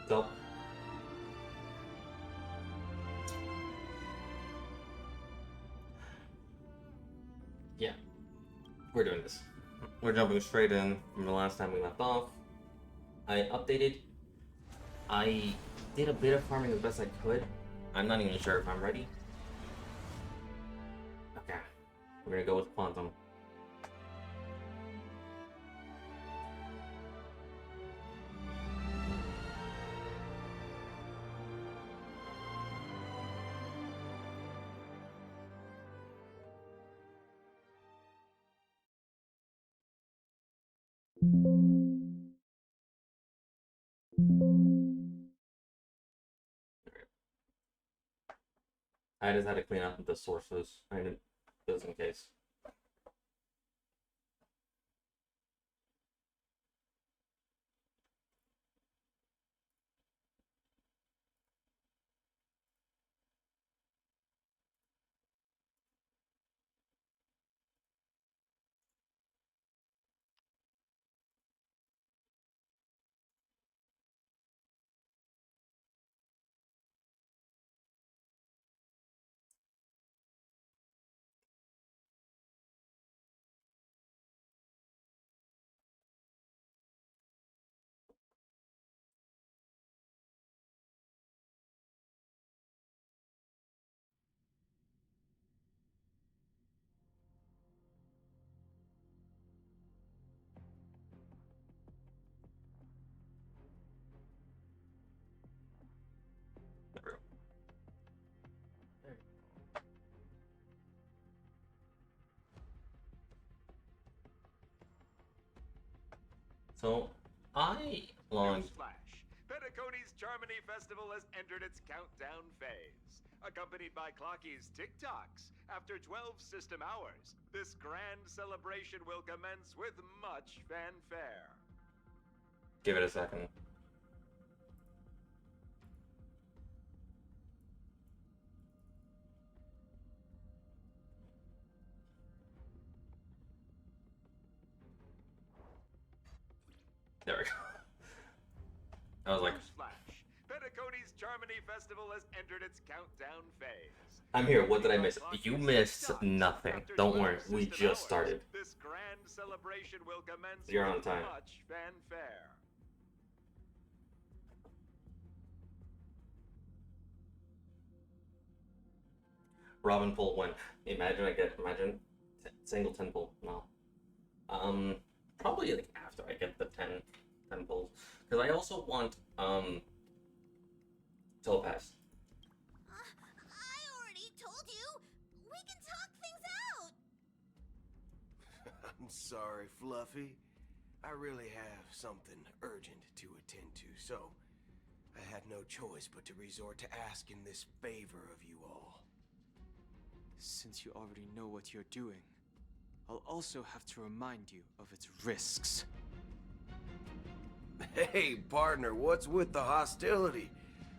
So, yeah, we're doing this. We're jumping straight in from the last time we left off. I updated. I did a bit of farming as best I could. I'm not even sure if I'm ready. Okay, we're gonna go with Quantum. I just had to clean up the sources, just in case. So, I launched. Newsflash! Petticoat's Charmony Festival has entered its countdown phase. Accompanied by Clocky's TikToks, after 12 system hours, this grand celebration will commence with much fanfare. Give it a second. There we go. I was like, Newsflash! Petticoat's Charmony Festival has entered its countdown phase. I'm here. What did I miss? You missed nothing. Don't worry. We just started. This grand celebration will commence You're on with time. much fanfare. Robin pull one. Imagine single 10 pull. No. Probably like after I get the 10 pulls. Because I also want, telepass. I already told you. We can talk things out. I'm sorry, Fluffy. I really have something urgent to attend to, so I had no choice but to resort to asking this favor of you all. Since you already know what you're doing, I'll also have to remind you of its risks. Hey, partner, what's with the hostility?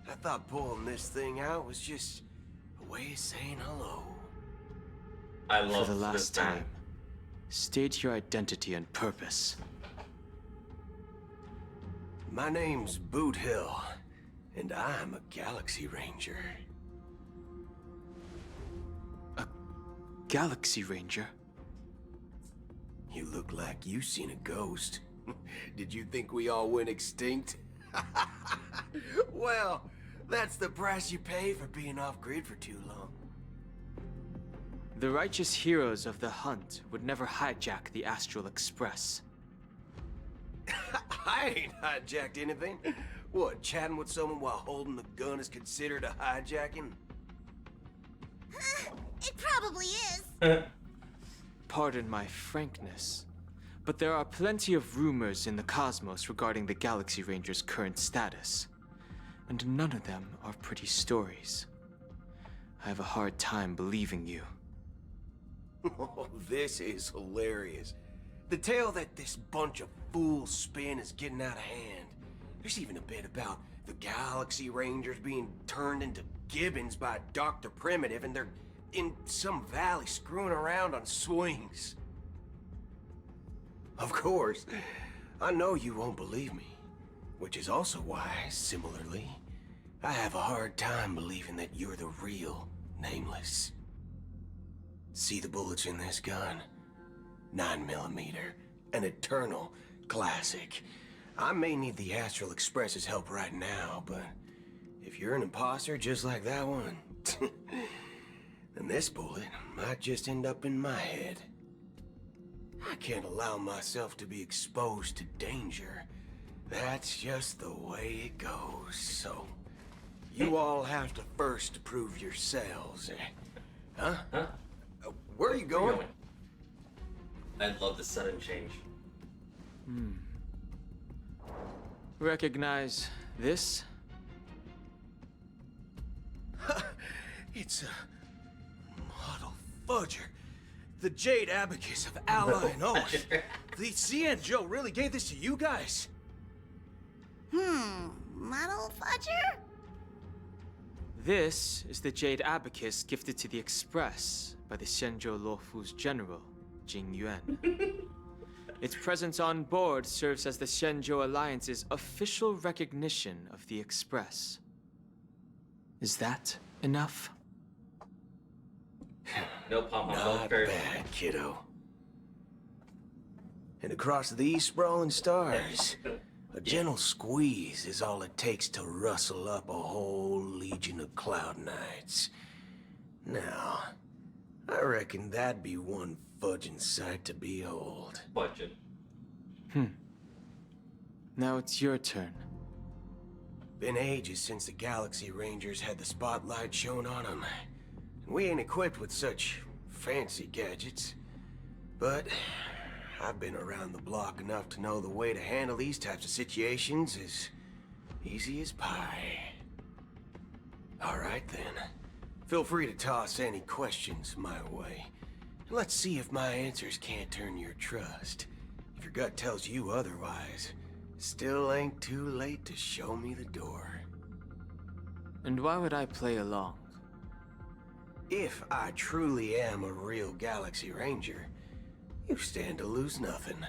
I thought pulling this thing out was just a way of saying hello. I love For the this last man. time, state your identity and purpose. My name's Boot Hill, and I'm a Galaxy Ranger. A Galaxy Ranger? You look like you seen a ghost. Did you think we all went extinct? Well, that's the price you pay for being off-grid for too long. The righteous heroes of the hunt would never hijack the Astral Express. I ain't hijacked anything. What, chatting with someone while holding the gun is considered a hijacking? It probably is. Pardon my frankness, but there are plenty of rumors in the cosmos regarding the Galaxy Ranger's current status, and none of them are pretty stories. I have a hard time believing you. Oh, this is hilarious. The tale that this bunch of fools spin is getting out of hand. There's even a bit about the Galaxy Rangers being turned into gibbons by Dr. Primitive, and they're in some valley screwing around on swings. Of course, I know you won't believe me, Which is also why, similarly, I have a hard time believing that you're the real Nameless. See the bullets in this gun? 9mm, an eternal classic. I may need the Astral Express's help right now, but if you're an imposter just like that one, then this bullet might just end up in my head. I can't allow myself to be exposed to danger. That's just the way it goes, so... You all have to first prove yourselves, Huh? Where are you going? I love the sudden change. Recognize this? It's a model fudger. The Jade Abacus of AAAAAA and Oath. The CN Joe really gave this to you guys? Model fudger? This is the Jade Abacus gifted to the Express by the Xianzhou Luofu's general, Jing Yuan. Its presence on board serves as the Xianzhou Alliance's official recognition of the Express. Is that enough? No pom Not bad, kiddo. And across these sprawling stars, a gentle squeeze is all it takes to rustle up a whole legion of Cloud Knights. Now, I reckon that'd be one fudging sight to behold. Budget. Now it's your turn. Been ages since the Galaxy Rangers had the spotlight shown on them. And we ain't equipped with such fancy gadgets. But I've been around the block enough to know the way to handle these types of situations is easy as pie. All right then. Feel free to toss any questions my way. Let's see if my answers can't turn your trust. If your gut tells you otherwise, still ain't too late to show me the door. And why would I play along? If I truly am a real Galaxy Ranger, you stand to lose nothing.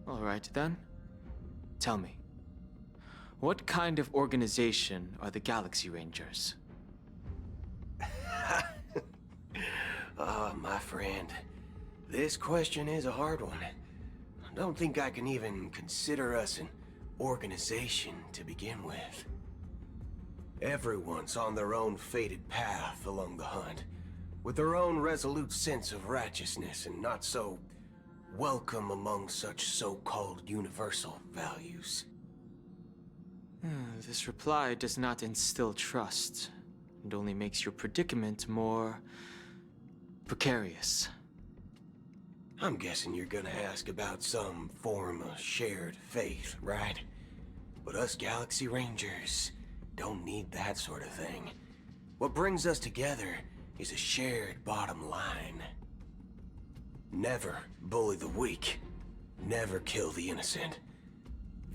All right then. Tell me, what kind of organization are the Galaxy Rangers? My friend, this question is a hard one. I don't think I can even consider us an organization to begin with. Everyone's on their own fated path along the hunt, with their own resolute sense of righteousness and not so welcome among such so-called universal values. This reply does not instill trust, and only makes your predicament more precarious. I'm guessing you're gonna ask about some form of shared faith, right? But us Galaxy Rangers don't need that sort of thing. What brings us together is a shared bottom line. Never bully the weak. Never kill the innocent.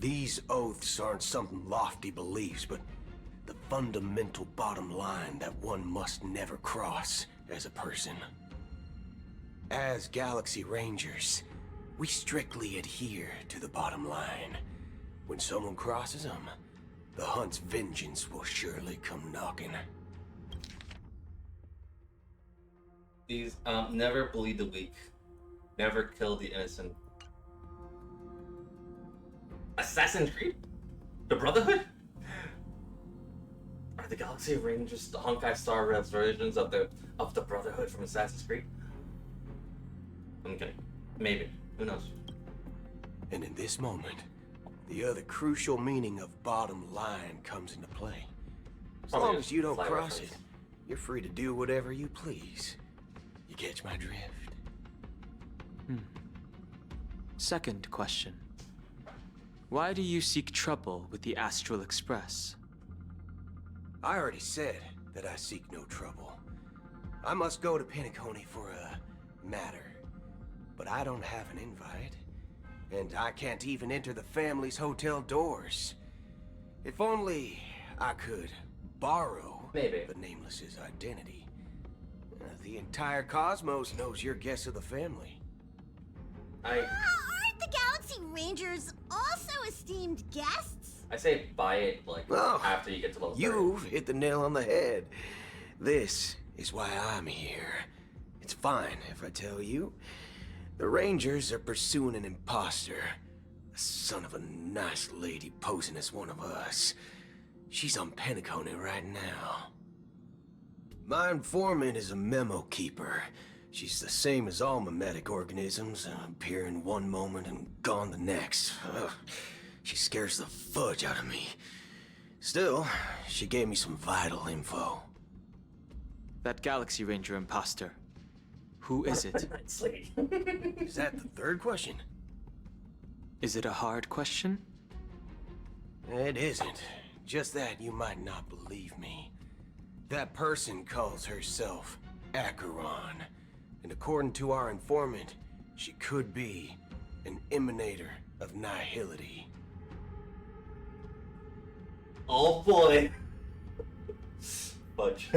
These oaths aren't some lofty beliefs, but the fundamental bottom line that one must never cross as a person. As Galaxy Rangers, we strictly adhere to the bottom line. When someone crosses them, the hunt's vengeance will surely come knocking. These, never bully the weak. Never kill the innocent. Assassin's Creed? The Brotherhood? Are the Galaxy Rangers the Honkai Star Rail's versions of the Brotherhood from Assassin's Creed? I'm kidding. Maybe. Who knows? And in this moment, the other crucial meaning of bottom line comes into play. As Probably long a as you don't fly cross reference. it, you're free to do whatever you please. You catch my drift? Second question. Why do you seek trouble with the Astral Express? I already said that I seek no trouble. I must go to Penacony for a matter. But I don't have an invite. And I can't even enter the family's hotel doors. If only I could borrow Maybe. the Nameless's identity. The entire cosmos knows you're guest of the family. Aren't the Galaxy Galaxy Rangers also esteemed guests? I say buy it like Oh, after you get to level 30. You've hit the nail on the head. This is why I'm here. It's fine if I tell you. The Rangers are pursuing an imposter. A son of a nice lady posing as one of us. She's on Penacony right now. My informant is a memo keeper. She's the same as all mimetic organisms, appearing one moment and gone the next. Ugh. She scares the fudge out of me. Still, she gave me some vital info. That Galaxy Ranger imposter. Who is it? Sleep. Is that the third question? Is it a hard question? It isn't. Just that you might not believe me. That person calls herself Acheron. And according to our informant, she could be an emanator of nihility. Oh boy. Fudge.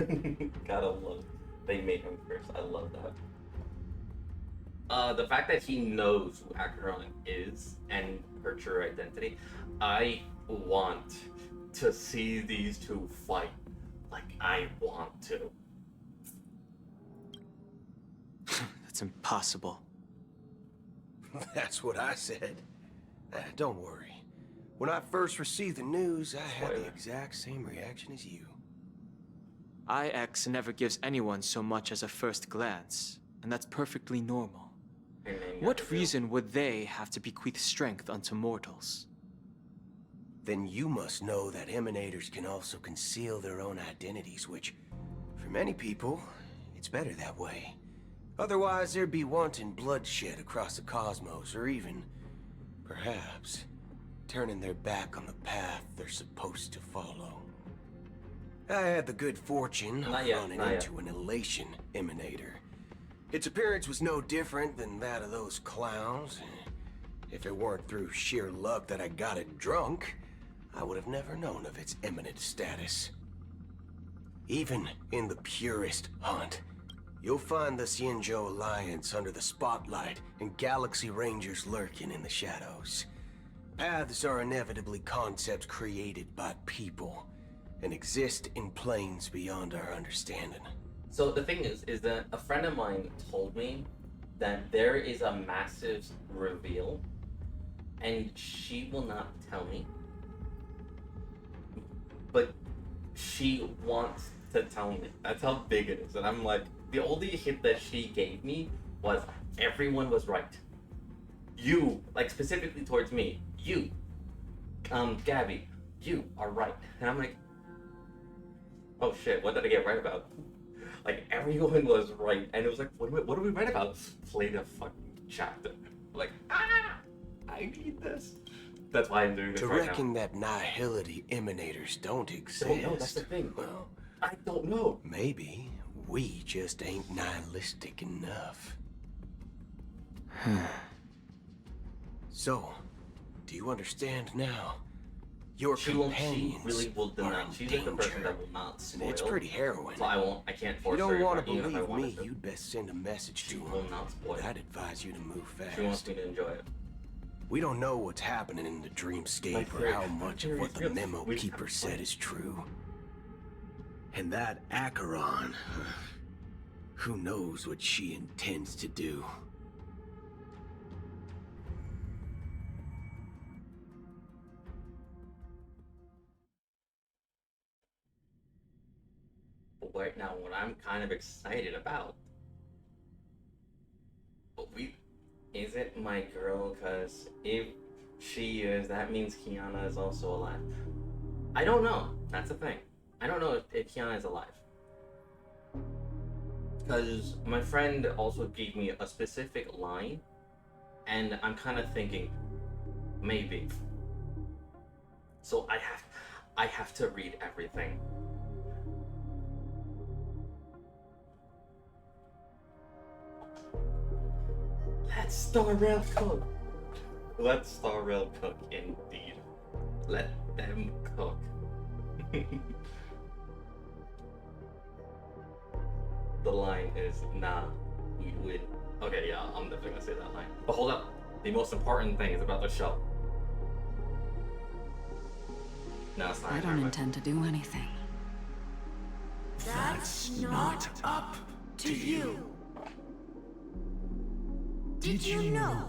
Gotta love. They made him first. I love that. The fact that he knows who Acheron is and her true identity, I want to see these two fight. Like, I want to. That's impossible. That's what I said. Don't worry. When I first received the news, I had the exact same reaction as you. IX never gives anyone so much as a first glance, and that's perfectly normal. What reason would they have to bequeath strength unto mortals? Then you must know that emanators can also conceal their own identities, which, for many people, it's better that way. Otherwise, there'd be wanton bloodshed across the cosmos, or even, perhaps, turning their back on the path they're supposed to follow. I had the good fortune of running into an elation emanator. Its appearance was no different than that of those clowns. If it weren't through sheer luck that I got it drunk, I would have never known of its eminent status. Even in the purest hunt, you'll find the Xianzhou Alliance under the spotlight and Galaxy Rangers lurking in the shadows. Paths are inevitably concepts created by people and exist in planes beyond our understanding. So the thing is that a friend of mine told me that there is a massive reveal, and she will not tell me, but she wants to tell me. That's how big it is. And I'm like, the only hint that she gave me was everyone was right. You, like specifically towards me, you, Gabby, you are right. And I'm like, oh shit, what did I get right about? Like, everyone was right, and it was like, what are we right about? Play the fucking chapter. Like, I need this. That's why I'm doing this to right reckon now. that nihility emanators don't exist. Don't know, that's the thing. Well, I don't know. maybe we just ain't nihilistic enough. So, do you understand now? Your She companions really will are not. in She's like the person danger. that will not spoil. It's pretty harrowing. So I can't If force you her. don't want to even if I believe wanted me, to. you'd best send a message She to will him. not spoil. But I'd advise you to move fast. She wants me to enjoy it. We don't know what's happening in the dreamscape or how much of what the memo keeper said is true. And that Acheron, who knows what she intends to do? But right now, what I'm kind of excited about, is it my girl? Because if she is, that means Kiana is also alive. I don't know. That's the thing. I don't know if Kiana is alive. Because my friend also gave me a specific line, and I'm kind of thinking, maybe. So I have to read everything. Let Star Rail cook. Let Star Rail cook, indeed. Let them cook. The line is, nah, we win. Okay, yeah, I'm definitely gonna say that line. But hold up. the most important things about the show. No, it's not. I don't intend to do anything. That's not up to you. Did you know?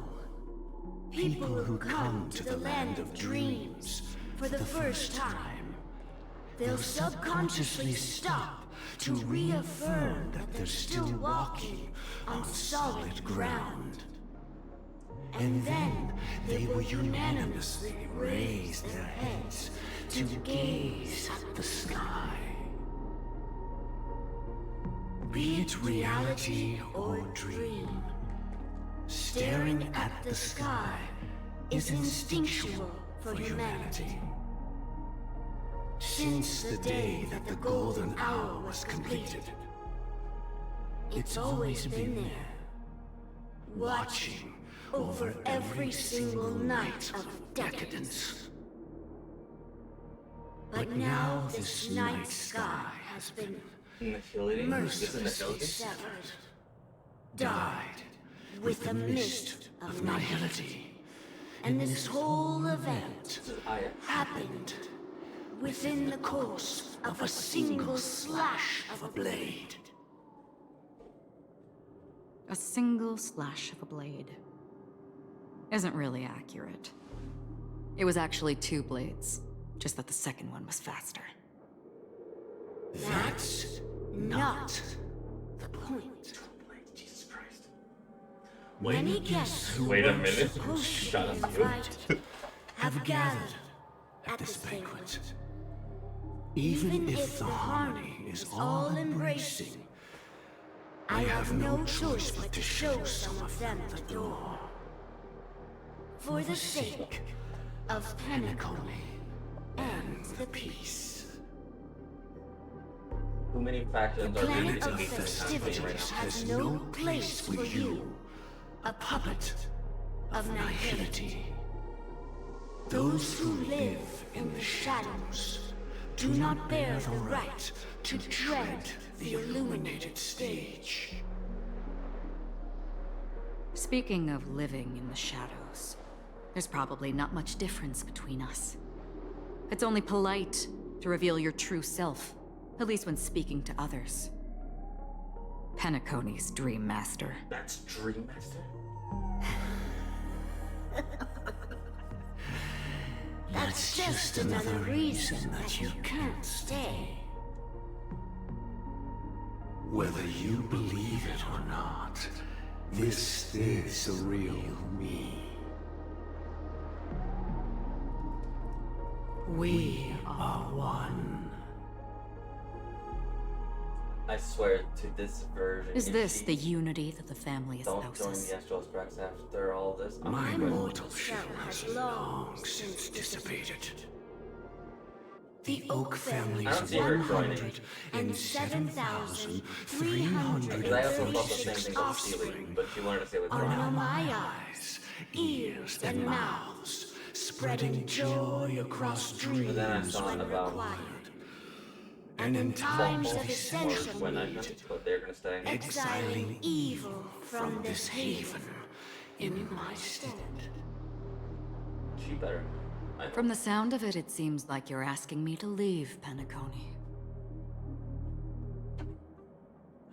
People who come to the land of dreams for the first time, they'll subconsciously stop to reaffirm that they're still walking on solid ground. And then they will unanimously raise their heads to gaze at the sky. Be it reality or dream, staring at the sky is instinctual for humanity. Since the day that the golden hour was completed, it's always been there, watching over every single night of decadence. But now this night sky has been mercilessly severed, dyed with the mist of nihility. And this whole event happened within the course of a single slash of a blade. A single slash of a blade isn't really accurate. It was actually 2 blades, just that the second one was faster. That's not the point. Jesus Christ. Many guests who Wait a weren't minute. supposed to Shut be up, you. invited have gathered at this banquet. Even if the harmony is all embracing, I have no choice but to show some of them the door. For the sake of Penacony and the peace. Too many factions are really Planet of beneath this festivities right now. has no place for you, a puppet of nihility. Those who live in the shadows do not bear the right to tread the illuminated stage. Speaking of living in the shadows, there's probably not much difference between us. It's only polite to reveal your true self, at least when speaking to others. Penacony's Dream Master. That's Dream Master? That's just another reason that you can't stay. Whether you believe it or not, this is the real me. We are one. I swear to this version. Is if this she the unity that the family don't join espouses? the Astral Specs after all this? I'm My quitting. mortal shell has long since dissipated. The Oak family's I don't see her joining. 107,336 Because I also thought the same thing about Sealy, offspring but she wanted to stay with are now Ron. my eyes, ears, and mouths, spreading joy across dreams But then I thought when about required. And in times of essential when I need, but they're gonna stay. exiling evil from this haven in my stead. She better. I From the sound of it, it seems like you're asking me to leave Penacony.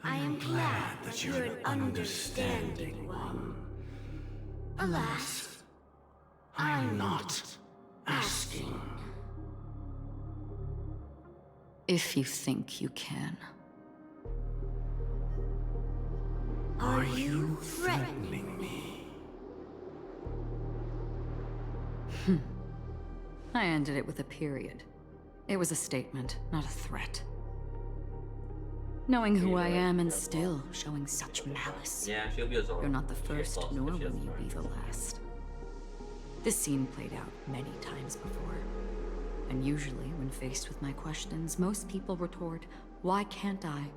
I am glad that you're an understanding one. Alas, I'm not asking. If you think you can. Are you threatening me? I ended it with a period. It was a statement, not a threat. Knowing who I am and still showing such malice. Yeah, she'll be a Zoro. You're not the She gets first, lost nor if she will has you be the last. This scene played out many times before. And usually, when faced with my questions, most people retort, "Why can't I?"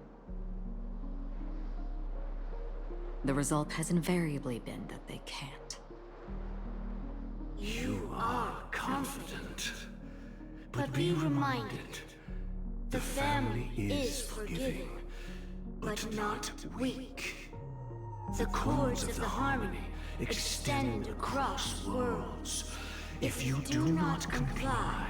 The result has invariably been that they can't. You are confident. But be reminded, the family is forgiving, but not weak. The chords of the harmony extend across worlds. If you do not comply,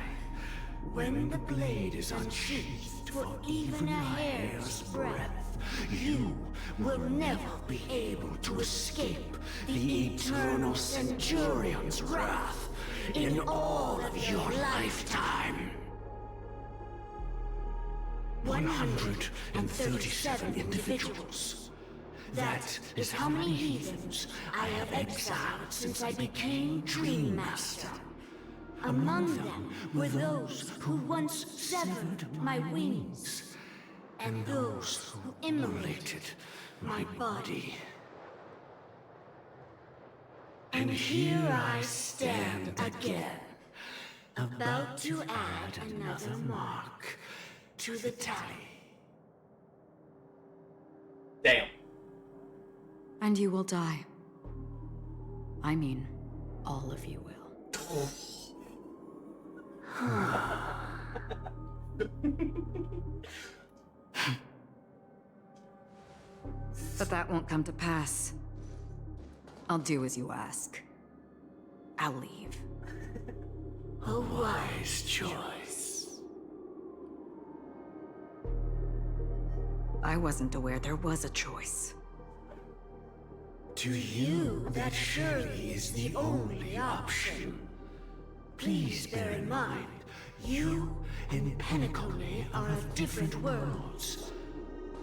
when the blade is unsheathed for even a hair's breadth, you will never be able to escape the eternal Centurion's wrath in all of your lifetime. 137 individuals. That is how many heathens I have exiled since I became Dream Master. Among them were those who once severed my wings, and those who immolated my body. And here I stand again, about to add another mark to the tally. Damn. And you will die. I mean, all of you will. But that won't come to pass. I'll do as you ask. I'll leave. A wise choice. I wasn't aware there was a choice. To you, that surely is the only option. Please bear in mind, you and Penacony are of different worlds.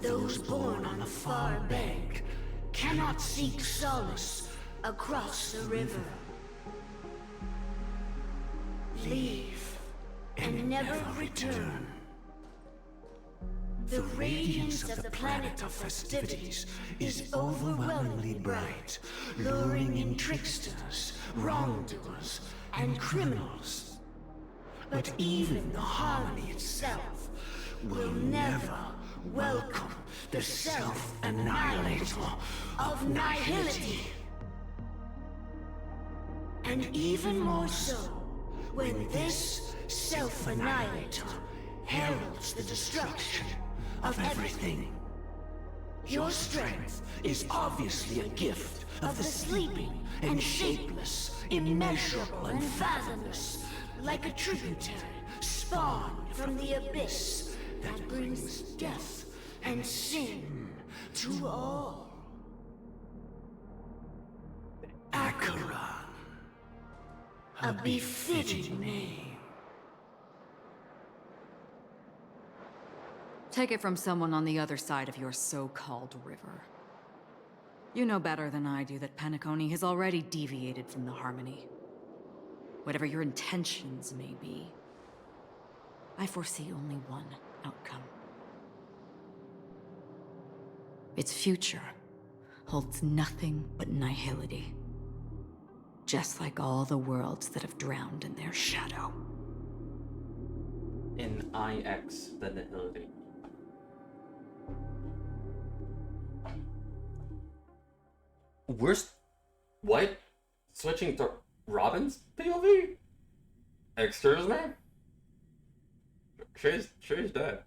Those born on the far bank cannot seek solace across the river. Leave and never return. The radiance of the planet of festivities is overwhelmingly bright, luring in tricksters, wrongdoers, and criminals. But even the harmony itself will never welcome the self-annihilator of nihility. And even more so, when this self-annihilator heralds the destruction of everything. Your strength is obviously a gift of the sleeping and shapeless, immeasurable and fathomless, like a tributary spawned from the abyss that brings death and sin to all. Acheron, a befitting name. Take it from someone on the other side of your so-called river. You know better than I do that Penacony has already deviated from the harmony. Whatever your intentions may be, I foresee only one outcome. Its future holds nothing but nihility. Just like all the worlds that have drowned in their shadow. In IX, the nihility. What? Switching to Robin's POV? Excuse me? She's dead.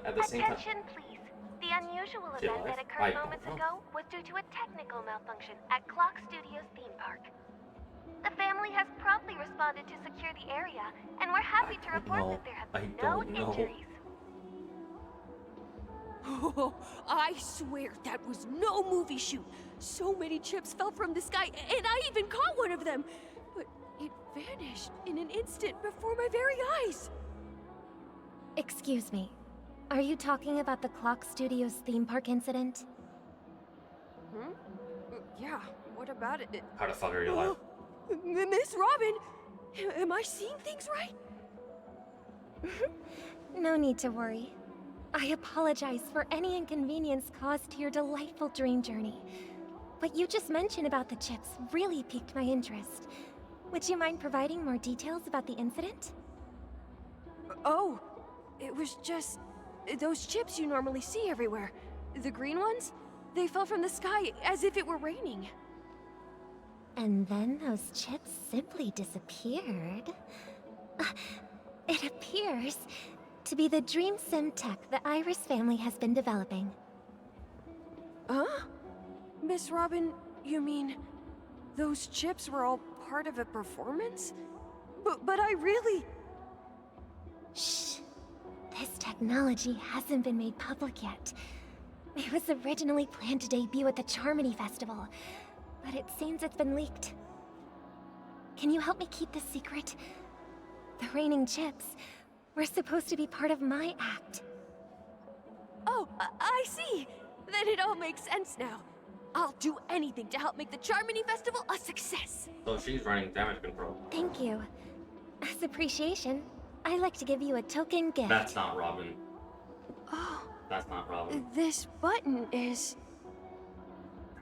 At the same time. Attention, please. The unusual event that occurred moments ago was due to a technical malfunction at Clock Studios theme park. The family has promptly responded to secure the area, and we're happy to report that there have been no injuries. Oh, I swear that was no movie shoot. So many chips fell from the sky, and I even caught one of them. But it vanished in an instant before my very eyes. Excuse me. Are you talking about the Clock Studios theme park incident? Yeah, what about it? How the fuck are you alive? Miss Robin, am I seeing things right? No need to worry. I apologize for any inconvenience caused to your delightful dream journey. What you just mentioned about the chips really piqued my interest. Would you mind providing more details about the incident? Oh, it was just those chips you normally see everywhere. The green ones? They fell from the sky as if it were raining. And then those chips simply disappeared. It appears to be the dream sim tech the Iris family has been developing. Huh? Miss Robin, you mean those chips were all part of a performance? But I really... Shh. This technology hasn't been made public yet. It was originally planned to debut at the Charmony Festival, but it seems it's been leaked. Can you help me keep this secret? The raining chips were supposed to be part of my act. Oh, I see. Then it all makes sense now. I'll do anything to help make the Charmony Festival a success. So she's running damage control. Thank you. As appreciation, I'd like to give you a token gift. That's not Robin. Oh, That's not Robin. this button is...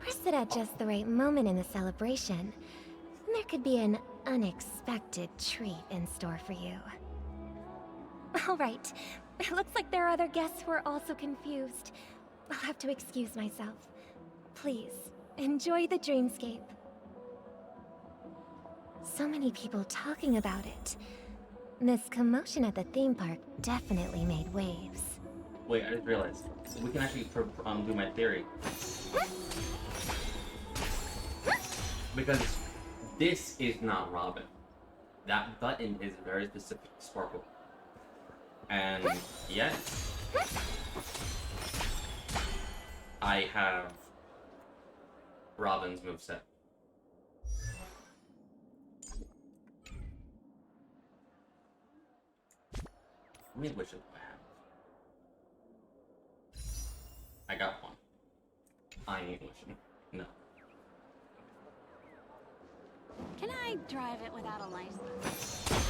Press it at just the right moment in the celebration. There could be an unexpected treat in store for you. All right. It looks like there are other guests who are also confused. I'll have to excuse myself. Please, enjoy the dreamscape. So many people talking about it. This commotion at the theme park definitely made waves. Wait, I just realized. We can actually do my theory. Because this is not Robin. That button is very specific to Sparkle. And yet, I have Robin's moveset. How many wishes do I have? I got one. I ain't wishing. No. Can I drive it without a license?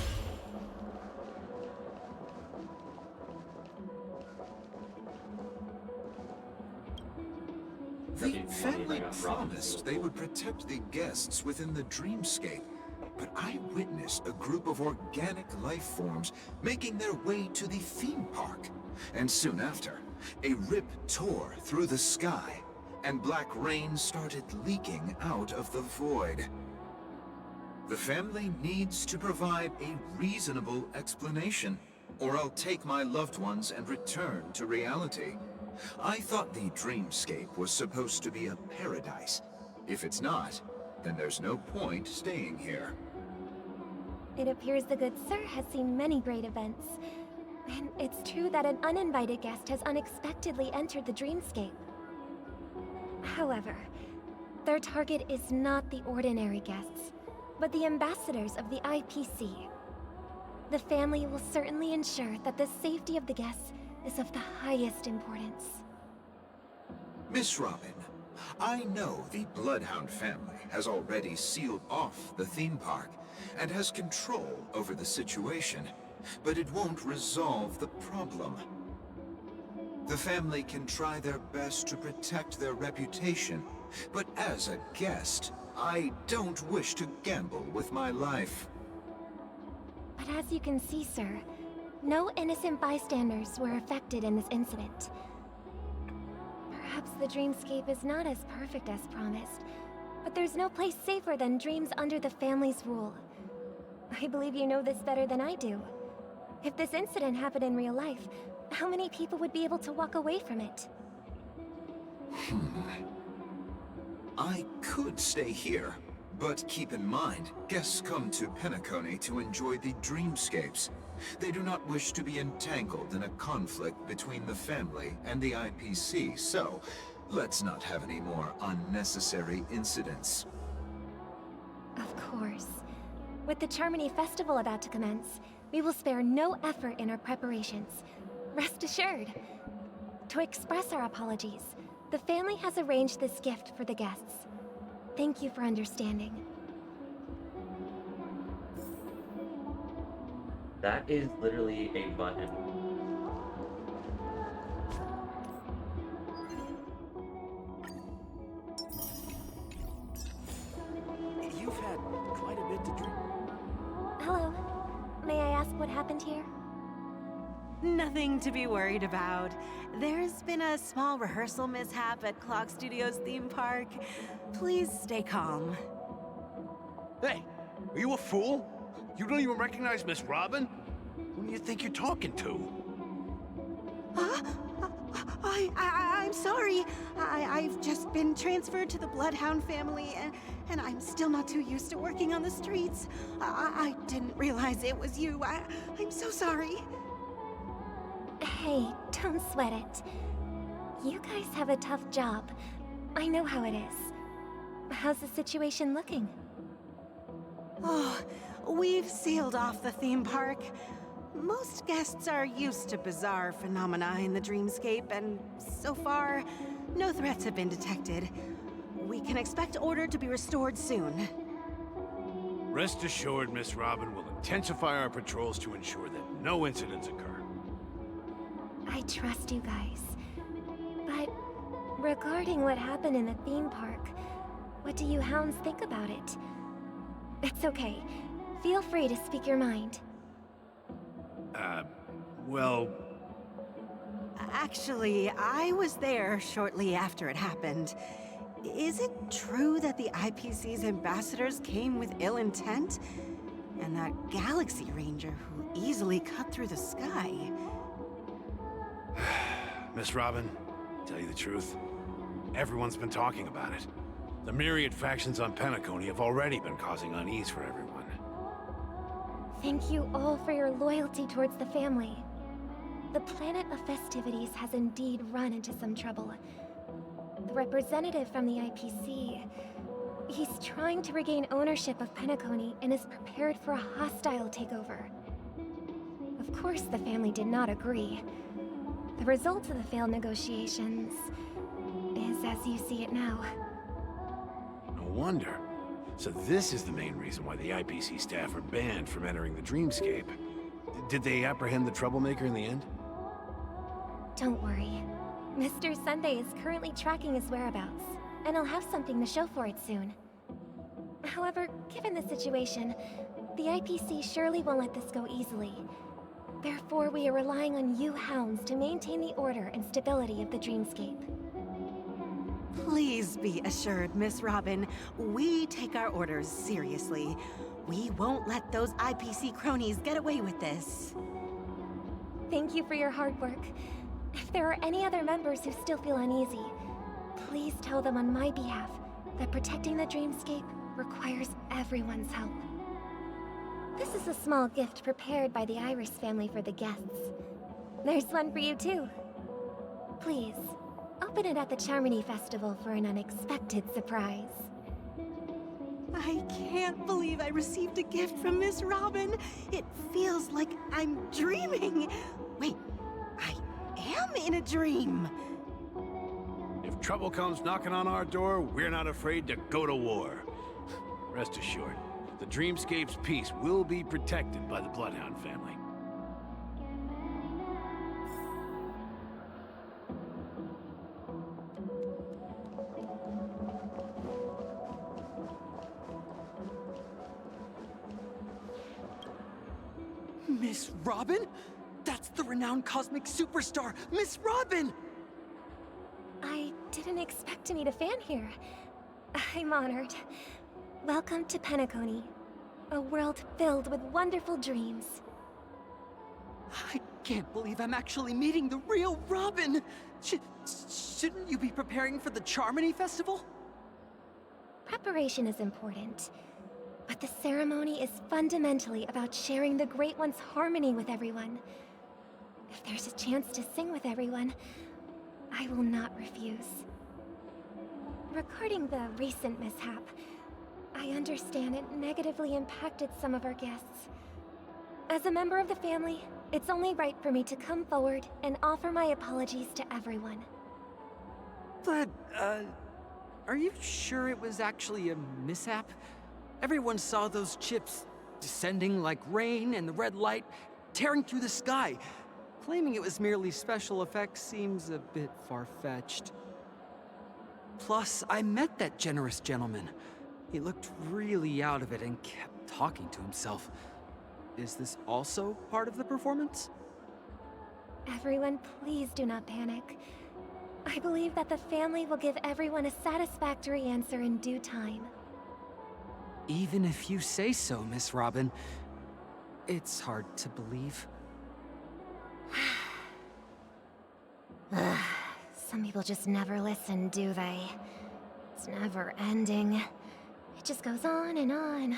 The family promised they would protect the guests within the dreamscape, but I witnessed a group of organic life forms making their way to the theme park. And soon after, a rip tore through the sky, and black rain started leaking out of the void. The family needs to provide a reasonable explanation, or I'll take my loved ones and return to reality. I thought the dreamscape was supposed to be a paradise. If it's not, then there's no point staying here. It appears the good sir has seen many great events. And it's true that an uninvited guest has unexpectedly entered the dreamscape. However, their target is not the ordinary guests, but the ambassadors of the IPC. The family will certainly ensure that the safety of the guests is of the highest importance. Miss Robin, I know the Bloodhound family has already sealed off the theme park and has control over the situation, but it won't resolve the problem. The family can try their best to protect their reputation, but as a guest, I don't wish to gamble with my life. But as you can see, sir, no innocent bystanders were affected in this incident. Perhaps the dreamscape is not as perfect as promised, but there's no place safer than dreams under the family's rule. I believe you know this better than I do. If this incident happened in real life, how many people would be able to walk away from it? I could stay here, but keep in mind, guests come to Penacony to enjoy the dreamscapes. They do not wish to be entangled in a conflict between the family and the IPC, so let's not have any more unnecessary incidents. Of course. With the Charmony Festival about to commence, we will spare no effort in our preparations. Rest assured. To express our apologies, the family has arranged this gift for the guests. Thank you for understanding. That is literally a button. You've had quite a bit to drink. Hello. May I ask what happened here? Nothing to be worried about. There's been a small rehearsal mishap at Clock Studios theme park. Please stay calm. Hey, are you a fool? You don't even recognize Miss Robin? Who do you think you're talking to? I'm sorry. I've just been transferred to the Bloodhound family, and I'm still not too used to working on the streets. I didn't realize it was you. I'm so sorry. Hey, don't sweat it. You guys have a tough job. I know how it is. How's the situation looking? Oh, we've sealed off the theme park. Most guests are used to bizarre phenomena in the dreamscape, and so far, no threats have been detected. We can expect order to be restored soon. Rest assured, Miss Robin will intensify our patrols to ensure that no incidents occur. I trust you guys. But regarding what happened in the theme park, what do you hounds think about it? It's okay. Feel free to speak your mind. Well... Actually, I was there shortly after it happened. Is it true that the IPC's ambassadors came with ill intent? And that Galaxy Ranger who easily cut through the sky? Miss Robin, to tell you the truth, everyone's been talking about it. The myriad factions on Penacony have already been causing unease for everyone. Thank you all for your loyalty towards the family. The planet of festivities has indeed run into some trouble. The representative from the IPC... he's trying to regain ownership of Penacony and is prepared for a hostile takeover. Of course, the family did not agree. The result of the failed negotiations is as you see it now. No wonder. So this is the main reason why the IPC staff are banned from entering the dreamscape. Did they apprehend the troublemaker in the end? Don't worry. Mr. Sunday is currently tracking his whereabouts, and he'll have something to show for it soon. However, given the situation, the IPC surely won't let this go easily. Therefore, we are relying on you hounds to maintain the order and stability of the dreamscape. Please be assured, Miss Robin, we take our orders seriously. We won't let those IPC cronies get away with this. Thank you for your hard work. If there are any other members who still feel uneasy, please tell them on my behalf that protecting the dreamscape requires everyone's help. This is a small gift prepared by the Iris family for the guests. There's one for you too. Please, open it at the Charmony Festival for an unexpected surprise. I can't believe I received a gift from Miss Robin. It feels like I'm dreaming. Wait, I am in a dream. If trouble comes knocking on our door, we're not afraid to go to war. Rest assured, the dreamscape's peace will be protected by the Bloodhound family. Miss Robin? That's the renowned cosmic superstar, Miss Robin! I didn't expect to meet a fan here. I'm honored. Welcome to Penacony, a world filled with wonderful dreams. I can't believe I'm actually meeting the real Robin! Shouldn't you be preparing for the Charmony Festival? Preparation is important, but the ceremony is fundamentally about sharing the Great One's harmony with everyone. If there's a chance to sing with everyone, I will not refuse. Regarding the recent mishap, I understand it negatively impacted some of our guests. As a member of the family, it's only right for me to come forward and offer my apologies to everyone. But, are you sure it was actually a mishap? Everyone saw those chips descending like rain and the red light tearing through the sky. Claiming it was merely special effects seems a bit far-fetched. Plus, I met that generous gentleman. He looked really out of it and kept talking to himself. Is this also part of the performance? Everyone, please do not panic. I believe that the family will give everyone a satisfactory answer in due time. Even if you say so, Miss Robin, it's hard to believe. Some people just never listen, do they? It's never ending. It just goes on and on.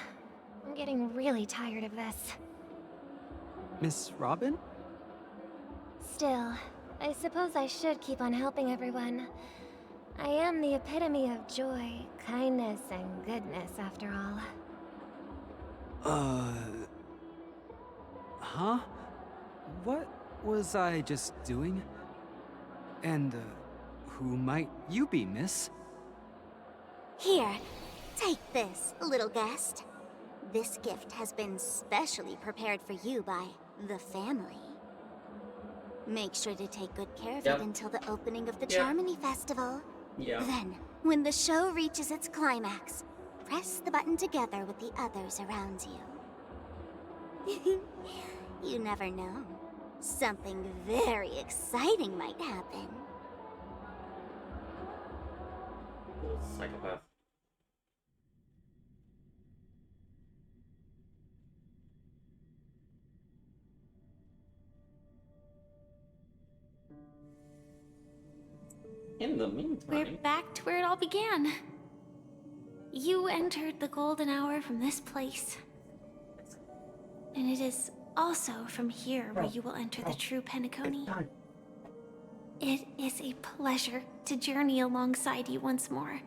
I'm getting really tired of this. Miss Robin? Still, I suppose I should keep on helping everyone. I am the epitome of joy, kindness, and goodness, after all. Huh? What was I just doing? And, who might you be, miss? Here, take this, little guest. This gift has been specially prepared for you by the family. Make sure to take good care of it until the opening of the Charmony Festival. Then, when the show reaches its climax, press the button together with the others around you. You never know. Something very exciting might happen. Psychopath. In the meantime... We're back to where it all began. You entered the golden hour from this place. And it is also from here where you will enter the true Penacony. It is a pleasure to journey alongside you once more.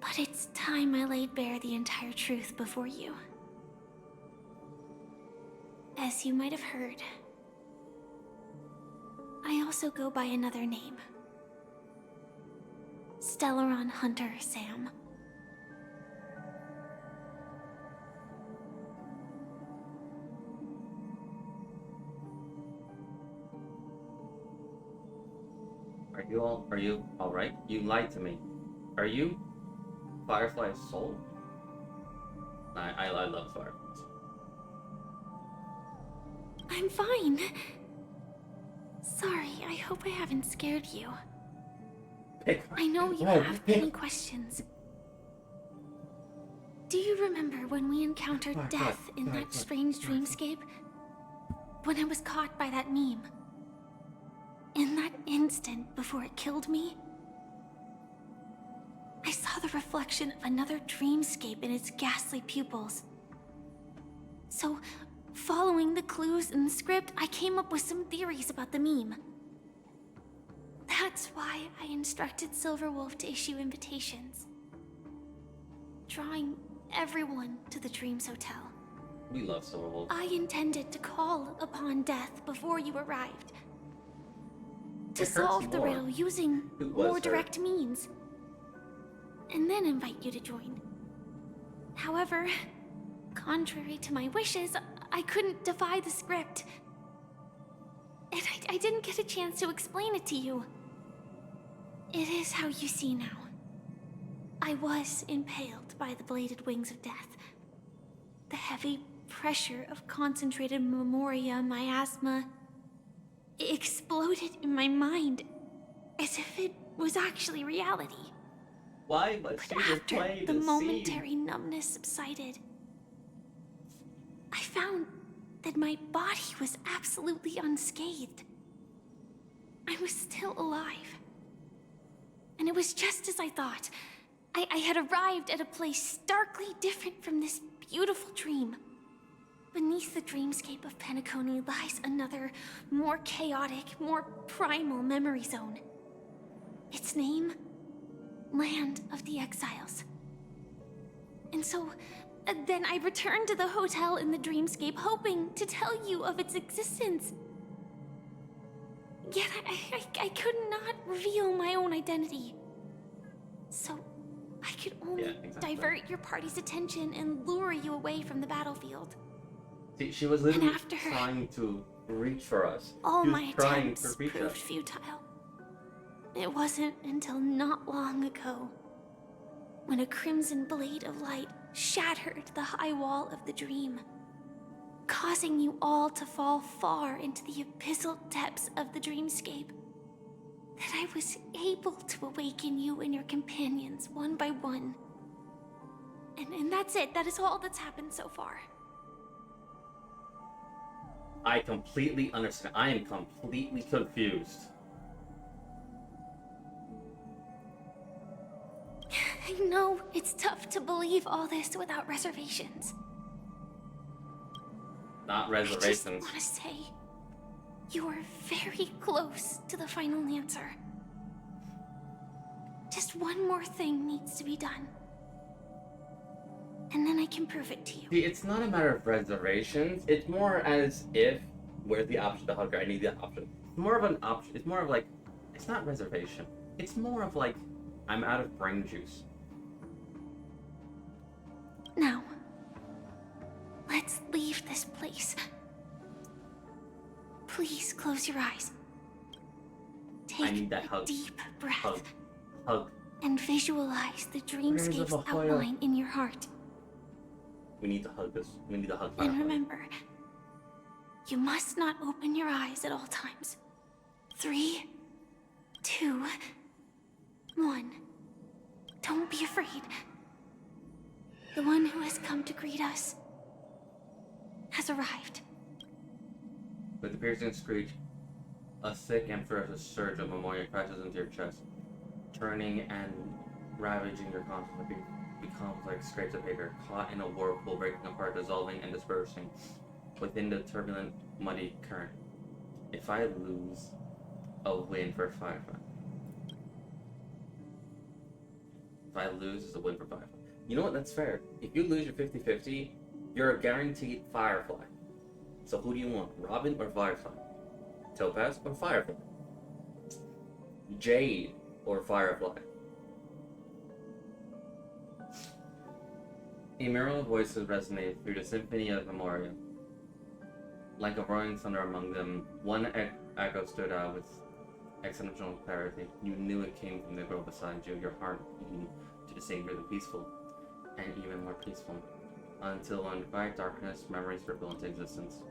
But it's time I laid bare the entire truth before you. As you might have heard, I also go by another name. Stellaron Hunter Sam. Are you alright? You lied to me. Are you Firefly's soul? I love Fireflies. I'm fine. Sorry, I hope I haven't scared you. I know you have many questions. Do you remember when we encountered death in that strange dreamscape? When I was caught by that meme? In that instant before it killed me, I saw the reflection of another dreamscape in its ghastly pupils. So, following the clues in the script, I came up with some theories about the meme. That's why I instructed Silverwolf to issue invitations, drawing everyone to the Dreams Hotel. We love Silverwolf. I intended to call upon death before you arrived, to solve the riddle using more direct means, and then invite you to join. However, contrary to my wishes, I couldn't defy the script. And I didn't get a chance to explain it to you. It is how you see now. I was impaled by the bladed wings of death. The heavy pressure of concentrated memoria miasma exploded in my mind as if it was actually reality. Why must you After play the the momentary numbness subsided, I found that my body was absolutely unscathed. I was still alive. And it was just as I thought. I had arrived at a place starkly different from this beautiful dream. Beneath the dreamscape of Penacony lies another, more chaotic, more primal memory zone. Its name? Land of the Exiles. And so, then I returned to the hotel in the dreamscape, hoping to tell you of its existence. Yet I could not reveal my own identity. So, I could only divert your party's attention and lure you away from the battlefield. See, she was literally after trying to reach for us. All She was my trying attempts to reach proved us. futile. It wasn't until not long ago when a crimson blade of light shattered the high wall of the dream, causing you all to fall far into the abyssal depths of the dreamscape. that I was able to awaken you and your companions one by one. And that's it. That is all that's happened so far. I completely understand. I am completely confused. I know it's tough to believe all this without reservations. Not I reservations. just want to say, you are very close to the final answer. Just one more thing needs to be done. And then I can prove it to you. See, it's not a matter of reservations. It's more as if, where's the option to hug her? I need the option. It's more of an option. It's more of like, it's not reservation. It's more of like, I'm out of brain juice. Now, let's leave this place. Please close your eyes. I need Take that a hug. deep breath. Hug. Hug. And visualize the Where's the dreamscape's Vahoya? outline in your heart. We need to hug this. We need to hug And Firefly. remember, you must not open your eyes at all times. 3, 2, 1. Don't be afraid. The one who has come to greet us has arrived. With a piercing screech, a thick and ferocious surge of ammonia crashes into your chest, turning and ravaging your consciousness. Becomes like scraps of paper, caught in a whirlpool, breaking apart, dissolving and dispersing within the turbulent, muddy current. If I lose, a win for Firefly. If I lose, it's a win for Firefly. You know what? That's fair. If you lose your 50-50, you're a guaranteed Firefly. So who do you want? Robin or Firefly? Topaz or Firefly? Jade or Firefly? A myriad of voices resonated through the symphony of Memoria. Like a roaring thunder among them, one echo stood out with exceptional clarity. You knew it came from the girl beside you, your heart beating to the same rhythm, peaceful, and even more peaceful. Until in quiet darkness, memories ripple into existence.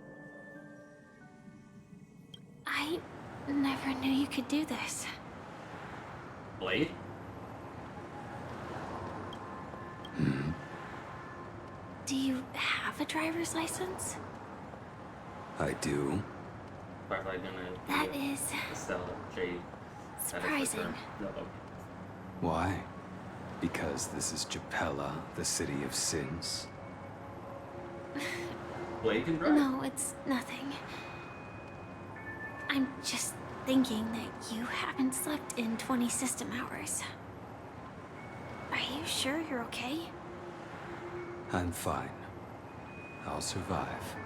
I never knew you could do this. Blade? Do you have a driver's license? I do. Firefly gonna That is Estella, Jade. surprising. No. Why? Because this is Japella, the city of sins? Blade can drive? No, it's nothing. I'm just thinking that you haven't slept in 20 system hours. Are you sure you're okay? I'm fine. I'll survive.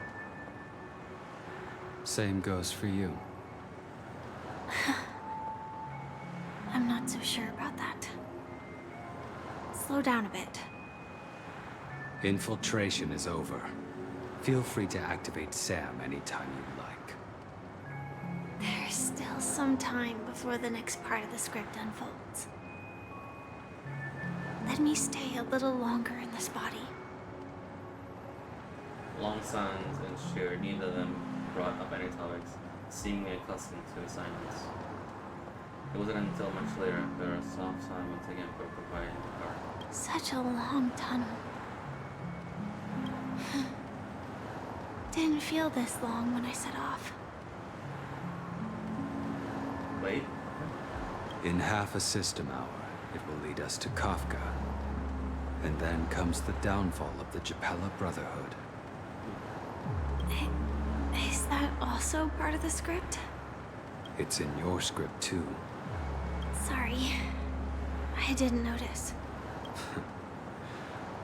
Same goes for you. I'm not so sure about that. Slow down a bit. Infiltration is over. Feel free to activate Sam anytime you like. There's still some time before the next part of the script unfolds. Let me stay a little longer in this body. Long silence ensued, neither of them brought up any topics, seemingly accustomed to the silence. It wasn't until much later after a soft sigh once again broke the quiet in the car. Such a long tunnel. Didn't feel this long when I set off. Wait? In half a system hour, it will lead us to Kafka. And then comes the downfall of the Japella Brotherhood. Is that also part of the script? It's in your script too. Sorry. I didn't notice.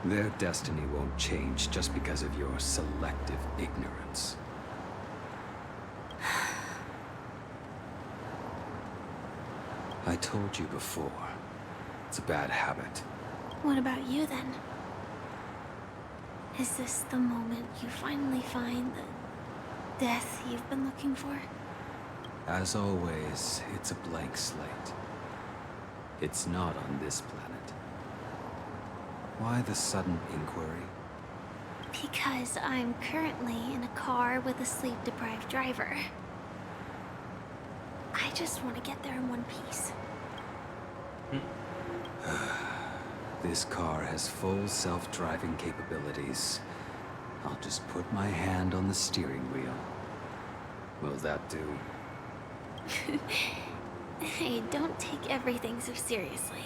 Their destiny won't change just because of your selective ignorance. I told you before, it's a bad habit. What about you then? Is this the moment you finally find the death you've been looking for? As always, it's a blank slate. It's not on this planet. Why the sudden inquiry? Because I'm currently in a car with a sleep-deprived driver. I just want to get there in one piece. This car has full self-driving capabilities. I'll just put my hand on the steering wheel. Will that do? Hey, don't take everything so seriously.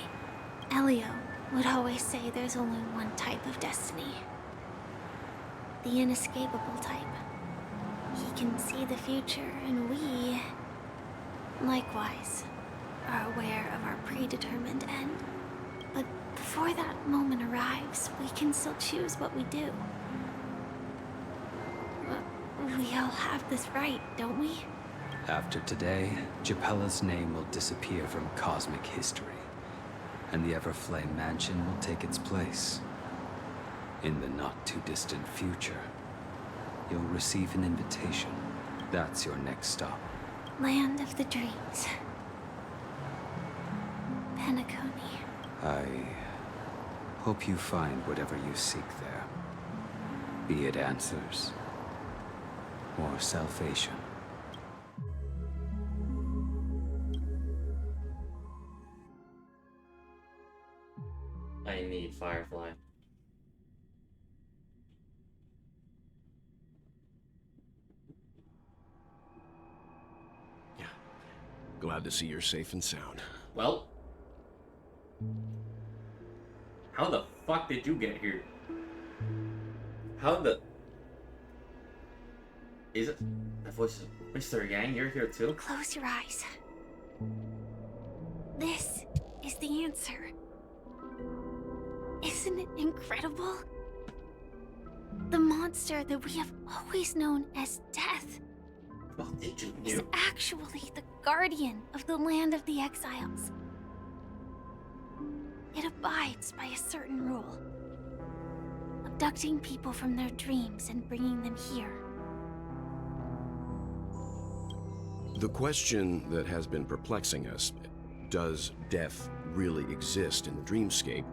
Elio would always say there's only one type of destiny. The inescapable type. He can see the future, and we, likewise, are aware of our predetermined end. But before that moment arrives, we can still choose what we do. We all have this right, don't we? After today, Japella's name will disappear from cosmic history, and the Everflame Mansion will take its place. In the not-too-distant future, you'll receive an invitation. That's your next stop. Land of the Dreams. Penacony. I hope you find whatever you seek there. Be it answers or salvation. I need Firefly. Yeah. Glad to see you're safe and sound. Well, how the fuck did you get here? How the... Is it... That voice is... Mr. Yang, you're here too? Close your eyes. This is the answer. Isn't it incredible? The monster that we have always known as Death What did you is do? actually the guardian of the land of the exiles. It abides by a certain rule. Abducting people from their dreams and bringing them here. The question that has been perplexing us, does death really exist in the dreamscape,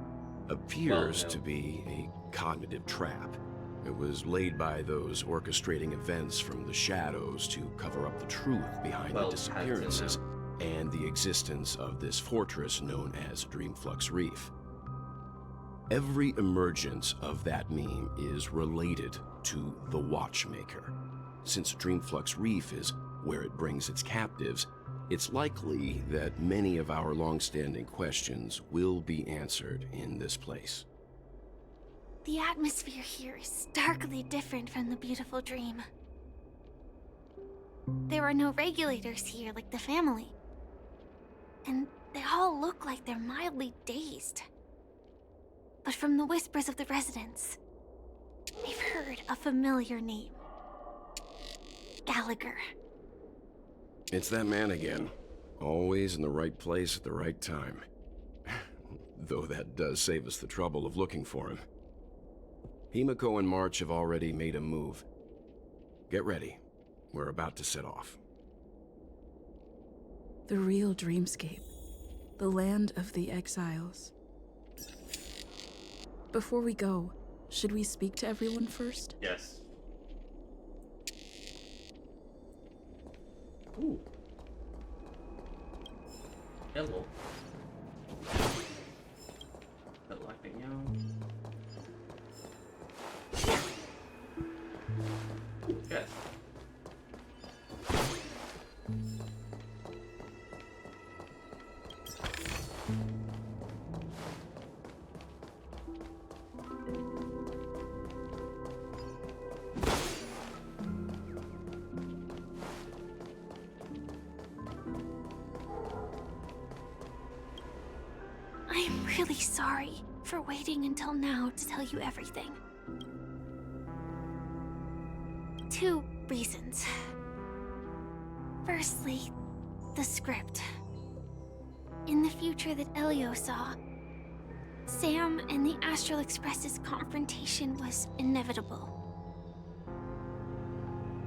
appears to be a cognitive trap. It was laid by those orchestrating events from the shadows to cover up the truth behind the disappearances and the existence of this fortress known as Dreamflux Reef. Every emergence of that meme is related to the Watchmaker. Since Dreamflux Reef is where it brings its captives, it's likely that many of our long-standing questions will be answered in this place. The atmosphere here is starkly different from the beautiful dream. There are no regulators here like the family. And they all look like they're mildly dazed. But from the whispers of the residents, they've heard a familiar name. Gallagher. It's that man again. Always in the right place at the right time. Though that does save us the trouble of looking for him. Himiko and March have already made a move. Get ready. We're about to set off. The real dreamscape. The land of the exiles. Before we go, should we speak to everyone first? Yes. Ooh. Hello. Collecting you. Yes. I'm really sorry for waiting until now to tell you everything. 2 reasons. Firstly, the script. In the future that Elio saw, Sam and the Astral Express's confrontation was inevitable.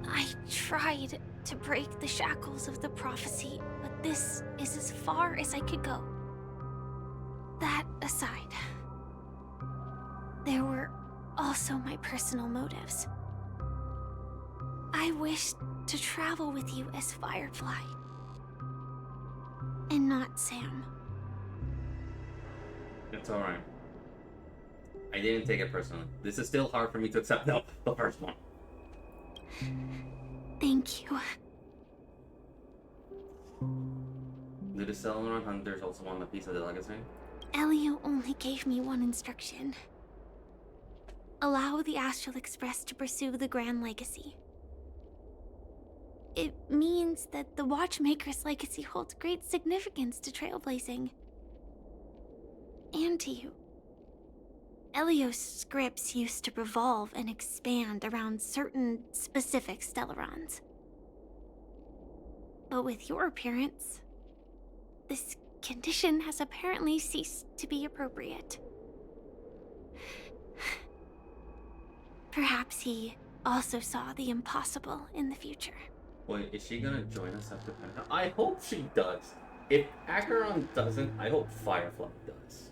I tried to break the shackles of the prophecy, but this is as far as I could go. That aside, there were also my personal motives. I wished to travel with you as Firefly. and not Sam. It's alright. I didn't take it personally. This is still hard for me to accept. No, the first one. Thank you. Did the Celeron Hunters also want a piece of the legacy? Elio only gave me one instruction. Allow the Astral Express to pursue the Grand Legacy. It means that the Watchmaker's legacy holds great significance to trailblazing. And to you. Elio's scripts used to revolve and expand around certain specific Stellarons. But with your appearance, this condition has apparently ceased to be appropriate. Perhaps he also saw the impossible in the future. Wait, is she gonna join us at the Pentagon? I hope she does. If Acheron doesn't, I hope Firefly does.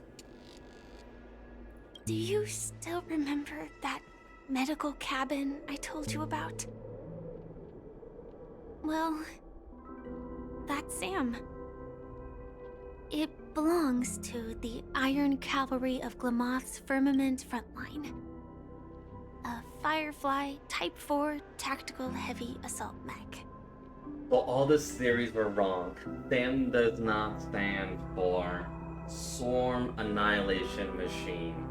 Do you still remember that medical cabin I told you about? Well, that's Sam. It belongs to the Iron Cavalry of Glamoth's Firmament Frontline. A Firefly Type 4 Tactical Heavy Assault Mech. Well, all the theories were wrong. Sam does not stand for Swarm Annihilation Machine.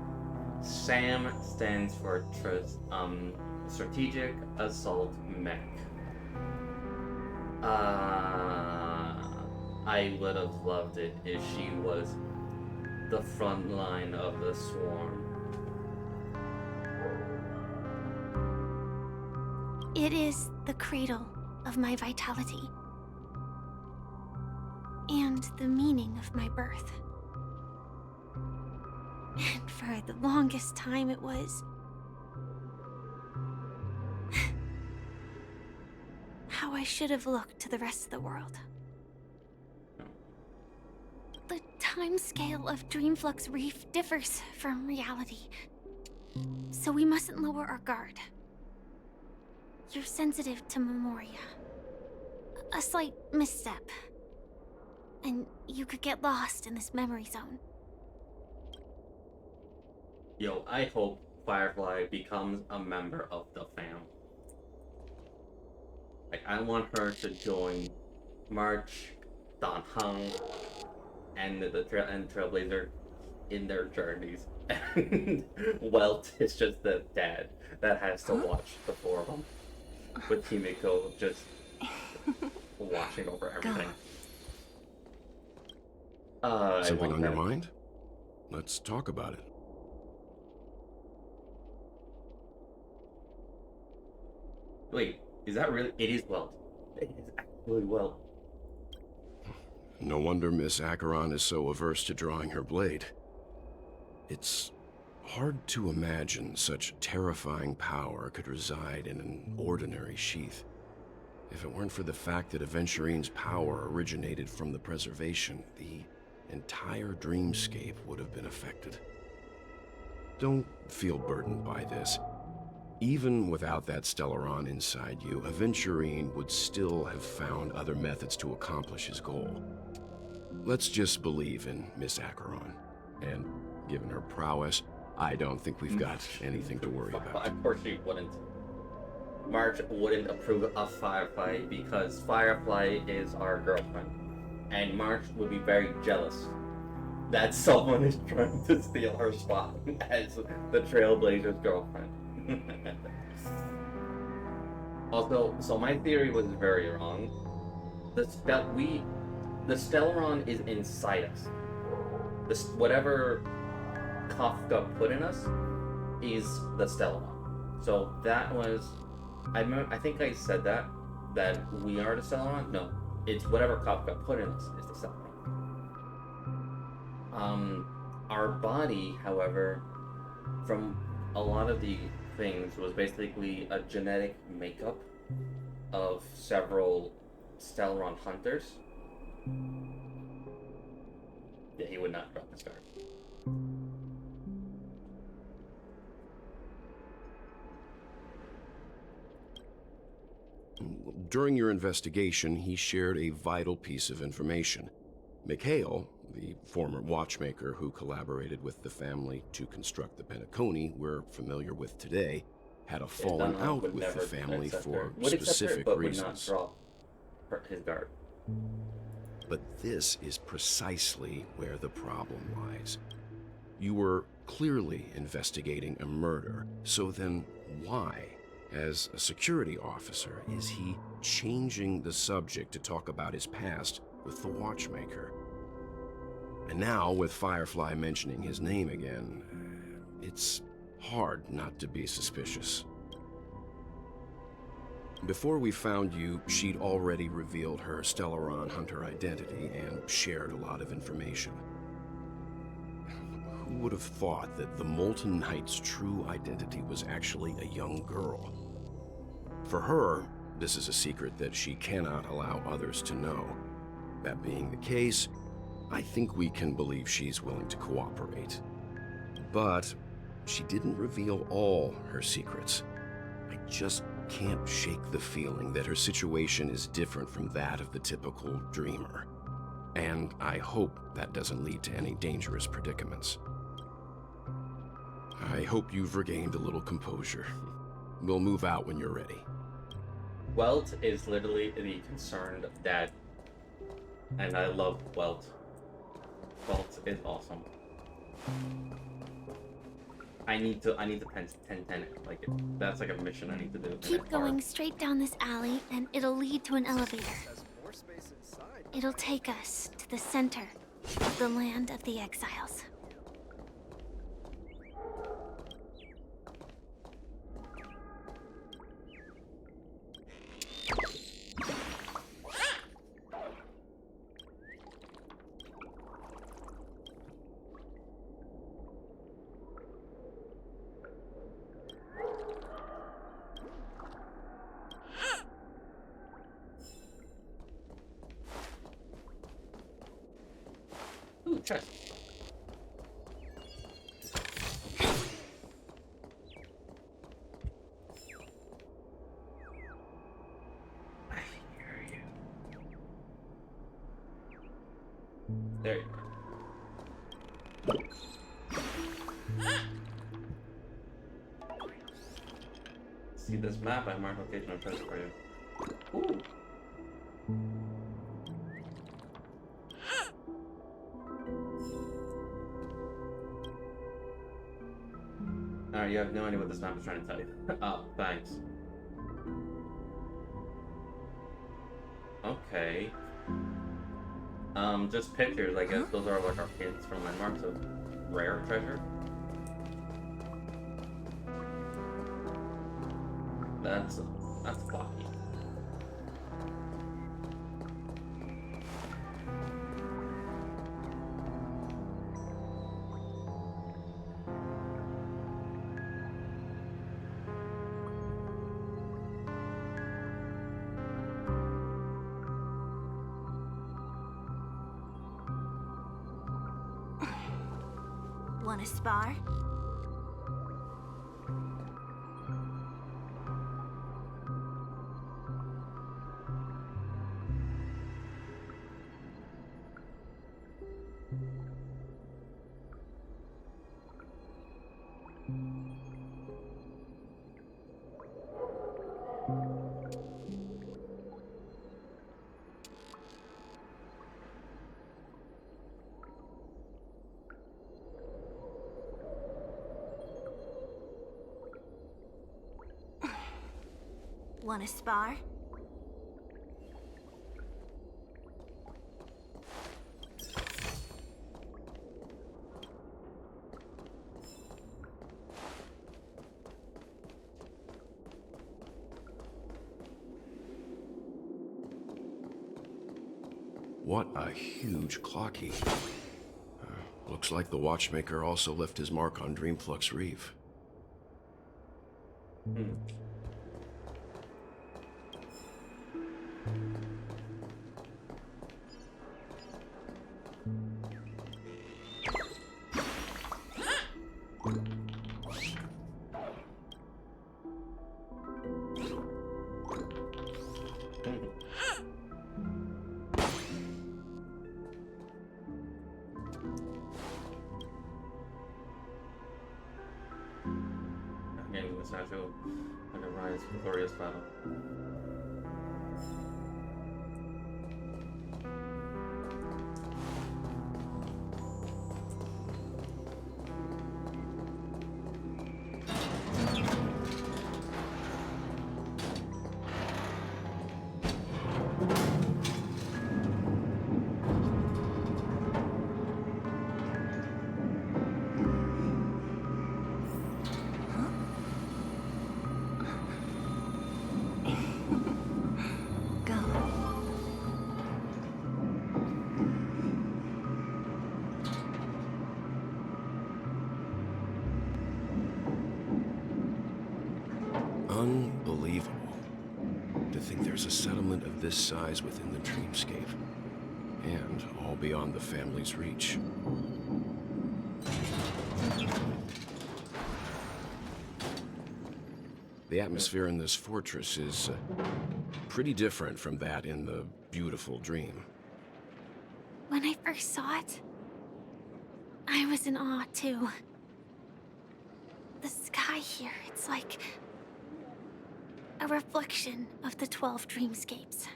SAM stands for Strategic Assault Mech. I would have loved it if she was the front line of the swarm. It is the cradle of my vitality. And the meaning of my birth. And for the longest time it was... how I should have looked to the rest of the world. The timescale of Dreamflux Reef differs from reality, so we mustn't lower our guard. You're sensitive to Memoria. A slight misstep, and you could get lost in this memory zone. Yo, I hope Firefly becomes a member of the fam. Like, I want her to join March, Dan Heng, and Trailblazer in their journeys. And Welt is just the dad that has to watch the four of them, with Himiko just watching over everything. Something on your mind? Let's talk about it. Wait, is that really? It is Welt. It is actually Welt. No wonder Miss Acheron is so averse to drawing her blade. It's hard to imagine such terrifying power could reside in an ordinary sheath. If it weren't for the fact that Aventurine's power originated from the preservation, the entire dreamscape would have been affected. Don't feel burdened by this. Even without that Stellaron inside you, Aventurine would still have found other methods to accomplish his goal. Let's just believe in Miss Acheron. And given her prowess, I don't think we've got anything to worry about. Of course she wouldn't. March wouldn't approve of Firefly because Firefly is our girlfriend. And March would be very jealous that someone is trying to steal her spot as the Trailblazer's girlfriend. Also, so my theory was very wrong. The Stellaron is inside us. Whatever Kafka put in us is the Stellaron. So that was, I think I said that we are the Stellaron. No, it's whatever Kafka put in us is the Stellaron. Our body, however, from a lot of the things was basically a genetic makeup of several Stellaron hunters. Yeah, he would not drop his guard. During your investigation, he shared a vital piece of information. Mikhail, the former watchmaker who collaborated with the family to construct the Penacony we're familiar with today, had a falling Dunlop out would with the never family accept her. for Would accept her, specific but would not reasons. drop his guard. But this is precisely where the problem lies. You were clearly investigating a murder, so then why, as a security officer, is he changing the subject to talk about his past with the watchmaker? And now, with Firefly mentioning his name again, it's hard not to be suspicious. Before we found you, she'd already revealed her Stellaron Hunter identity and shared a lot of information. Who would have thought that the Molten Knight's true identity was actually a young girl? For her, this is a secret that she cannot allow others to know. That being the case, I think we can believe she's willing to cooperate. But she didn't reveal all her secrets. I just can't shake the feeling that her situation is different from that of the typical dreamer. And I hope that doesn't lead to any dangerous predicaments. I hope you've regained a little composure. We'll move out when you're ready. Welt is literally the concerned dad. And I love Welt. Welt is awesome. I need to 10-10 like it. That's like a mission I need to do. Keep going straight down this alley, and it'll lead to an elevator. It'll take us to the center of the land of the exiles. Ooh, chest. I hear you. There you go. See this map? I marked location on press for you. Ooh. Alright, you have no idea what this map is trying to tell you. Oh, thanks. Okay. Just pictures, I guess. Those are like our hints from landmarks of rare treasure. That's flocky. Want to spar? Want to spar? What a huge clock key. Looks like the watchmaker also left his mark on Dreamflux Reef. casual and a rise glorious battle. Unbelievable. To think there's a settlement of this size within the dreamscape. And all beyond the family's reach. The atmosphere in this fortress is pretty different from that in the beautiful dream. When I first saw it, I was in awe too. The sky here, it's like a reflection of the 12 dreamscapes.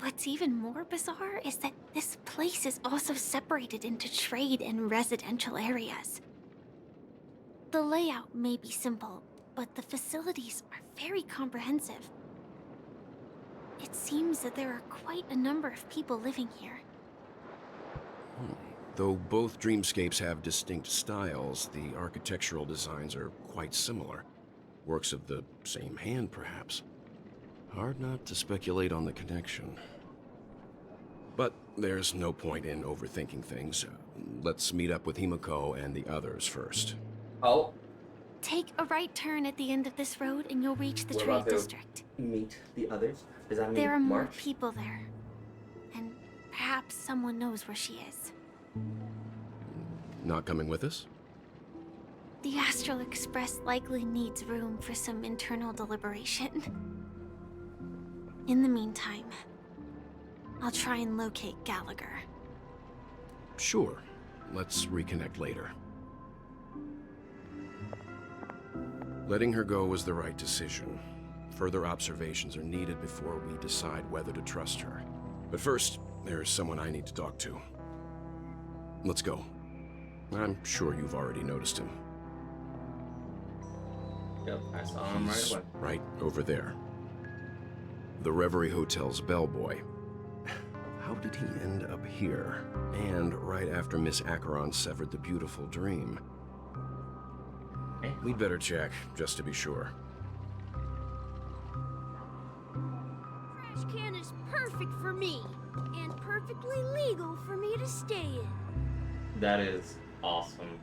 What's even more bizarre is that this place is also separated into trade and residential areas. The layout may be simple, but the facilities are very comprehensive. It seems that there are quite a number of people living here. Though both dreamscapes have distinct styles, the architectural designs are quite similar. Works of the same hand, perhaps. Hard not to speculate on the connection. But there's no point in overthinking things. Let's meet up with Himiko and the others first. Oh. Take a right turn at the end of this road and you'll reach the We're trade about to district. Meet the others? Does that mean There are more March? people there. And perhaps someone knows where she is. Not coming with us? The Astral Express likely needs room for some internal deliberation. In the meantime, I'll try and locate Gallagher. Sure. Let's reconnect later. Letting her go was the right decision. Further observations are needed before we decide whether to trust her. But first, there's someone I need to talk to. Let's go. I'm sure you've already noticed him. Yep, I saw him right He's away. right over there. The Reverie Hotel's bellboy. How did he end up here? And right after Miss Acheron severed the beautiful dream. We'd better check, just to be sure. Trash can is perfect for me, and perfectly legal for me to stay in. That is awesome.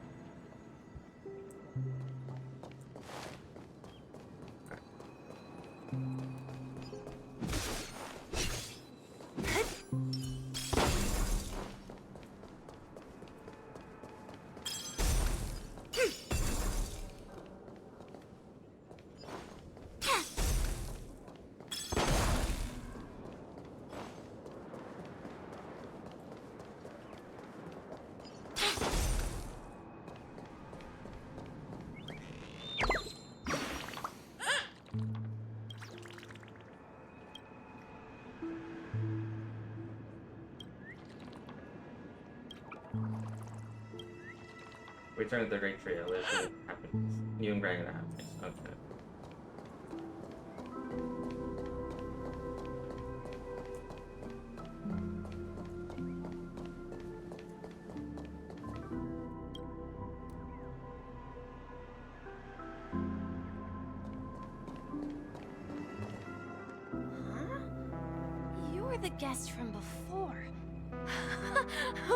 Return to the Great Trio. Let's see what happens. You and Greg are happening. Okay. You're the guest from before.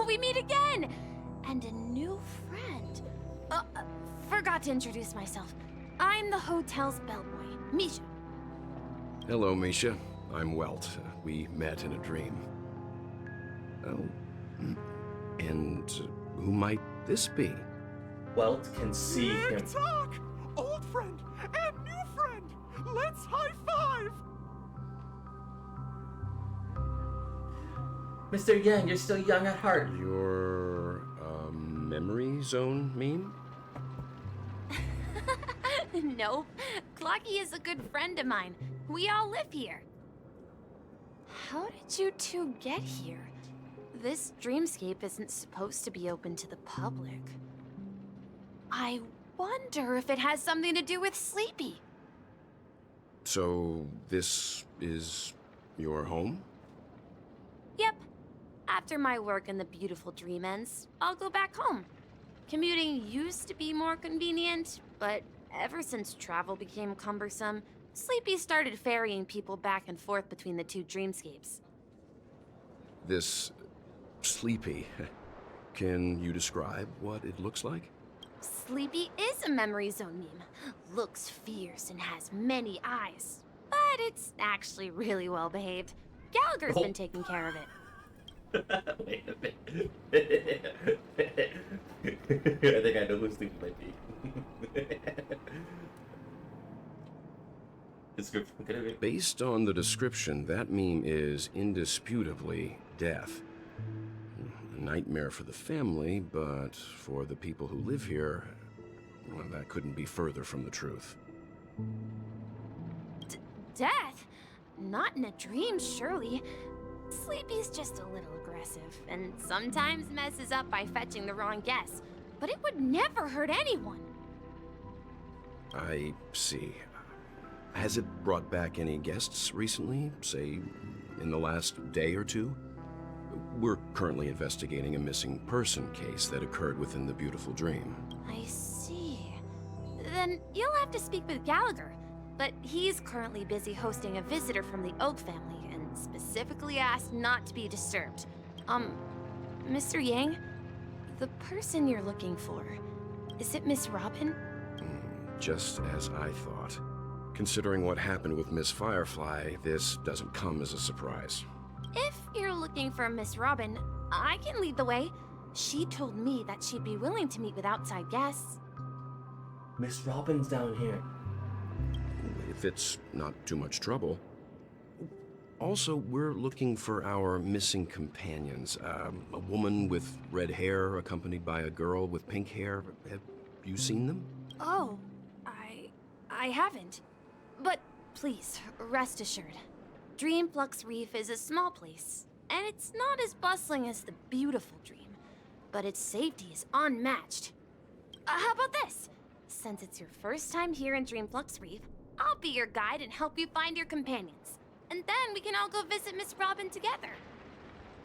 We meet again! And a new friend. Forgot to introduce myself. I'm the hotel's bellboy, Misha. Hello, Misha. I'm Welt. We met in a dream. Oh. And who might this be? Welt can see him. Talk! Old friend and new friend! Let's high five! Mr. Yang, you're still young at heart. Your, memory zone meme? Nope. Clocky is a good friend of mine. We all live here. How did you two get here? This dreamscape isn't supposed to be open to the public. I wonder if it has something to do with Sleepy. So, this is your home? Yep. After my work in the beautiful dream ends, I'll go back home. Commuting used to be more convenient, but ever since travel became cumbersome, Sleepy started ferrying people back and forth between the two dreamscapes. This Sleepy. Can you describe what it looks like? Sleepy is a memory zone meme. Looks fierce and has many eyes. But it's actually really well behaved. Gallagher's been taking care of it. Wait a minute. I think I know who Sleepy might be. Description could it be? Based on the description, that meme is indisputably death. A nightmare for the family, but for the people who live here, well, that couldn't be further from the truth. Death? Not in a dream, surely. Sleepy's just a little aggressive, and sometimes messes up by fetching the wrong guess. But it would never hurt anyone. I see. Has it brought back any guests recently, say, in the last day or two? We're currently investigating a missing person case that occurred within the beautiful dream. I see. Then you'll have to speak with Gallagher. But he's currently busy hosting a visitor from the Oak family and specifically asked not to be disturbed. Mr. Yang, the person you're looking for, is it Miss Robin? Just as I thought. Considering what happened with Miss Firefly, this doesn't come as a surprise. If you're looking for Miss Robin, I can lead the way. She told me that she'd be willing to meet with outside guests. Miss Robin's down here. If it's not too much trouble. Also, we're looking for our missing companions. A woman with red hair accompanied by a girl with pink hair. Have you seen them? Oh, I haven't. But please, rest assured. Dreamflux Reef is a small place, and it's not as bustling as the beautiful dream, but its safety is unmatched. How about this? Since it's your first time here in Dreamflux Reef, I'll be your guide and help you find your companions. And then we can all go visit Miss Robin together.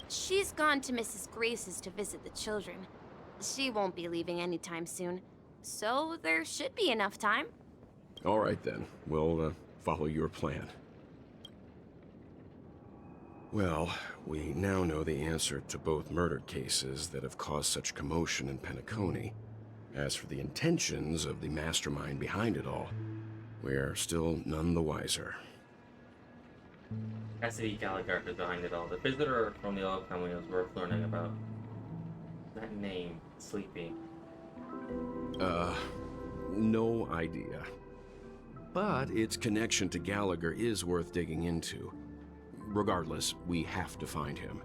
She's gone to Mrs. Grace's to visit the children. She won't be leaving anytime soon, so there should be enough time. All right then, we'll follow your plan. Well, we now know the answer to both murder cases that have caused such commotion in Penacony. As for the intentions of the mastermind behind it all, we're still none the wiser. Cassidy Gallagher is behind it all. The visitor from the Oak family was worth learning about. That name, Sleepy. No idea. But its connection to Gallagher is worth digging into. Regardless, we have to find him.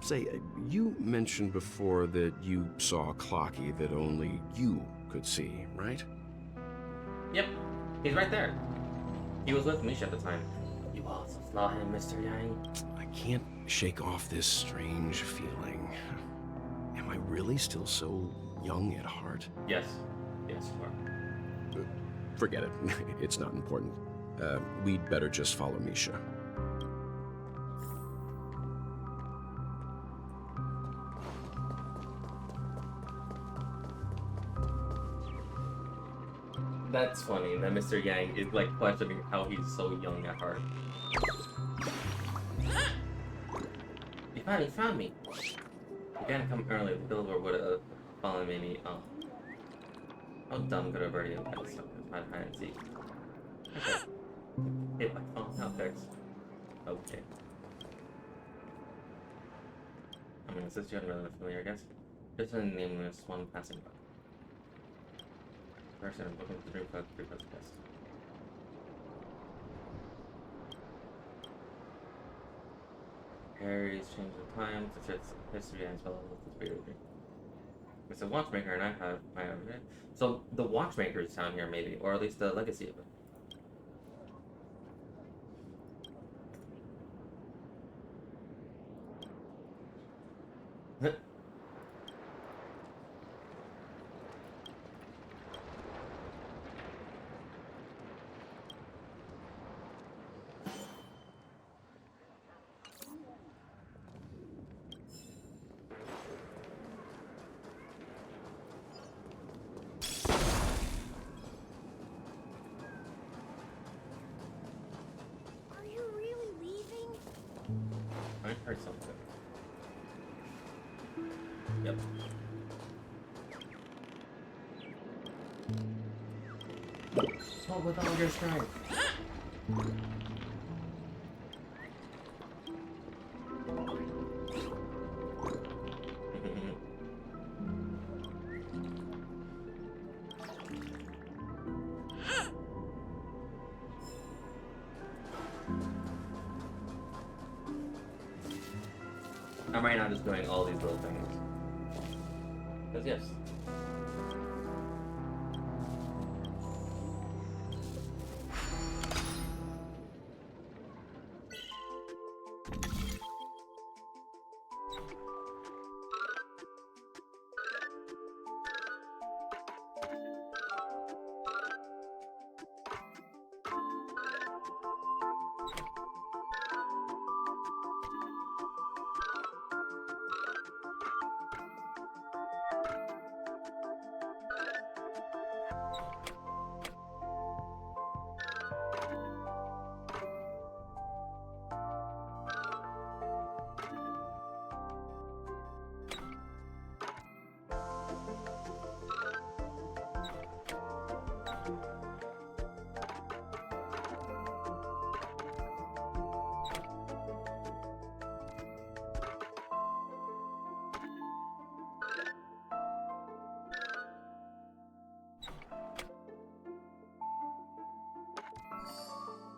Say, you mentioned before that you saw Clocky that only you could see, right? Yep, he's right there. He was with Misha at the time. You also saw him, Mr. Yang. I can't shake off this strange feeling. Am I really still so young at heart? Yes. Yes, you are. Forget it. It's not important. We'd better just follow Misha. That's funny that Mr. Yang is like questioning how he's so young at heart. You finally found me. You gotta come early. The billboard would have fallen maybe. Oh. How dumb could I have already had something hide and seek? Okay. Hit my phone now, fixed. Okay. I'm gonna assist you on rather familiar, I guess. Just a nameless one passing by. Person, I'm looking for the dream quest. Harry's changed the time to fit history and as well as the spirit of dream. It's a watchmaker, and I have it. So the watchmaker is down here, maybe, or at least the legacy of it. Are you really leaving? I heard something. Yep. Oh, with all your strength. I'm right now just doing all these little things. Because yes.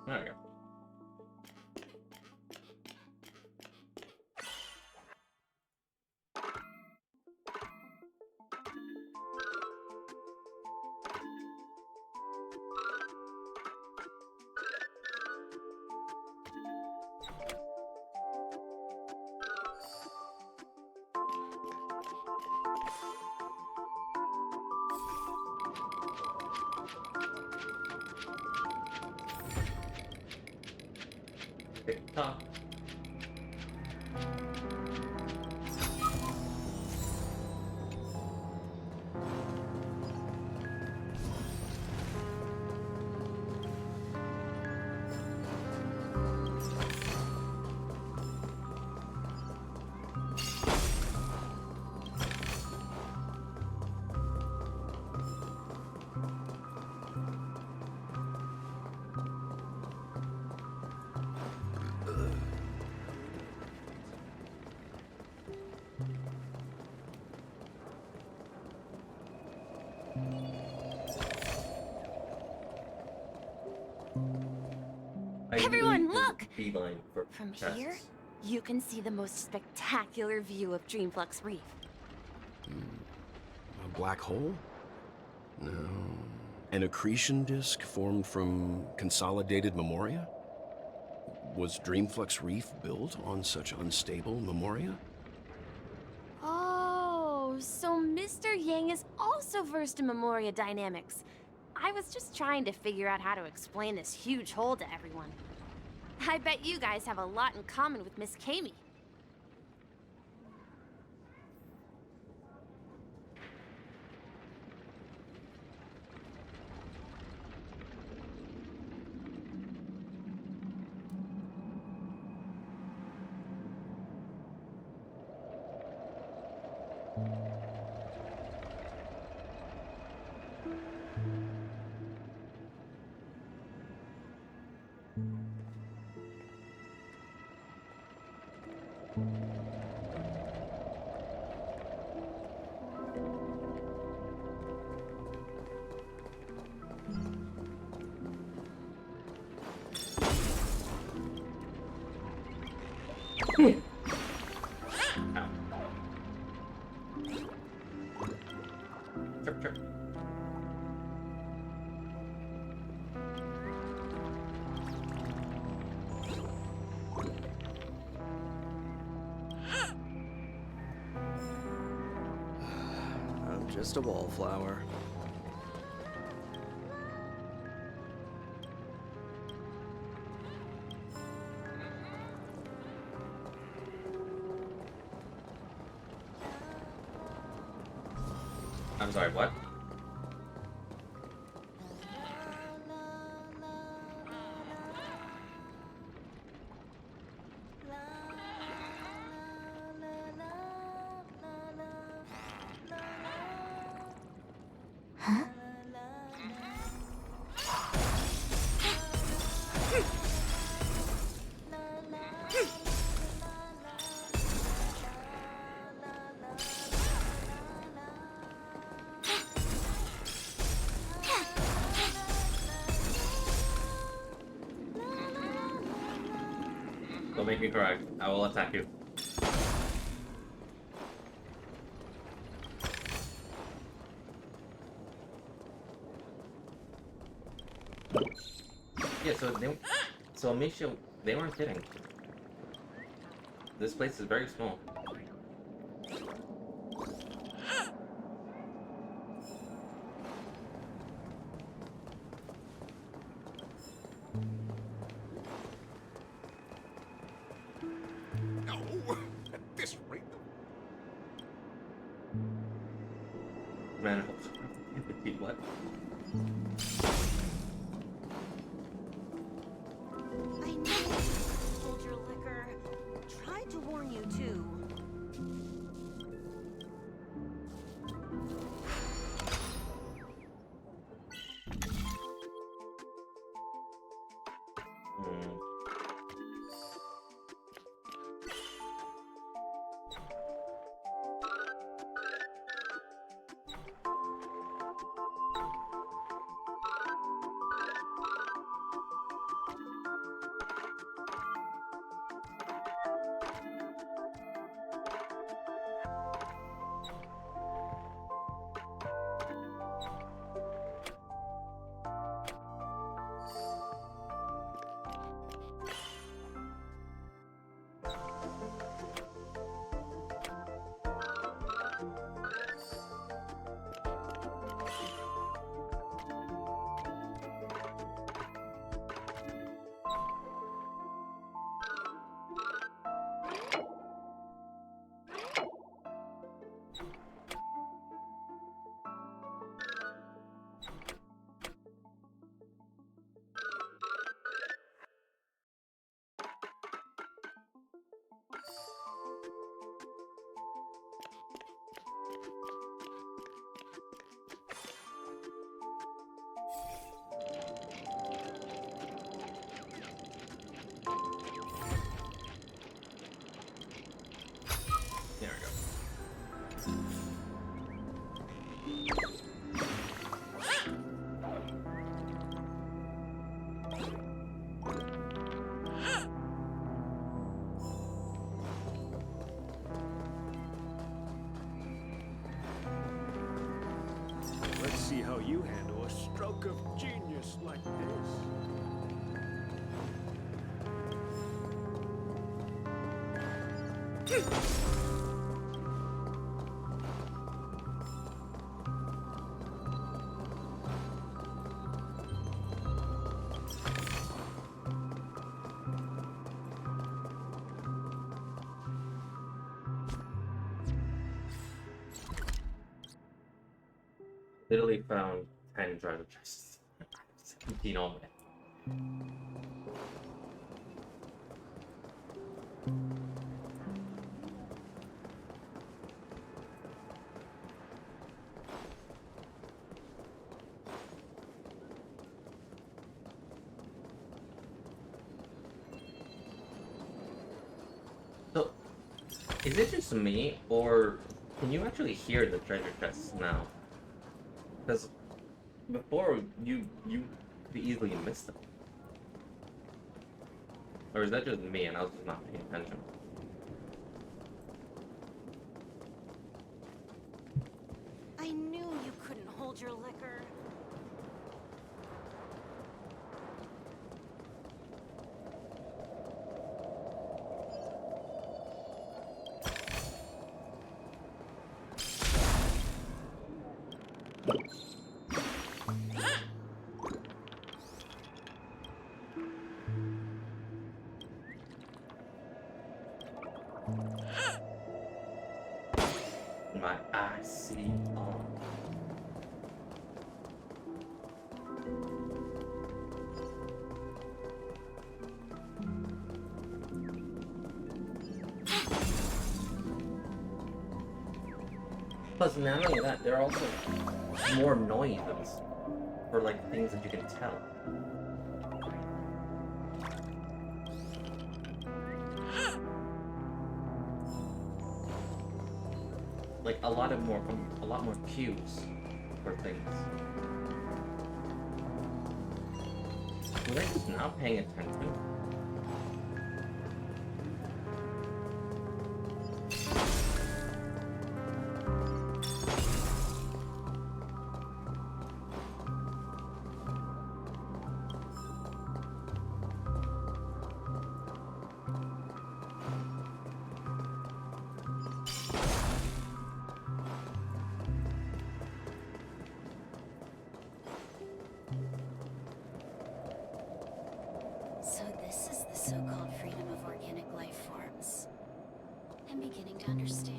There we go. TikTok. Everyone, look! Beeline for From chests. here, you can see the most spectacular view of Dreamflux Reef. A black hole? No. An accretion disk formed from consolidated memoria? Was Dreamflux Reef built on such unstable memoria? Oh, so Mr. Yang is also versed in Memoria dynamics. I was just trying to figure out how to explain this huge hole to everyone. I bet you guys have a lot in common with Miss Kami. just a wallflower. I'm sorry, what? Huh? Don't make me cry. I will attack you. Yeah, so Amisha, they weren't kidding. This place is very small. No, at this rate. Man, what? I know. Hold your liquor. Tried to warn you too. There we go. Let's see how you handle a stroke of genius like this. Literally found 10 treasure chests. 17 all the way. So, is it just me, or can you actually hear the treasure chests now? Because before, you could easily miss them. Or is that just me and I was just not paying attention? I knew you couldn't hold your liquor. My eyes see all. Plus, not only that, there are also more noises for like things that you can tell. Like a lot more cues for things. Was I just not paying attention? So this is the so-called freedom of organic life forms. I'm beginning to understand.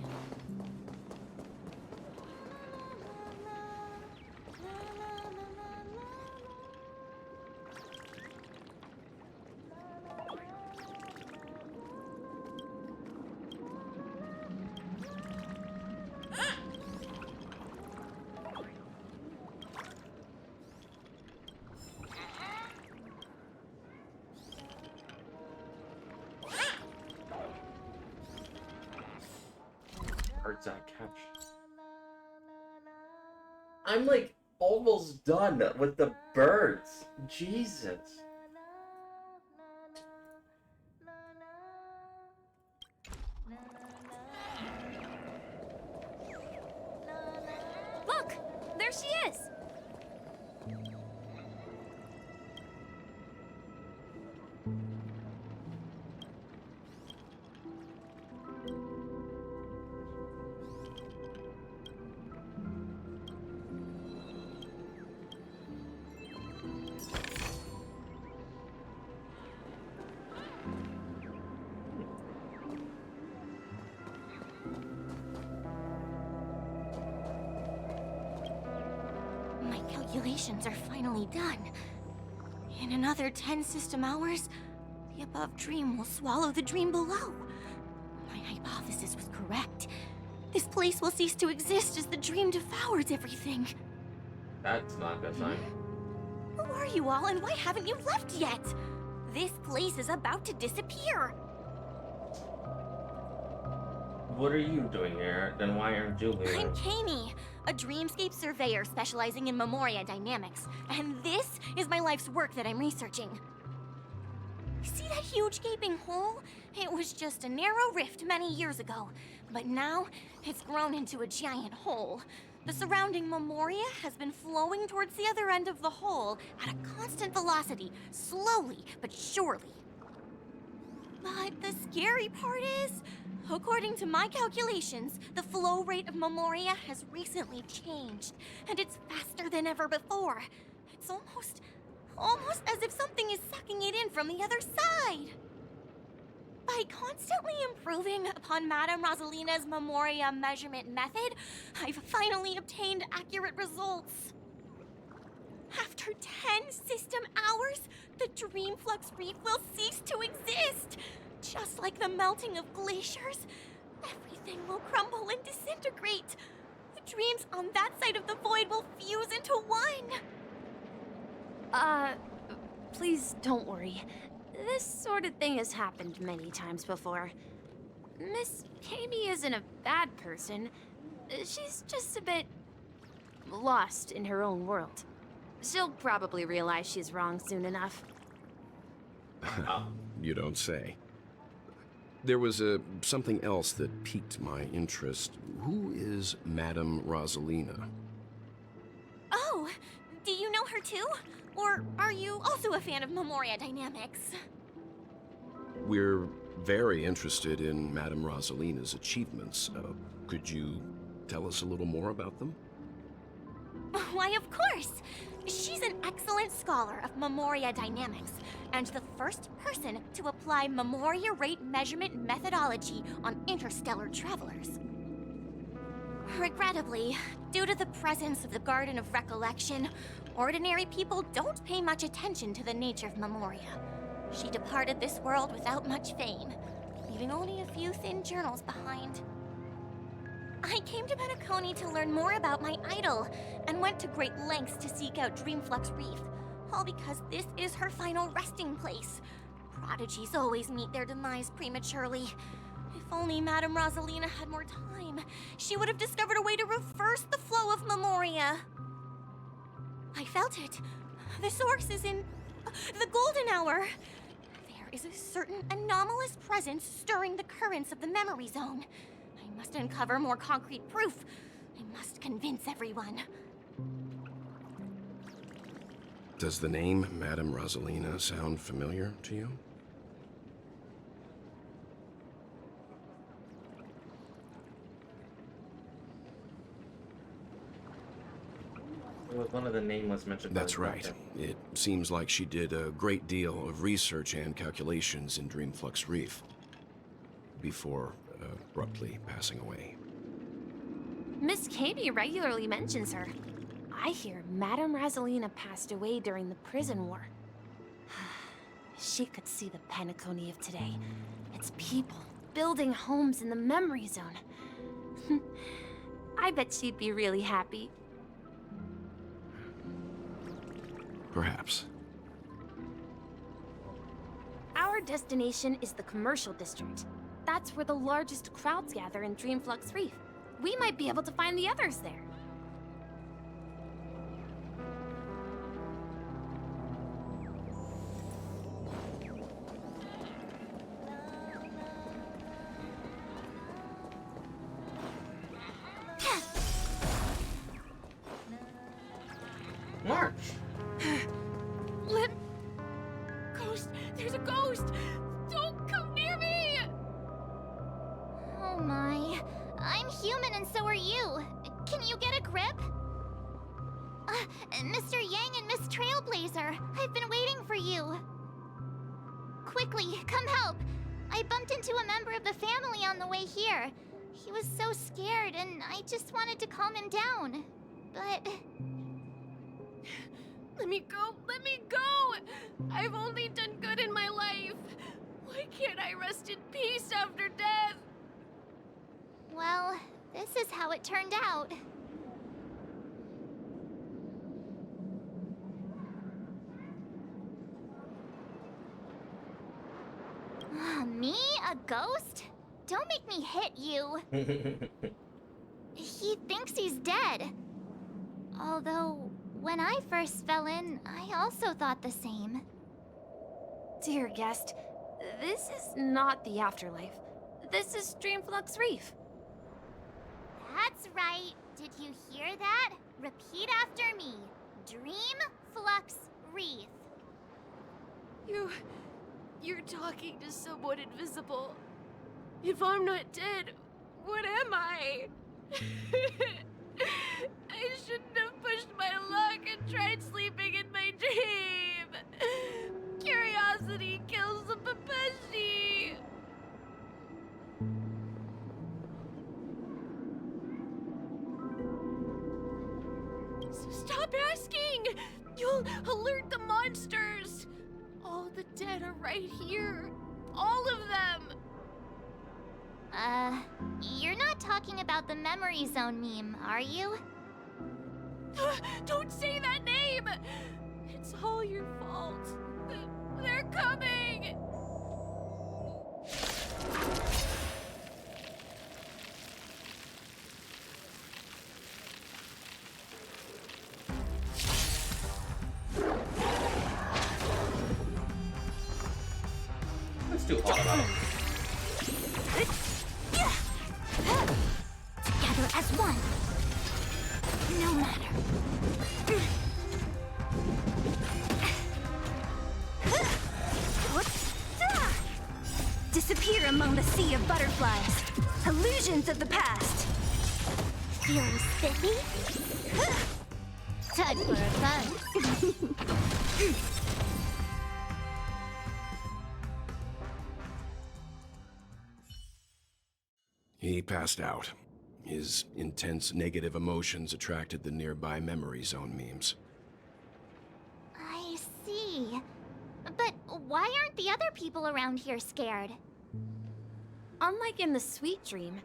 Birds I catch. I'm like almost done with the birds. Jesus. Look! There she is! My calculations are finally done. In another 10 system hours, the above dream will swallow the dream below. My hypothesis was correct. This place will cease to exist as the dream devours everything. That's not a good sign. Who are you all, and why haven't you left yet? This place is about to disappear. What are you doing here? Then why aren't you leaving? I'm Kami, a dreamscape surveyor specializing in Memoria dynamics, and this is my life's work that I'm researching. See that huge gaping hole? It was just a narrow rift many years ago, but now it's grown into a giant hole. The surrounding Memoria has been flowing towards the other end of the hole at a constant velocity, slowly but surely. But the scary part is, according to my calculations, the flow rate of Memoria has recently changed, and it's faster than ever before. It's almost as if something is sucking it in from the other side. By constantly improving upon Madame Rosalina's Memoria measurement method, I've finally obtained accurate results. After 10 system hours, the Dream Flux Reef will cease to exist. Just like the melting of glaciers, everything will crumble and disintegrate. The dreams on that side of the void will fuse into one. Please don't worry. This sort of thing has happened many times before. Miss Kami isn't a bad person. She's just a bit lost in her own world. She'll probably realize she's wrong soon enough. You don't say. There was something else that piqued my interest. Who is Madame Rosalina? Oh, do you know her too? Or are you also a fan of Memoria dynamics? We're very interested in Madame Rosalina's achievements. Could you tell us a little more about them? Why, of course! She's an excellent scholar of Memoria dynamics, and the first person to apply Memoria rate measurement methodology on interstellar travelers. Regrettably, due to the presence of the Garden of Recollection, ordinary people don't pay much attention to the nature of Memoria. She departed this world without much fame, leaving only a few thin journals behind. I came to Penacony to learn more about my idol, and went to great lengths to seek out Dreamflux Reef, all because this is her final resting place. Prodigies always meet their demise prematurely. If only Madame Rosalina had more time, she would have discovered a way to reverse the flow of Memoria. I felt it. The source is in the golden hour. There is a certain anomalous presence stirring the currents of the memory zone. I must uncover more concrete proof. I must convince everyone. Does the name Madame Rosalina sound familiar to you? It was one of the nameless mentioned. That's right. It seems like she did a great deal of research and calculations in Dreamflux Reef before abruptly passing away. Miss Katie regularly mentions her. I hear Madame Rosalina passed away during the prison war. She could see the Penacony of today. Its people building homes in the memory zone. I bet she'd be really happy. Perhaps. Our destination is the commercial district. That's where the largest crowds gather in Dreamflux Reef. We might be able to find the others there. March! Ghost! There's a ghost! Don't come near me! Oh my. I'm human and so are you. Can you get a grip? Mr. Yang and Miss Trailblazer, I've been waiting for you. Quickly, come help. I bumped into a member of the family on the way here. He was so scared and I just wanted to calm him down. But... Let me go! Let me go! I've only done good in my life. Why can't I rest in peace after death? well, this is how it turned out. Me? A ghost? Don't make me hit you. He thinks he's dead. Although, when I first fell in, I also thought the same. Dear guest, this is not the afterlife. This is Dreamflux Reef. That's right. Did you hear that? Repeat after me. Dreamflux Reef. You're talking to someone invisible. If I'm not dead, what am I? I shouldn't have pushed my luck and tried sleeping in my dream. Curiosity kills the Papeshi. So stop asking! You'll alert the monsters! All the dead are right here. All of them! You're not talking about the memory zone meme, are you? Don't say that name! It's all your fault. They're coming! Let's do all about it. Together as one. No matter. Disappear among the sea of butterflies. Illusions of the past. Feeling spiffy? Time for a buzz. He passed out. His intense negative emotions attracted the nearby memory zone memes. I see. But why aren't the other people around here scared? Unlike in the Sweet Dream,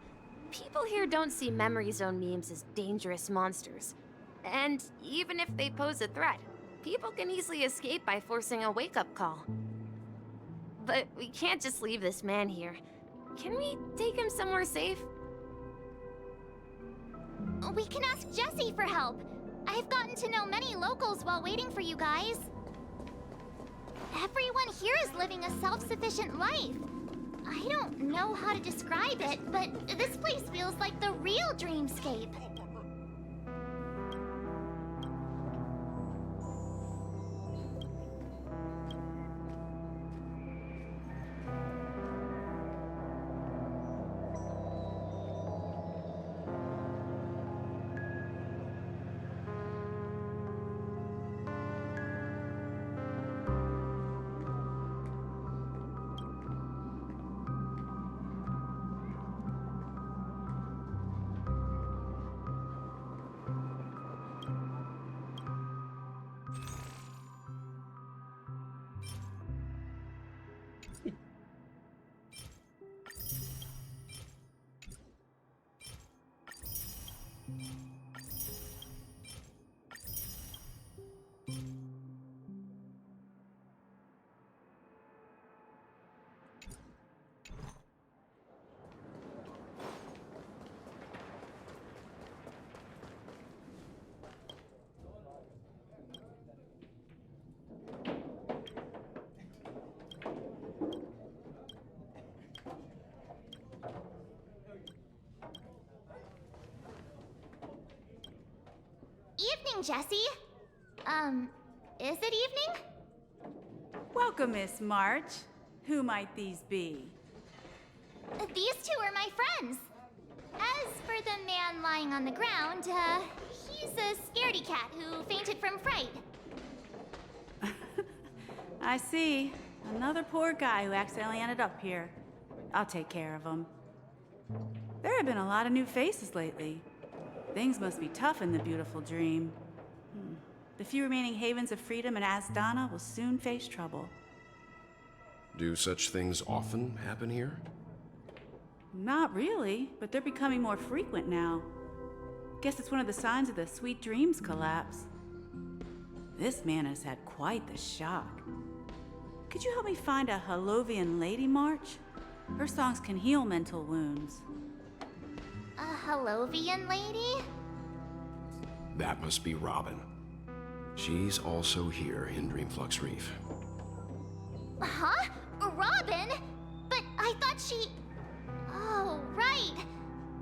people here don't see memory zone memes as dangerous monsters. And even if they pose a threat, people can easily escape by forcing a wake-up call. But we can't just leave this man here. Can we take him somewhere safe? We can ask Jessie for help. I've gotten to know many locals while waiting for you guys. Everyone here is living a self-sufficient life. I don't know how to describe it, but this place feels like the real dreamscape. Evening, Jessie. Is it evening? Welcome, Miss March. Who might these be? These two are my friends. As for the man lying on the ground, he's a scaredy cat who fainted from fright. I see. Another poor guy who accidentally ended up here. I'll take care of him. There have been a lot of new faces lately. Things must be tough in the beautiful dream. The few remaining havens of freedom in Asdana will soon face trouble. Do such things often happen here? Not really, but they're becoming more frequent now. Guess it's one of the signs of the Sweet Dreams collapse. This man has had quite the shock. Could you help me find a Halovian lady, March? Her songs can heal mental wounds. A Halovian lady? That must be Robin. She's also here in Dreamflux Reef. Huh? Robin? But I thought she... Oh, right.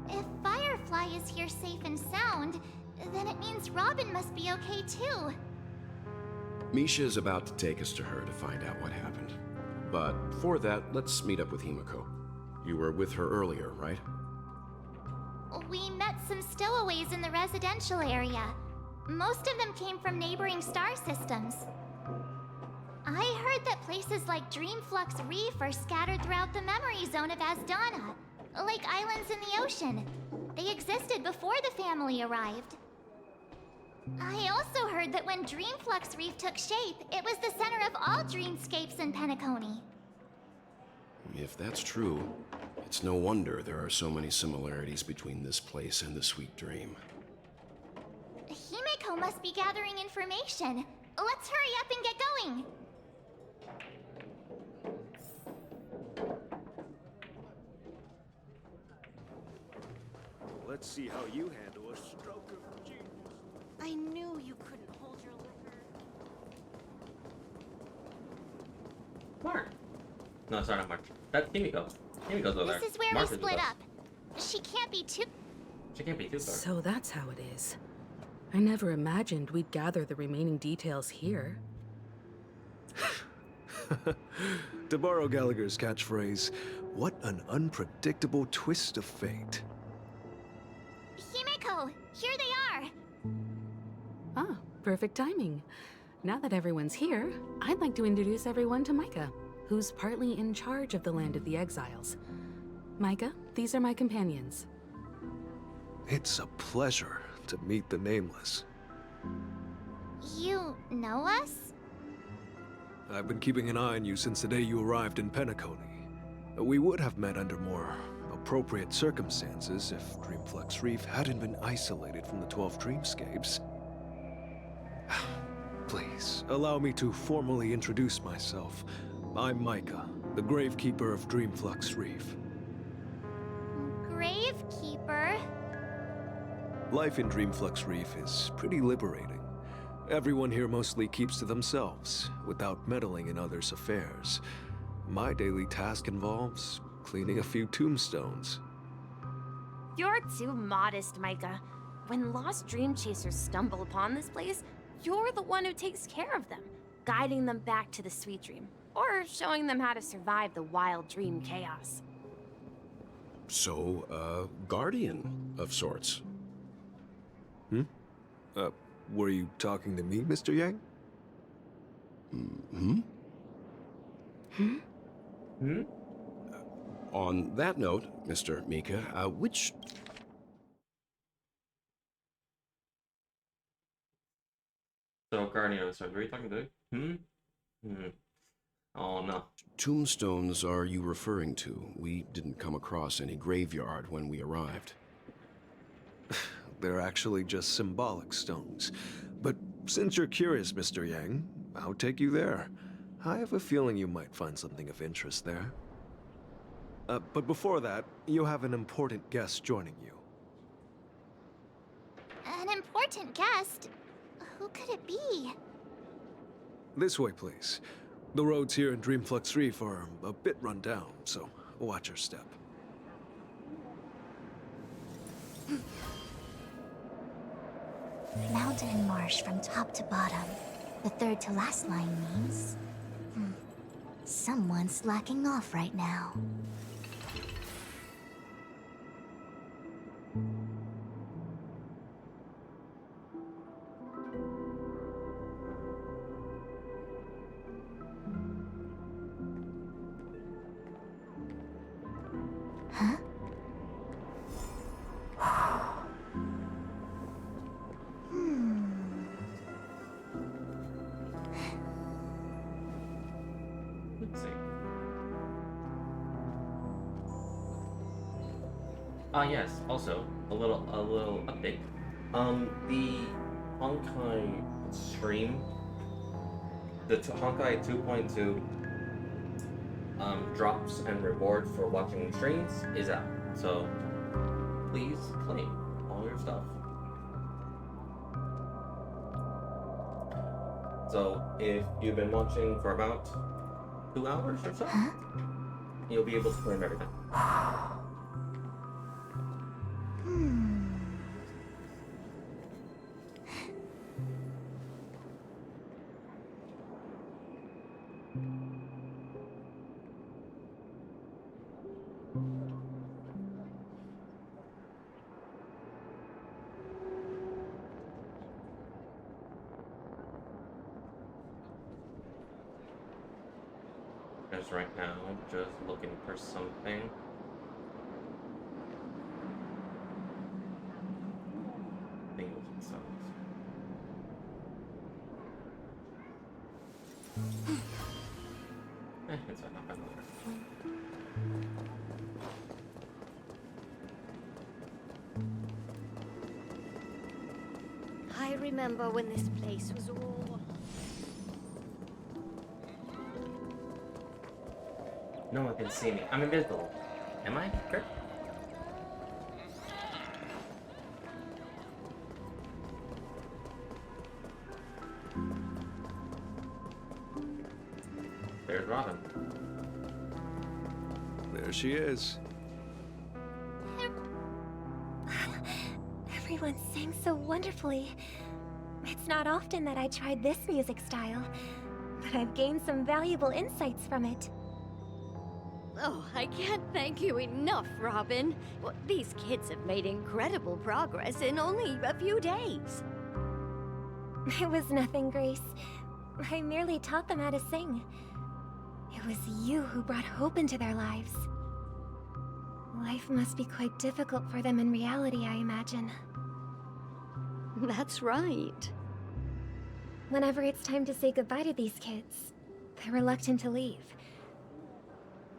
If Firefly is here safe and sound, then it means Robin must be okay too. Misha is about to take us to her to find out what happened. But for that, let's meet up with Himiko. You were with her earlier, right? We met some stowaways in the residential area. Most of them came from neighboring star systems. I heard that places like Dreamflux Reef are scattered throughout the memory zone of Asdana, like islands in the ocean. They existed before the family arrived. I also heard that when Dreamflux Reef took shape, it was the center of all dreamscapes in Penacony. If that's true, it's no wonder there are so many similarities between this place and the Sweet Dream. Himiko must be gathering information. Let's hurry up and get going. Let's see how you handle a stroke of genius. I knew you couldn't hold your liquor. Mark. No, sorry, not Mark. That's Himiko. Himiko's over there. This is where Mark we split up. She can't be too... She can't be too far. So that's how it is. I never imagined we'd gather the remaining details here. To borrow Gallagher's catchphrase, what an unpredictable twist of fate. Himiko, here they are. Ah, Perfect timing. Now that everyone's here, I'd like to introduce everyone to Micah, who's partly in charge of the Land of the Exiles. Micah, these are my companions. It's a pleasure to meet the Nameless. You know us? I've been keeping an eye on you since the day you arrived in Penacony. We would have met under more appropriate circumstances if Dreamflex Reef hadn't been isolated from the 12 Dreamscapes. Please, allow me to formally introduce myself. I'm Micah, the Gravekeeper of Dreamflex Reef. Gravekeeper? Life in Dreamflex Reef is pretty liberating. Everyone here mostly keeps to themselves, without meddling in others' affairs. My daily task involves cleaning a few tombstones. You're too modest, Micah. When lost dream chasers stumble upon this place, you're the one who takes care of them, guiding them back to the sweet dream, or showing them how to survive the wild dream chaos. So, guardian of sorts. Were you talking to me, Mr. Yang? On that note, Mr. Mika, which... So, Guardian of Sorts, are you talking to? Oh, no. Tombstones are you referring to? We didn't come across any graveyard when we arrived. They're actually just symbolic stones. But since you're curious, Mr. Yang, I'll take you there. I have a feeling you might find something of interest there. But before that, you have an important guest joining you. An important guest? Who could it be? This way, please. The roads here in Dreamflex Reef are a bit run down, so watch your step. Mountain and marsh from top to bottom. The third to last line means... someone's slacking off right now. Huh? Let's see. Yes, also, a little update. The Honkai stream, the Honkai 2.2 drops and reward for watching streams is out. So please claim all your stuff. So if you've been watching for about 2 hours or so, you'll be able to claim everything. Because right now, I'm just looking for something. I think it was in songs. It's not bad. I remember when this place was all... No one can see me. I'm invisible. Am I? Kurt? There's Robin. There she is. Everyone sings so wonderfully. It's not often that I tried this music style, but I've gained some valuable insights from it. Oh, I can't thank you enough, Robin. Well, these kids have made incredible progress in only a few days. It was nothing, Grace. I merely taught them how to sing. It was you who brought hope into their lives. Life must be quite difficult for them in reality, I imagine. That's right. Whenever it's time to say goodbye to these kids, they're reluctant to leave.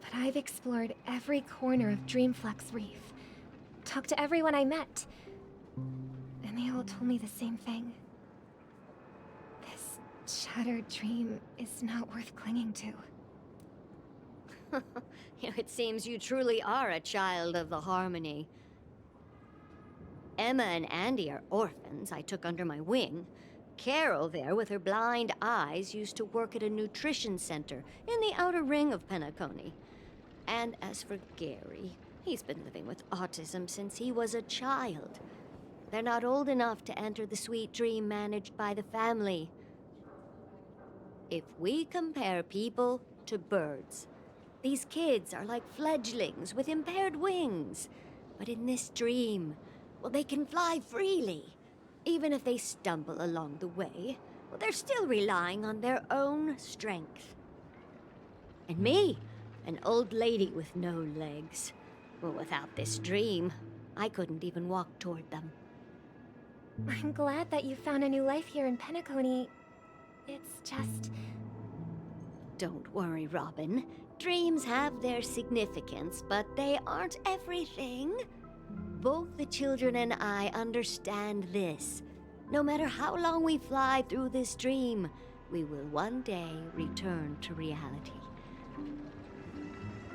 But I've explored every corner of Dreamflux Reef, talked to everyone I met, and they all told me the same thing. This shattered dream is not worth clinging to. It seems you truly are a child of the Harmony. Emma and Andy are orphans I took under my wing. Carol there, with her blind eyes, used to work at a nutrition center in the outer ring of Penacony. And as for Gary, he's been living with autism since he was a child. They're not old enough to enter the sweet dream managed by the family. If we compare people to birds, these kids are like fledglings with impaired wings. But in this dream, well, they can fly freely. Even if they stumble along the way, well, they're still relying on their own strength. And me, an old lady with no legs. Well, without this dream, I couldn't even walk toward them. I'm glad that you found a new life here in Penacony. It's just... Don't worry, Robin. Dreams have their significance, but they aren't everything. Both the children and I understand this. No matter how long we fly through this dream, we will one day return to reality.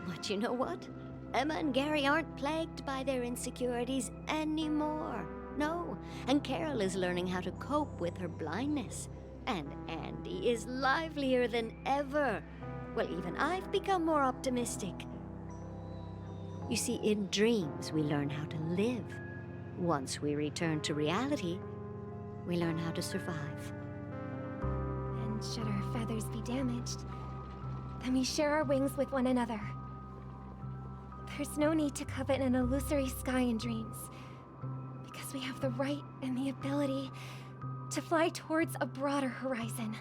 But you know what? Emma and Gary aren't plagued by their insecurities anymore. No, and Carol is learning how to cope with her blindness. And Andy is livelier than ever. Well, even I've become more optimistic. You see, in dreams, we learn how to live. Once we return to reality, we learn how to survive. And should our feathers be damaged, then we share our wings with one another. There's no need to covet an illusory sky in dreams, because we have the right and the ability to fly towards a broader horizon.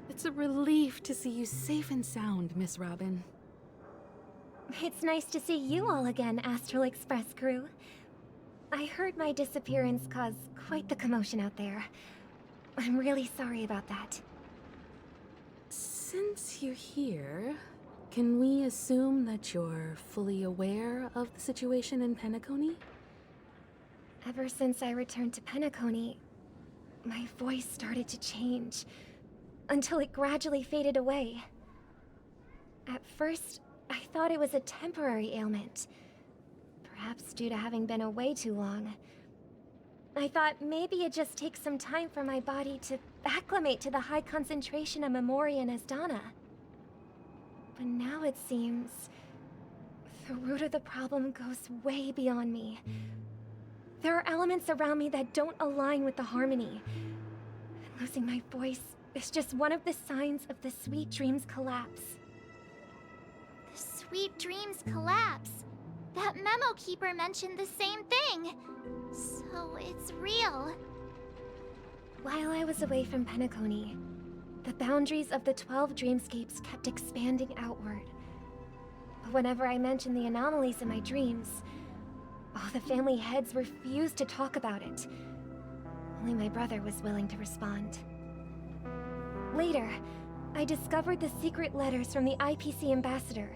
It's a relief to see you safe and sound, Miss Robin. It's nice to see you all again, Astral Express crew. I heard my disappearance caused quite the commotion out there. I'm really sorry about that. Since you're here, can we assume that you're fully aware of the situation in Penacony? Ever since I returned to Penacony, my voice started to change, until it gradually faded away. At first, I thought it was a temporary ailment, perhaps due to having been away too long. I thought maybe it just takes some time for my body to acclimate to the high concentration of Memoria and Asdana. But now it seems the root of the problem goes way beyond me. There are elements around me that don't align with the Harmony. And losing my voice is just one of the signs of the Sweet Dreams collapse. The Sweet Dreams collapse. That memo keeper mentioned the same thing. So it's real. While I was away from Penacony, the boundaries of the 12 dreamscapes kept expanding outward. But whenever I mentioned the anomalies in my dreams, all the family heads refused to talk about it. Only my brother was willing to respond. Later, I discovered the secret letters from the IPC ambassador,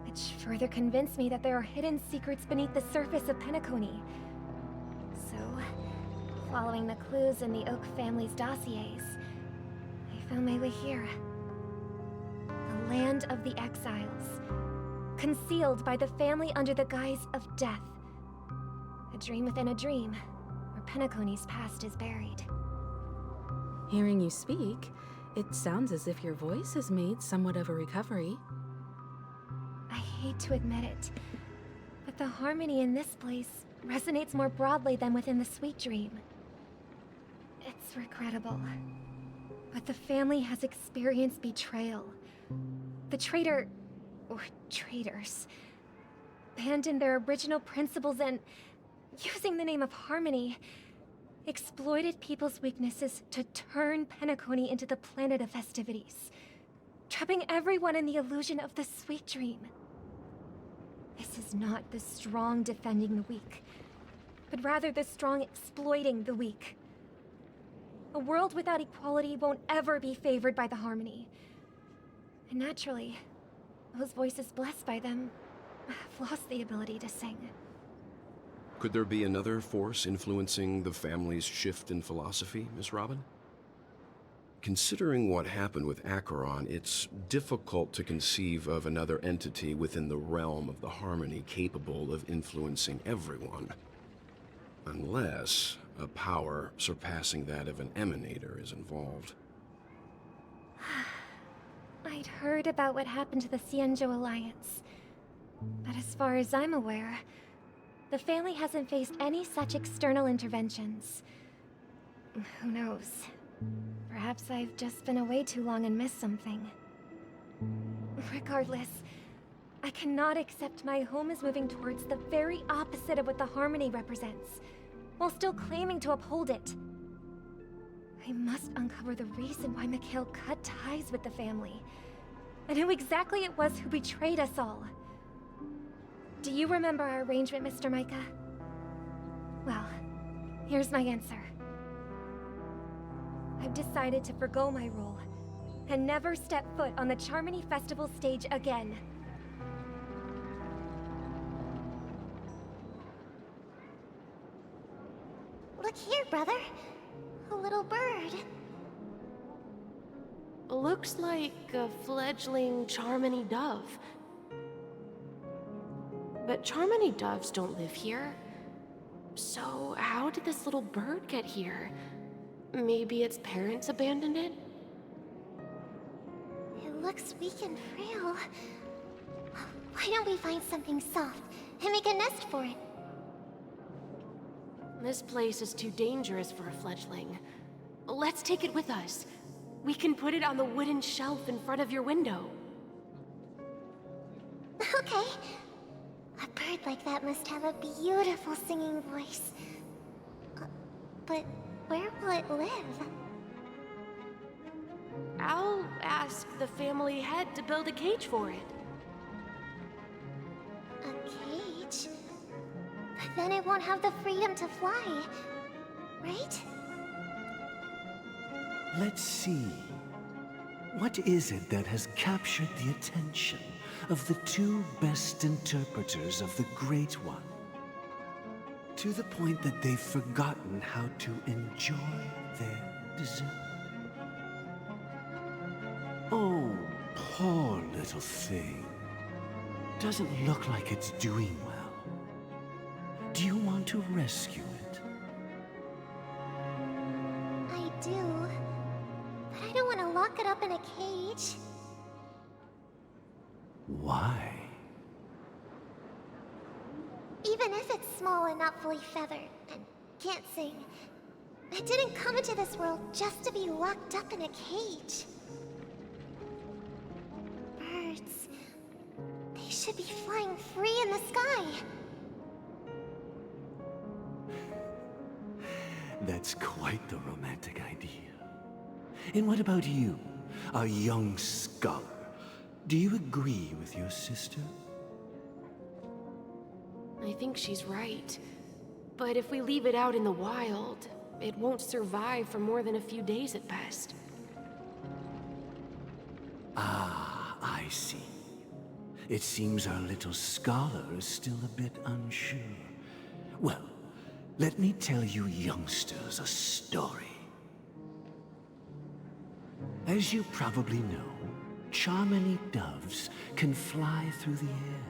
which further convinced me that there are hidden secrets beneath the surface of Penacony. So, following the clues in the Oak family's dossiers, I found my way here. The land of the exiles, concealed by the family under the guise of death. A dream within a dream, where Penacony's past is buried. Hearing you speak, it sounds as if your voice has made somewhat of a recovery. I hate to admit it, but the harmony in this place resonates more broadly than within the Sweet Dream. It's regrettable, but the family has experienced betrayal. The traitor, or traitors, abandoned their original principles and, using the name of Harmony, exploited people's weaknesses to turn Penacony into the planet of festivities, trapping everyone in the illusion of the sweet dream. This is not the strong defending the weak, but rather the strong exploiting the weak. A world without equality won't ever be favored by the harmony. And naturally, those voices blessed by them have lost the ability to sing. Could there be another force influencing the family's shift in philosophy, Miss Robin? Considering what happened with Acheron, it's difficult to conceive of another entity within the realm of the harmony capable of influencing everyone. Unless a power surpassing that of an emanator is involved. I'd heard about what happened to the Xianzhou Alliance, but as far as I'm aware, the family hasn't faced any such external interventions. Who knows? Perhaps I've just been away too long and missed something. Regardless, I cannot accept my home is moving towards the very opposite of what the harmony represents, while still claiming to uphold it. I must uncover the reason why Mikhail cut ties with the family, and who exactly it was who betrayed us all. Do you remember our arrangement, Mr. Micah? Well, here's my answer. I've decided to forgo my role, and never step foot on the Charmony Festival stage again. Look here, brother. A little bird. Looks like a fledgling Charmony dove. But Charmony doves don't live here. So how did this little bird get here? Maybe its parents abandoned it? It looks weak and frail. Why don't we find something soft and make a nest for it? This place is too dangerous for a fledgling. Let's take it with us. We can put it on the wooden shelf in front of your window. Okay. A bird like that must have a beautiful singing voice. But where will it live? I'll ask the family head to build a cage for it. A cage? But then it won't have the freedom to fly, right? Let's see. What is it that has captured the attention of the two best interpreters of the Great One? To the point that they've forgotten how to enjoy their dessert. Oh, poor little thing. Doesn't look like it's doing well. Do you want to rescue it? I do. But I don't want to lock it up in a cage. Why? Even if it's small and not fully feathered, and can't sing, it didn't come into this world just to be locked up in a cage. Birds, they should be flying free in the sky. That's quite the romantic idea. And what about you, a young scholar? Do you agree with your sister? I think she's right. But if we leave it out in the wild, it won't survive for more than a few days at best. Ah, I see. It seems our little scholar is still a bit unsure. Well, let me tell you youngsters a story. As you probably know, Charmony doves can fly through the air.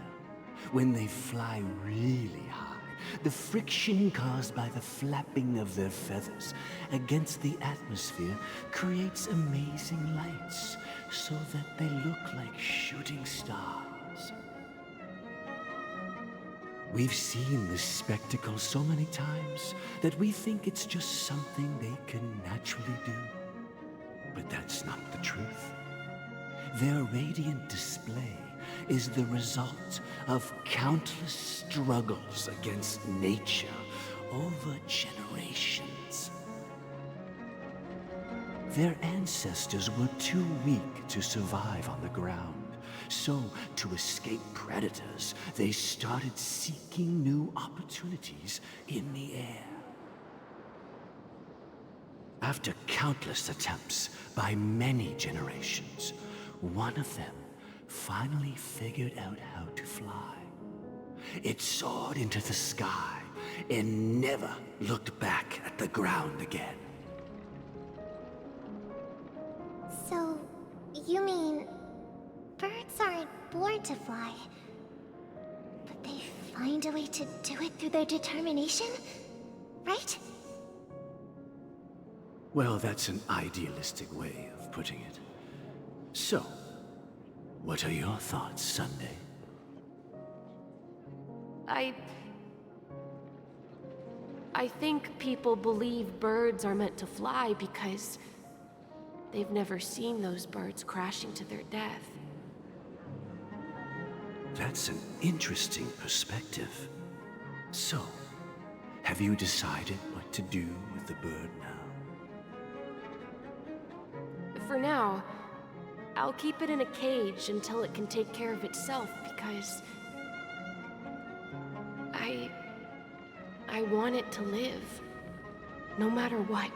When they fly really high, the friction caused by the flapping of their feathers against the atmosphere creates amazing lights, so that they look like shooting stars. We've seen this spectacle so many times that we think it's just something they can naturally do. But that's not the truth. Their radiant display is the result of countless struggles against nature over generations. Their ancestors were too weak to survive on the ground. So, to escape predators, they started seeking new opportunities in the air. After countless attempts by many generations, one of them finally figured out how to fly. It soared into the sky and never looked back at the ground again. So, you mean birds aren't born to fly, but they find a way to do it through their determination, right? Well, that's an idealistic way of putting it. So, what are your thoughts, Sunday? I think people believe birds are meant to fly because they've never seen those birds crashing to their death. That's an interesting perspective. So, have you decided what to do with the bird now? For now, I'll keep it in a cage until it can take care of itself because I want it to live, no matter what.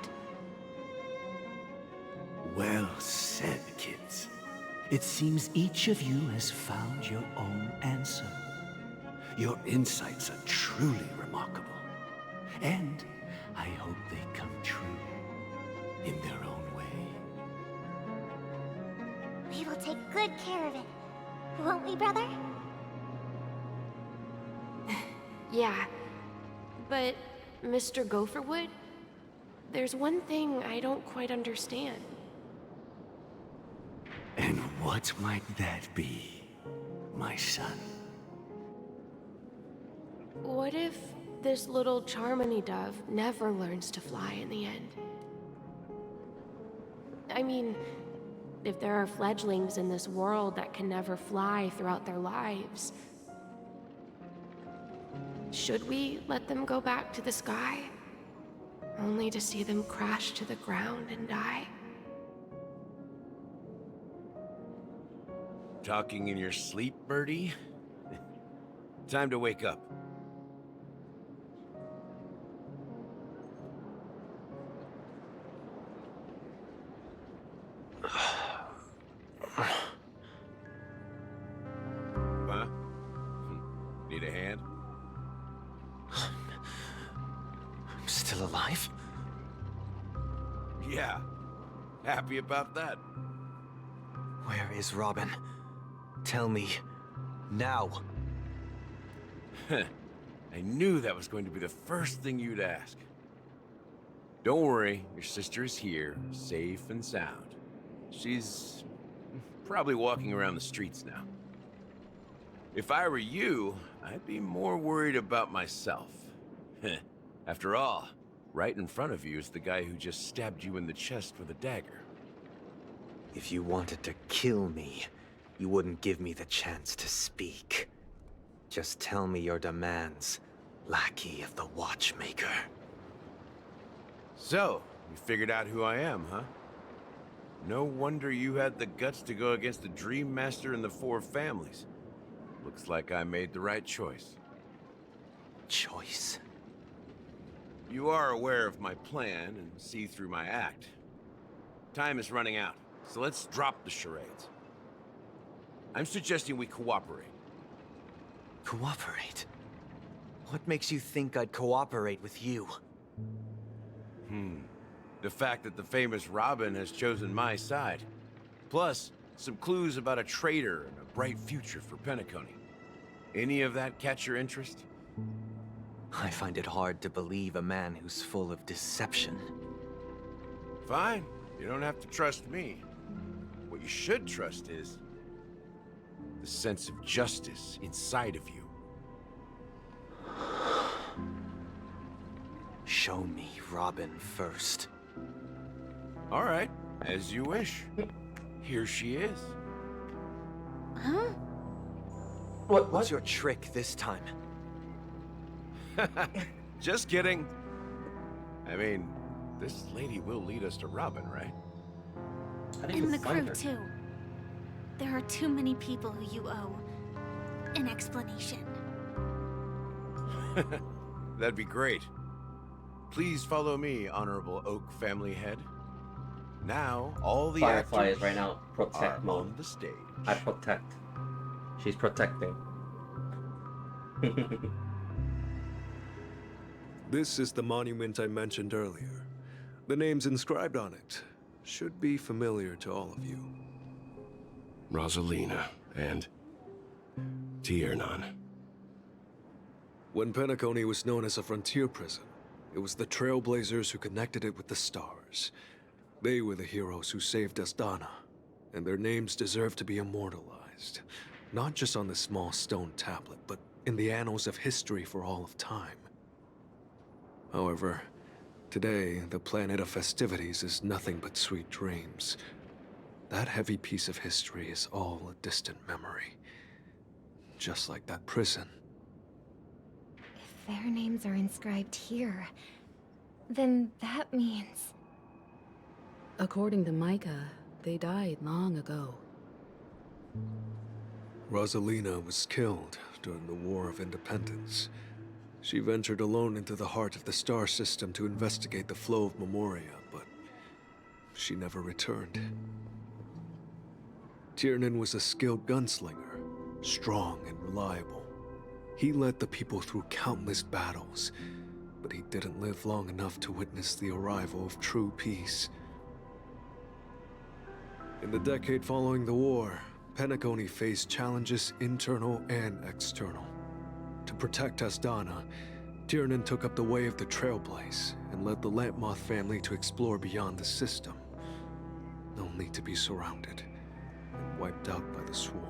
Well said, kids. It seems each of you has found your own answer. Your insights are truly remarkable. And I hope they come true in their own way. We will take good care of it, won't we, brother? Yeah, but Mr. Gopherwood, there's one thing I don't quite understand. And what might that be, my son? What if this little Charmony dove never learns to fly in the end? I mean, if there are fledglings in this world that can never fly throughout their lives, should we let them go back to the sky, only to see them crash to the ground and die? Talking in your sleep, birdie? Time to wake up. Huh? Need a hand? I'm still alive? Yeah. Happy about that. Where is Robin? Tell me. Now. I knew that was going to be the first thing you'd ask. Don't worry, your sister is here, safe and sound. She's probably walking around the streets now. If I were you, I'd be more worried about myself. After all, right in front of you is the guy who just stabbed you in the chest with a dagger. If you wanted to kill me, you wouldn't give me the chance to speak. Just tell me your demands, lackey of the Watchmaker. So, you figured out who I am, huh? No wonder you had the guts to go against the Dream Master and the Four Families. Looks like I made the right choice. Choice? You are aware of my plan and see through my act. Time is running out, so let's drop the charades. I'm suggesting we cooperate. Cooperate? What makes you think I'd cooperate with you? The fact that the famous Robin has chosen my side. Plus, some clues about a traitor and a bright future for Penacony. Any of that catch your interest? I find it hard to believe a man who's full of deception. Fine. You don't have to trust me. What you should trust is the sense of justice inside of you. Show me Robin first. All right, as you wish. Here she is. Huh? What's your trick this time? Just kidding. I mean, this lady will lead us to Robin, right? How did And you the find crew, her? too. There are too many people who you owe an explanation. That'd be great. Please follow me, Honorable Oak Family Head. Now, all the Firefly actors is right now protect are mode. on the stage. I protect. She's protecting. This is the monument I mentioned earlier. The names inscribed on it should be familiar to all of you. Rosalina and Tiernan. When Penacony was known as a frontier prison, it was the Trailblazers who connected it with the stars. They were the heroes who saved Astana, and their names deserve to be immortalized. Not just on this small stone tablet, but in the annals of history for all of time. However, today, the planet of festivities is nothing but sweet dreams. That heavy piece of history is all a distant memory. Just like that prison. If their names are inscribed here, then that means... According to Micah, they died long ago. Rosalina was killed during the War of Independence. She ventured alone into the heart of the star system to investigate the flow of Memoria, but she never returned. Tiernan was a skilled gunslinger, strong and reliable. He led the people through countless battles, but he didn't live long enough to witness the arrival of true peace. In the decade following the war, Penacony faced challenges internal and external. To protect Astana, Tiernan took up the way of the Trailblaze and led the Lampmoth family to explore beyond the system, only to be surrounded and wiped out by the Swarm.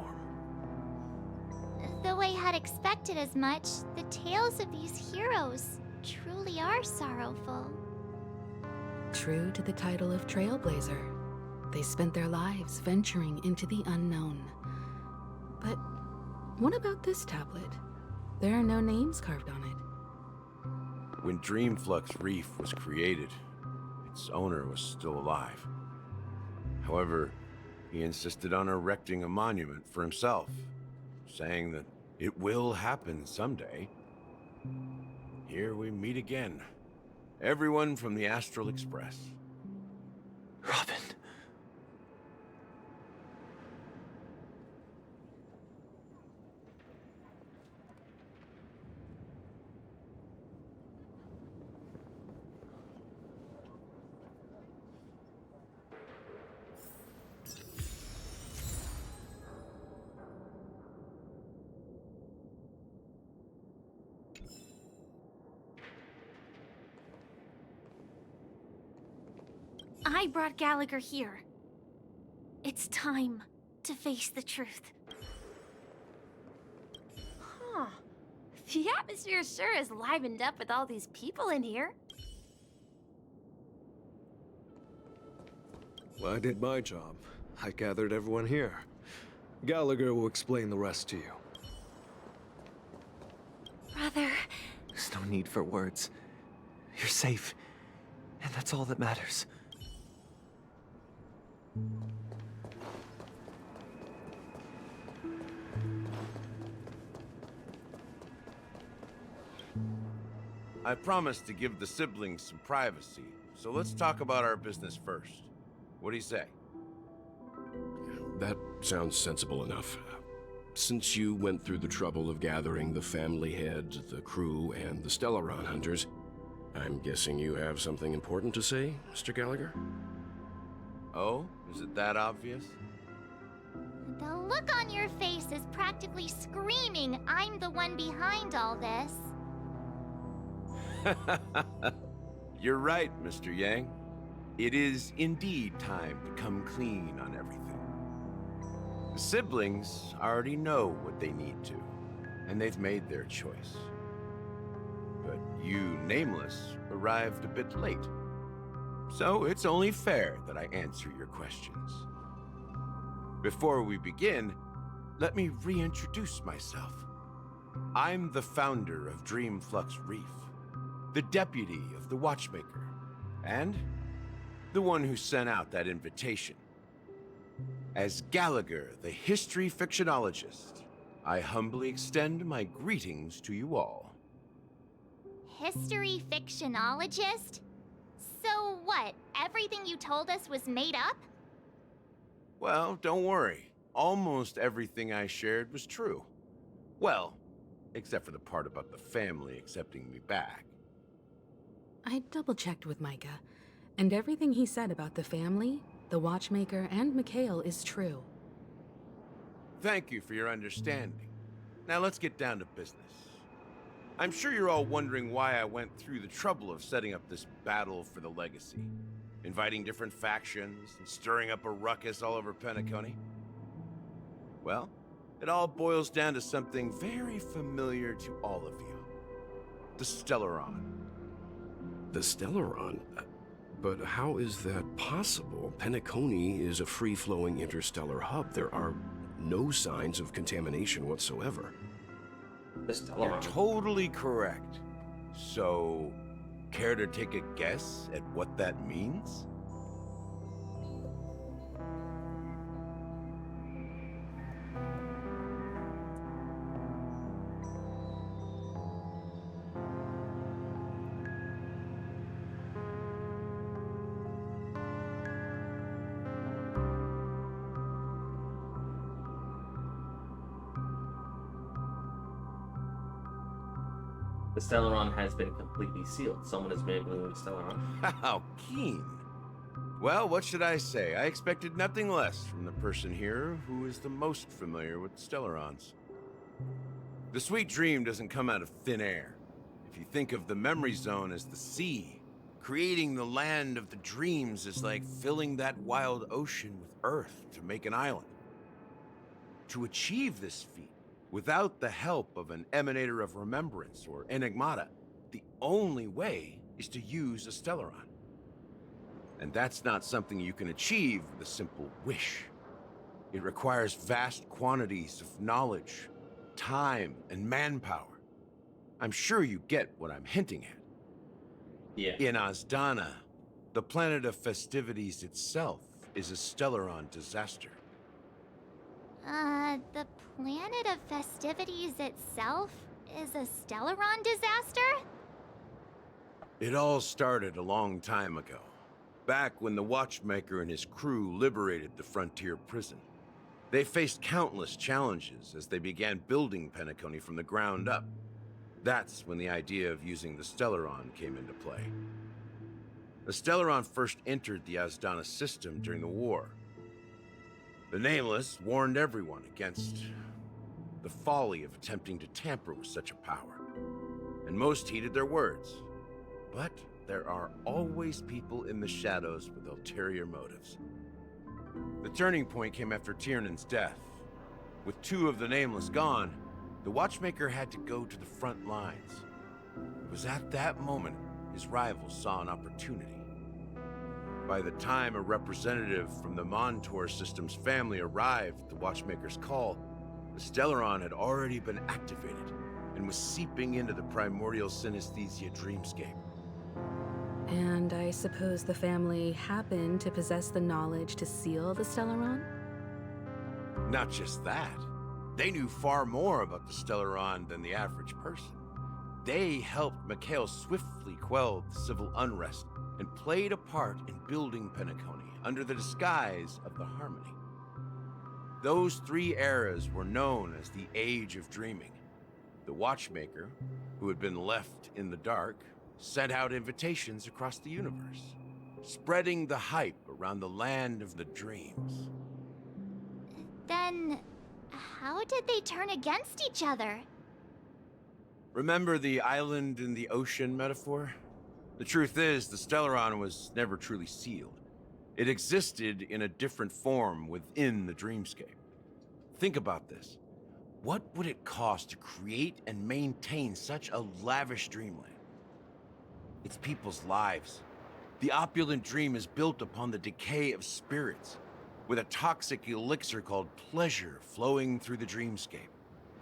Though I had expected as much, the tales of these heroes truly are sorrowful. True to the title of Trailblazer, they spent their lives venturing into the unknown. But what about this tablet? There are no names carved on it. When Dreamflux Reef was created, its owner was still alive. However, he insisted on erecting a monument for himself, saying that it will happen someday. Here we meet again. Everyone from the Astral Express. Robin. I brought Gallagher here. It's time to face the truth. Huh. The atmosphere sure is livened up with all these people in here. Well, I did my job. I gathered everyone here. Gallagher will explain the rest to you. Brother... There's no need for words. You're safe, and that's all that matters. I promised to give the siblings some privacy, so let's talk about our business first. What do you say? That sounds sensible enough. Since you went through the trouble of gathering the family head, the crew, and the Stellaron hunters, I'm guessing you have something important to say, Mr. Gallagher? Oh? Is it that obvious? The look on your face is practically screaming I'm the one behind all this. You're right, Mr. Yang. It is indeed time to come clean on everything. The siblings already know what they need to, and they've made their choice. But you, Nameless, arrived a bit late. So it's only fair that I answer your questions. Before we begin, let me reintroduce myself. I'm the founder of Dreamflux Reef, the deputy of the Watchmaker, and the one who sent out that invitation As Gallagher, the history fictionologist, I humbly extend my greetings to you all. History fictionologist? So what, everything you told us was made up? Well, don't worry. Almost everything I shared was true. Well, except for the part about the family accepting me back. I double-checked with Micah, and everything he said about the family, the Watchmaker, and Mikhail is true. Thank you for your understanding. Now let's get down to business. I'm sure you're all wondering why I went through the trouble of setting up this battle for the legacy, inviting different factions and stirring up a ruckus all over Penacony. Well, it all boils down to something very familiar to all of you. The Stellaron. The Stellaron? But how is that possible? Penacony is a free-flowing interstellar hub. There are no signs of contamination whatsoever. The Stellaron. You're totally correct. So, care to take a guess at what that means? The Stellaron has been completely sealed. Someone has been able to the Stellaron. How keen. Well, what should I say? I expected nothing less from the person here who is the most familiar with Stellarons. The sweet dream doesn't come out of thin air. If you think of the memory zone as the sea, creating the land of the dreams is like filling that wild ocean with earth to make an island. To achieve this feat, without the help of an Emanator of Remembrance or Enigmata, the only way is to use a Stellaron. And that's not something you can achieve with a simple wish. It requires vast quantities of knowledge, time, and manpower. I'm sure you get what I'm hinting at. Yeah. In Azdana, the planet of festivities itself is a Stellaron disaster. The planet of festivities itself is a Stellaron disaster? It all started a long time ago, back when the Watchmaker and his crew liberated the frontier prison. They faced countless challenges as they began building Penacony from the ground up. That's when the idea of using the Stellaron came into play. The Stellaron first entered the Azdana system during the war. The Nameless warned everyone against the folly of attempting to tamper with such a power, and most heeded their words. But there are always people in the shadows with ulterior motives. The turning point came after Tiernan's death. With two of the Nameless gone, the Watchmaker had to go to the front lines. It was at that moment his rivals saw an opportunity. By the time a representative from the Montour Systems family arrived at the Watchmaker's call, the Stellaron had already been activated and was seeping into the primordial synesthesia dreamscape. And I suppose the family happened to possess the knowledge to seal the Stellaron? Not just that. They knew far more about the Stellaron than the average person. They helped Mikhail swiftly quell the civil unrest and played a part in building Penacony under the disguise of the Harmony. Those three eras were known as the Age of Dreaming. The Watchmaker, who had been left in the dark, sent out invitations across the universe, spreading the hype around the land of the dreams. Then, how did they turn against each other? Remember the island in the ocean metaphor? The truth is, the Stellaron was never truly sealed. It existed in a different form within the dreamscape. Think about this. What would it cost to create and maintain such a lavish dreamland? It's people's lives. The opulent dream is built upon the decay of spirits, with a toxic elixir called pleasure flowing through the dreamscape.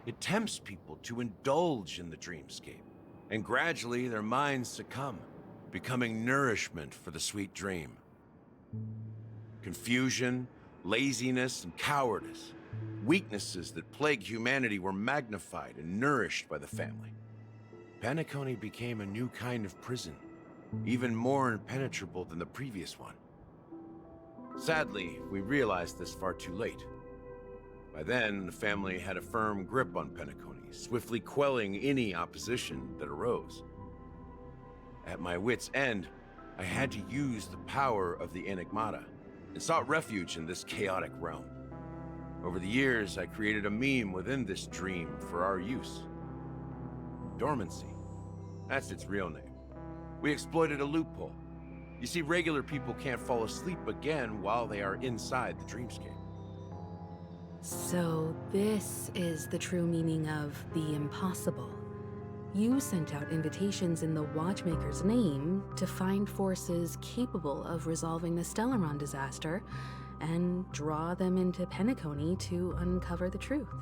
It tempts people to indulge in the dreamscape, and gradually their minds succumb, becoming nourishment for the sweet dream. Confusion, Laziness and cowardice, weaknesses that plagued humanity, were magnified and nourished by the family. Penacony became a new kind of prison, even more impenetrable than the previous one. Sadly, we realized this far too late. By then, the family had a firm grip on Penacony, swiftly quelling any opposition that arose. At my wit's end, I had to use the power of the Enigmata, and sought refuge in this chaotic realm. Over the years, I created a meme within this dream for our use. Dormancy. That's its real name. We exploited a loophole. You see, regular people can't fall asleep again while they are inside the dreamscape. So this is the true meaning of the impossible. You sent out invitations in the Watchmaker's name to find forces capable of resolving the Stellaron disaster and draw them into Penacony to uncover the truth.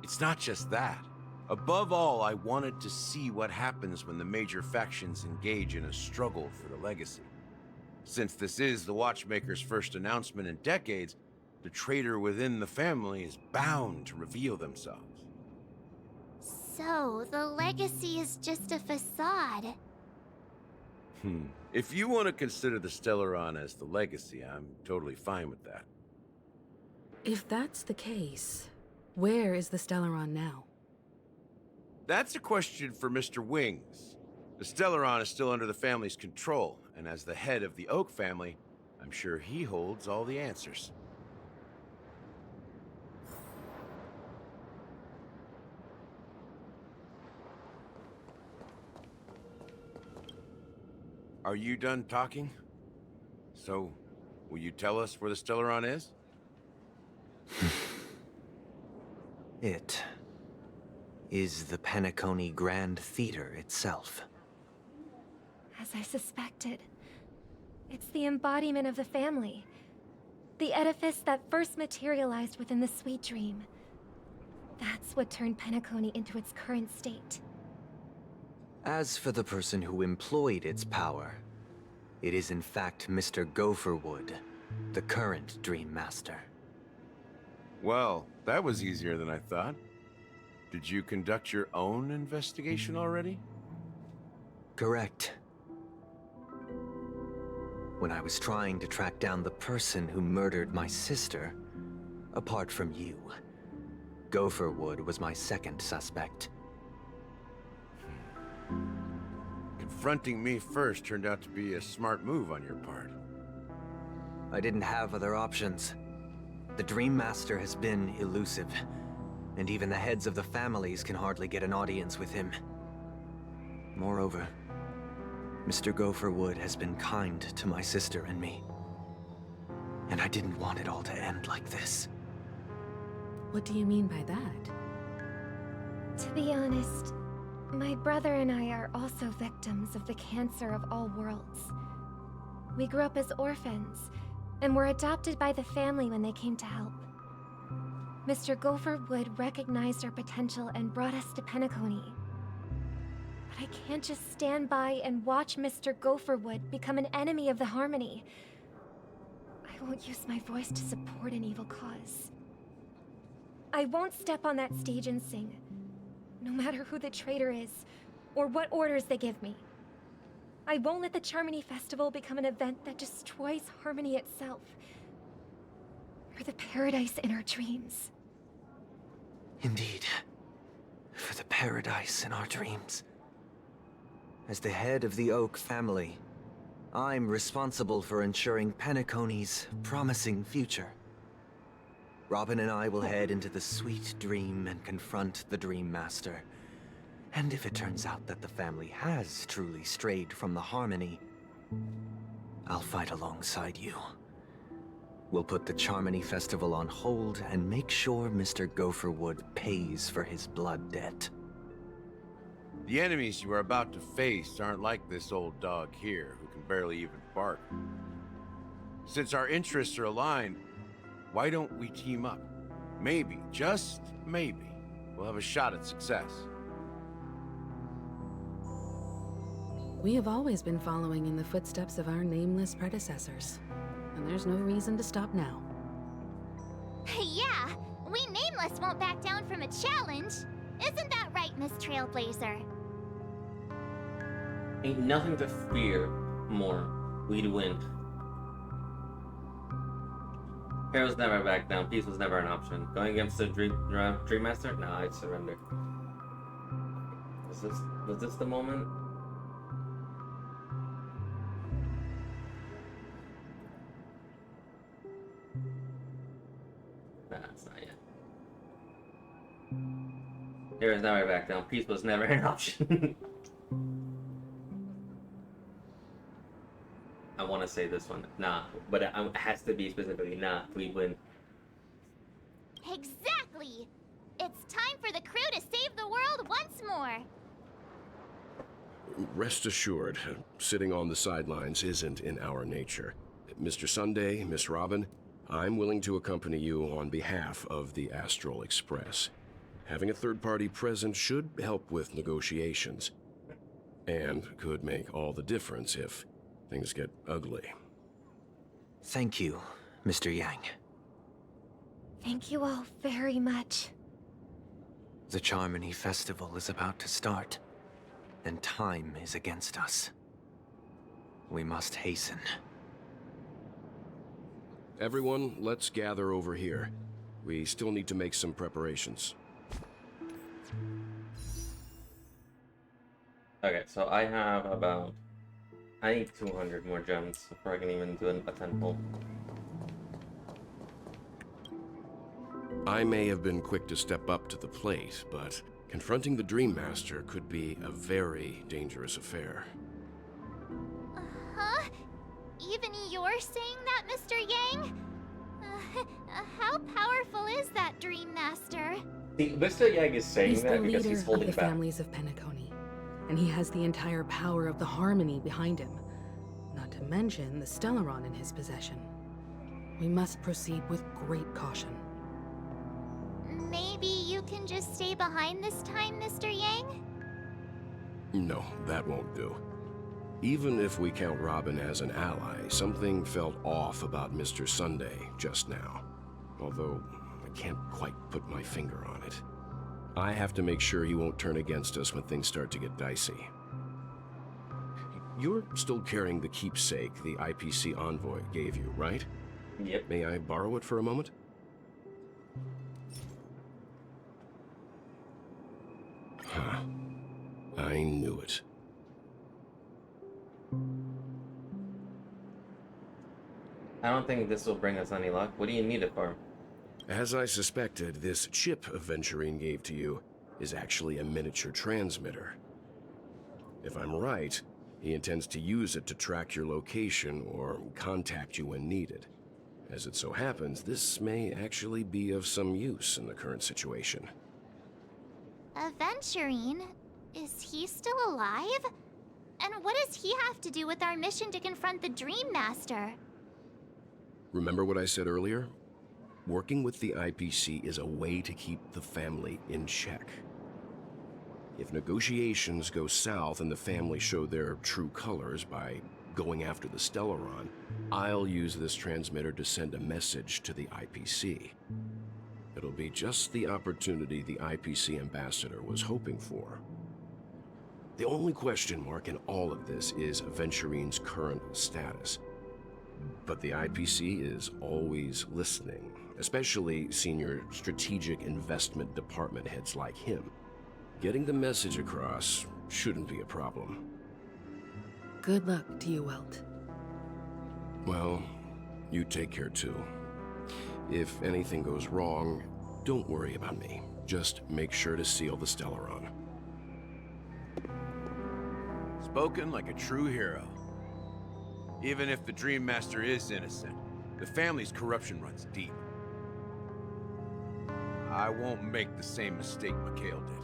It's not just that. Above all, I wanted to see what happens when the major factions engage in a struggle for the legacy. Since this is the Watchmaker's first announcement in decades, the traitor within the family is bound to reveal themselves. So, the legacy is just a facade. If you want to consider the Stellaron as the legacy, I'm totally fine with that. If that's the case, where is the Stellaron now? That's a question for Mr. Wings. The Stellaron is still under the family's control, and as the head of the Oak family, I'm sure he holds all the answers. Are you done talking? So, will you tell us where the Stellaron is? It is the Penacony Grand Theater itself. As I suspected, it's the embodiment of the family. The edifice that first materialized within the Sweet Dream. That's what turned Penacony into its current state. As for the person who employed its power, it is in fact Mr. Gopherwood, the current Dream Master. Well, that was easier than I thought. Did you conduct your own investigation already? Correct. When I was trying to track down the person who murdered my sister, apart from you, Gopherwood was my second suspect. Confronting me first turned out to be a smart move on your part. I didn't have other options. The Dream Master has been elusive, and even the heads of the families can hardly get an audience with him. Moreover, Mr. Gopherwood has been kind to my sister and me. And I didn't want it all to end like this. What do you mean by that? To be honest, my brother and I are also victims of the cancer of all worlds. We grew up as orphans, and were adopted by the family when they came to help. Mr. Gopherwood recognized our potential and brought us to Penacony. But I can't just stand by and watch Mr. Gopherwood become an enemy of the Harmony. I won't use my voice to support an evil cause. I won't step on that stage and sing, no matter who the traitor is, or what orders they give me. I won't let the Charmony Festival become an event that destroys Harmony itself, or the paradise in our dreams. Indeed. For the paradise in our dreams. As the head of the Oak family, I'm responsible for ensuring Penacony's promising future. Robin and I will head into the Sweet Dream and confront the Dream Master. And if it turns out that the family has truly strayed from the Harmony, I'll fight alongside you. We'll put the Charmony Festival on hold and make sure Mr. Gopherwood pays for his blood debt. The enemies you are about to face aren't like this old dog here, who can barely even bark. Since our interests are aligned, why don't we team up? Maybe, just maybe, we'll have a shot at success. We have always been following in the footsteps of our nameless predecessors. and there's no reason to stop now. Yeah, we Nameless won't back down from a challenge. Isn't that right, Miss Trailblazer? Ain't nothing to fear more. We'd win. Heroes never back down. Peace was never an option. Going against the Dream Master? Nah, I'd surrender. Was this the moment? Nah, it's not yet. Heroes never back down. Peace was never an option. I want to say this one. Nah, but it has to be specifically nah. We win. Exactly! It's time for the crew to save the world once more! Rest assured, sitting on the sidelines isn't in our nature. Mr. Sunday, Miss Robin, I'm willing to accompany you on behalf of the Astral Express. Having a third party present should help with negotiations, and could make all the difference if things get ugly. Thank you, Mr. Yang. Thank you all very much. The Charmony Festival is about to start, and time is against us. We must hasten. Everyone, let's gather over here. We still need to make some preparations. Okay, so I have about... I need 200 more gems before I can even do a temple. I may have been quick to step up to the plate, but confronting the Dream Master could be a very dangerous affair. Huh? Even you're saying that, Mr. Yang? How powerful is that Dream Master? See, Mr. Yang is saying He's the that because leader he's holding of the back. families of Penacony, and he has the entire power of the Harmony behind him. Not to mention the Stellaron in his possession. We must proceed with great caution. Maybe you can just stay behind this time, Mr. Yang? No, that won't do. Even if we count Robin as an ally, something felt off about Mr. Sunday just now. Although, I can't quite put my finger on it. I have to make sure he won't turn against us when things start to get dicey. You're still carrying the keepsake the IPC envoy gave you, right? Yep. May I borrow it for a moment? Huh. I knew it. I don't think this will bring us any luck. What do you need it for? As I suspected, this chip Aventurine gave to you is actually a miniature transmitter. If I'm right, he intends to use it to track your location or contact you when needed. As it so happens, this may actually be of some use in the current situation. Aventurine? Is he still alive? And what does he have to do with our mission to confront the Dream Master? Remember what I said earlier? Working with the IPC is a way to keep the family in check. If negotiations go south and the family show their true colors by going after the Stellaron, I'll use this transmitter to send a message to the IPC. It'll be just the opportunity the IPC ambassador was hoping for. The only question mark in all of this is Aventurine's current status. But the IPC is always listening, especially senior strategic investment department heads like him. Getting the message across shouldn't be a problem. Good luck to you, Welt. Well, you take care too. If anything goes wrong, don't worry about me. Just make sure to seal the Stellaron. Spoken like a true hero. Even if the Dream Master is innocent, the family's corruption runs deep. I won't make the same mistake Mikhail did.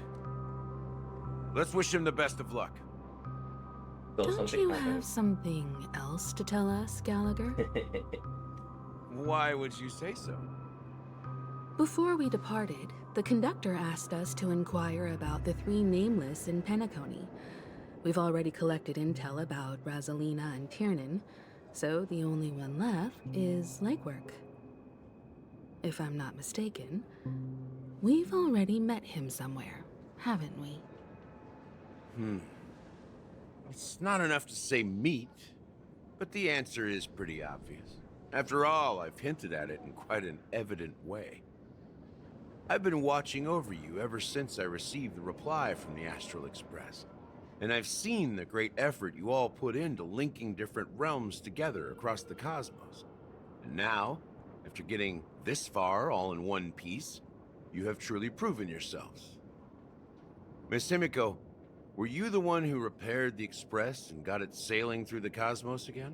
Let's wish him the best of luck. Don't you have something else to tell us, Gallagher? Why would you say so? Before we departed, the conductor asked us to inquire about the three Nameless in Penacony. We've already collected intel about Razalina and Tiernan, So the only one left is legwork. If I'm not mistaken, we've already met him somewhere, haven't we? It's not enough to say meet, but the answer is pretty obvious. After all, I've hinted at it in quite an evident way. I've been watching over you ever since I received the reply from the Astral Express, and I've seen the great effort you all put into linking different realms together across the cosmos. And now, after getting this far all in one piece, you have truly proven yourselves. Miss Himiko, were you the one who repaired the Express and got it sailing through the cosmos again?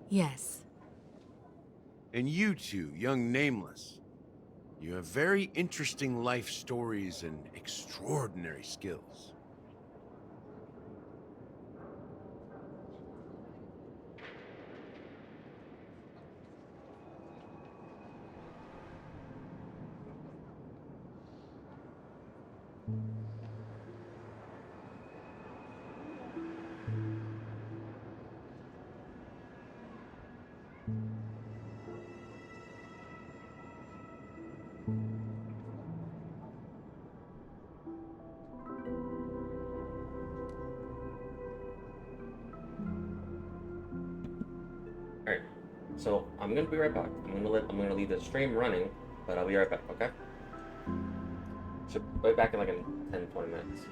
Yes. And you two, young Nameless, you have very interesting life stories and extraordinary skills. Alright, so I'm gonna be right back. I'm gonna leave the stream running, but I'll be right back, okay? Should be back in like 10-20 minutes.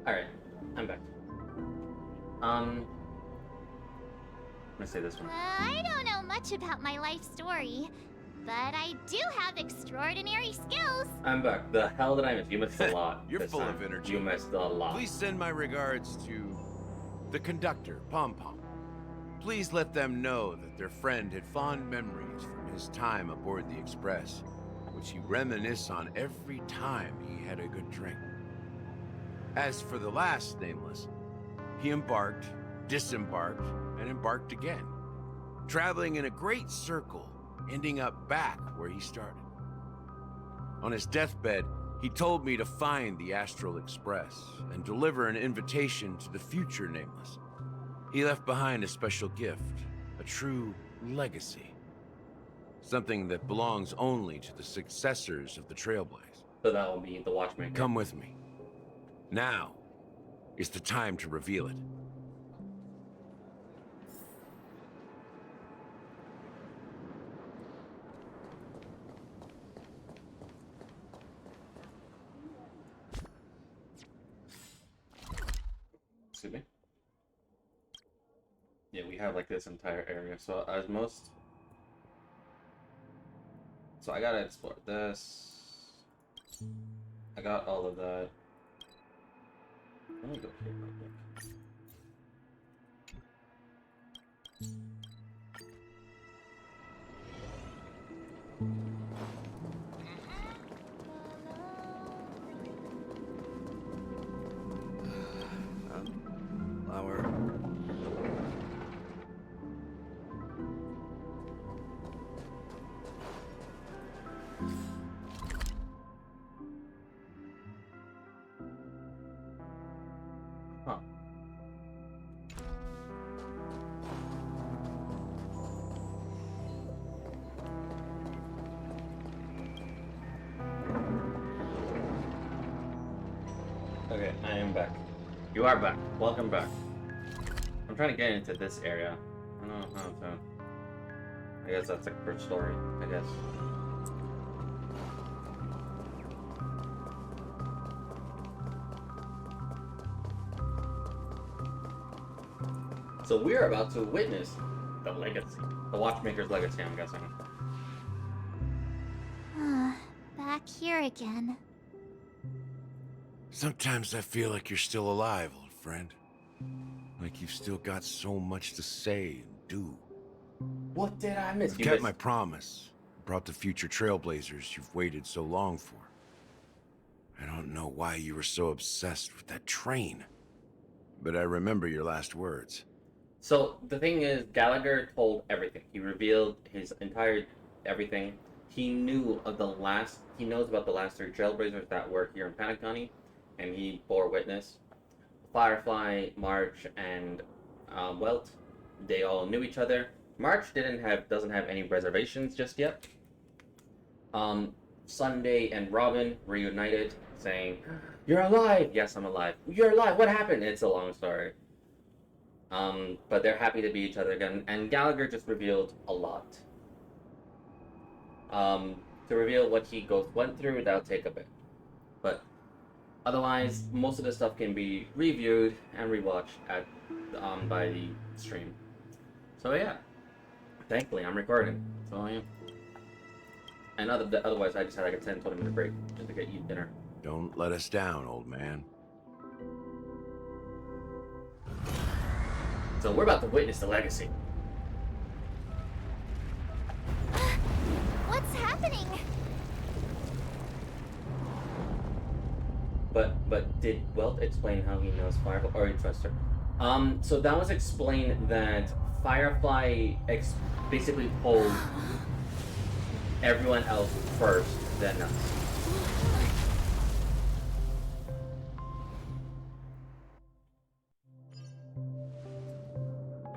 Alright, I'm back. I'm gonna say this one. I don't know much about my life story, But I do have extraordinary skills. I'm back. The hell did I miss? You missed a lot. You're this full time. of energy. You missed a lot. Please send my regards to the conductor, Pom Pom. Please let them know that their friend had fond memories from his time aboard the Express, which he reminisced on every time he had a good drink. As for the last nameless, he embarked, disembarked, and embarked again, traveling in a great circle, ending up back where he started. On his deathbed, he told me to find the Astral Express and deliver an invitation to the future nameless. He left behind a special gift, a true legacy. Something that belongs only to the successors of the Trailblaze. So that will be the Watchmaker. Come with me. Now is the time to reveal it. Excuse me. Yeah, we have like this entire area. So as most, so I gotta explore this. I got all of that. Let me go here real quick. Flower. Huh. Okay, I am back. You are back. Welcome back. I'm trying to get into this area. I don't know how to. I guess that's a first story, I guess. So we're about to witness the legacy. The Watchmaker's legacy, I'm guessing. Back here again. Sometimes I feel like you're still alive, old friend. Like you've still got so much to say and do. What did I miss? I've kept my promise. Brought the future Trailblazers you've waited so long for. I don't know why you were so obsessed with that train. But I remember your last words. So the thing is, Gallagher told everything. He revealed his entire everything. He knew of the last. He knows about the last 3 Trailblazers that were here in Panic County, and he bore witness. Firefly, March, and Welt. They all knew each other. March doesn't have any reservations just yet. Sunday and Robin reunited, saying, "You're alive." Yes, I'm alive. You're alive. What happened? It's a long story. But they're happy to be each other again, and Gallagher just revealed a lot. To reveal what he went through, that'll take a bit. But otherwise, most of the stuff can be reviewed and rewatched at by the stream. So yeah, thankfully I'm recording. So yeah. And otherwise, I just had like a 10-20 minute break just to eat dinner. Don't let us down, old man. So we're about to witness the legacy. What's happening? But did Welt explain how he knows Firefly, or he trusts her? So that was explained that Firefly basically told everyone else first, then us.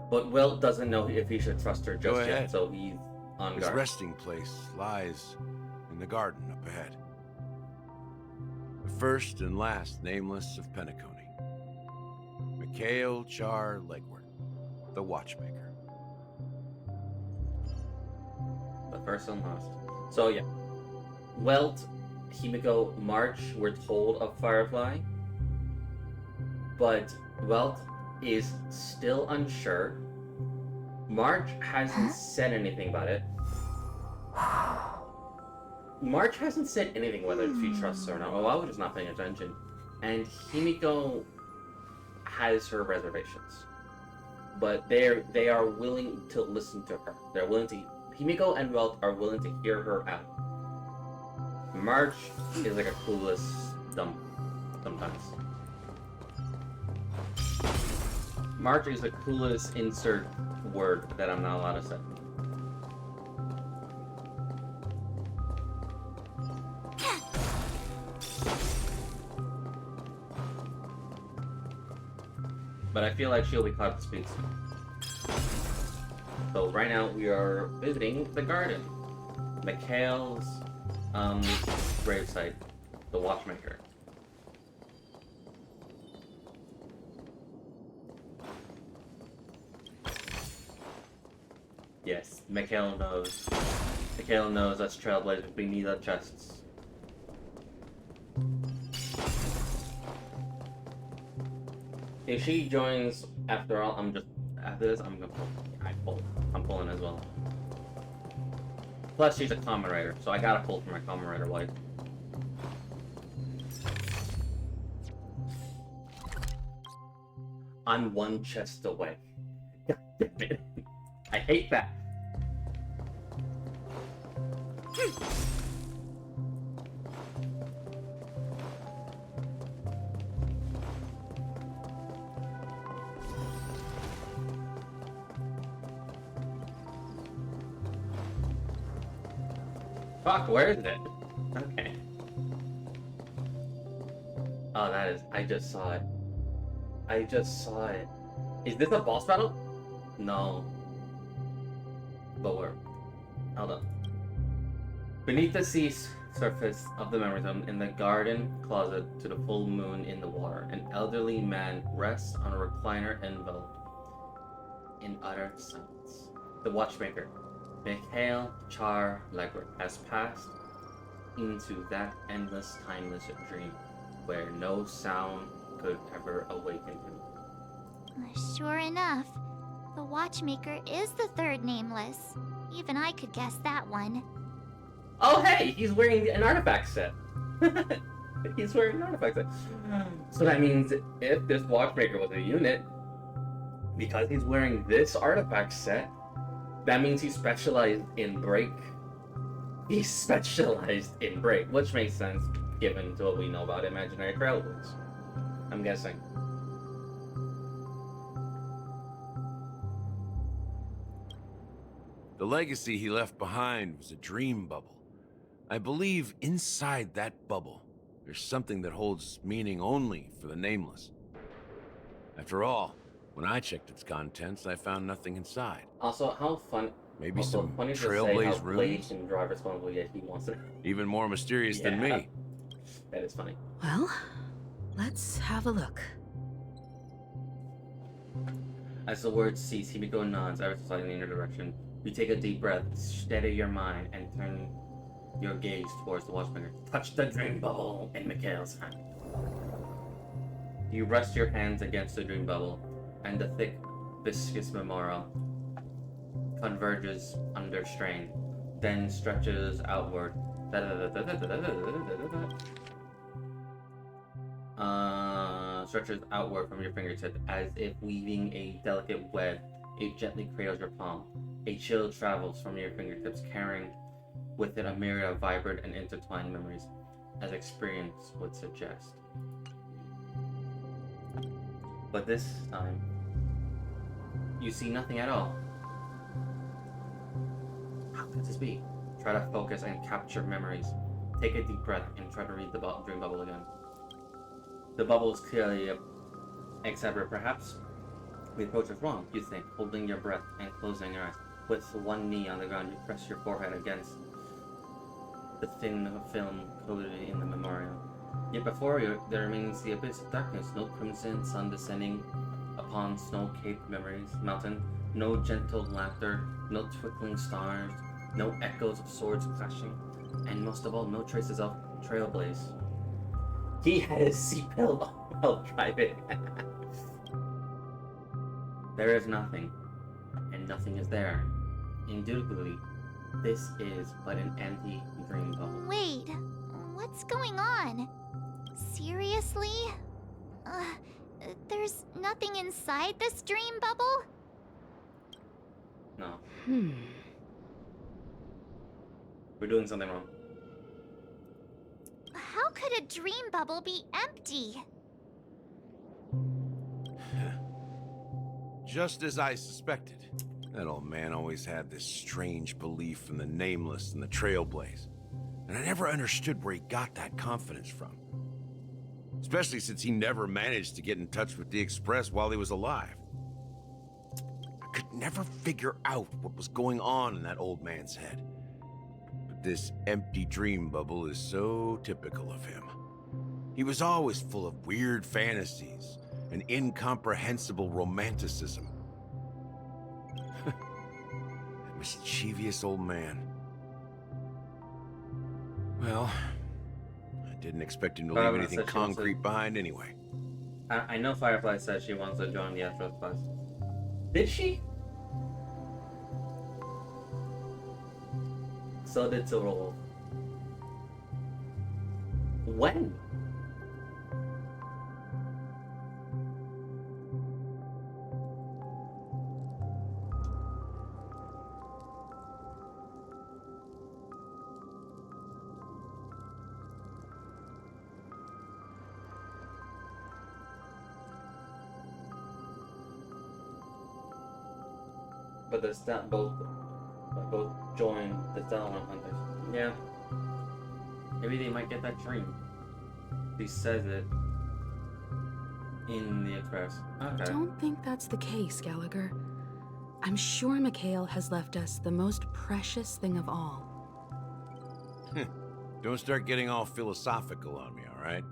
But Welt doesn't know if he should trust her just yet, so he's on His guard. resting place lies in the garden up ahead. The first and last nameless of Penacony. Mikhail Char Legward, the Watchmaker. The first and last. So yeah, Welt, Himiko, March were told of Firefly, but Welt is still unsure. March hasn't said anything about it. March hasn't said anything whether she trusts her or not. Well, I was just not paying attention. And Himiko has her reservations. But they are willing to listen to her. They're willing to... Himiko and Welt are willing to hear her out. March is like a clueless dumb sometimes. March is a clueless insert word that I'm not allowed to say. But I feel like she'll be caught up to speed soon. So right now we are visiting the garden. Mikhail's gravesite, the watchmaker. Yes, Mikhail knows. Mikhail knows us trailblazers, we need our chests. If she joins after all, after this, I'm gonna pull. I'm pulling as well. Plus, she's a common writer, so I gotta pull for my common writer wife. I'm one chest away. God damn it. I hate that. Fuck, where is it? Okay. Oh, that is... I just saw it. I just saw it. Is this a boss battle? No. But where? Hold on. Beneath the sea surface of the memory zone, in the garden closet to the full moon in the water, an elderly man rests on a recliner enveloped in utter silence. The watchmaker, Mikhail Char Legler, has passed into that endless, timeless dream where no sound could ever awaken him. Sure enough, the watchmaker is the third nameless. Even I could guess that one. Oh hey, he's wearing an artifact set. He's wearing an artifact set. So that means if this watchmaker was a unit, because he's wearing this artifact set, that means he's specialized in break. He's specialized in break, which makes sense given to what we know about imaginary trailways. I'm guessing. The legacy he left behind was a dream bubble. I believe inside that bubble, there's something that holds meaning only for the nameless. After all, when I checked its contents, I found nothing inside. Also, how fun... Maybe also, some funny to say trailblaze how runes? Blade can drive responsibly, yet he wants to... Even more mysterious than me. That is funny. Well, let's have a look. As the word cease, Himiko nods ever so slightly in your direction. You take a deep breath, steady your mind, and turn your gaze towards the watchmaker. Touch the dream bubble in Mikhail's hand. You rest your hands against the dream bubble, and the thick, viscous memorial converges under strain, then stretches outward. Stretches outward from your fingertips as if weaving a delicate web. It gently cradles your palm. A chill travels from your fingertips, carrying with it a myriad of vibrant and intertwined memories, as experience would suggest. But this time, you see nothing at all. How could this be? Try to focus and capture memories. Take a deep breath and try to read the dream bubble again. The bubble is clearly except perhaps the approach is wrong, you think, holding your breath and closing your eyes. With one knee on the ground, you press your forehead against the thin film coated in the memorial. Yet before you, there remains the abyss of darkness, no crimson sun descending upon snow-capped memories, mountain, no gentle laughter, no twinkling stars, no echoes of swords clashing, and most of all, no traces of trailblaze. He had his seatbelt while driving. There is nothing, and nothing is there. Indubitably, This is but an empty dream bubble. Wait, what's going on? Seriously? There's nothing inside this dream bubble? No. We're doing something wrong. How could a dream bubble be empty? Just as I suspected. That old man always had this strange belief in the nameless and the trailblaze. And I never understood where he got that confidence from. Especially since he never managed to get in touch with the Express while he was alive. I could never figure out what was going on in that old man's head. But this empty dream bubble is so typical of him. He was always full of weird fantasies and incomprehensible romanticism. That mischievous old man. Well, I didn't expect him to leave anything concrete behind anyway. I know Firefly said she wants to join the Astral Express. Did she? So did Silverwolf. When? But both joined the Stellar Hunters. Yeah. Maybe they might get that dream. He says it in the Express. Okay. I don't think that's the case, Gallagher. I'm sure Mikhail has left us the most precious thing of all. Don't start getting all philosophical on me, all right?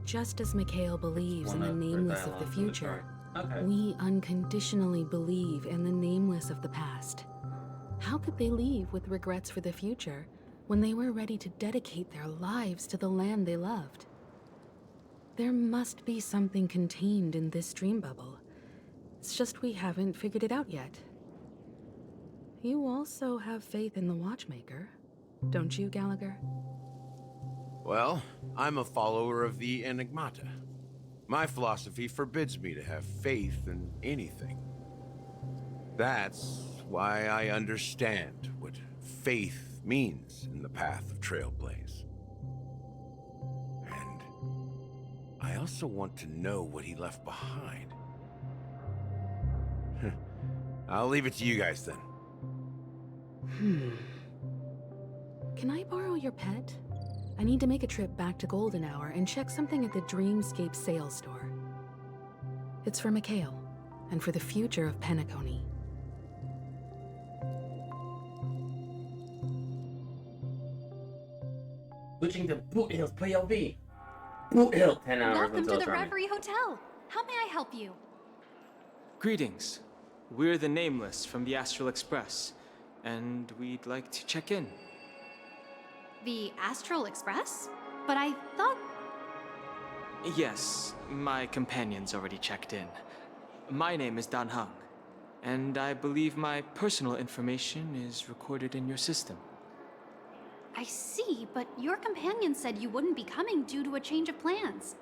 Just as Mikhail believes in the nameless of the future, okay, we unconditionally believe in the nameless of the past. How could they leave with regrets for the future when they were ready to dedicate their lives to the land they loved? There must be something contained in this dream bubble. It's just we haven't figured it out yet. You also have faith in the Watchmaker, don't you, Gallagher? Well, I'm a follower of the Enigmata. My philosophy forbids me to have faith in anything. That's why I understand what faith means in the path of Trailblaze. And I also want to know what he left behind. I'll leave it to you guys then. Can I borrow your pet? I need to make a trip back to Golden Hour and check something at the Dreamscape sales store. It's for Mikhail, and for the future of Penacony. Switching to Boot Hill's POV. Boot Hill, 10 hours Welcome until to the charming. Reverie Hotel. How may I help you? Greetings. We're the Nameless from the Astral Express, and we'd like to check in. The Astral Express? But I thought... Yes, my companion's already checked in. My name is Dan Hung, and I believe my personal information is recorded in your system. I see, but your companion said you wouldn't be coming due to a change of plans.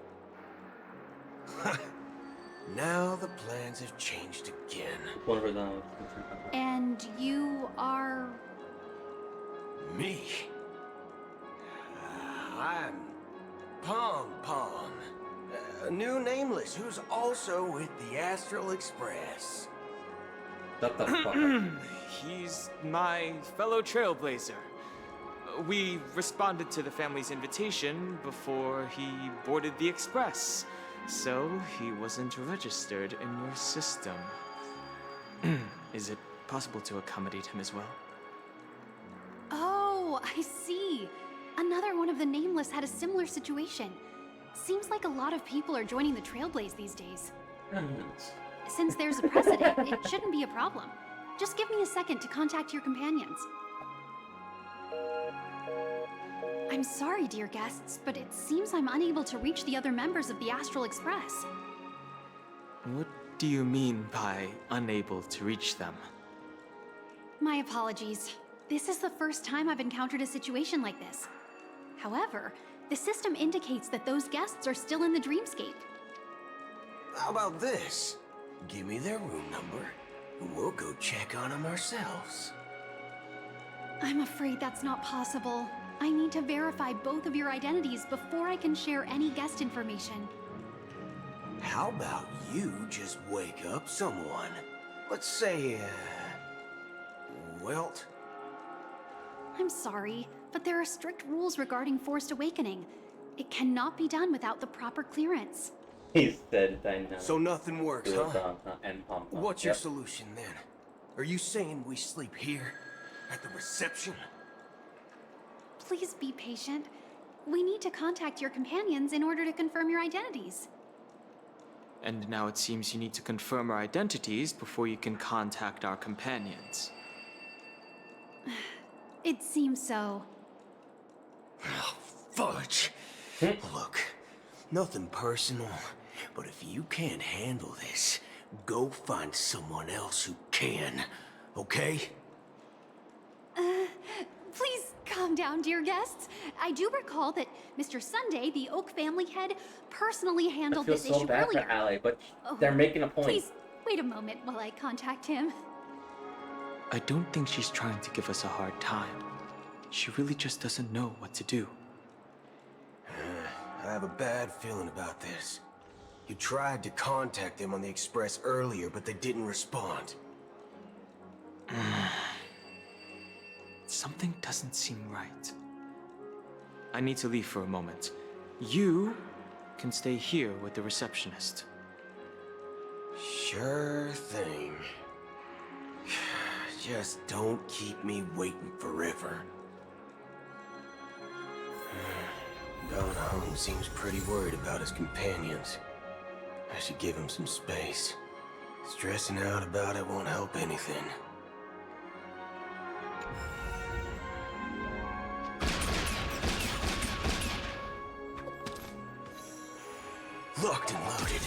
Now the plans have changed again. And you are... Me? I'm Pom Pom, a new nameless who's also with the Astral Express. Shut the fuck up. He's my fellow trailblazer. We responded to the family's invitation before he boarded the Express, so he wasn't registered in your system. Is it possible to accommodate him as well? Oh, I see. Another one of the Nameless had a similar situation. Seems like a lot of people are joining the Trailblaze these days. Since there's a precedent, it shouldn't be a problem. Just give me a second to contact your companions. I'm sorry, dear guests, but it seems I'm unable to reach the other members of the Astral Express. What do you mean by unable to reach them? My apologies. This is the first time I've encountered a situation like this. However, the system indicates that those guests are still in the dreamscape. How about this? Give me their room number, and we'll go check on them ourselves. I'm afraid that's not possible. I need to verify both of your identities before I can share any guest information. How about you just wake up someone? Let's say, Welt? I'm sorry, but there are strict rules regarding forced awakening. It cannot be done without the proper clearance. He said dynamic. So nothing works, huh? And pom-pom. What's your solution then? Are you saying we sleep here? At the reception? Please be patient. We need to contact your companions in order to confirm your identities. And now it seems you need to confirm our identities before you can contact our companions. It seems so. Oh, fudge. Look, nothing personal, but if you can't handle this, go find someone else who can, okay? Please calm down, dear guests. I do recall that Mr. Sunday, the Oak family head, personally handled this issue bad earlier. for Ally, but they're making a point. Please, wait a moment while I contact him. I don't think she's trying to give us a hard time. She really just doesn't know what to do. I have a bad feeling about this. You tried to contact them on the Express earlier, but they didn't respond. Something doesn't seem right. I need to leave for a moment. You can stay here with the receptionist. Sure thing. Just don't keep me waiting forever. Don Home seems pretty worried about his companions. I should give him some space. Stressing out about it won't help anything. Locked and loaded.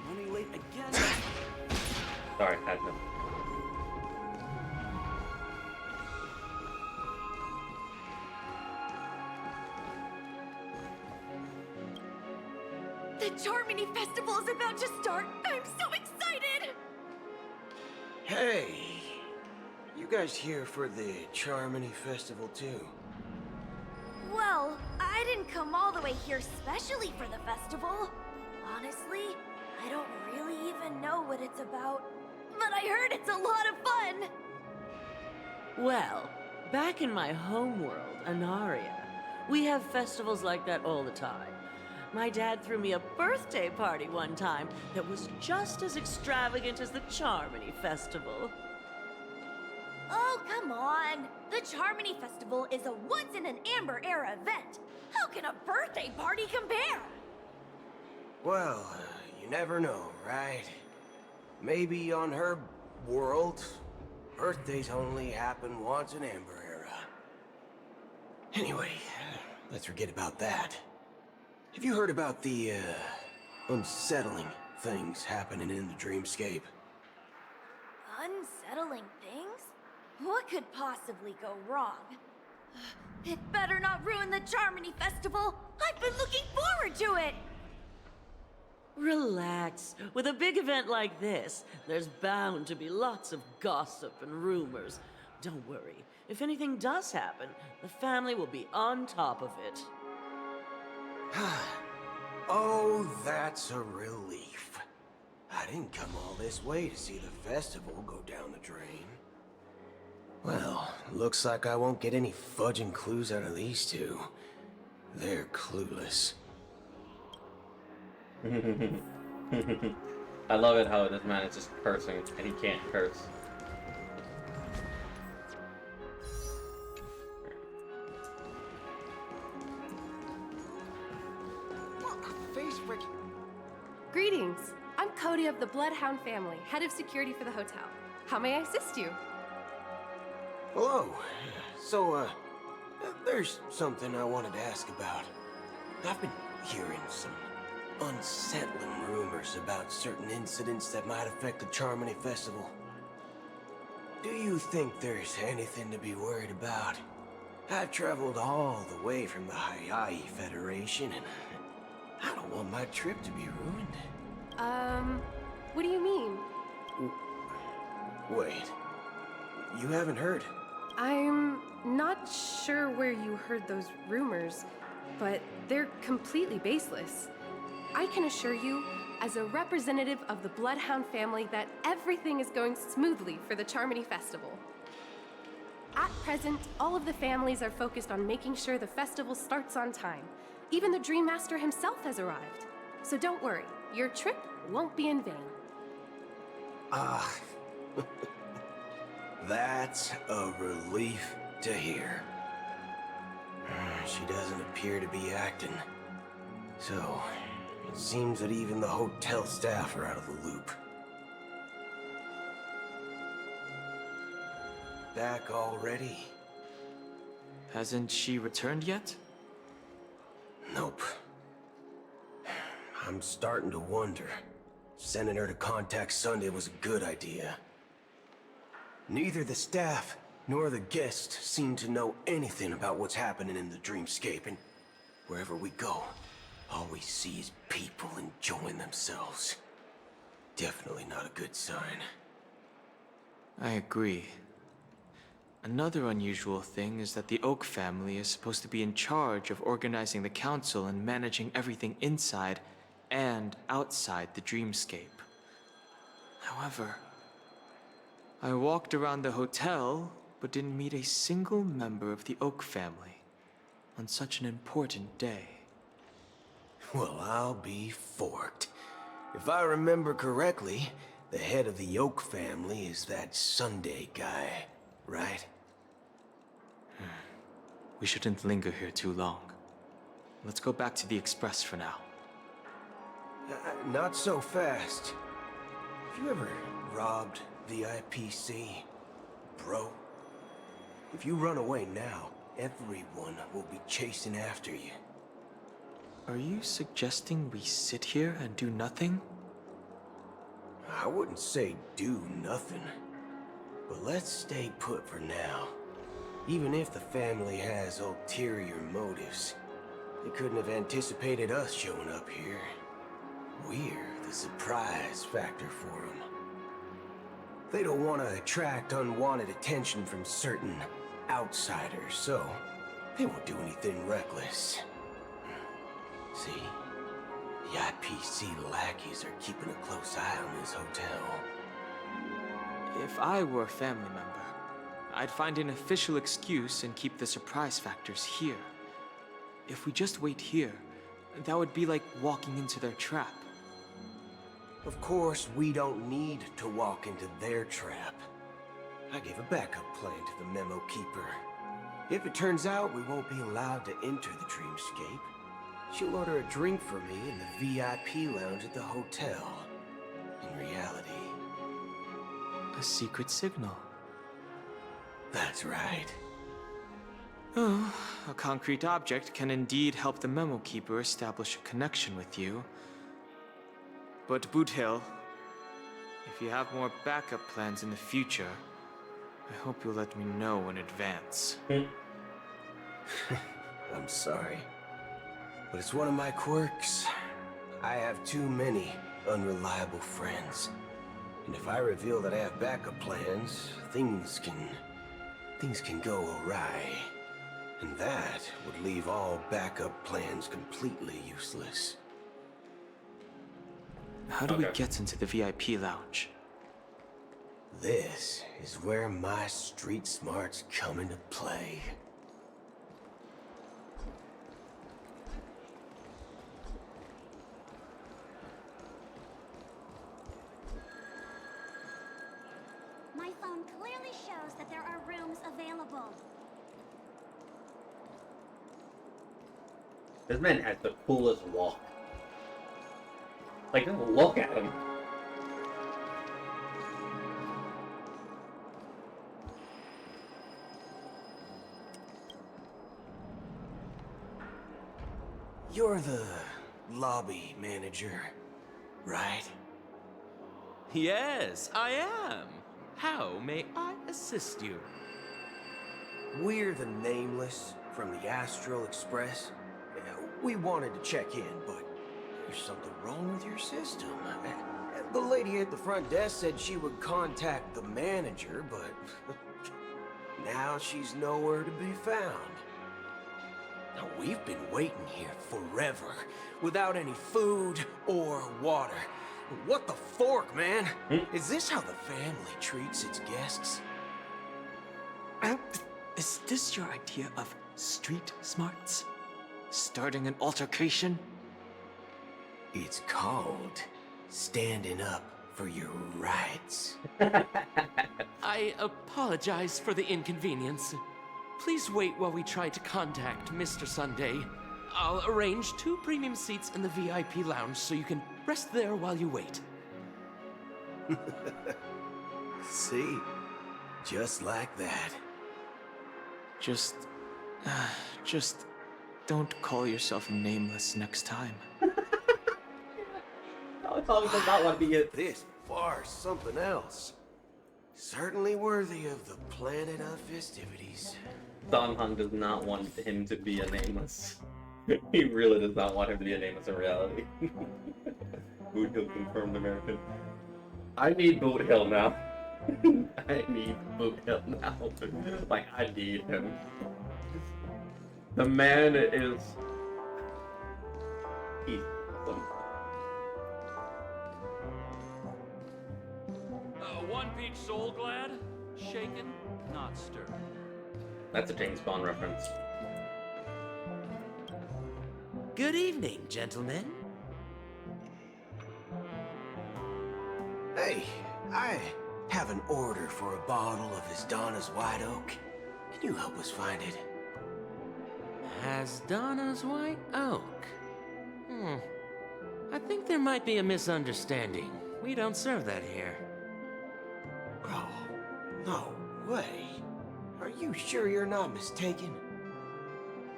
Running late again. Sorry, had to. The Charmony Festival is about to start! I'm so excited! Hey! You guys here for the Charmony Festival too? Well, I didn't come all the way here specially for the festival. Honestly, I don't really even know what it's about. But I heard it's a lot of fun! Well, back in my homeworld, Anaria, we have festivals like that all the time. My dad threw me a birthday party one time that was just as extravagant as the Charmony Festival. Oh, come on! The Charmony Festival is a once-in-an-Amber Era event! How can a birthday party compare? Well, you never know, right? Maybe on her world, birthdays only happen once in Amber Era. Anyway, let's forget about that. Have you heard about the, unsettling things happening in the dreamscape? Unsettling things? What could possibly go wrong? It better not ruin the Charmony Festival! I've been looking forward to it! Relax. With a big event like this, there's bound to be lots of gossip and rumors. Don't worry. If anything does happen, the family will be on top of it. Oh, that's a relief. I didn't come all this way to see the festival go down the drain. Well, looks like I won't get any fudging clues out of these two. They're clueless. I love it how this man is just cursing and he can't curse. Greetings. I'm Cody of the Bloodhound family, head of security for the hotel. How may I assist you? Hello. So, there's something I wanted to ask about. I've been hearing some unsettling rumors about certain incidents that might affect the Charmony Festival. Do you think there's anything to be worried about? I've traveled all the way from the Hayaii Federation, and I don't want my trip to be ruined. What do you mean? Wait, you haven't heard? I'm not sure where you heard those rumors, but they're completely baseless. I can assure you, as a representative of the Bloodhound family, that everything is going smoothly for the Charmony Festival. At present, all of the families are focused on making sure the festival starts on time. Even the Dream Master himself has arrived. So don't worry, your trip won't be in vain. That's a relief to hear. She doesn't appear to be acting. So, it seems that even the hotel staff are out of the loop. Back already? Hasn't she returned yet? Nope. I'm starting to wonder. Sending her to contact Sunday was a good idea. Neither the staff nor the guests seem to know anything about what's happening in the dreamscape, and wherever we go, all we see is people enjoying themselves. Definitely not a good sign. I agree. Another unusual thing is that the Oak family is supposed to be in charge of organizing the council and managing everything inside and outside the dreamscape. However, I walked around the hotel, but didn't meet a single member of the Oak family on such an important day. Well, I'll be forked. If I remember correctly, the head of the Oak family is that Sunday guy, right? We shouldn't linger here too long. Let's go back to the Express for now. Not so fast. Have you ever robbed VIPC, bro? If you run away now, everyone will be chasing after you. Are you suggesting we sit here and do nothing? I wouldn't say do nothing, but let's stay put for now. Even if the family has ulterior motives, they couldn't have anticipated us showing up here. We're the surprise factor for them. They don't want to attract unwanted attention from certain outsiders, so they won't do anything reckless. See? The IPC lackeys are keeping a close eye on this hotel. If I were a family member, I'd find an official excuse and keep the surprise factors here. If we just wait here, that would be like walking into their trap. Of course, we don't need to walk into their trap. I gave a backup plan to the memo keeper. If it turns out we won't be allowed to enter the dreamscape, she'll order a drink for me in the VIP lounge at the hotel. In reality... A secret signal. That's right. Oh, a concrete object can indeed help the memo keeper establish a connection with you. But Boot Hill, if you have more backup plans in the future, I hope you'll let me know in advance. I'm sorry, but it's one of my quirks. I have too many unreliable friends. And if I reveal that I have backup plans, things can go awry. And that would leave all backup plans completely useless. How do we get into the VIP lounge? This is where my street smarts come into play. My phone clearly shows that there are rooms available. This man has the coolest walk. Like, just look at him. You're the lobby manager, right? Yes, I am. How may I assist you? We're the Nameless from the Astral Express. We wanted to check in, but there's something wrong with your system. The lady at the front desk said she would contact the manager, but now she's nowhere to be found. Now, we've been waiting here forever, without any food or water. What the fork, man? Is this how the family treats its guests? Is this your idea of street smarts? Starting an altercation? It's called standing up for your rights. I apologize for the inconvenience. Please wait while we try to contact Mr. Sunday. I'll arrange 2 premium seats in the VIP lounge so you can rest there while you wait. See? Just like that. Just don't call yourself Nameless next time. Tommy does not want to be it. This far's something else. Certainly worthy of the planet of festivities. Don Hung does not want him to be a Nameless. He really does not want him to be a Nameless in reality. Boot Hill confirmed American. I need Boot Hill now. I need Boot Hill now. Like, I need him. The man is... He's awesome. One peach soul glad, shaken, not stirred. That's a James Bond reference. Good evening, gentlemen. Hey, I have an order for a bottle of His Donna's White Oak. Can you help us find it? Donna's White Oak? I think there might be a misunderstanding. We don't serve that here. Oh, no way. Are you sure you're not mistaken?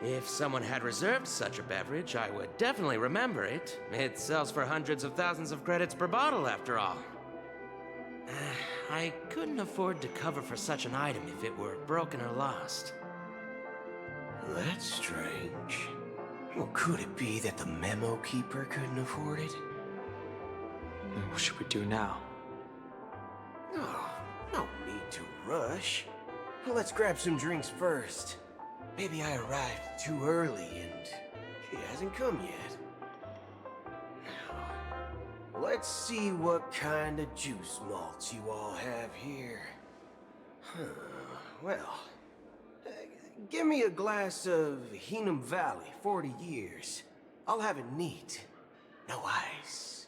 If someone had reserved such a beverage, I would definitely remember it. It sells for hundreds of thousands of credits per bottle, after all. I couldn't afford to cover for such an item if it were broken or lost. That's strange. Well, could it be that the memo keeper couldn't afford it? What should we do now? Oh, no need to rush. Let's grab some drinks first. Maybe I arrived too early and he hasn't come yet. Now, let's see what kind of juice malts you all have here. Well, give me a glass of Heenum Valley, 40 years. I'll have it neat. No ice.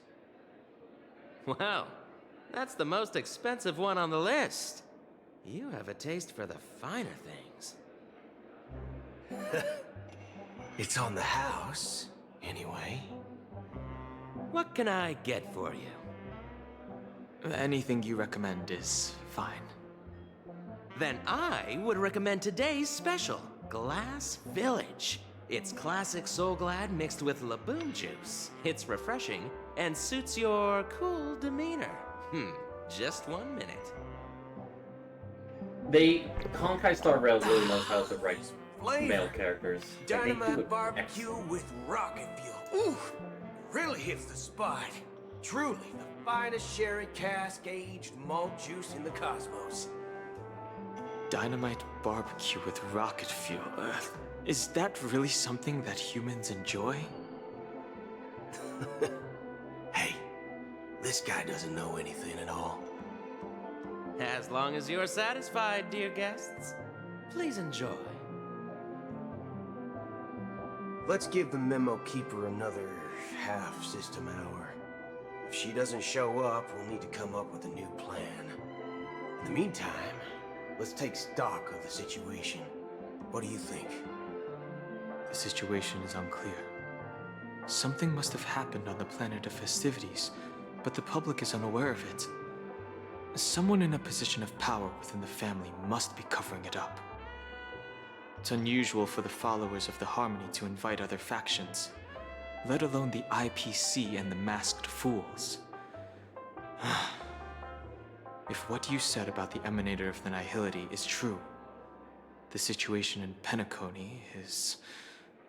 Wow, that's the most expensive one on the list. You have a taste for the finer things. It's on the house, anyway. What can I get for you? Anything you recommend is fine. Then I would recommend today's special, Glass Village. It's classic Soul Glad mixed with Laboon juice. It's refreshing and suits your cool demeanor. Just 1 minute. Honkai Star Rail really knows how to write male characters. Dynamite barbecue with rocket fuel. Ooh, really hits the spot. Truly the finest sherry cask aged malt juice in the cosmos. Dynamite barbecue with rocket fuel. Is that really something that humans enjoy? Hey, this guy doesn't know anything at all. As long as you're satisfied, dear guests, please enjoy. Let's give the memo keeper another half system hour. If she doesn't show up, we'll need to come up with a new plan. In the meantime, let's take stock of the situation. What do you think? The situation is unclear. Something must have happened on the planet of festivities, but the public is unaware of it. Someone in a position of power within the family must be covering it up. It's unusual for the followers of the Harmony to invite other factions, let alone the IPC and the masked fools. If what you said about the Emanator of the Nihility is true, the situation in Penacony is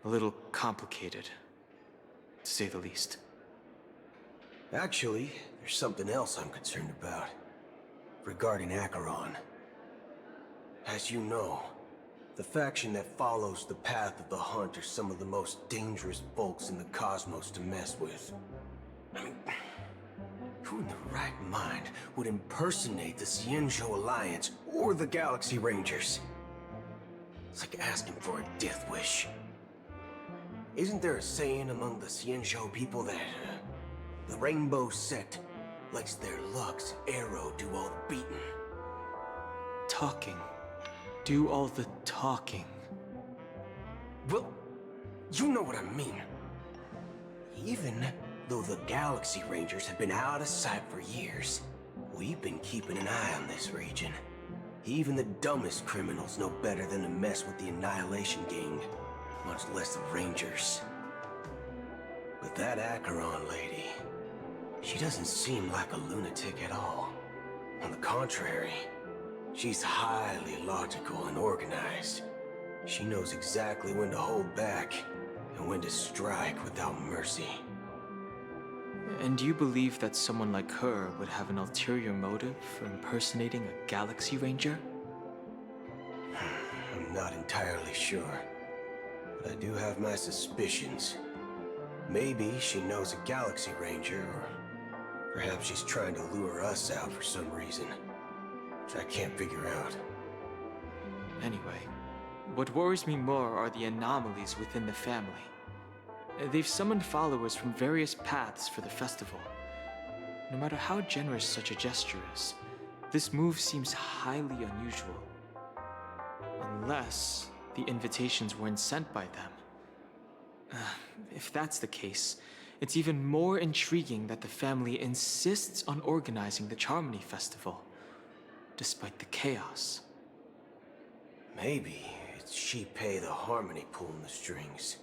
a little complicated, to say the least. Actually, there's something else I'm concerned about. Regarding Acheron. As you know, the faction that follows the path of the Hunt are some of the most dangerous folks in the cosmos to mess with. I mean, who in the right mind would impersonate the Xianzhou Alliance or the Galaxy Rangers? It's like asking for a death wish. Isn't there a saying among the Xianzhou people that the Rainbow Sect lets their Lux arrow do all the beating? Talking. Do all the talking. Well, you know what I mean. Even though the Galaxy Rangers have been out of sight for years, we've been keeping an eye on this region. Even the dumbest criminals know better than to mess with the Annihilation Gang, much less the Rangers. But that Acheron lady, she doesn't seem like a lunatic at all. On the contrary, she's highly logical and organized. She knows exactly when to hold back and when to strike without mercy. And you believe that someone like her would have an ulterior motive for impersonating a Galaxy Ranger? I'm not entirely sure, but I do have my suspicions. Maybe she knows a Galaxy Ranger, or perhaps she's trying to lure us out for some reason, which I can't figure out. Anyway, what worries me more are the anomalies within the family. They've summoned followers from various paths for the festival. No matter how generous such a gesture is, this move seems highly unusual. Unless the invitations weren't sent by them. If that's the case, it's even more intriguing that the family insists on organizing the Charmony Festival, despite the chaos. Maybe it's Shipei the Harmony pulling the strings.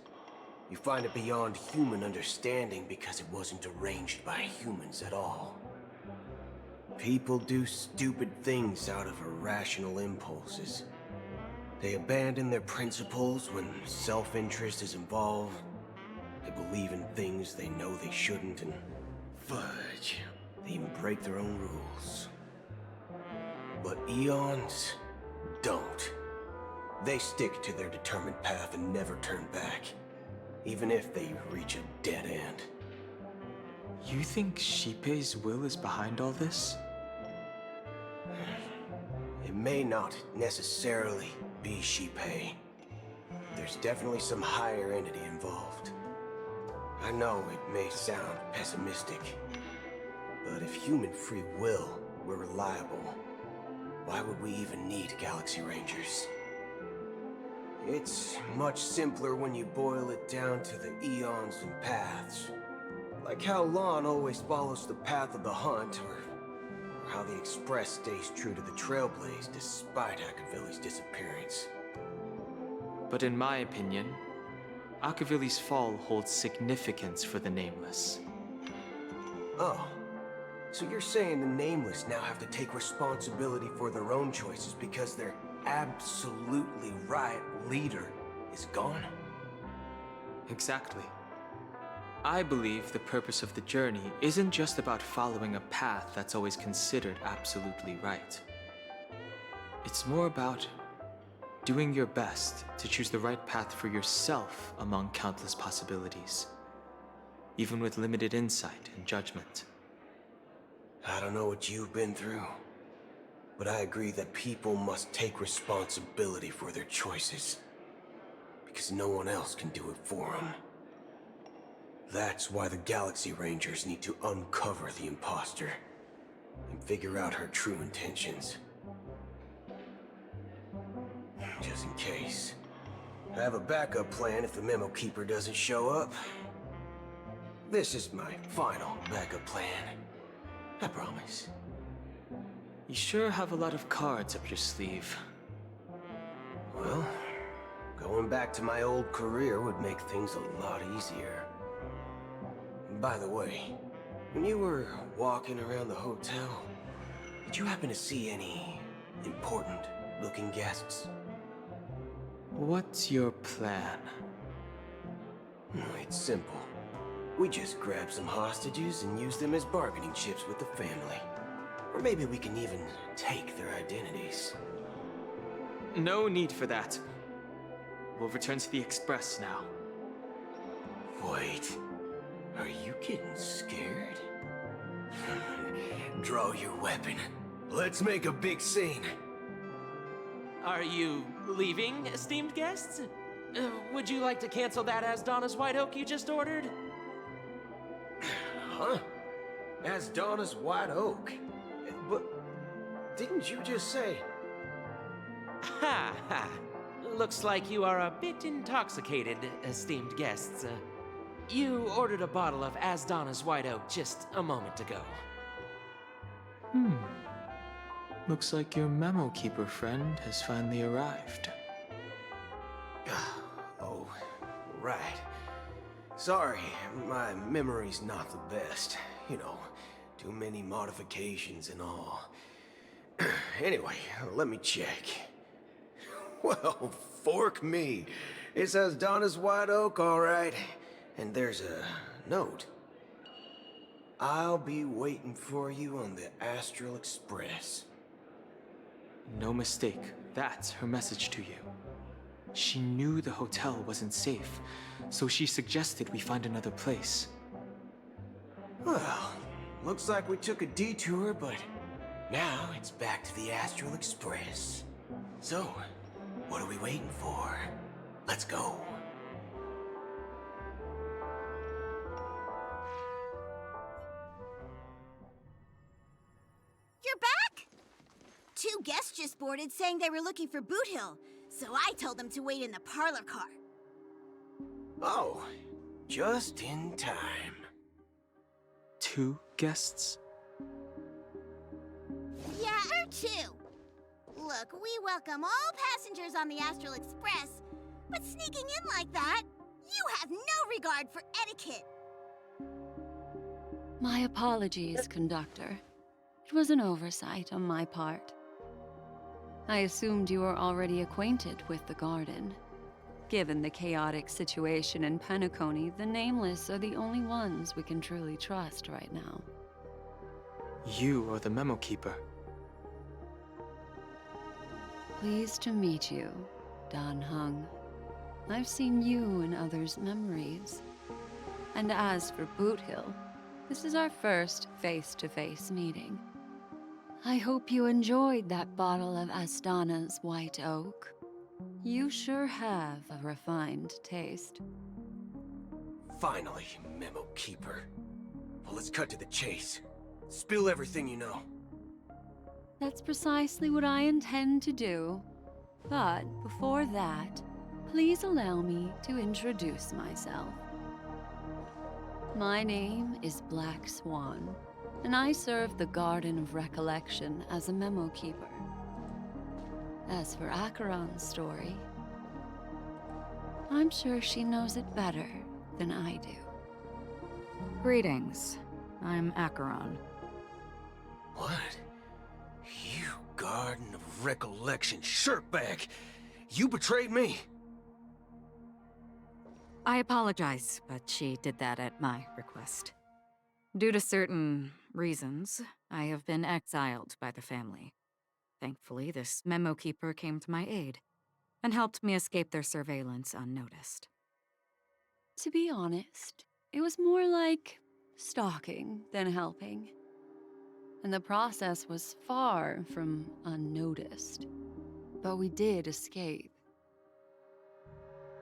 You find it beyond human understanding because it wasn't arranged by humans at all. People do stupid things out of irrational impulses. They abandon their principles when self-interest is involved. They believe in things they know they shouldn't, and fudge, they even break their own rules. But Eons don't. They stick to their determined path and never turn back, even if they reach a dead end. You think Shipei's will is behind all this? It may not necessarily be Shipei. There's definitely some higher entity involved. I know it may sound pessimistic, but if human free will were reliable, why would we even need Galaxy Rangers? It's much simpler when you boil it down to the eons and paths. Like how Lon always follows the path of the Hunt, or how the Express stays true to the Trailblaze despite Akavili's disappearance. But in my opinion, Akavili's fall holds significance for the Nameless. Oh, so you're saying the Nameless now have to take responsibility for their own choices because their absolutely right leader is gone? Exactly. I believe the purpose of the journey isn't just about following a path that's always considered absolutely right. It's more about doing your best to choose the right path for yourself among countless possibilities, even with limited insight and judgment. I don't know what you've been through, but I agree that people must take responsibility for their choices, because no one else can do it for them. That's why the Galaxy Rangers need to uncover the imposter and figure out her true intentions. Just in case. I have a backup plan if the Memo Keeper doesn't show up. This is my final backup plan. I promise. You sure have a lot of cards up your sleeve. Well, going back to my old career would make things a lot easier. By the way, when you were walking around the hotel, did you happen to see any important-looking guests? What's your plan? It's simple. We just grab some hostages and use them as bargaining chips with the family. Or maybe we can even take their identities. No need for that. We'll return to the Express now. Wait, are you getting scared? Draw your weapon. Let's make a big scene. Are you leaving, esteemed guests? Would you like to cancel that Asdana's White Oak you just ordered? Huh? Asdana's White Oak? But didn't you just say... Ha ha! Looks like you are a bit intoxicated, esteemed guests. You ordered a bottle of Asdana's White Oak just a moment ago. Looks like your memo keeper friend has finally arrived. Oh, right. Sorry, my memory's not the best. You know, too many modifications and all. Anyway, let me check. Well, fork me. It says Donna's White Oak, all right. And there's a note. I'll be waiting for you on the Astral Express. No mistake, that's her message to you. She knew the hotel wasn't safe, so she suggested we find another place. Well, looks like we took a detour, but now it's back to the Astral Express. So, what are we waiting for? Let's go. You're back? Two guests just boarded saying they were looking for Boot Hill, so I told them to wait in the parlor car. Oh, just in time. 2 guests? Yeah, or 2. Look, we welcome all passengers on the Astral Express, but sneaking in like that, you have no regard for etiquette. My apologies, conductor. It was an oversight on my part. I assumed you were already acquainted with the garden. Given the chaotic situation in Penacony, the Nameless are the only ones we can truly trust right now. You are the memo keeper. Pleased to meet you, Dan Hung. I've seen you in others' memories. And as for Boot Hill, this is our first face-to-face meeting. I hope you enjoyed that bottle of Astana's White Oak. You sure have a refined taste. Finally, Memo Keeper. Well, let's cut to the chase. Spill everything you know. That's precisely what I intend to do. But before that, please allow me to introduce myself. My name is Black Swan, and I serve the Garden of Recollection as a memo keeper. As for Acheron's story, I'm sure she knows it better than I do. Greetings. I'm Acheron. What? You Garden of Recollection shirtbag! You betrayed me! I apologize, but she did that at my request. Due to certain reasons, I have been exiled by the family. Thankfully, this memo keeper came to my aid and helped me escape their surveillance unnoticed. To be honest, it was more like stalking than helping. And the process was far from unnoticed. But we did escape.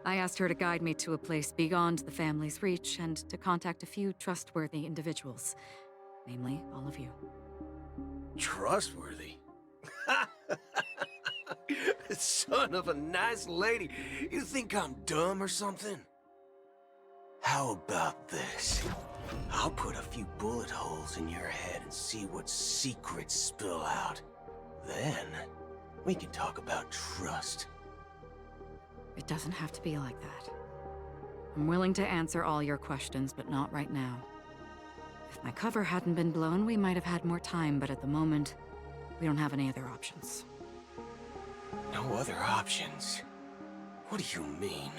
I asked her to guide me to a place beyond the family's reach and to contact a few trustworthy individuals. Namely, all of you. Trustworthy? Son of a nice lady. You think I'm dumb or something? How about this? I'll put a few bullet holes in your head and see what secrets spill out. Then, we can talk about trust. It doesn't have to be like that. I'm willing to answer all your questions, but not right now. If my cover hadn't been blown, we might have had more time, but at the moment, we don't have any other options. No other options? What do you mean?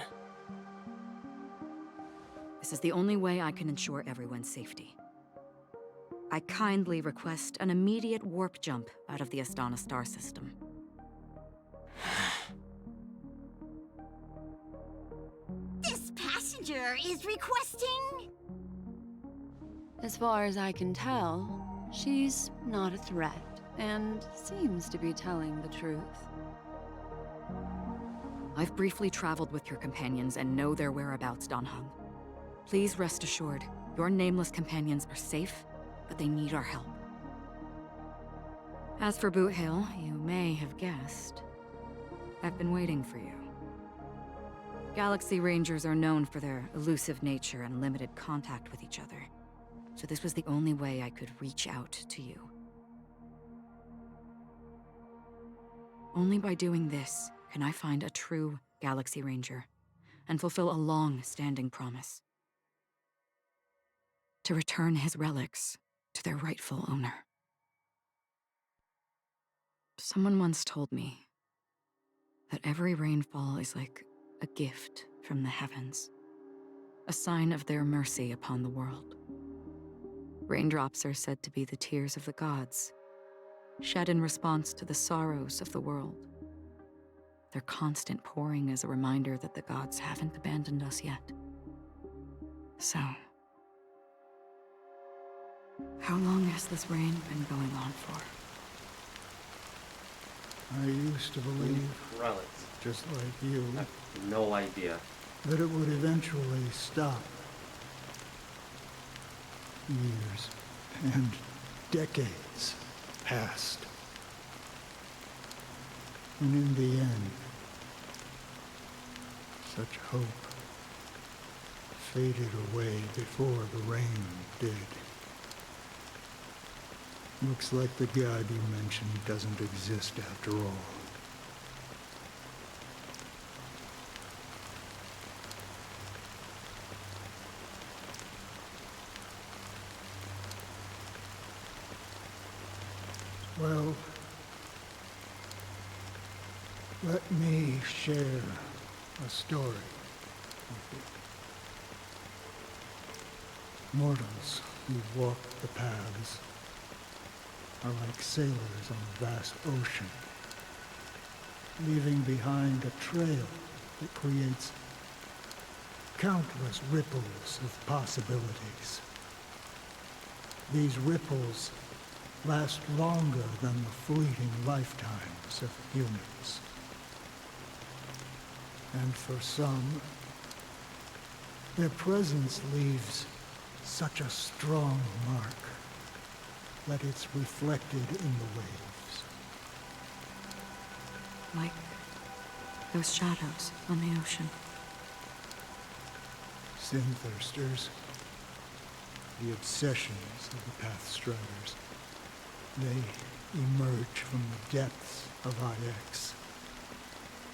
This is the only way I can ensure everyone's safety. I kindly request an immediate warp jump out of the Astana star system. This passenger is requesting... As far as I can tell, she's not a threat, and seems to be telling the truth. I've briefly traveled with your companions and know their whereabouts, Dan Heng. Please rest assured, your nameless companions are safe, but they need our help. As for Boot Hill, you may have guessed, I've been waiting for you. Galaxy Rangers are known for their elusive nature and limited contact with each other, so this was the only way I could reach out to you. Only by doing this can I find a true Galaxy Ranger and fulfill a long-standing promise. To return his relics to their rightful owner. Someone once told me that every rainfall is like a gift from the heavens, a sign of their mercy upon the world. Raindrops are said to be the tears of the gods, shed in response to the sorrows of the world. Their constant pouring is a reminder that the gods haven't abandoned us yet. So, how long has this rain been going on for? I used to believe, Relics. just like you, I have no idea. that it would eventually stop. Years and decades passed. And in the end, such hope faded away before the rain did. Looks like the god you mentioned doesn't exist after all. Well, let me share a story with you. Mortals who walk the paths are like sailors on a vast ocean, leaving behind a trail that creates countless ripples of possibilities. These ripples last longer than the fleeting lifetimes of humans. And for some, their presence leaves such a strong mark that it's reflected in the waves. Like those shadows on the ocean. Sin-thirsters, the obsessions of the Pathstriders, they emerge from the depths of IX,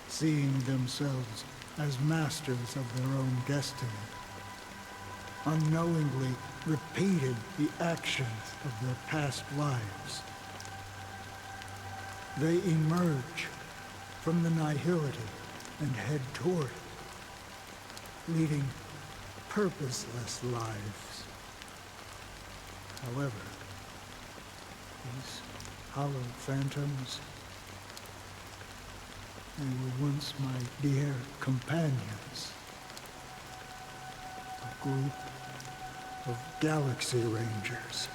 seeing themselves as masters of their own destiny, unknowingly repeated the actions of their past lives. They emerge from the nihility and head toward it, leading purposeless lives. However, these hollow phantoms, they were once my dear companions. A group of Galaxy Rangers.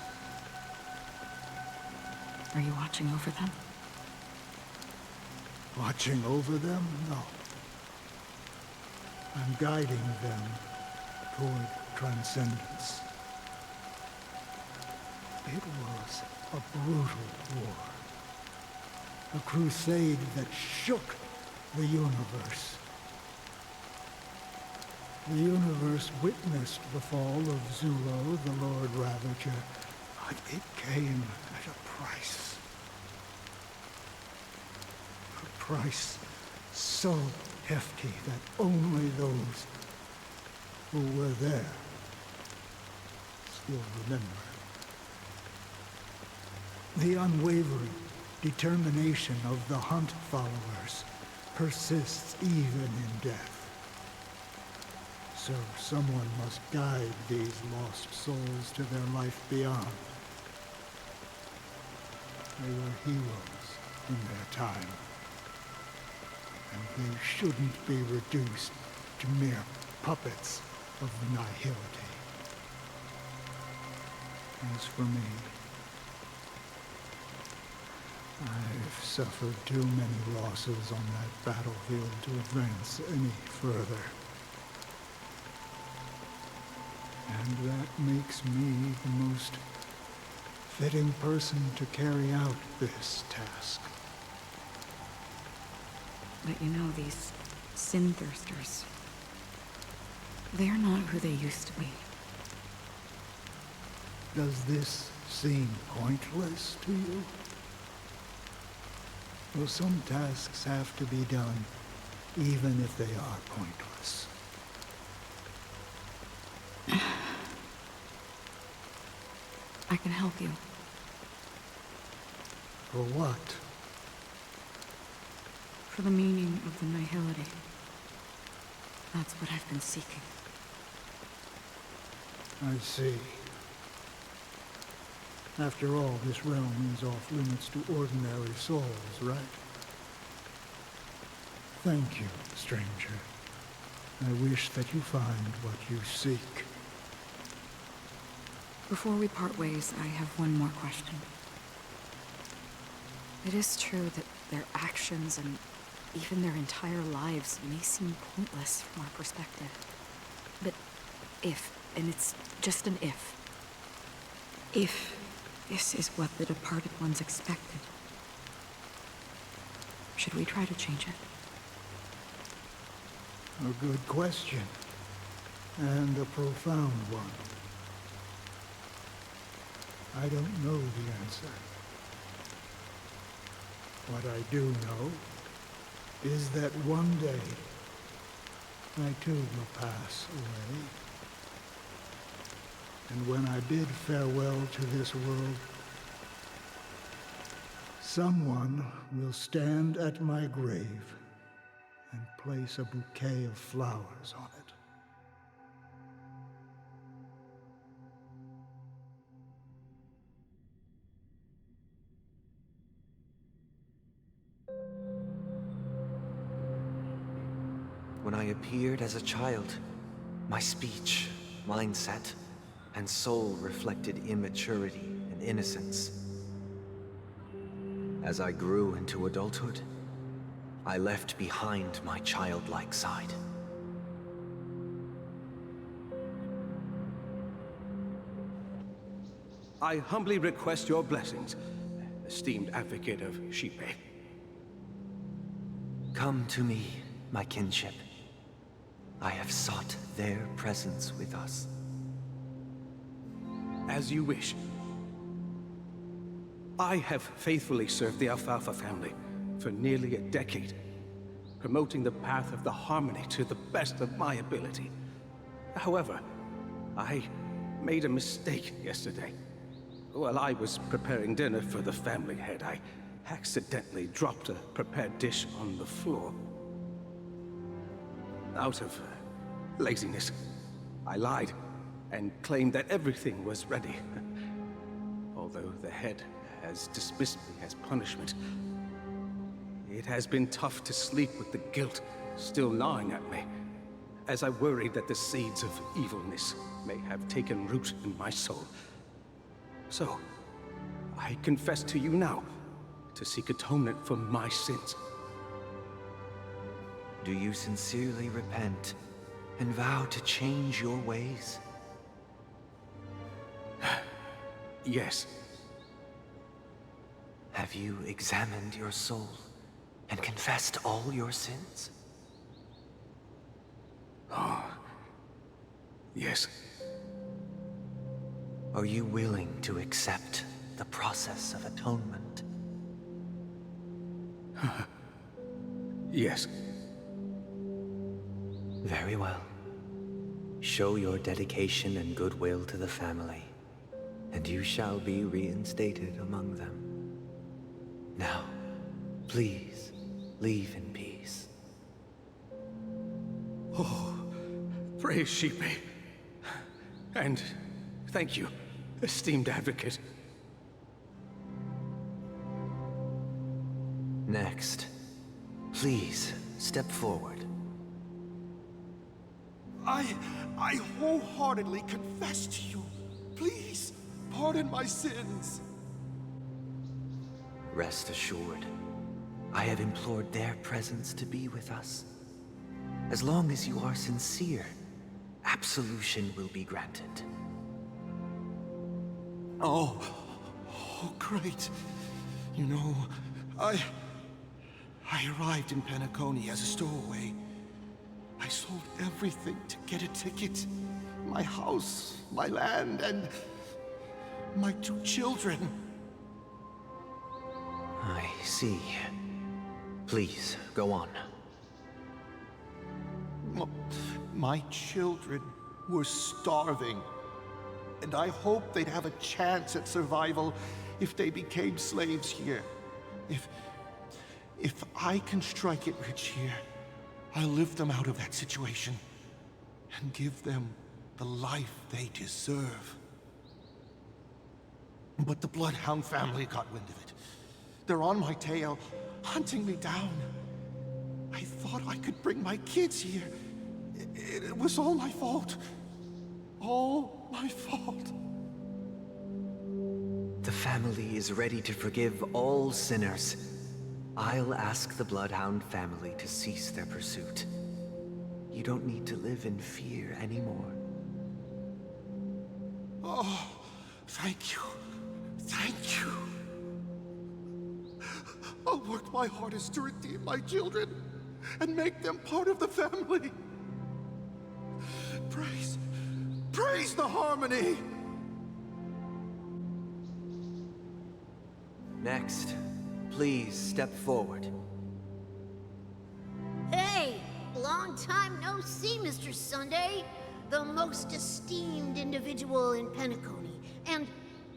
Are you watching over them? Watching over them? No. I'm guiding them toward transcendence. It was a brutal war. A crusade that shook the universe. The universe witnessed the fall of Zulo, the Lord Ravager, but it came at a price. A price so hefty that only those who were there still remember. The unwavering determination of the Hunt followers persists even in death. So someone must guide these lost souls to their life beyond. They were heroes in their time, and they shouldn't be reduced to mere puppets of the nihility. As for me, I've suffered too many losses on that battlefield to advance any further. And that makes me the most fitting person to carry out this task. But you know, these sin thirsters, they're not who they used to be. Does this seem pointless to you? Well, some tasks have to be done, even if they are pointless. I can help you. For what? For the meaning of the nihility. That's what I've been seeking. I see. After all, this realm is off limits to ordinary souls, right? Thank you, stranger. I wish that you find what you seek. Before we part ways, I have one more question. It is true that their actions and even their entire lives may seem pointless from our perspective. But if, and it's just an if this is what the departed ones expected, should we try to change it? A good question. And a profound one. I don't know the answer. What I do know is that one day, I too will pass away. And when I bid farewell to this world, someone will stand at my grave and place a bouquet of flowers on it. When I appeared as a child, my speech, mindset, and soul reflected immaturity and innocence. As I grew into adulthood, I left behind my childlike side. I humbly request your blessings, esteemed advocate of Shipe. Come to me, my kinship. I have sought their presence with us. As you wish. I have faithfully served the Alfalfa family for nearly a decade, promoting the path of the harmony to the best of my ability. However, I made a mistake yesterday. While I was preparing dinner for the family head, I accidentally dropped a prepared dish on the floor. Out of laziness, I lied and claimed that everything was ready. Although the head has dismissed me as punishment, it has been tough to sleep with the guilt still gnawing at me, as I worried that the seeds of evilness may have taken root in my soul. So, I confess to you now, to seek atonement for my sins. Do you sincerely repent and vow to change your ways? Yes. Have you examined your soul and confessed all your sins? Oh, yes. Are you willing to accept the process of atonement? Yes. Very well. Show your dedication and goodwill to the family, and you shall be reinstated among them. Please, leave in peace. Oh, praise Sheepy. And thank you, esteemed advocate. Next, please step forward. I wholeheartedly confess to you. Please, pardon my sins. Rest assured, I have implored their presence to be with us. As long as you are sincere, absolution will be granted. Oh, great. You know, I arrived in Penacony as a stowaway. I sold everything to get a ticket. My house, my land, and my 2 children. I see. Please, go on. My children were starving, and I hoped they'd have a chance at survival if they became slaves here. If I can strike it rich here, I'll lift them out of that situation and give them the life they deserve. But the Bloodhound family got wind of it. They're on my tail, hunting me down. I thought I could bring my kids here. It was all my fault. All my fault. The family is ready to forgive all sinners. I'll ask the Bloodhound family to cease their pursuit. You don't need to live in fear anymore. Oh, thank you. Thank you. I'll work my hardest to redeem my children and make them part of the family. Praise the harmony! Next, please step forward. Hey! Long time no see, Mr. Sunday. The most esteemed individual in Penacony, and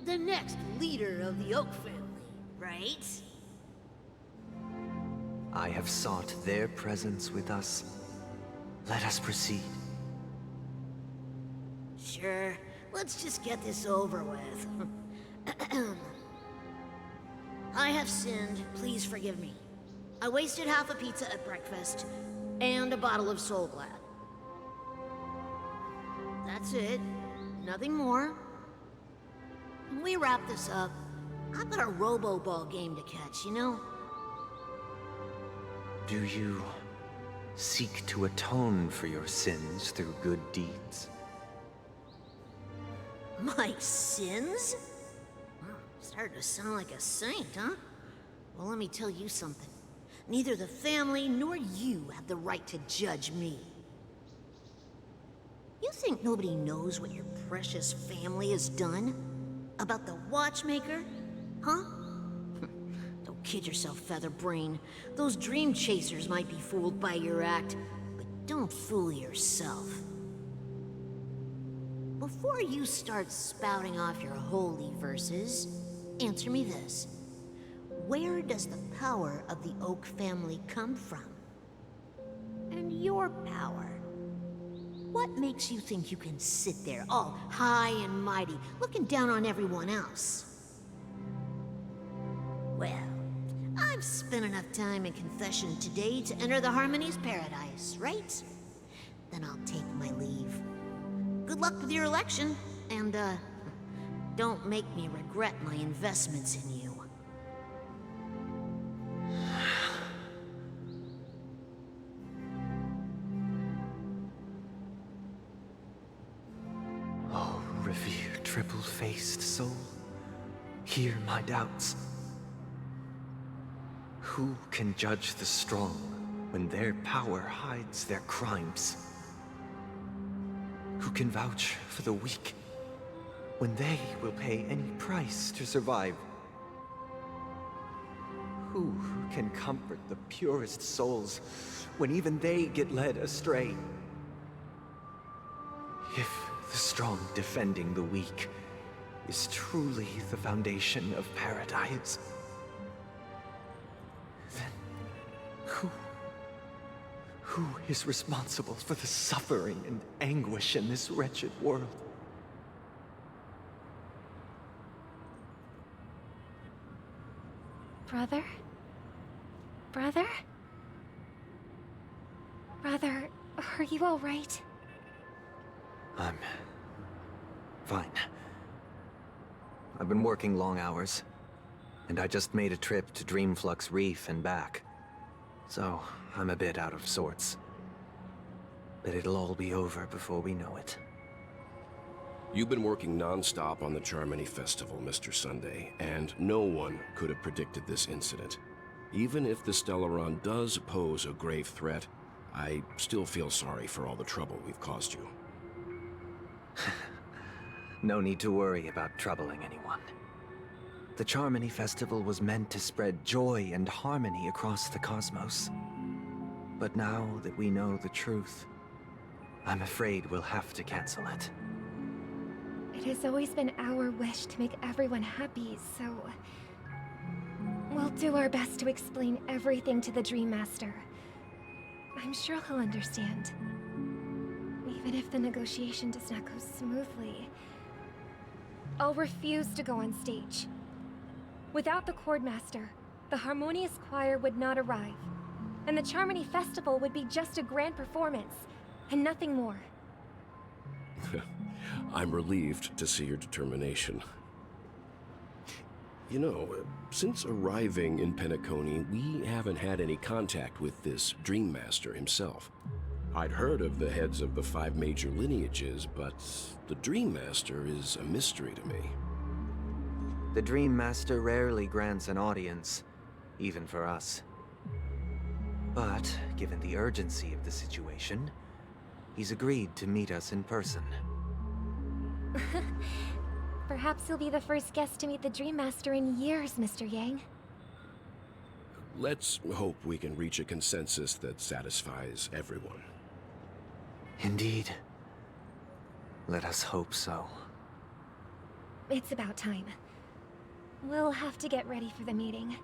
the next leader of the Oak family, right? I have sought their presence with us. Let us proceed. Sure. Let's just get this over with. I have sinned. Please forgive me. I wasted half a pizza at breakfast, and a bottle of Soul Glad. That's it. Nothing more. When we wrap this up, I've got a robo-ball game to catch, you know? Do you seek to atone for your sins through good deeds? My sins? Starting to sound like a saint, huh? Well, let me tell you something. Neither the family nor you have the right to judge me. You think nobody knows what your precious family has done? About the watchmaker? Huh? Don't kid yourself, Featherbrain. Those dream chasers might be fooled by your act, but don't fool yourself. Before you start spouting off your holy verses, answer me this. Where does the power of the Oak family come from? And your power? What makes you think you can sit there all high and mighty, looking down on everyone else? Well, I've spent enough time in confession today to enter the Harmony's paradise, right? Then I'll take my leave. Good luck with your election, and, don't make me regret my investments in you. Oh, revered triple-faced soul, hear my doubts. Who can judge the strong when their power hides their crimes? Who can vouch for the weak when they will pay any price to survive? Who can comfort the purest souls when even they get led astray? If the strong defending the weak is truly the foundation of paradise, then Who is responsible for the suffering and anguish in this wretched world? Brother? Brother? Brother, are you all right? I'm fine. I've been working long hours, and I just made a trip to Dreamflux Reef and back. So, I'm a bit out of sorts. But it'll all be over before we know it. You've been working non-stop on the Charmony Festival, Mr. Sunday, and no one could have predicted this incident. Even if the Stellaron does pose a grave threat, I still feel sorry for all the trouble we've caused you. No need to worry about troubling anyone. The Charmony Festival was meant to spread joy and harmony across the cosmos. But now that we know the truth, I'm afraid we'll have to cancel it. It has always been our wish to make everyone happy, so... we'll do our best to explain everything to the Dream Master. I'm sure he'll understand. Even if the negotiation does not go smoothly, I'll refuse to go on stage. Without the Chord Master, the Harmonious Choir would not arrive, and the Charmony Festival would be just a grand performance, and nothing more. I'm relieved to see your determination. You know, since arriving in Penacony, we haven't had any contact with this Dream Master himself. I'd heard of the heads of the 5 major lineages, but the Dream Master is a mystery to me. The Dream Master rarely grants an audience, even for us. But, given the urgency of the situation, he's agreed to meet us in person. Perhaps you'll be the first guest to meet the Dream Master in years, Mr. Yang. Let's hope we can reach a consensus that satisfies everyone. Indeed. Let us hope so. It's about time. We'll have to get ready for the meeting.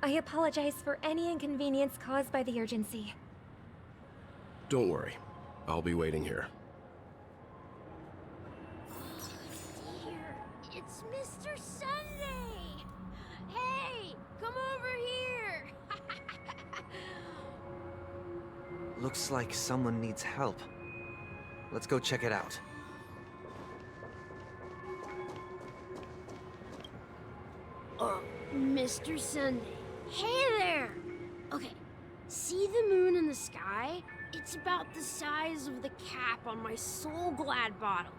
I apologize for any inconvenience caused by the urgency. Don't worry. I'll be waiting here. Dear, it's Mr. Sunday! Hey, come over here! Looks like someone needs help. Let's go check it out. Mr. Sunday. Hey there! Okay, see the moon in the sky? It's about the size of the cap on my Soul Glad bottle.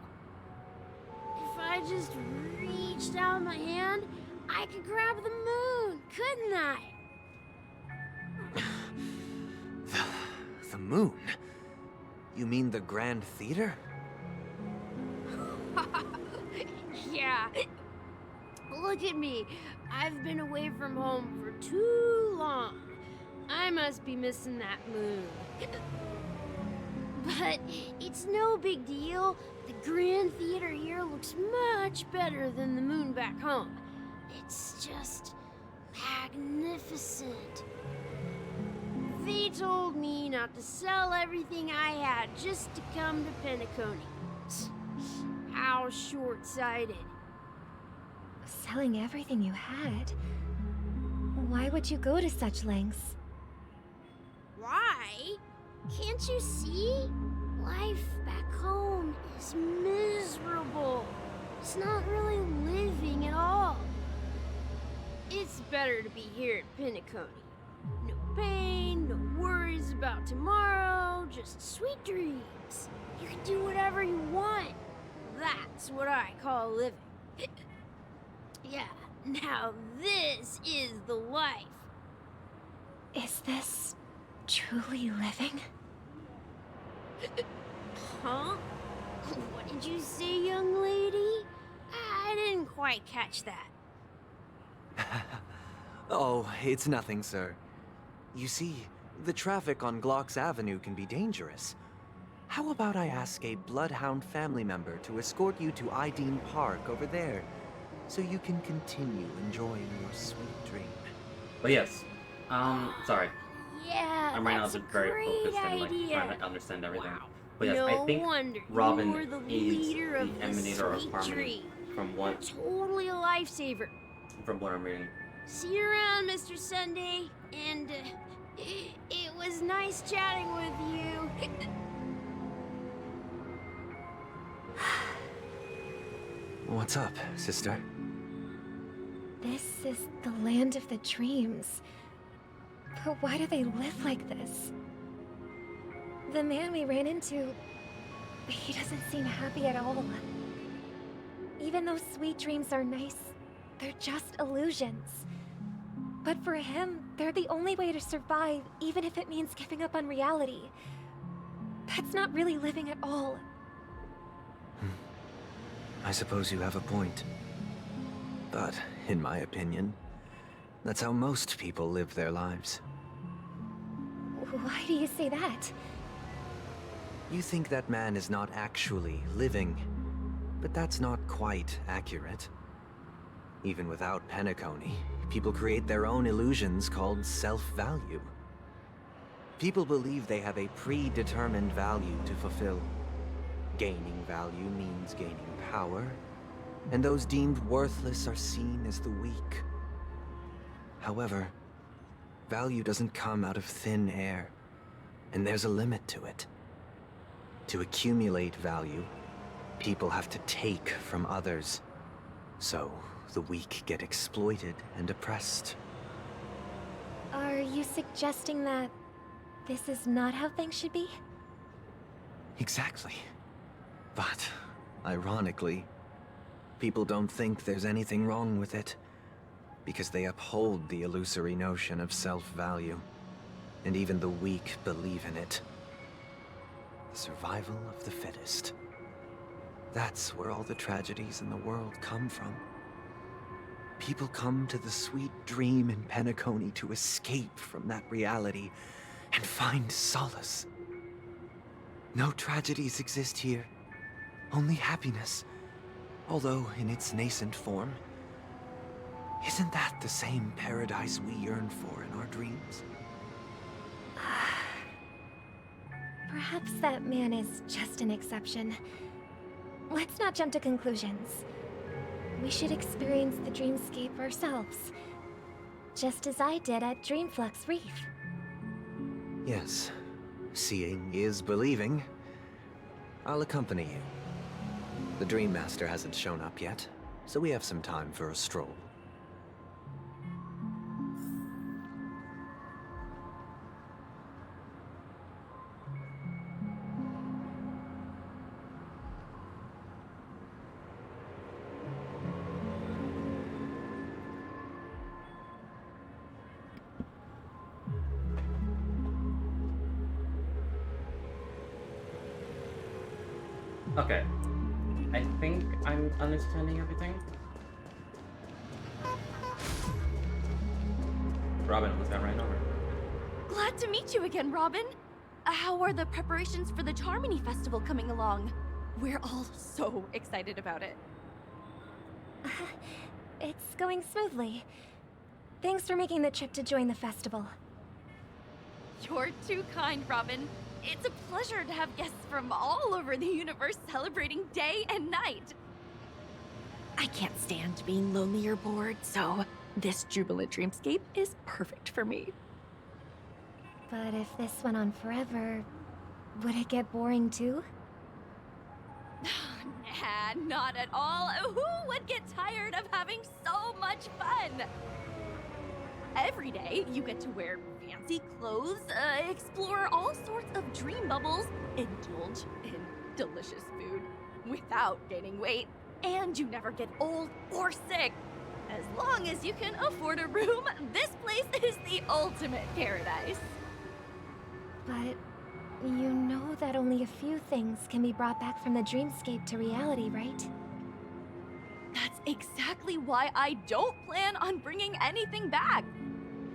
If I just reached out my hand, I could grab the moon, couldn't I? The moon? You mean the Grand Theater? Yeah. Look at me. I've been away from home for too long. I must be missing that moon. But it's no big deal. The Grand Theater here looks much better than the moon back home. It's just magnificent. They told me not to sell everything I had just to come to Penacony. How short-sighted. Selling everything you had? Why would you go to such lengths? Why? Can't you see? Life back home is miserable. It's not really living at all. It's better to be here at Penacony. No pain, no worries about tomorrow, just sweet dreams. You can do whatever you want. That's what I call living. Yeah, now this is the life. Is this truly living? Huh? What did you say, young lady? I didn't quite catch that. Oh, it's nothing, sir. You see, the traffic on Glock's Avenue can be dangerous. How about I ask a Bloodhound family member to escort you to Ideen Park over there, so you can continue enjoying your sweet dream? But yes, sorry. Yeah, I'm right now that's just a very great focused and like idea. trying to understand everything. Wow. But yes, No I think wonder Robin you're the is leader the of the emanator of sweet harmony tree. from what Totally a lifesaver. I'm reading. See you around, Mr. Sunday. And it was nice chatting with you. What's up, sister? This is the land of the dreams. But why do they live like this? The man we ran into, he doesn't seem happy at all. Even though sweet dreams are nice, they're just illusions. But for him, they're the only way to survive, even if it means giving up on reality. That's not really living at all. I suppose you have a point. But, in my opinion, that's how most people live their lives. Why do you say that? You think that man is not actually living, but that's not quite accurate. Even without Penacony, people create their own illusions called self-value. People believe they have a predetermined value to fulfill. Gaining value means gaining power, and those deemed worthless are seen as the weak. However, value doesn't come out of thin air, and there's a limit to it. To accumulate value, people have to take from others. So, the weak get exploited and oppressed. Are you suggesting that this is not how things should be? Exactly. But, ironically, people don't think there's anything wrong with it, because they uphold the illusory notion of self-value, and even the weak believe in it. The survival of the fittest. That's where all the tragedies in the world come from. People come to the sweet dream in Penacony to escape from that reality and find solace. No tragedies exist here, only happiness, although in its nascent form. Isn't that the same paradise we yearn for in our dreams? Perhaps that man is just an exception. Let's not jump to conclusions. We should experience the dreamscape ourselves, just as I did at Dreamflux Reef. Yes, seeing is believing. I'll accompany you. The Dream Master hasn't shown up yet, so we have some time for a stroll. Okay. I think I'm understanding everything. Robin, what's that right over? Glad to meet you again, Robin. How are the preparations for the Charmony Festival coming along? We're all so excited about it. It's going smoothly. Thanks for making the trip to join the festival. You're too kind, Robin. It's a pleasure to have guests from all over the universe celebrating day and night. I can't stand being lonely or bored, so this jubilant dreamscape is perfect for me. But if this went on forever, would it get boring too? Nah, not at all. Who would get tired of having so much fun? Every day, you get to wear fancy clothes, explore all sorts of dream bubbles, indulge in delicious food without gaining weight, and you never get old or sick. As long as you can afford a room, this place is the ultimate paradise. But you know that only a few things can be brought back from the dreamscape to reality, right? That's exactly why I don't plan on bringing anything back.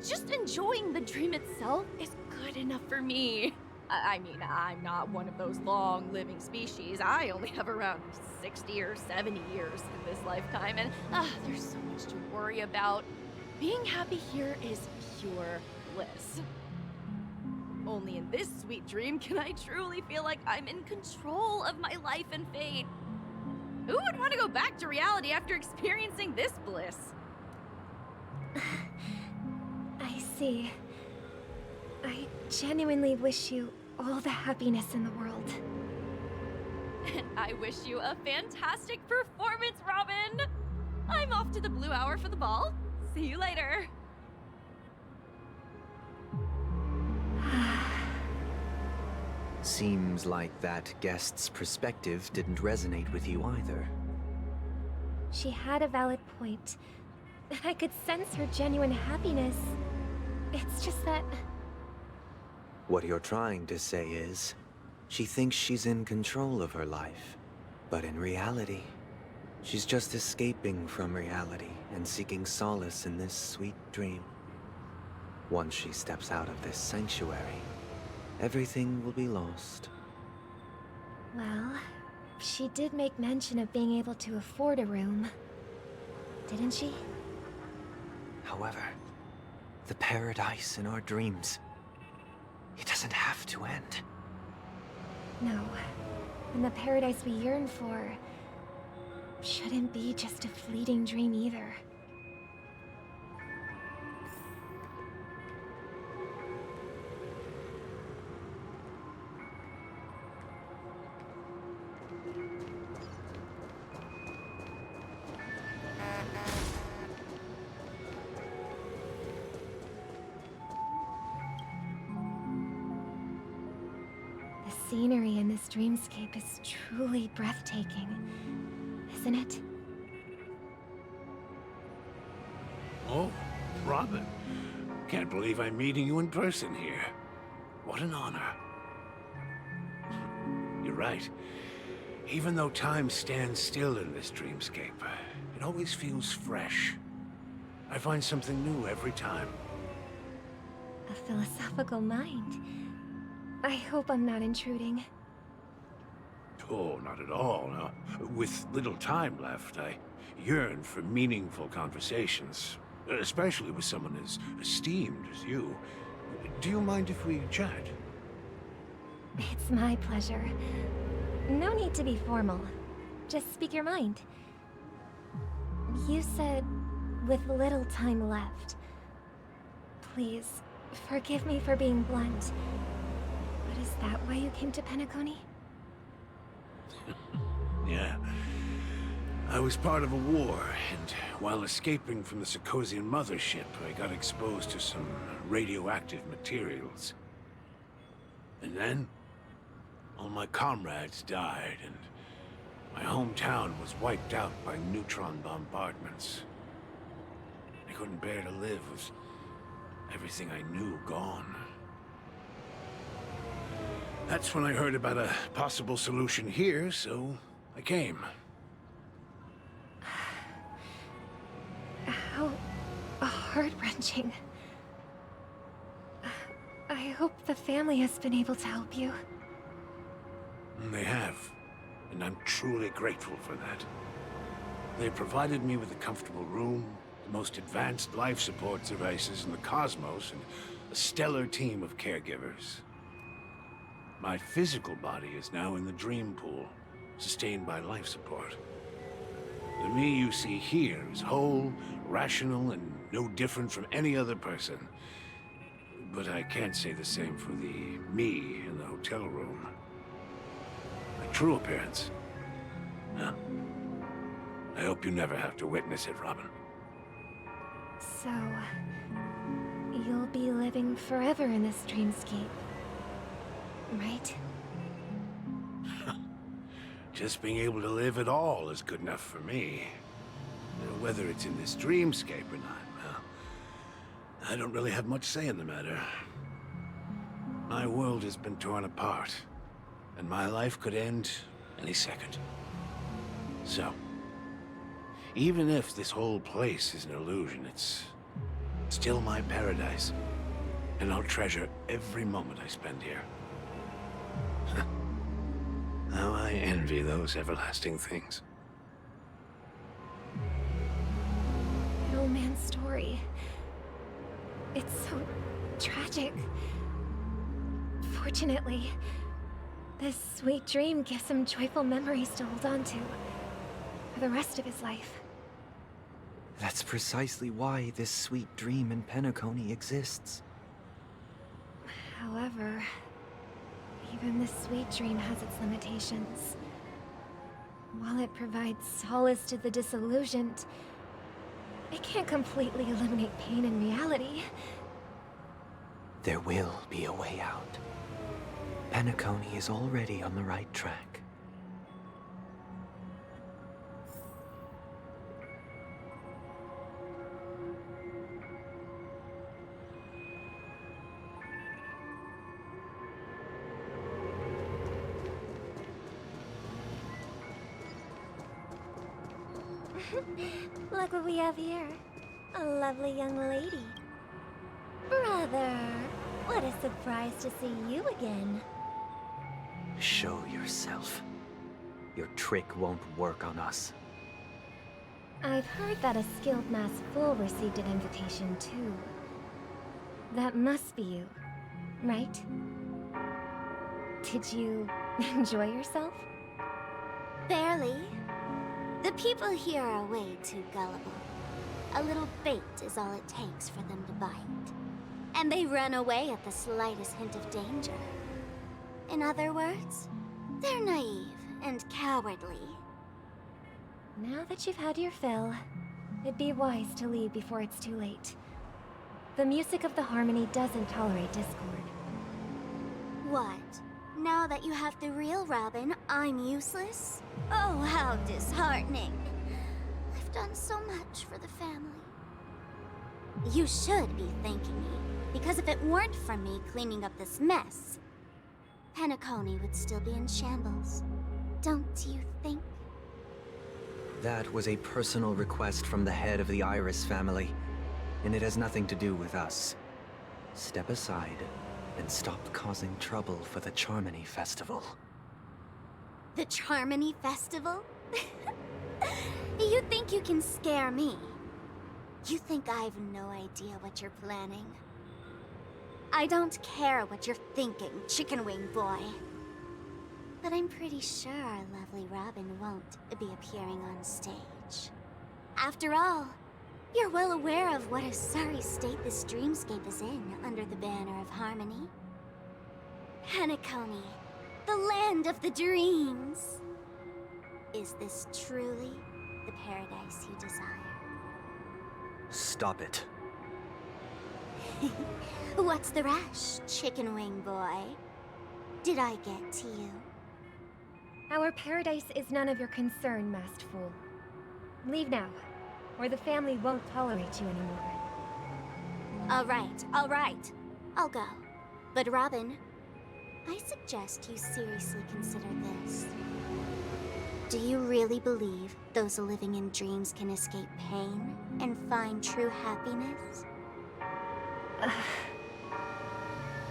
Just enjoying the dream itself is good enough for me. I mean, I'm not one of those long-living species. I only have around 60 or 70 years in this lifetime, and there's so much to worry about. Being happy here is pure bliss. Only in this sweet dream can I truly feel like I'm in control of my life and fate. Who would want to go back to reality after experiencing this bliss? I see. I genuinely wish you all the happiness in the world. And I wish you a fantastic performance, Robin! I'm off to the Blue Hour for the ball. See you later. Seems like that guest's perspective didn't resonate with you either. She had a valid point. I could sense her genuine happiness. It's just that... What you're trying to say is, she thinks she's in control of her life. But in reality, she's just escaping from reality and seeking solace in this sweet dream. Once she steps out of this sanctuary, everything will be lost. Well, she did make mention of being able to afford a room. Didn't she? However, the paradise in our dreams, it doesn't have to end. No. And the paradise we yearn for shouldn't be just a fleeting dream either. The scenery in this dreamscape is truly breathtaking, isn't it? Oh, Robin. Can't believe I'm meeting you in person here. What an honor. You're right. Even though time stands still in this dreamscape, it always feels fresh. I find something new every time. A philosophical mind. I hope I'm not intruding. Oh, not at all. No. With little time left, I yearn for meaningful conversations, especially with someone as esteemed as you. Do you mind if we chat? It's my pleasure. No need to be formal. Just speak your mind. You said, with little time left. Please, forgive me for being blunt. But is that why you came to Penacony? Yeah. I was part of a war, and while escaping from the Sarkosian mothership, I got exposed to some radioactive materials. And then, all my comrades died, and my hometown was wiped out by neutron bombardments. I couldn't bear to live with everything I knew gone. That's when I heard about a possible solution here, so I came. How heart-wrenching. I hope the family has been able to help you. They have, and I'm truly grateful for that. They provided me with a comfortable room, the most advanced life support devices in the cosmos, and a stellar team of caregivers. My physical body is now in the dream pool, sustained by life support. The me you see here is whole, rational, and no different from any other person. But I can't say the same for the me in the hotel room. My true appearance? No. I hope you never have to witness it, Robin. So... you'll be living forever in this dreamscape, right? Just being able to live at all is good enough for me. Whether it's in this dreamscape or not, well, I don't really have much say in the matter. My world has been torn apart, and my life could end any second. So, even if this whole place is an illusion, it's still my paradise, and I'll treasure every moment I spend here. How I envy those everlasting things. An old man's story. It's so tragic. Fortunately, this sweet dream gives him joyful memories to hold on to for the rest of his life. That's precisely why this sweet dream in Penacony exists. However, even this sweet dream has its limitations. While it provides solace to the disillusioned, it can't completely eliminate pain in reality. There will be a way out. Penacony is already on the right track. Look what we have here. A lovely young lady. Brother, what a surprise to see you again. Show yourself. Your trick won't work on us. I've heard that a skilled mass fool received an invitation too. That must be you, right? Did you enjoy yourself? Barely. The people here are way too gullible. A little bait is all it takes for them to bite. And they run away at the slightest hint of danger. In other words, they're naive and cowardly. Now that you've had your fill, it'd be wise to leave before it's too late. The music of the harmony doesn't tolerate discord. What? Now that you have the real Robin, I'm useless? Oh, how disheartening. I've done so much for the family. You should be thanking me, because if it weren't for me cleaning up this mess, Penacony would still be in shambles. Don't you think? That was a personal request from the head of the Iris family, and it has nothing to do with us. Step aside and stop causing trouble for the Charmony Festival. The Charmony Festival? You think you can scare me? You think I have no idea what you're planning? I don't care what you're thinking, Chicken Wing Boy. But I'm pretty sure our lovely Robin won't be appearing on stage. After all, you're well aware of what a sorry state this dreamscape is in under the banner of harmony. Penacony, the land of the dreams. Is this truly the paradise you desire? Stop it. What's the rush, Chicken Wing Boy? Did I get to you? Our paradise is none of your concern, masked fool. Leave now, or the family won't tolerate you anymore. All right. I'll go. But Robin, I suggest you seriously consider this. Do you really believe those living in dreams can escape pain and find true happiness?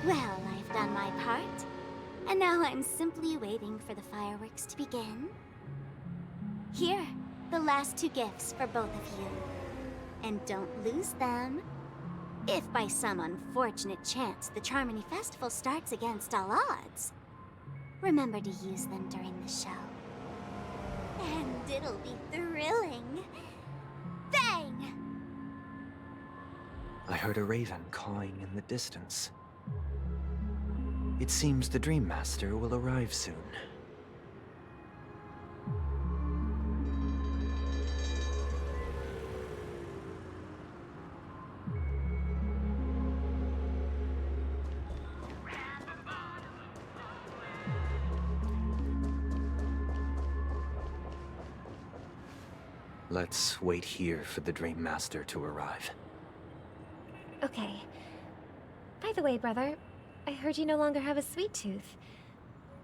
Well, I've done my part, and now I'm simply waiting for the fireworks to begin. Here, the last 2 gifts for both of you. And don't lose them. If by some unfortunate chance the Charmony Festival starts against all odds, remember to use them during the show. And it'll be thrilling. Bang! I heard a raven cawing in the distance. It seems the Dream Master will arrive soon. Let's wait here for the Dream Master to arrive. Okay. By the way, brother, I heard you no longer have a sweet tooth.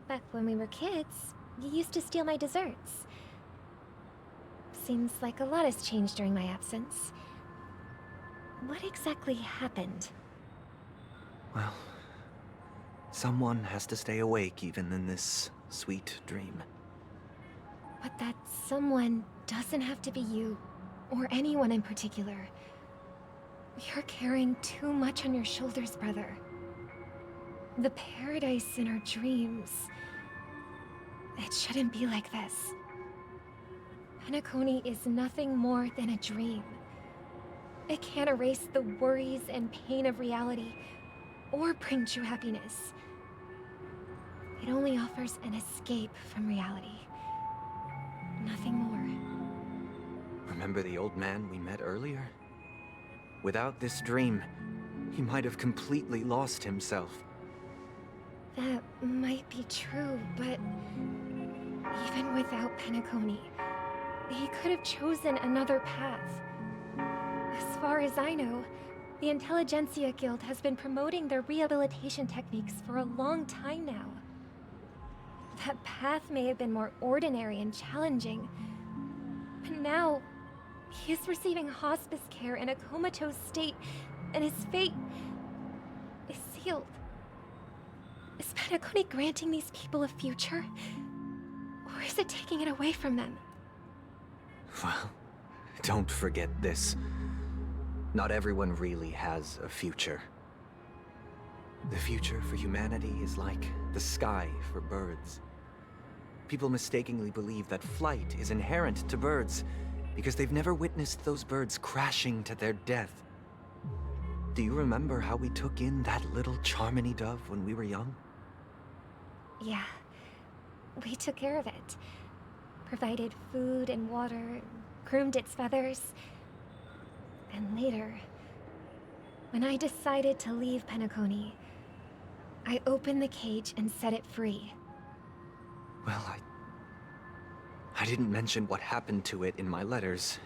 Back when we were kids, you used to steal my desserts. Seems like a lot has changed during my absence. What exactly happened? Well, someone has to stay awake even in this sweet dream. But that someone doesn't have to be you, or anyone in particular. You're carrying too much on your shoulders, brother. The paradise in our dreams. It shouldn't be like this. Penacony is nothing more than a dream. It can't erase the worries and pain of reality, or bring true happiness. It only offers an escape from reality. Nothing more. Remember the old man we met earlier? Without this dream, he might have completely lost himself. That might be true, but even without Penacony, he could have chosen another path. As far as I know, the Intelligentsia Guild has been promoting their rehabilitation techniques for a long time now. That path may have been more ordinary and challenging, but now he is receiving hospice care in a comatose state, and his fate is sealed. Is Penacony granting these people a future? Or is it taking it away from them? Well, don't forget this. Not everyone really has a future. The future for humanity is like the sky for birds. People mistakenly believe that flight is inherent to birds because they've never witnessed those birds crashing to their death. Do you remember how we took in that little Charmony dove when we were young? Yeah. We took care of it. Provided food and water, groomed its feathers. And later, when I decided to leave Penacony, I opened the cage and set it free. Well, I didn't mention what happened to it in my letters,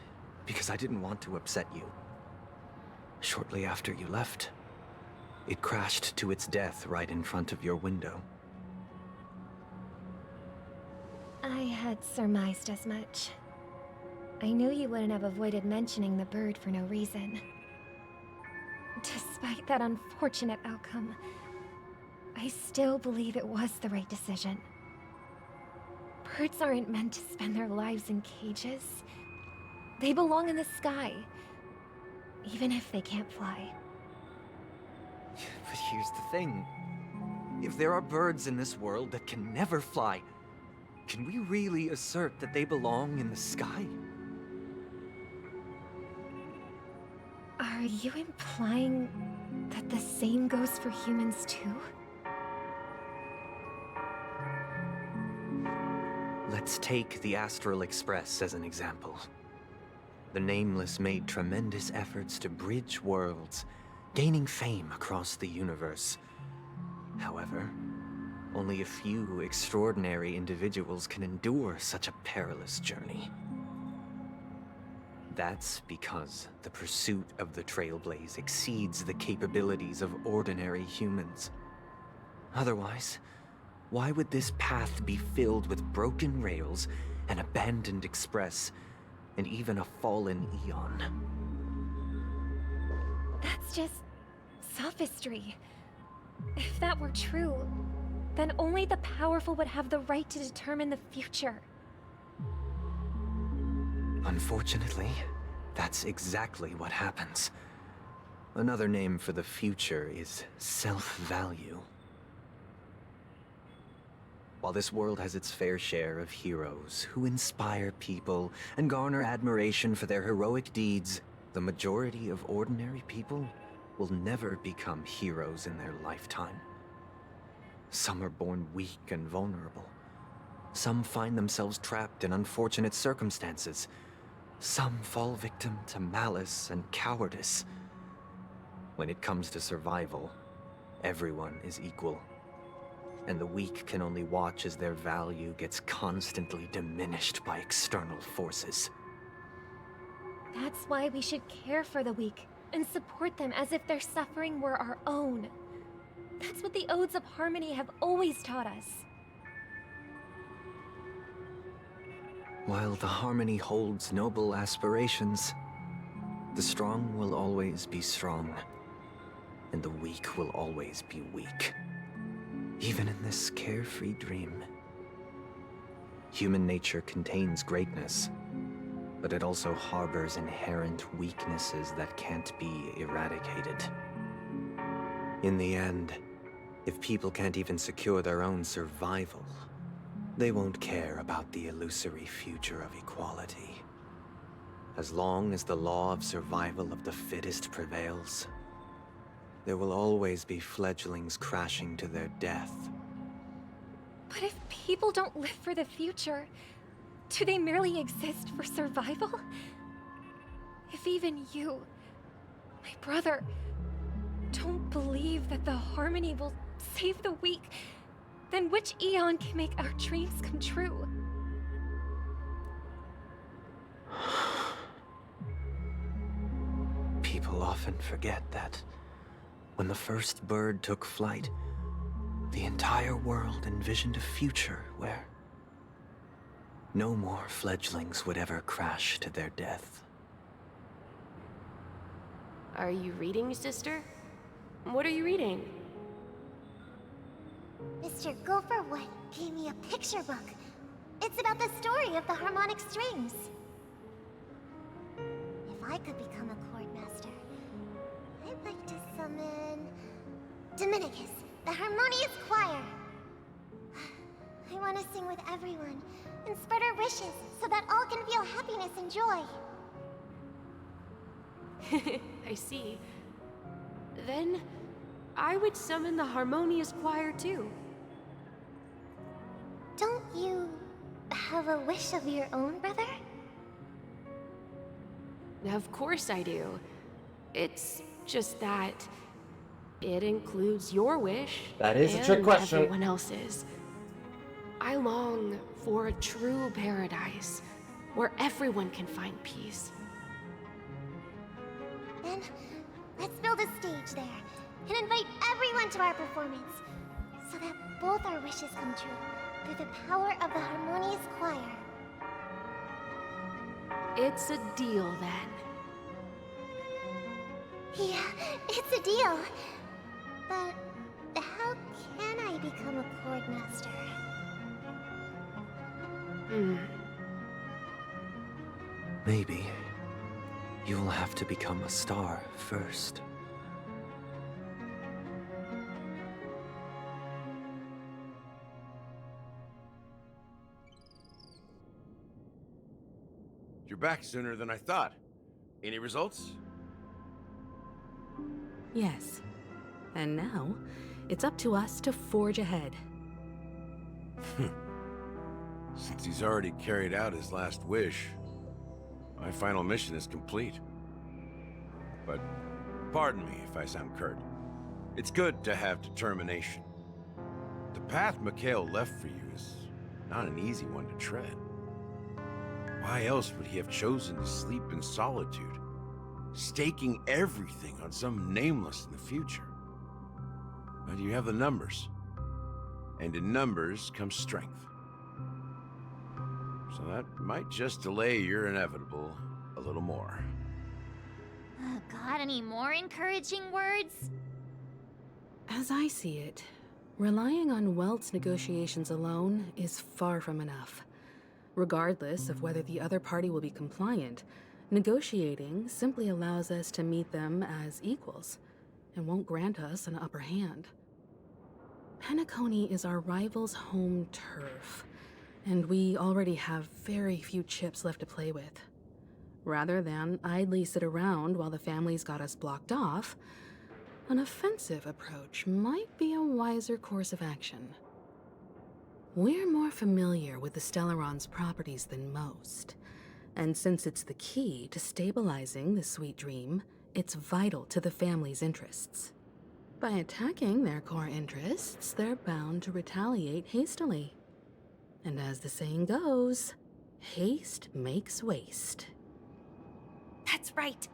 because I didn't want to upset you. Shortly after you left, it crashed to its death right in front of your window. I had surmised as much. I knew you wouldn't have avoided mentioning the bird for no reason. Despite that unfortunate outcome, I still believe it was the right decision. Birds aren't meant to spend their lives in cages. They belong in the sky, even if they can't fly. But here's the thing. If there are birds in this world that can never fly, can we really assert that they belong in the sky? Are you implying that the same goes for humans too? Let's take the Astral Express as an example. The Nameless made tremendous efforts to bridge worlds, gaining fame across the universe. However, only a few extraordinary individuals can endure such a perilous journey. That's because the pursuit of the Trailblaze exceeds the capabilities of ordinary humans. Otherwise, why would this path be filled with broken rails, an abandoned express, and even a fallen Eon? That's just sophistry. If that were true, then only the powerful would have the right to determine the future. Unfortunately, that's exactly what happens. Another name for the future is self-value. While this world has its fair share of heroes who inspire people and garner admiration for their heroic deeds, the majority of ordinary people will never become heroes in their lifetime. Some are born weak and vulnerable. Some find themselves trapped in unfortunate circumstances. Some fall victim to malice and cowardice. When it comes to survival, everyone is equal. And the weak can only watch as their value gets constantly diminished by external forces. That's why we should care for the weak and support them as if their suffering were our own. That's what the Odes of Harmony have always taught us. While the Harmony holds noble aspirations, the strong will always be strong, and the weak will always be weak. Even in this carefree dream. Human nature contains greatness, but it also harbors inherent weaknesses that can't be eradicated. In the end, If people can't even secure their own survival, they won't care about the illusory future of equality. As long as the law of survival of the fittest prevails, there will always be fledglings crashing to their death. But if people don't live for the future, do they merely exist for survival? If even you, my brother, don't believe that the harmony will save the weak, then which Eon can make our dreams come true? People often forget that when the first bird took flight, the entire world envisioned a future where no more fledglings would ever crash to their death. Are you reading, sister? What are you reading? Mr. Gopherwood gave me a picture book. It's about the story of the harmonic strings. If I could become a chord master, I'd like to summon Dominicus, the harmonious choir. I want to sing with everyone and spread our wishes so that all can feel happiness and joy. I see. Then, I would summon the harmonious choir too. Don't you have a wish of your own, brother? Of course I do. It's just that it includes your wish. That is a trick and question. Everyone else's. I long for a true paradise where everyone can find peace. Then, let's build a stage there and invite everyone to our performance so that both our wishes come true through the power of the harmonious choir. It's a deal then. Yeah, it's a deal. But how can I become a chord master? Maybe you'll have to become a star first. You're back sooner than I thought. Any results? Yes. And now, it's up to us to forge ahead. Since he's already carried out his last wish, my final mission is complete. But pardon me if I sound curt. It's good to have determination. The path Mikhail left for you is not an easy one to tread. Why else would he have chosen to sleep in solitude, staking everything on some nameless in the future? But you have the numbers, and in numbers comes strength. So that might just delay your inevitable a little more. Got any more encouraging words? As I see it, relying on Welt's negotiations alone is far from enough. Regardless of whether the other party will be compliant, negotiating simply allows us to meet them as equals, and won't grant us an upper hand. Penacony is our rival's home turf, and we already have very few chips left to play with. Rather than idly sit around while the family's got us blocked off, an offensive approach might be a wiser course of action. We're more familiar with the Stellaron's properties than most, and since it's the key to stabilizing the sweet dream, it's vital to the family's interests. By attacking their core interests, they're bound to retaliate hastily. And as the saying goes, haste makes waste. That's right.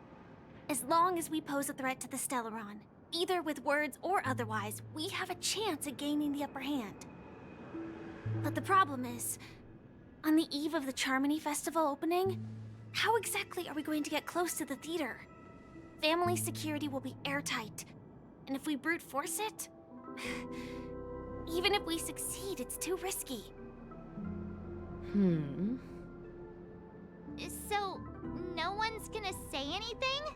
As long as we pose a threat to the Stellaron, either with words or otherwise, we have a chance at gaining the upper hand. But the problem is, on the eve of the Charmony Festival opening, how exactly are we going to get close to the theater? Family security will be airtight, and if we brute force it, even if we succeed, it's too risky. So, no one's gonna say anything?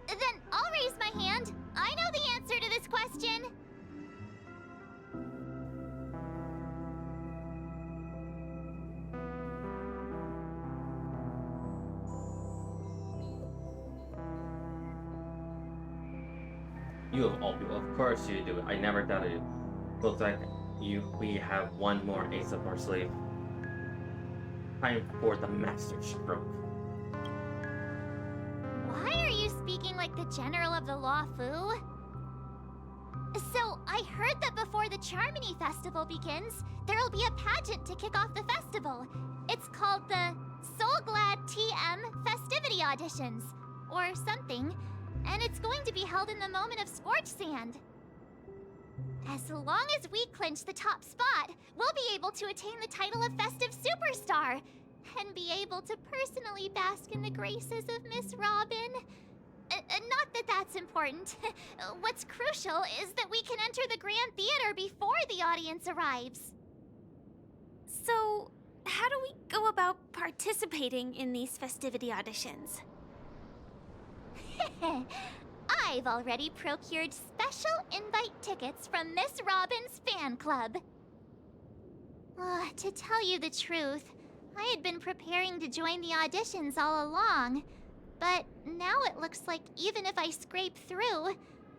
Then I'll raise my hand. I know the answer to this question. You of all people, of course you do it. I never doubted you. Looks like we have one more ace up our sleeve. Time for the master stroke. Why are you speaking like the general of the Law Fu? So, I heard that before the Charmony Festival begins, there'll be a pageant to kick off the festival. It's called the Soul Glad TM Festivity Auditions, or something, and it's going to be held in the moment of Scorch Sand. As long as we clinch the top spot, we'll be able to attain the title of Festive Superstar, and be able to personally bask in the graces of Miss Robin. Not that that's important. What's crucial is that we can enter the Grand Theater before the audience arrives. So, how do we go about participating in these festivity auditions? I've already procured special invite tickets from Miss Robin's fan club. To tell you the truth, I had been preparing to join the auditions all along. But now it looks like even if I scrape through,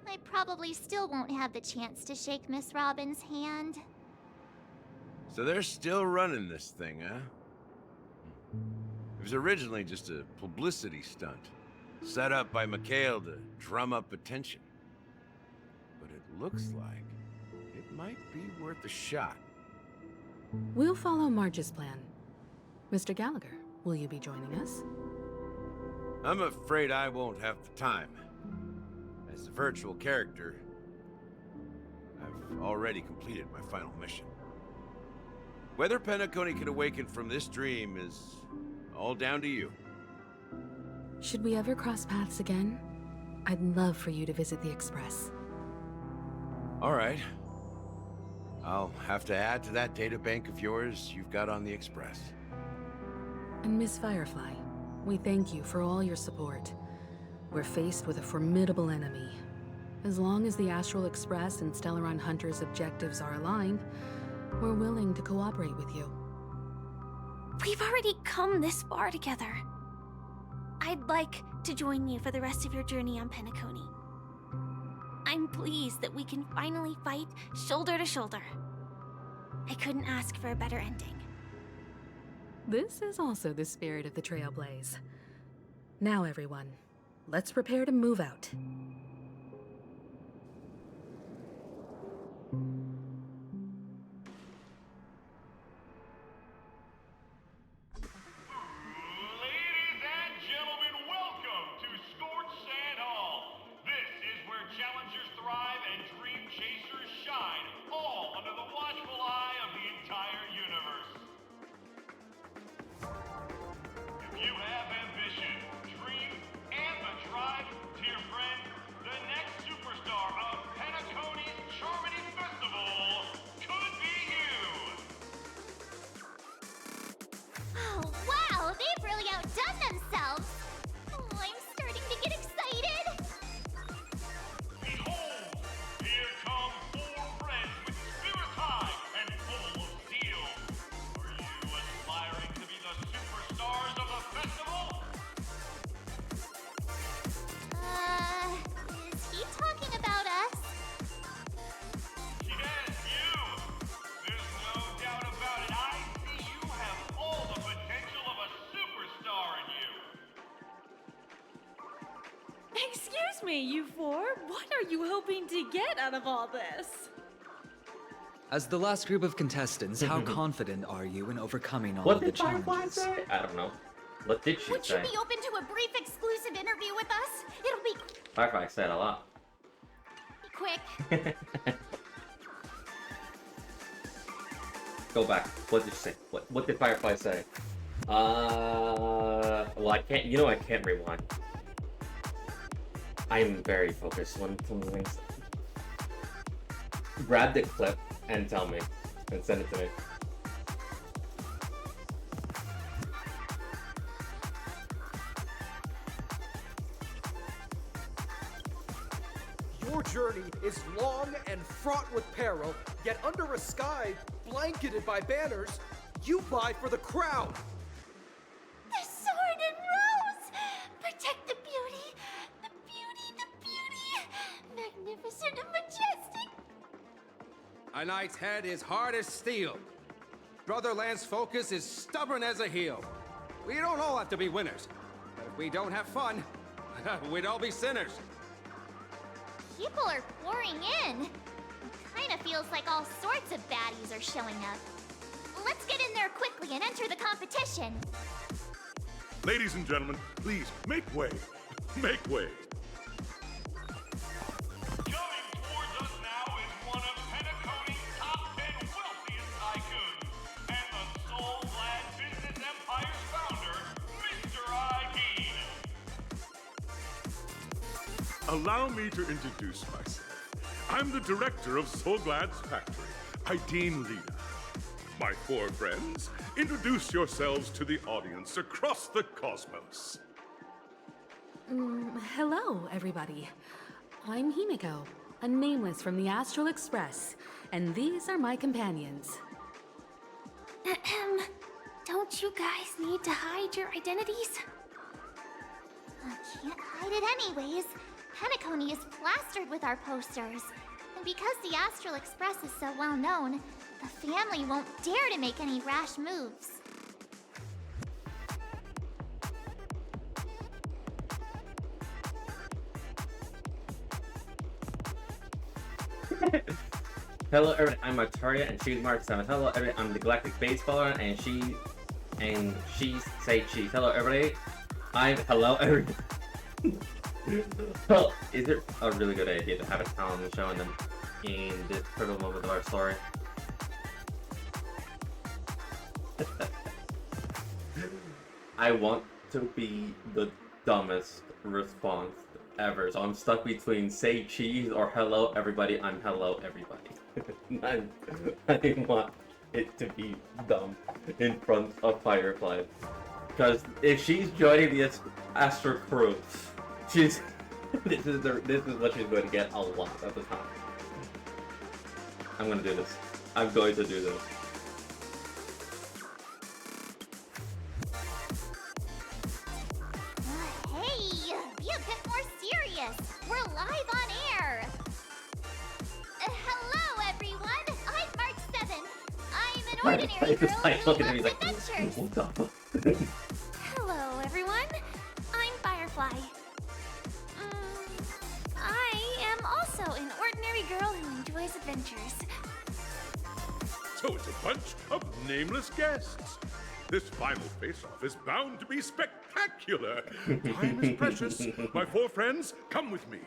I probably still won't have the chance to shake Miss Robin's hand. So they're still running this thing, huh? It was originally just a publicity stunt, set up by Mikhail to drum up attention. But it looks like it might be worth a shot. We'll follow Marge's plan. Mr. Gallagher, will you be joining us? I'm afraid I won't have the time. As a virtual character, I've already completed my final mission. Whether Penacony can awaken from this dream is all down to you. Should we ever cross paths again? I'd love for you to visit the Express. All right. I'll have to add to that databank of yours you've got on the Express. And Miss Firefly, we thank you for all your support. We're faced with a formidable enemy. As long as the Astral Express and Stellaron Hunter's objectives are aligned, we're willing to cooperate with you. We've already come this far together. I'd like to join you for the rest of your journey on Penacony. I'm pleased that we can finally fight shoulder to shoulder. I couldn't ask for a better ending. This is also the spirit of the Trailblaze. Now, everyone, let's prepare to move out. Excuse me, you four. What are you hoping to get out of all this? As the last group of contestants, how confident are you in overcoming all What of the did Firefly challenges? say? I don't know. What did she Would say? you be open to a brief exclusive interview with us? It'll be Firefly said a lot. quick. Go back. What did you say? What did Firefly say? Well, I can't. You know, I can't rewind. I'm very focused when some things. Grab the clip and tell me, and send it to me. Your journey is long and fraught with peril, yet under a sky blanketed by banners, you vie for the crown. The sword and rose! Protect the beauty! The beauty, the beauty! Magnificent My knight's head is hard as steel. Brother Lance Focus is stubborn as a heel. We don't all have to be winners. But if we don't have fun, we'd all be sinners. People are pouring in. Kinda feels like all sorts of baddies are showing up. Let's get in there quickly and enter the competition. Ladies and gentlemen, please make way. Make way. Coming towards us now is one of Penacony's top 10 wealthiest tycoons and the Soul Glad Business Empire's founder, Mr. I. Allow me to introduce myself. I'm the director of Soulglad's factory, Ideen Lida. My 4 friends, introduce yourselves to the audience across the cosmos. Hello, everybody. I'm Himiko, a nameless from the Astral Express, and these are my companions. Don't you guys need to hide your identities? I can't hide it anyways. Penacony is plastered with our posters. And because the Astral Express is so well known, the family won't dare to make any rash moves. Hello, everyone. I'm Artaria, and she's Mark 7. Hello, everyone. I'm the Galactic Baseballer, and she's Say Cheese. Hello, everybody. Hello, everyone. Well, is it a really good idea to have a talent showing them in this pivotal moment of our story? I want to be the dumbest response ever, so I'm stuck between say cheese or hello everybody. I'm hello everybody. I want it to be dumb in front of Firefly, because if she's joining the Astro crew, this is what she's going to get a lot of the time. I'm gonna do this. I'm going to do this. Hey, be a bit more serious. We're live on air. Hello, everyone. I'm Mark 7. I'm an ordinary girl who loves adventures. What the fuck? Hello, everyone. I'm Firefly. I am also an ordinary girl who enjoys adventures. So it's a bunch of nameless guests. This final face-off is bound to be spectacular. Time is precious. My 4 friends, come with me.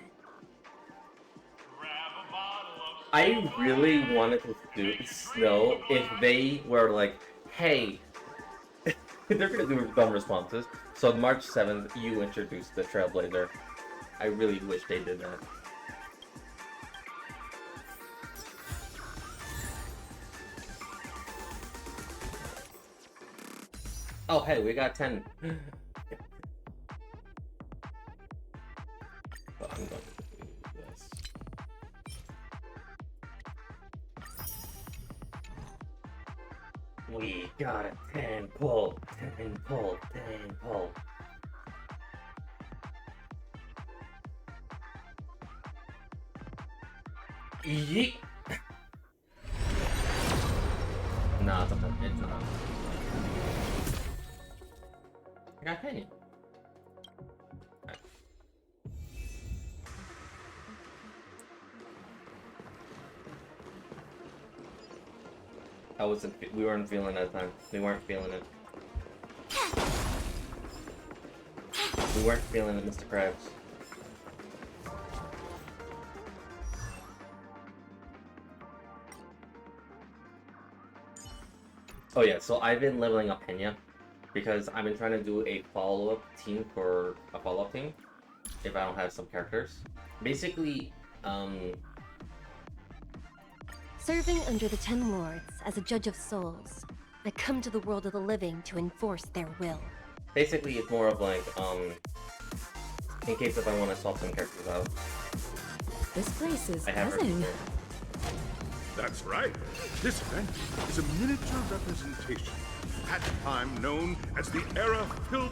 I really wanted to do Snow if they were like, hey, they're gonna do dumb responses. So March 7th, you introduced the Trailblazer. I really wish they did that. Oh, hey, we got 10. Oh, I'm going to do this. We got a 10 pull, 10 pull, 10 pull. Yeet! Nah, it's not. I got Penny. Right. We weren't feeling that time. We weren't feeling it. We weren't feeling it, Mr. Krabs. Oh yeah, so I've been leveling up Pena because I've been trying to do a follow-up team for a follow-up team if I don't have some characters. Basically, Serving under the 10 Lords as a judge of souls, I come to the world of the living to enforce their will. basically it's more of like, in case if I want to swap some characters out. This place is I have her buzzing. before. That's right. This event is a miniature representation, at the time known as the Era Filled.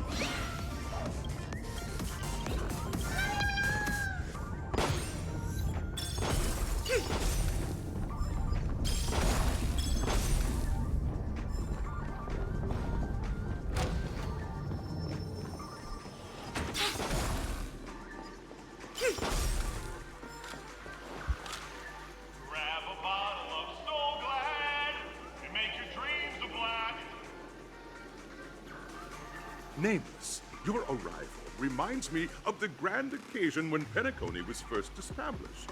Nameless, your arrival reminds me of the grand occasion when Penacony was first established.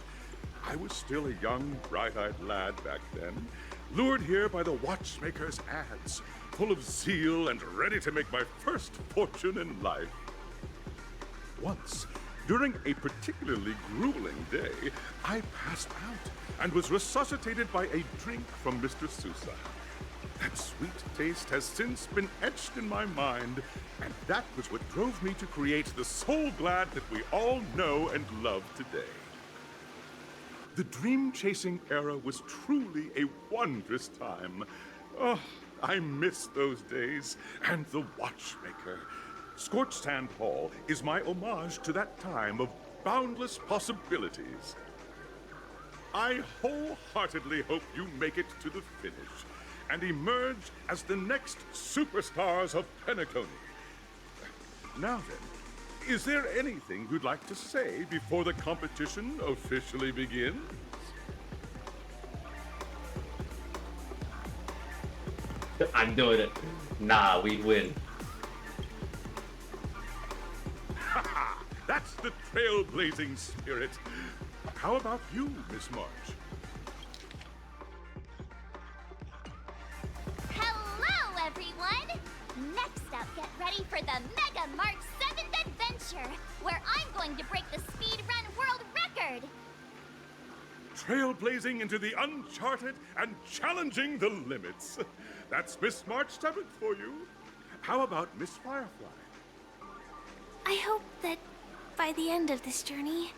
I was still a young, bright-eyed lad back then, lured here by the watchmaker's ads, full of zeal and ready to make my first fortune in life. Once, during a particularly grueling day, I passed out and was resuscitated by a drink from Mr. Sousa. That sweet taste has since been etched in my mind, and that was what drove me to create the Soul Glad that we all know and love today. The dream-chasing era was truly a wondrous time. Oh, I miss those days, and the watchmaker. Scorched Sand Hall is my homage to that time of boundless possibilities. I wholeheartedly hope you make it to the finish and emerge as the next superstars of Penacony. Now then, is there anything you'd like to say before the competition officially begins? I'm doing it. Nah, we'd win. Haha! That's the trailblazing spirit. How about you, Miss March? Hello, everyone! Next up, get ready for the Mega March 7th Adventure, where I'm going to break the speed run world record! Trailblazing into the uncharted and challenging the limits. That's Miss March 7th for you. How about Miss Firefly? I hope that by the end of this journey,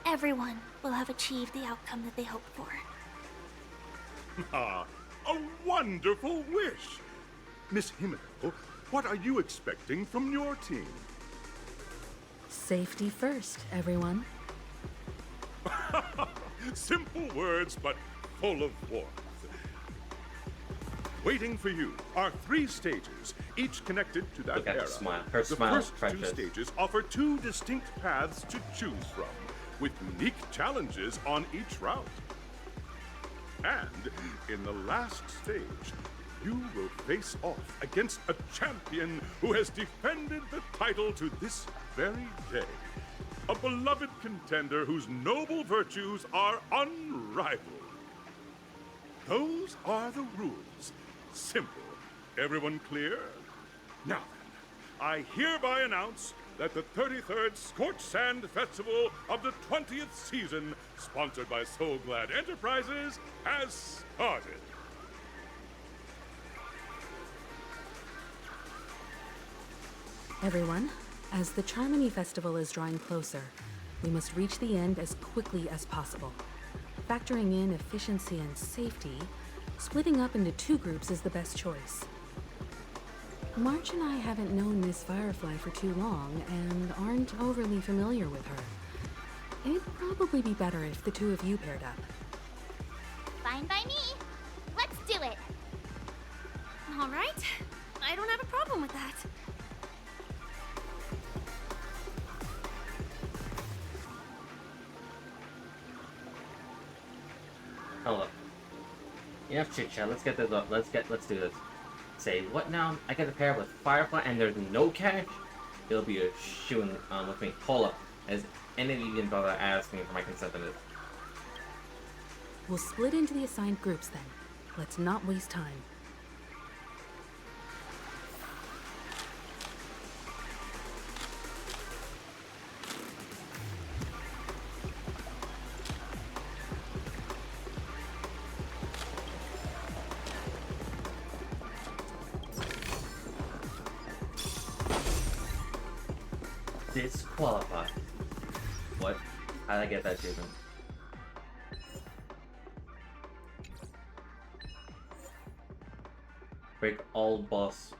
everyone will have achieved the outcome that they hoped for. Ah, a wonderful wish! Miss Himiko, what are you expecting from your team? Safety first, everyone. Simple words, but full of warmth. Waiting for you are 3 stages, each connected to that Look at era. her smile. Her The smile is first 2 precious. stages offer 2 distinct paths to choose from, with unique challenges on each route. And in the last stage, you will face off against a champion who has defended the title to this very day. A beloved contender whose noble virtues are unrivaled. Those are the rules. Simple. Everyone clear? Now then, I hereby announce that the 33rd Scorched Sand Festival of the 20th season, sponsored by Soul Glad Enterprises, has started. Everyone, as the Charmony Festival is drawing closer, we must reach the end as quickly as possible. Factoring in efficiency and safety, splitting up into 2 groups is the best choice. March and I haven't known Miss Firefly for too long and aren't overly familiar with her. It'd probably be better if the 2 of you paired up. Fine by me. Let's do it. All right. I don't have a problem with that. Hold up. Enough chit chat. Let's get this up. Let's do this. Say what now? I get a pair with Firefly and there's no cash? It'll be a shoo-in with me. Hold up. Has any of you even bother asking for my consent on this? We'll split into the assigned groups then. Let's not waste time. Disqualified. What? How did I get that achievement? Break all boss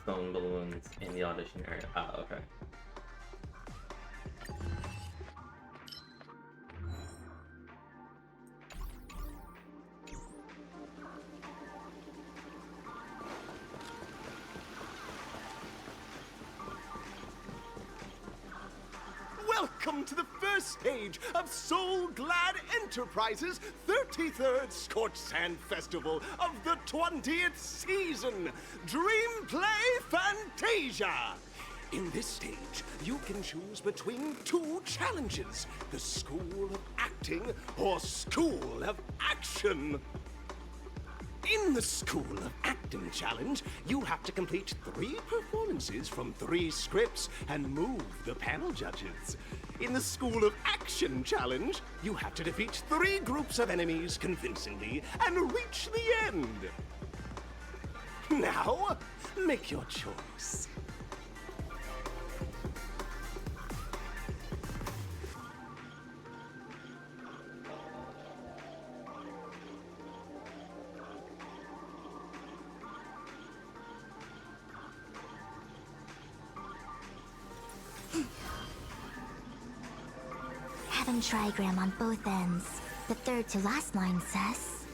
stone balloons in the audition area. Ah, okay. welcome to the first stage of Soul Glad Enterprises' 33rd Scorched Sand Festival of the 20th season, Dream Play Fantasia. In this stage, you can choose between two challenges, the School of Acting or School of Action. In the School of Acting challenge, you have to complete 3 performances from 3 scripts and move the panel judges. In the School of Action challenge, you have to defeat 3 groups of enemies convincingly and reach the end. Now, make your choice. Having trigram on both ends. The third to last line says,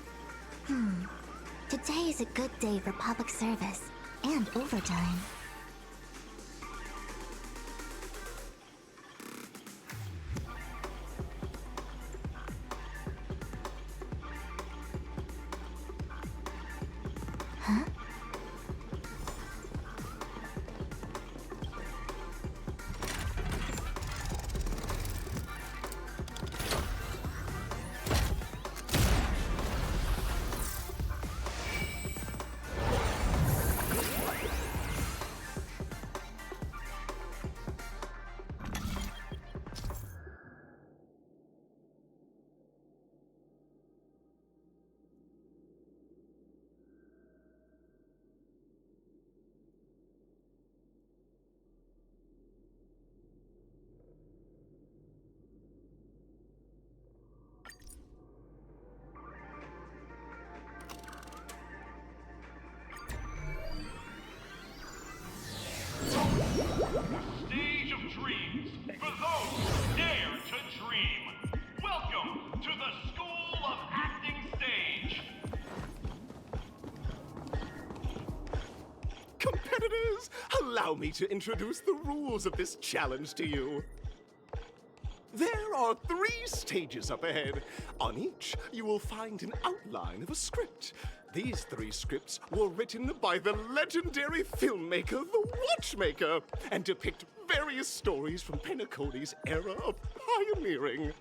today is a good day for public service and overtime. Huh? Stage of Dreams for those who dare to dream. Welcome to the School of Acting stage. Competitors, allow me to introduce the rules of this challenge to you. There are 3 stages up ahead. On each, you will find an outline of a script. These 3 scripts were written by the legendary filmmaker, The Watchmaker, and depict various stories from Penacony's era of pioneering.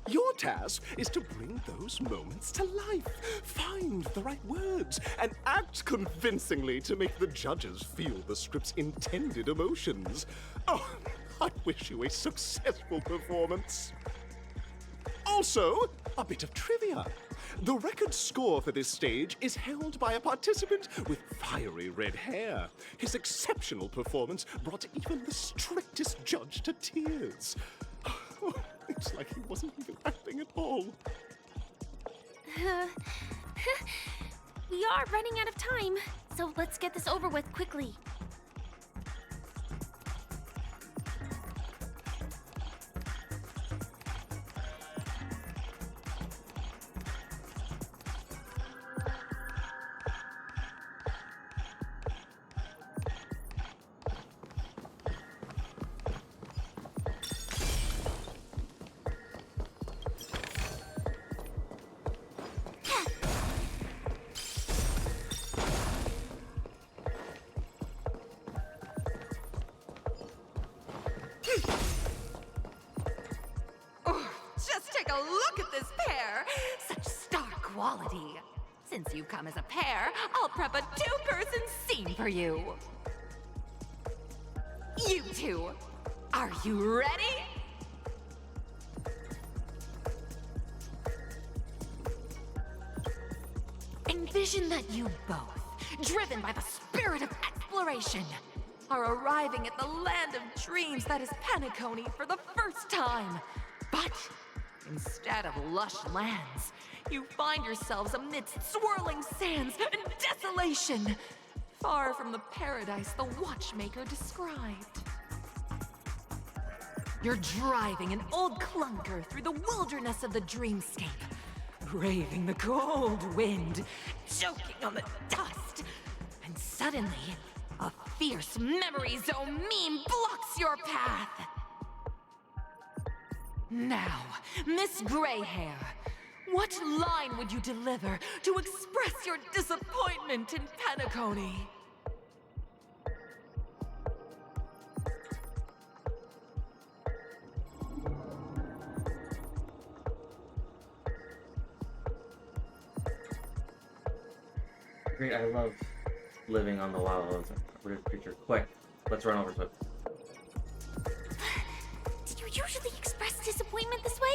Your task is to bring those moments to life, find the right words, and act convincingly to make the judges feel the script's intended emotions. Oh, I wish you a successful performance. Also, a bit of trivia. The record score for this stage is held by a participant with fiery red hair. His exceptional performance brought even the strictest judge to tears. It's like he wasn't even acting at all. We are running out of time, so let's get this over with quickly. Just take a look at this pair! Such star quality. Since you've come as a pair, I'll prep a 2-person scene for you. You two, are you ready? Envision that you both, driven by the spirit of exploration, are arriving at the land of dreams that is Penacony for the first time. But instead of lush lands, you find yourselves amidst swirling sands and desolation, far from the paradise the Watchmaker described. You're driving an old clunker through the wilderness of the dreamscape, braving the cold wind, choking on the dust, and suddenly, a fierce memory zone meme blocks your path. Now, Miss Greyhair, what line would you deliver to express your disappointment in Penacony? Great, I love living on the wild as a weird creature. Quick, let's run over to it. Do you usually express disappointment this way?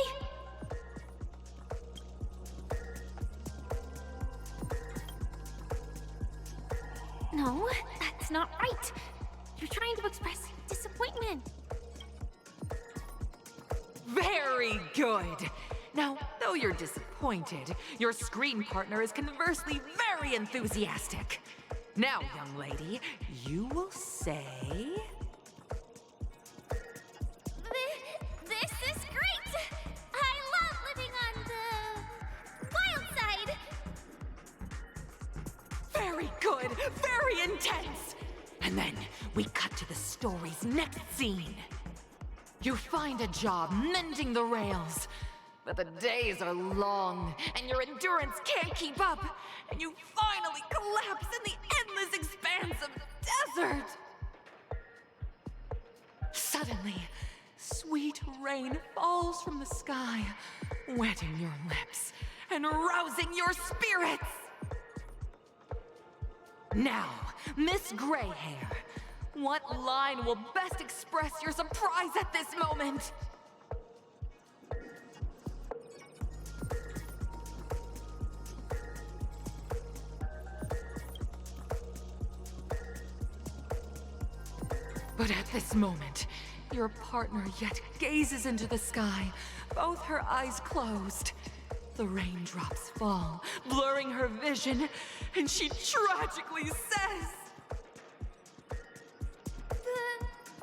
No, that's not right. You're trying to express disappointment. Very good. Now, though you're disappointed, your screen partner is conversely very enthusiastic. Now, young lady, you will say... This is great! I love living on the wild side. Very good, very intense. And then we cut to the story's next scene. You find a job mending the rails. But the days are long, and your endurance can't keep up, and you finally collapse in the endless expanse of desert! Suddenly, sweet rain falls from the sky, wetting your lips and rousing your spirits! Now, Miss Greyhair, what line will best express your surprise at this moment? But at this moment, your partner yet gazes into the sky, both her eyes closed. The raindrops fall, blurring her vision, and she tragically says...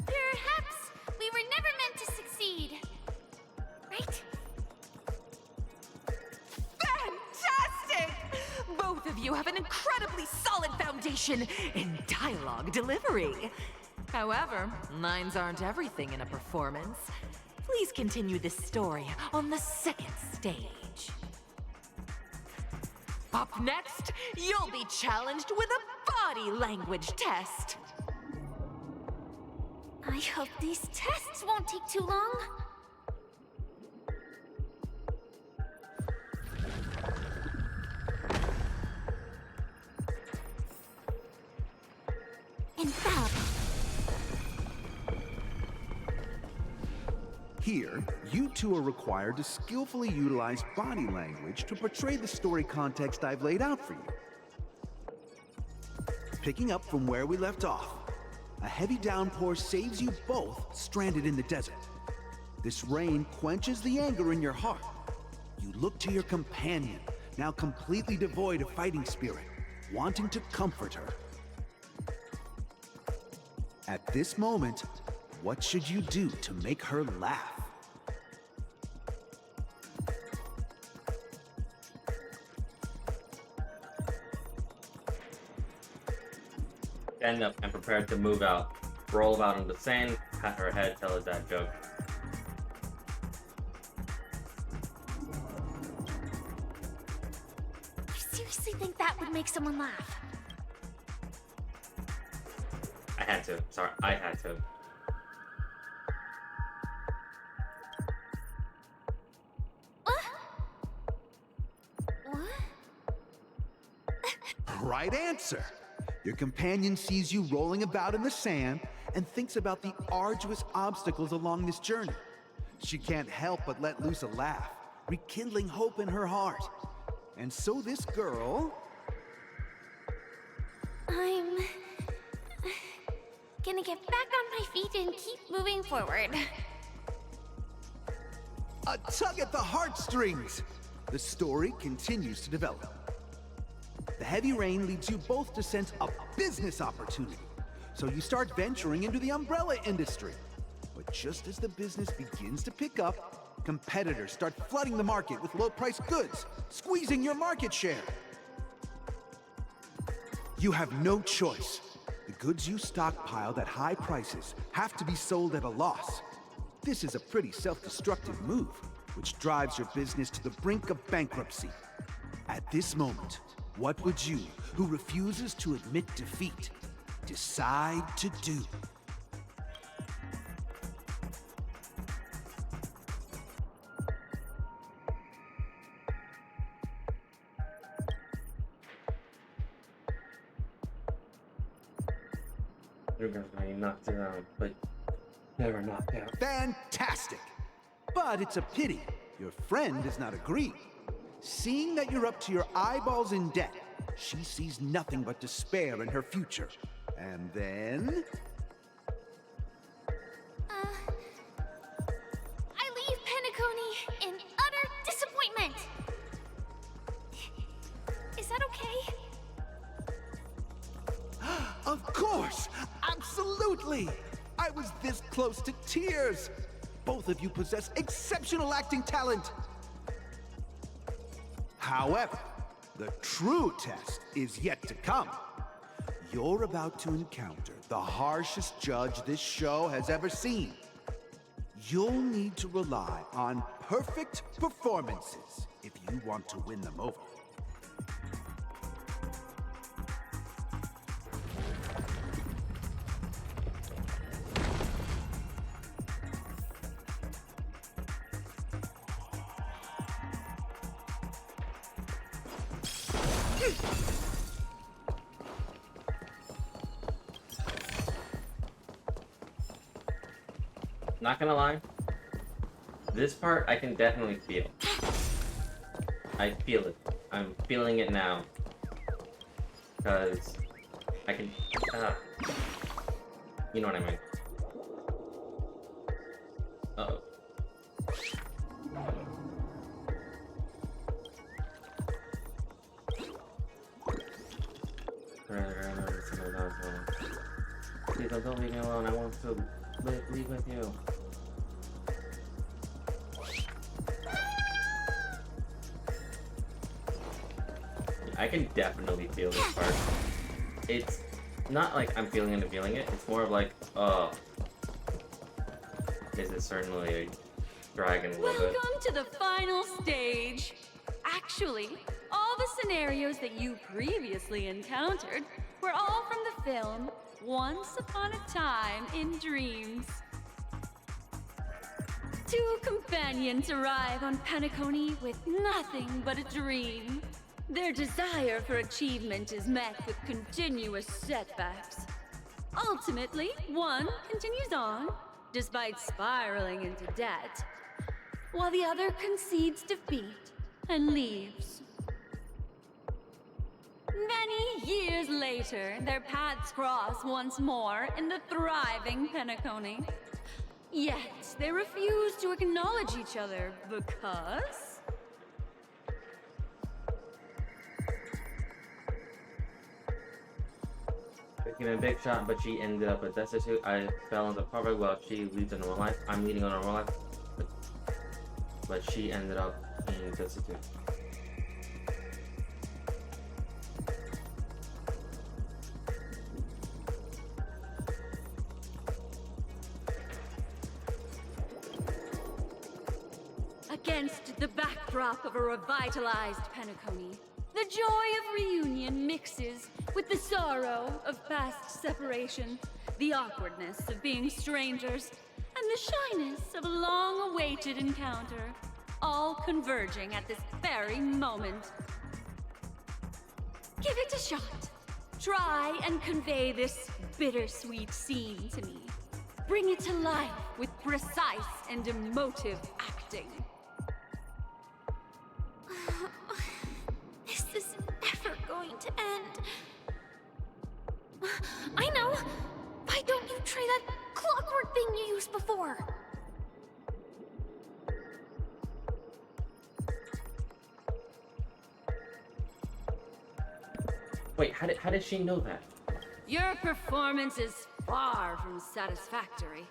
Perhaps we were never meant to succeed. Right? Fantastic! Both of you have an incredibly solid foundation in dialogue delivery. However, lines aren't everything in a performance. Please continue this story on the second stage. Up next, you'll be challenged with a body language test. I hope these tests won't take too long. Infallible. Here, you two are required to skillfully utilize body language to portray the story context I've laid out for you. Picking up from where we left off, a heavy downpour saves you both stranded in the desert. This rain quenches the anger in your heart. You look to your companion, now completely devoid of fighting spirit, wanting to comfort her. At this moment, what should you do to make her laugh? Stand up and prepare to move out. Roll about in the sand, pat her head, tell a dad joke. You seriously think that would make someone laugh? I had to. Sorry, I had to. Right answer! Your companion sees you rolling about in the sand and thinks about the arduous obstacles along this journey. She can't help but let loose a laugh, rekindling hope in her heart. And so this girl... I'm... gonna get back on my feet and keep moving forward. A tug at the heartstrings! The story continues to develop. The heavy rain leads you both to sense a business opportunity. So you start venturing into the umbrella industry. But just as the business begins to pick up, competitors start flooding the market with low-priced goods, squeezing your market share. You have no choice. The goods you stockpiled at high prices have to be sold at a loss. this is a pretty self-destructive move, which drives your business to the brink of bankruptcy. At this moment, what would you, who refuses to admit defeat, decide to do? You're gonna be knocked around, but never knocked out. Fantastic! But it's a pity your friend does not agree. Seeing that you're up to your eyeballs in debt, she sees nothing but despair in her future. And then... I leave Penacony in utter disappointment. Is that okay? Of course! Absolutely! I was this close to tears! Both of you possess exceptional acting talent! However, the true test is yet to come. You're about to encounter the harshest judge this show has ever seen. You'll need to rely on perfect performances if you want to win them over. Not gonna lie, this part I can definitely feel. I feel it. I'm feeling it now. Because I can... you know what I mean. Uh-oh. Please don't leave me alone. I want to leave with you. I can definitely feel this part. It's not like I'm feeling it. It's more of like, oh, this is certainly dragging a little bit. Welcome to the final stage. Actually, all the scenarios that you previously encountered were all from the film Once Upon a Time in Dreams. Two companions arrive on Penacony with nothing but a dream. Their desire for achievement is met with continuous setbacks. Ultimately, one continues on, despite spiraling into debt, while the other concedes defeat and leaves. Many years later, their paths cross once more in the thriving Penacony. Yet, they refuse to acknowledge each other because... Given a big shot, but she ended up a destitute. I fell into poverty while she leads a normal life. I'm leading a normal life, but she ended up being destitute. Against the backdrop of a revitalized Penacony, the joy of reunion mixes with the sorrow of past separation, the awkwardness of being strangers, and the shyness of a long-awaited encounter, all converging at this very moment. Give it a shot. Try and convey this bittersweet scene to me. Bring it to life with precise and emotive acting. This is never going to end. I know! Why don't you try that clockwork thing you used before? Wait, how did she know that? Your performance is far from satisfactory.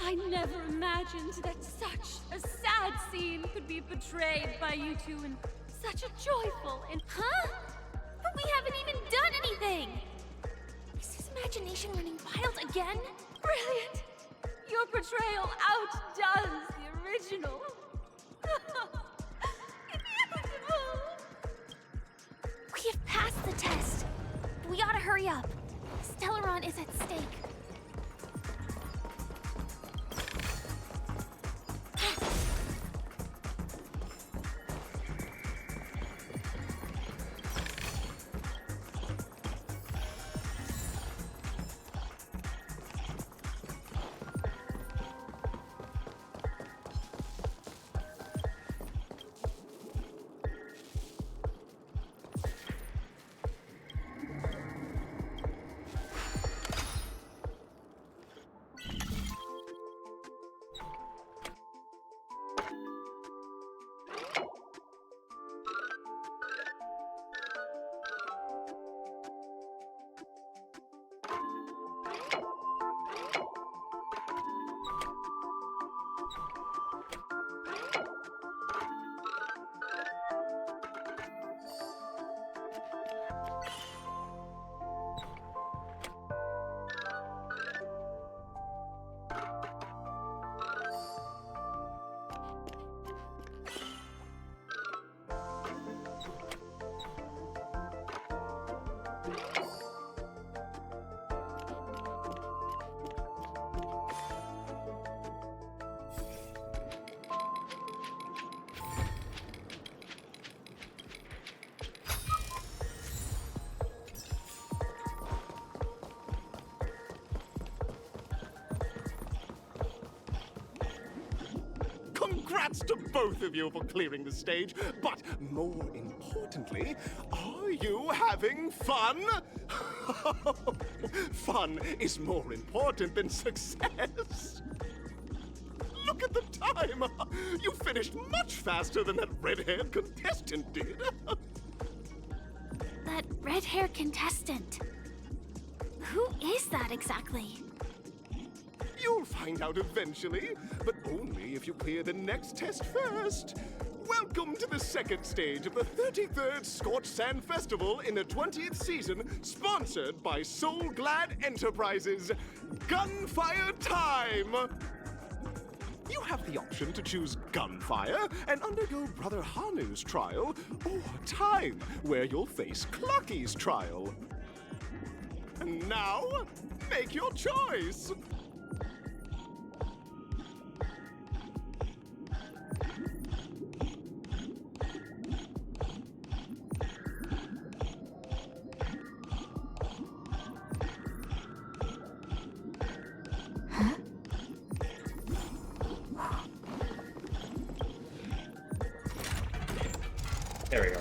I never imagined that such a sad scene could be portrayed by you two in such a joyful and... Huh? But we haven't even done anything! Is his imagination running wild again? Brilliant! Your portrayal outdoes the original. Beautiful! We have passed the test. We ought to hurry up. Stellaron is at stake. Congrats to both of you for clearing the stage, but more importantly, are you having fun? Fun is more important than success. Look at the time! You finished much faster than that red-haired contestant did. That red-haired contestant. Who is that exactly? You'll find out eventually, but only if you clear the next test first. Welcome to the second stage of the 33rd Scorched Sand Festival in the 20th season, sponsored by Soul Glad Enterprises. Gunfire time! You have the option to choose gunfire and undergo Brother Hanu's trial, or time, where you'll face Clucky's trial. And now, make your choice! There we go.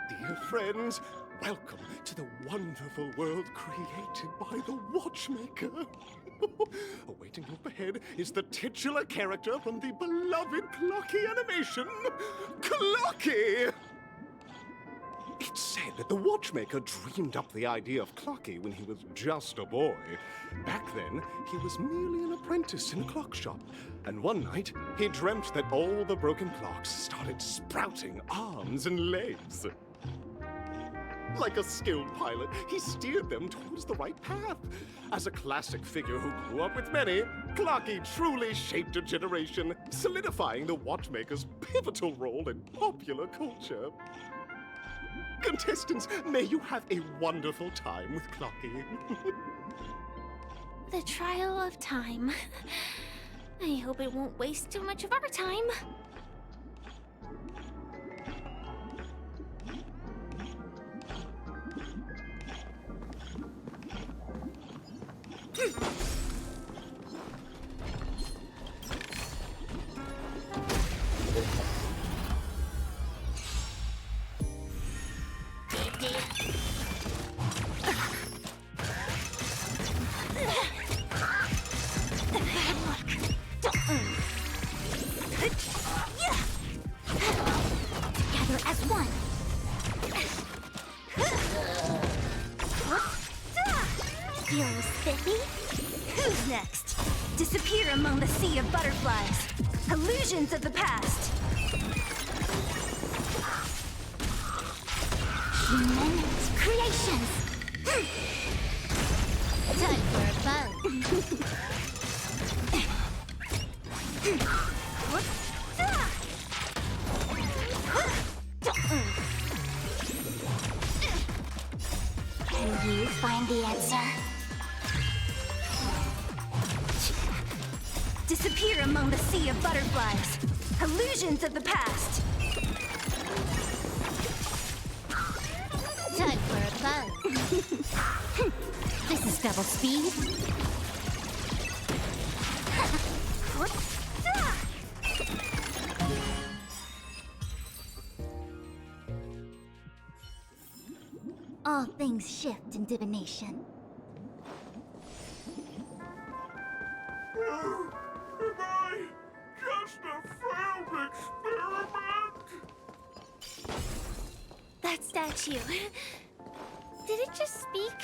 Dear friends, welcome to the wonderful world created by the Watchmaker. Awaiting up ahead is the titular character from the beloved Clocky animation, Clocky! It's said that the Watchmaker dreamed up the idea of Clocky when he was just a boy. Back then, he was merely an apprentice in a clock shop, and one night, he dreamt that all the broken clocks started sprouting arms and legs. Like a skilled pilot, he steered them towards the right path. As a classic figure who grew up with many, Clocky truly shaped a generation, solidifying the Watchmaker's pivotal role in popular culture. Contestants, may you have a wonderful time with Clocky. The trial of time. I hope it won't waste too much of our time. Feeling spiffy? Who's next? Disappear among the sea of butterflies. Illusions of the past. Human creations. Time for a fun. Can you find the answer? Disappear among the sea of butterflies. Illusions of the past. Time for a fun. This is double speed. All things shift in divination. Am I just a failed experiment? That statue. Did it just speak?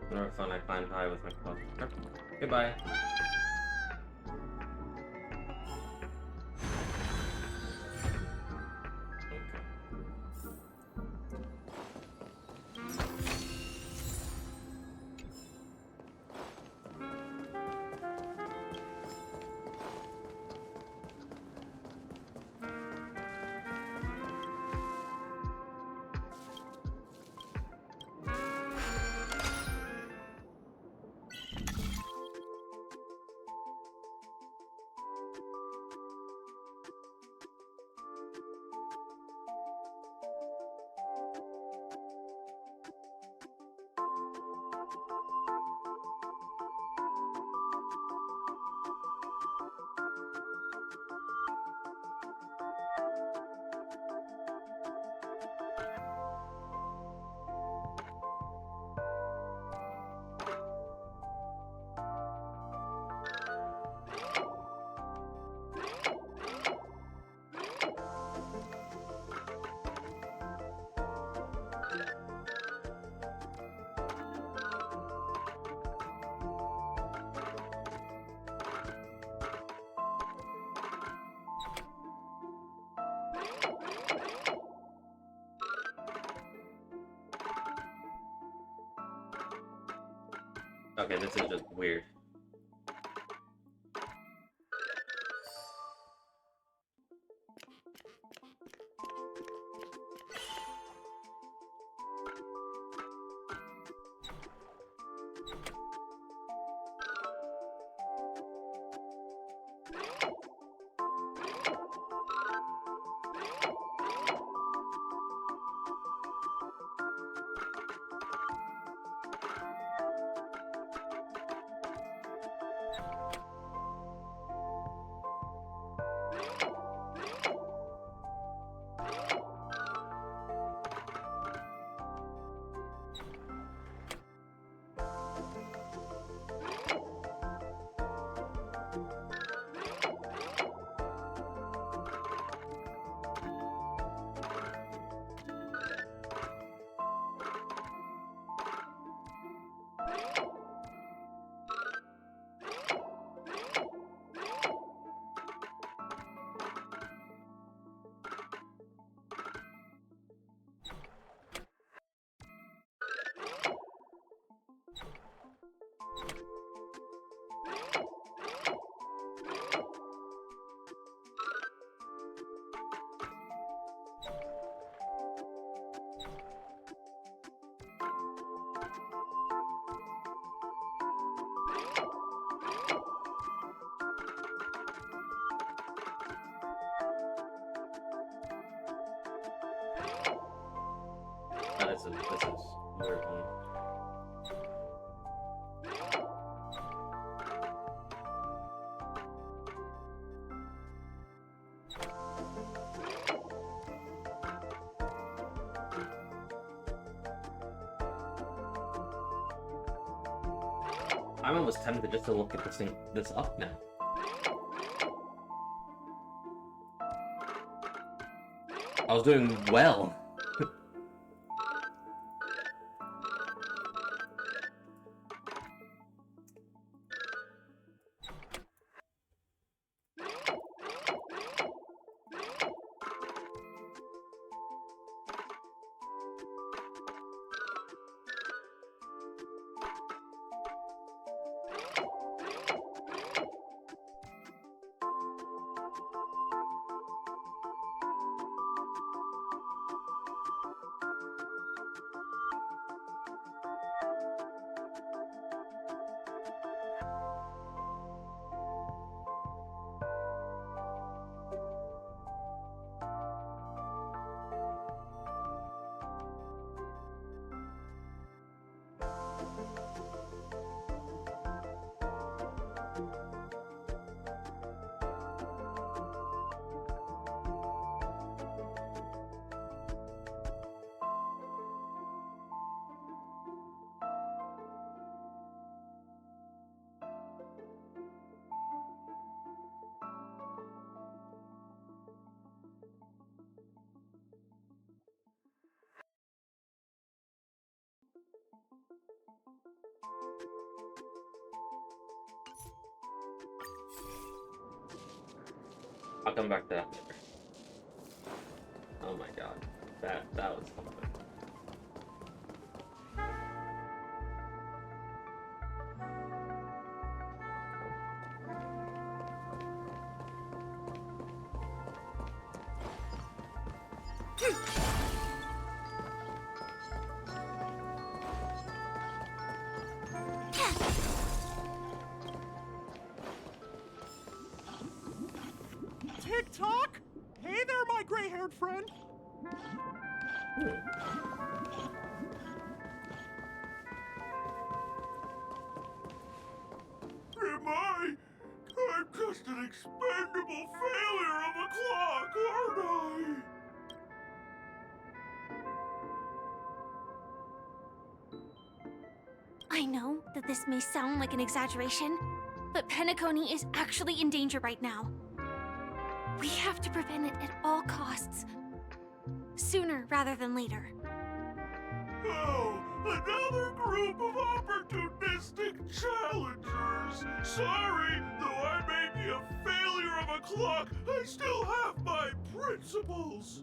Whenever fun I climb high with my clothes. Goodbye. Okay, this is just weird. this is a weird one. I'm almost tempted just to look at this up now. I was doing well. I'll come back to that later. Oh my god. That was something. Tick-tock? Hey there, my gray-haired friend. Am I? I'm just an expendable failure of a clock, aren't I? I know that this may sound like an exaggeration, but Penacony is actually in danger right now. We have to prevent it at all costs. Sooner rather than later. Oh, another group of opportunistic challengers. Sorry, though I may be a failure of a clock, I still have my principles.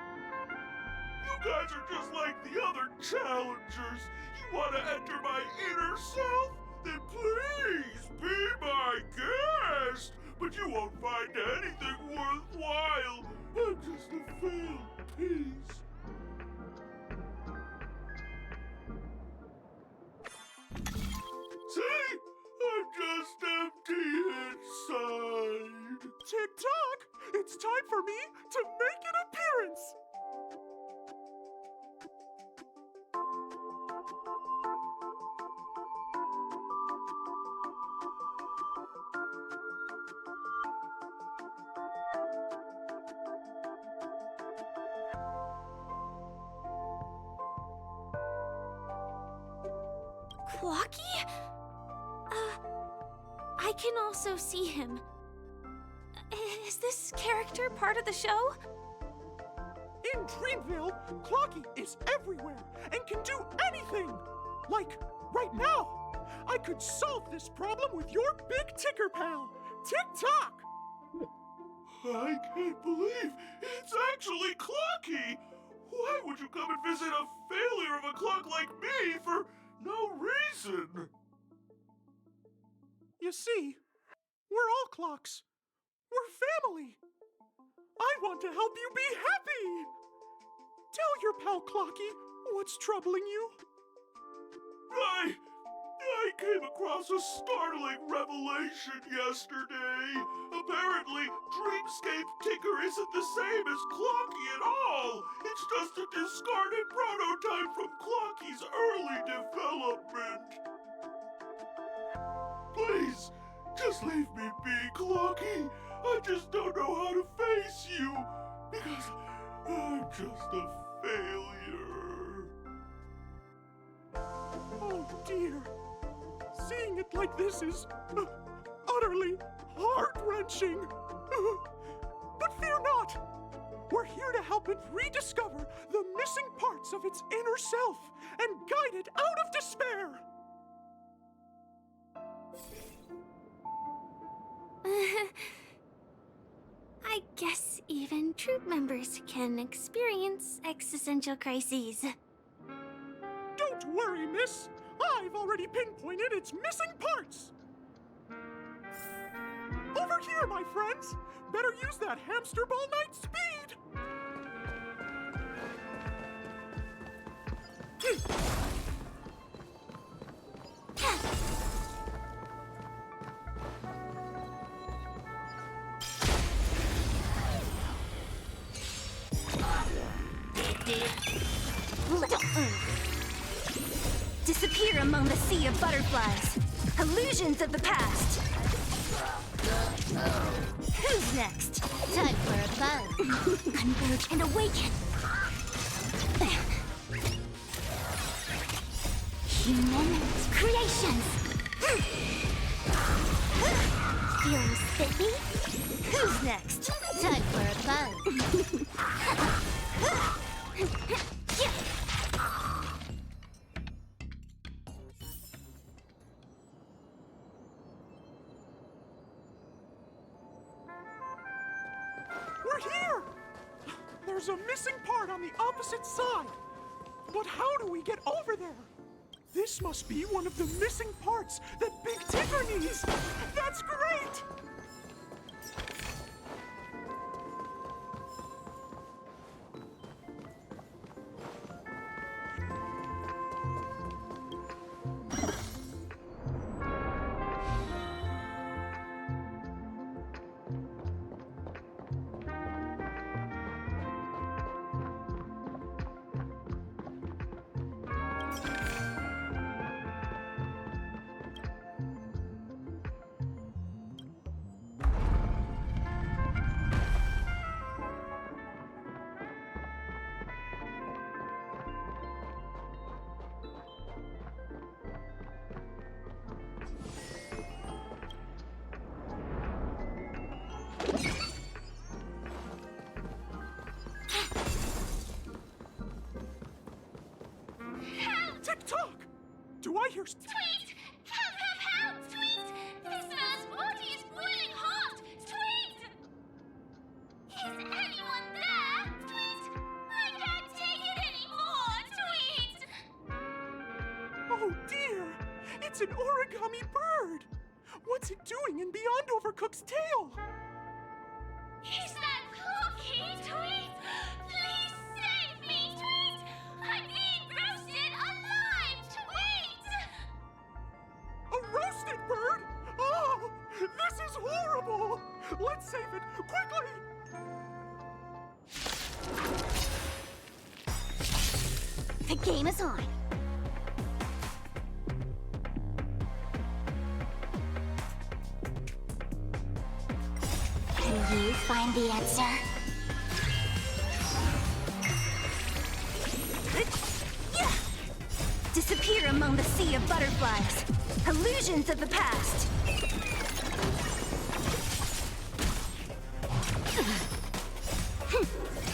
You guys are just like the other challengers. You want to enter my inner self? Then please be my guest. But you won't find anything worthwhile. I'm just a failed piece. See? I'm just empty inside. Tick-tock! It's time for me to make an appearance! Clocky? I can also see him. Is this character part of the show? In Dreamville, Clocky is everywhere and can do anything! Like, right now, I could solve this problem with your big ticker pal, Tick-tock! I can't believe it's actually Clocky! Why would you come and visit a failure of a clock like me for no reason? You see, we're all clocks. We're family. I want to help you be happy! Tell your pal Clocky what's troubling you. I I came across a startling revelation yesterday. Apparently, Dreamscape Tinker isn't the same as Clocky at all. It's just a discarded prototype from Clocky's early development. Please, just leave me be, Clocky. I just don't know how to face you, because I'm just a failure. Oh dear. Seeing it like this is utterly heart-wrenching. But fear not. We're here to help it rediscover the missing parts of its inner self and guide it out of despair. I guess even troop members can experience existential crises. Don't worry, miss. I've already pinpointed its missing parts. Over here, my friends. Better use that hamster ball knight speed. Disappear among the sea of butterflies. Illusions of the past. Who's next? Time for a buzz. Converge and awaken. Human creations. Feeling spiffy? Who's next? Time for a buzz. We're here! There's a missing part on the opposite side. But how do we get over there? This must be one of the missing parts that Big Tinker needs. That's great! Tick-tock! Do I hear... Tweet! Help! Tweet! This man's body is boiling hot! Tweet! Is anyone there? Tweet! I can't take it anymore! Tweet! Oh dear! It's an origami bird! What's it doing in Beyond Overcooked's tail? Is that Clocky? Tweet! Please save me! Tweet! I'm being roasted alive! Tweet! A roasted bird? Oh! This is horrible! Let's save it, quickly! The game is on. Can you find the answer? Disappear among the sea of butterflies. Illusions of the past.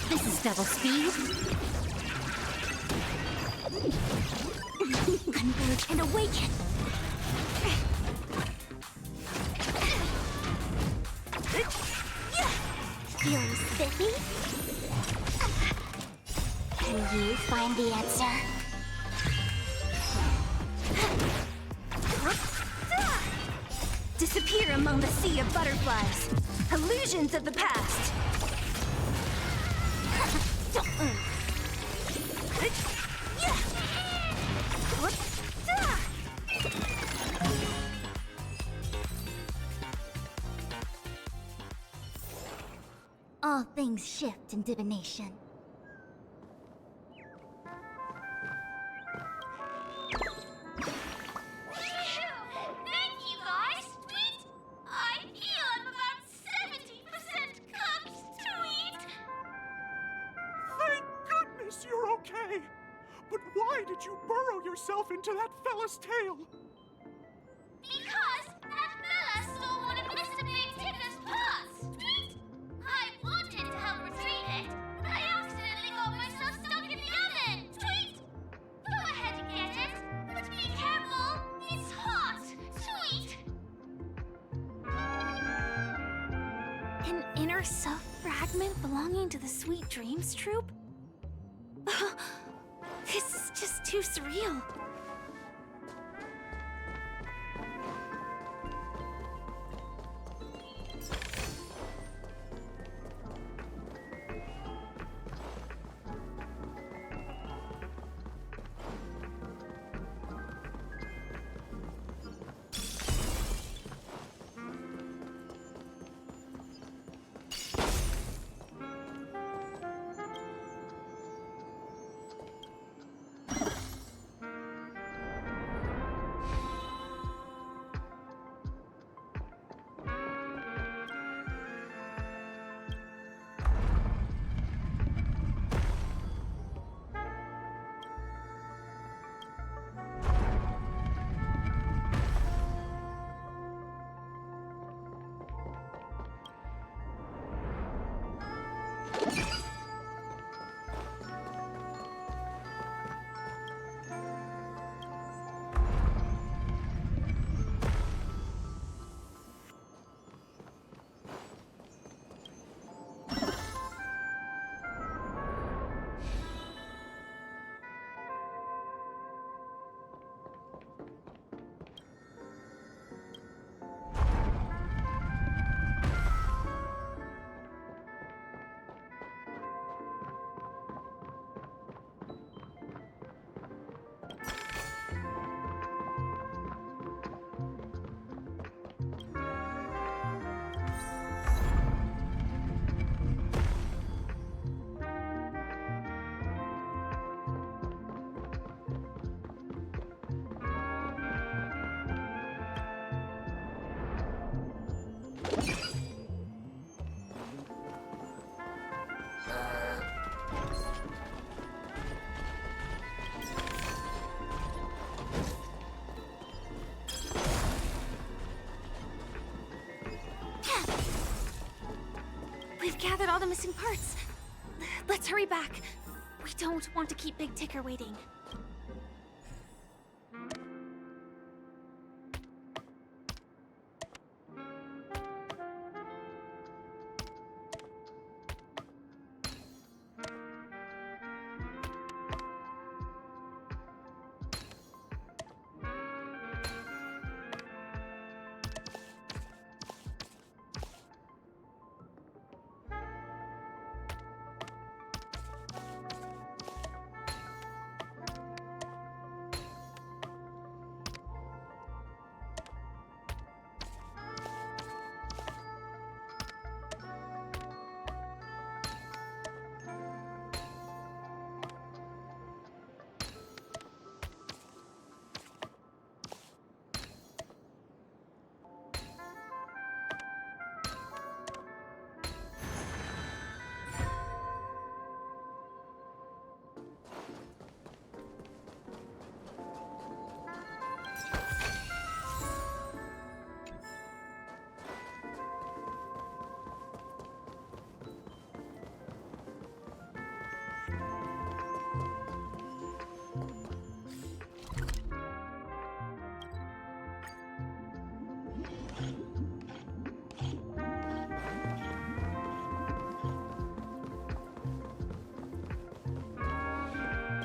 This is double speed. Converge and awaken. Feeling spiffy? Can you find the answer? Disappear among the sea of butterflies. Illusions of the past. All things shift in divination. Thank you, guys! Tweet! I feel I'm about 70% cooked, Tweet! Thank goodness you're okay! But why did you burrow yourself into that fella's tail? Because that fella stole one of Mr. Big Tipper's pots, Tweet! I wanted to help retrieve it, but I accidentally got myself stuck in the oven, Tweet! Go ahead and get it, but be careful, it's hot, Tweet! An inner self fragment belonging to the Sweet Dreams troupe? This is just too surreal. We've gathered all the missing parts. Let's hurry back. We don't want to keep Big Ticker waiting.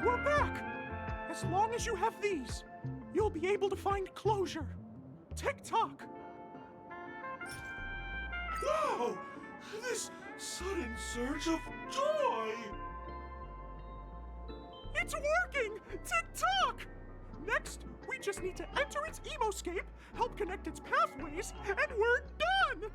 We're back! As long as you have these, you'll be able to find closure. Tick-tock! Wow! This sudden surge of joy! It's working! Tick-tock! Next, we just need to enter its emoscape, help connect its pathways, and we're done!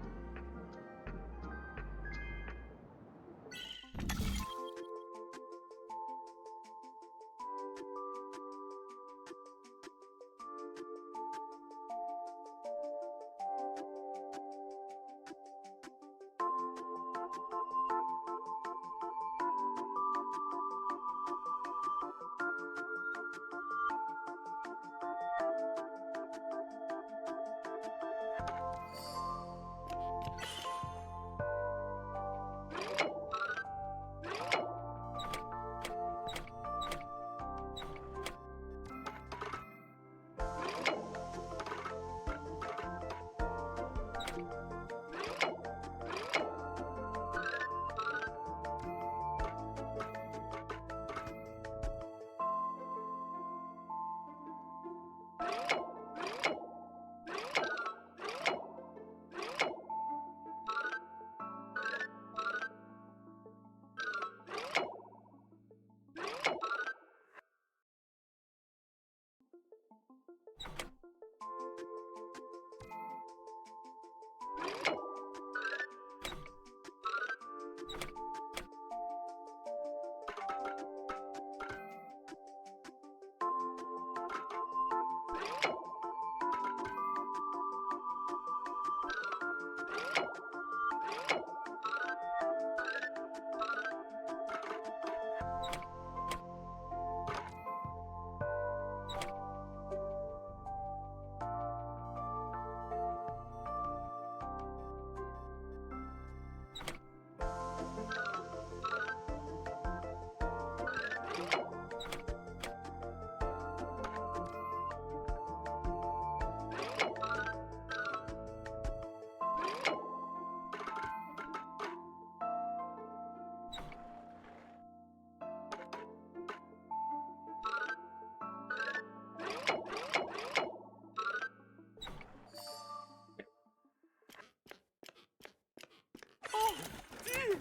Oh, dear!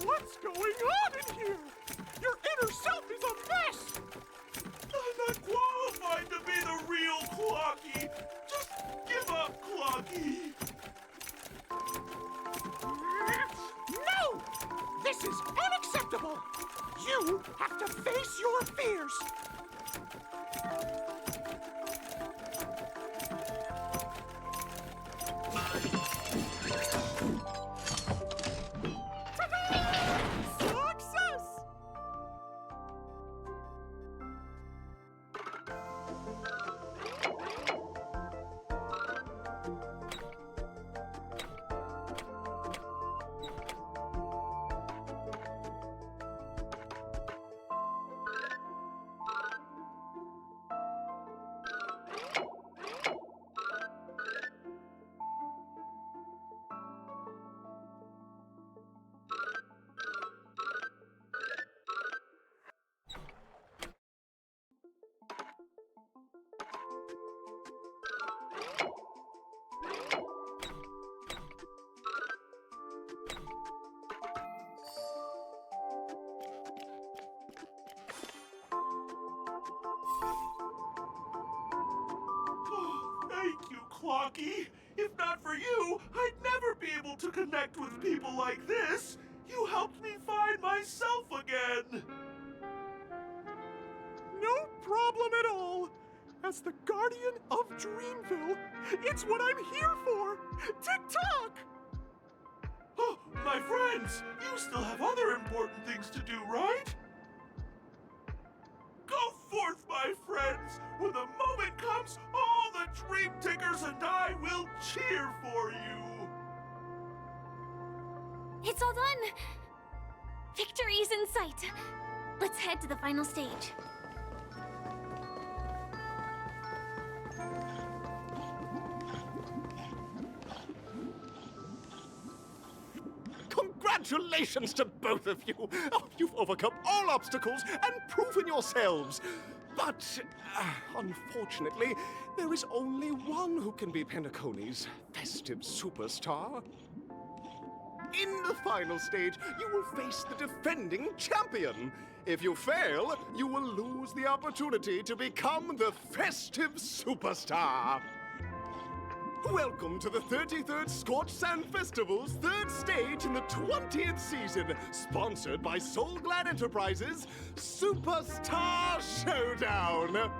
What's going on in here? Your inner self is a mess! I'm not qualified to be the real Clocky. Just give up, Clocky. No! This is unacceptable! You have to face your fears! Success! Thank you, Clocky. If not for you, I'd never be able to connect with people like this. You helped me find myself again. No problem at all. As the guardian of Dreamville, it's what I'm here for. Tick-tock! Oh, my friends, you still have other important things to do, right? Go forth, my friends. When the moment comes, all the Dream Tickers and I will cheer for you. It's all done! Victory is in sight! Let's head to the final stage. Congratulations to both of you! Oh, you've overcome all obstacles and proven yourselves! But, unfortunately, there is only one who can be Penacony's festive superstar. In the final stage, you will face the defending champion. If you fail, you will lose the opportunity to become the festive superstar. Welcome to the 33rd Scorched Sand Festival's third stage in the 20th season, sponsored by Soul Glad Enterprises, Superstar Showdown!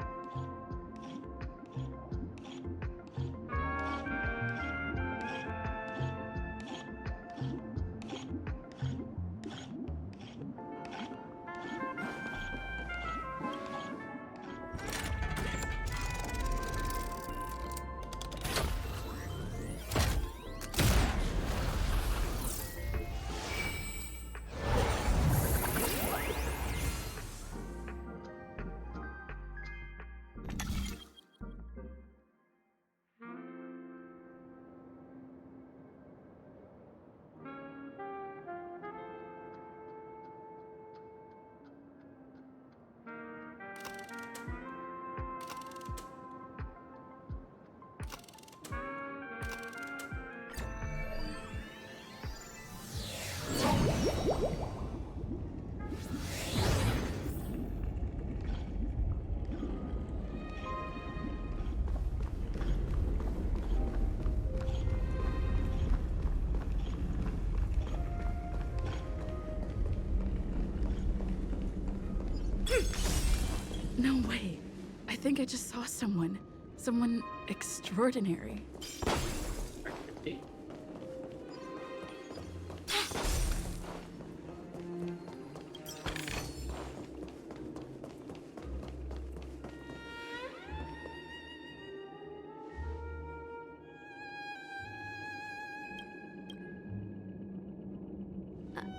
No way. I think I just saw someone. Someone extraordinary.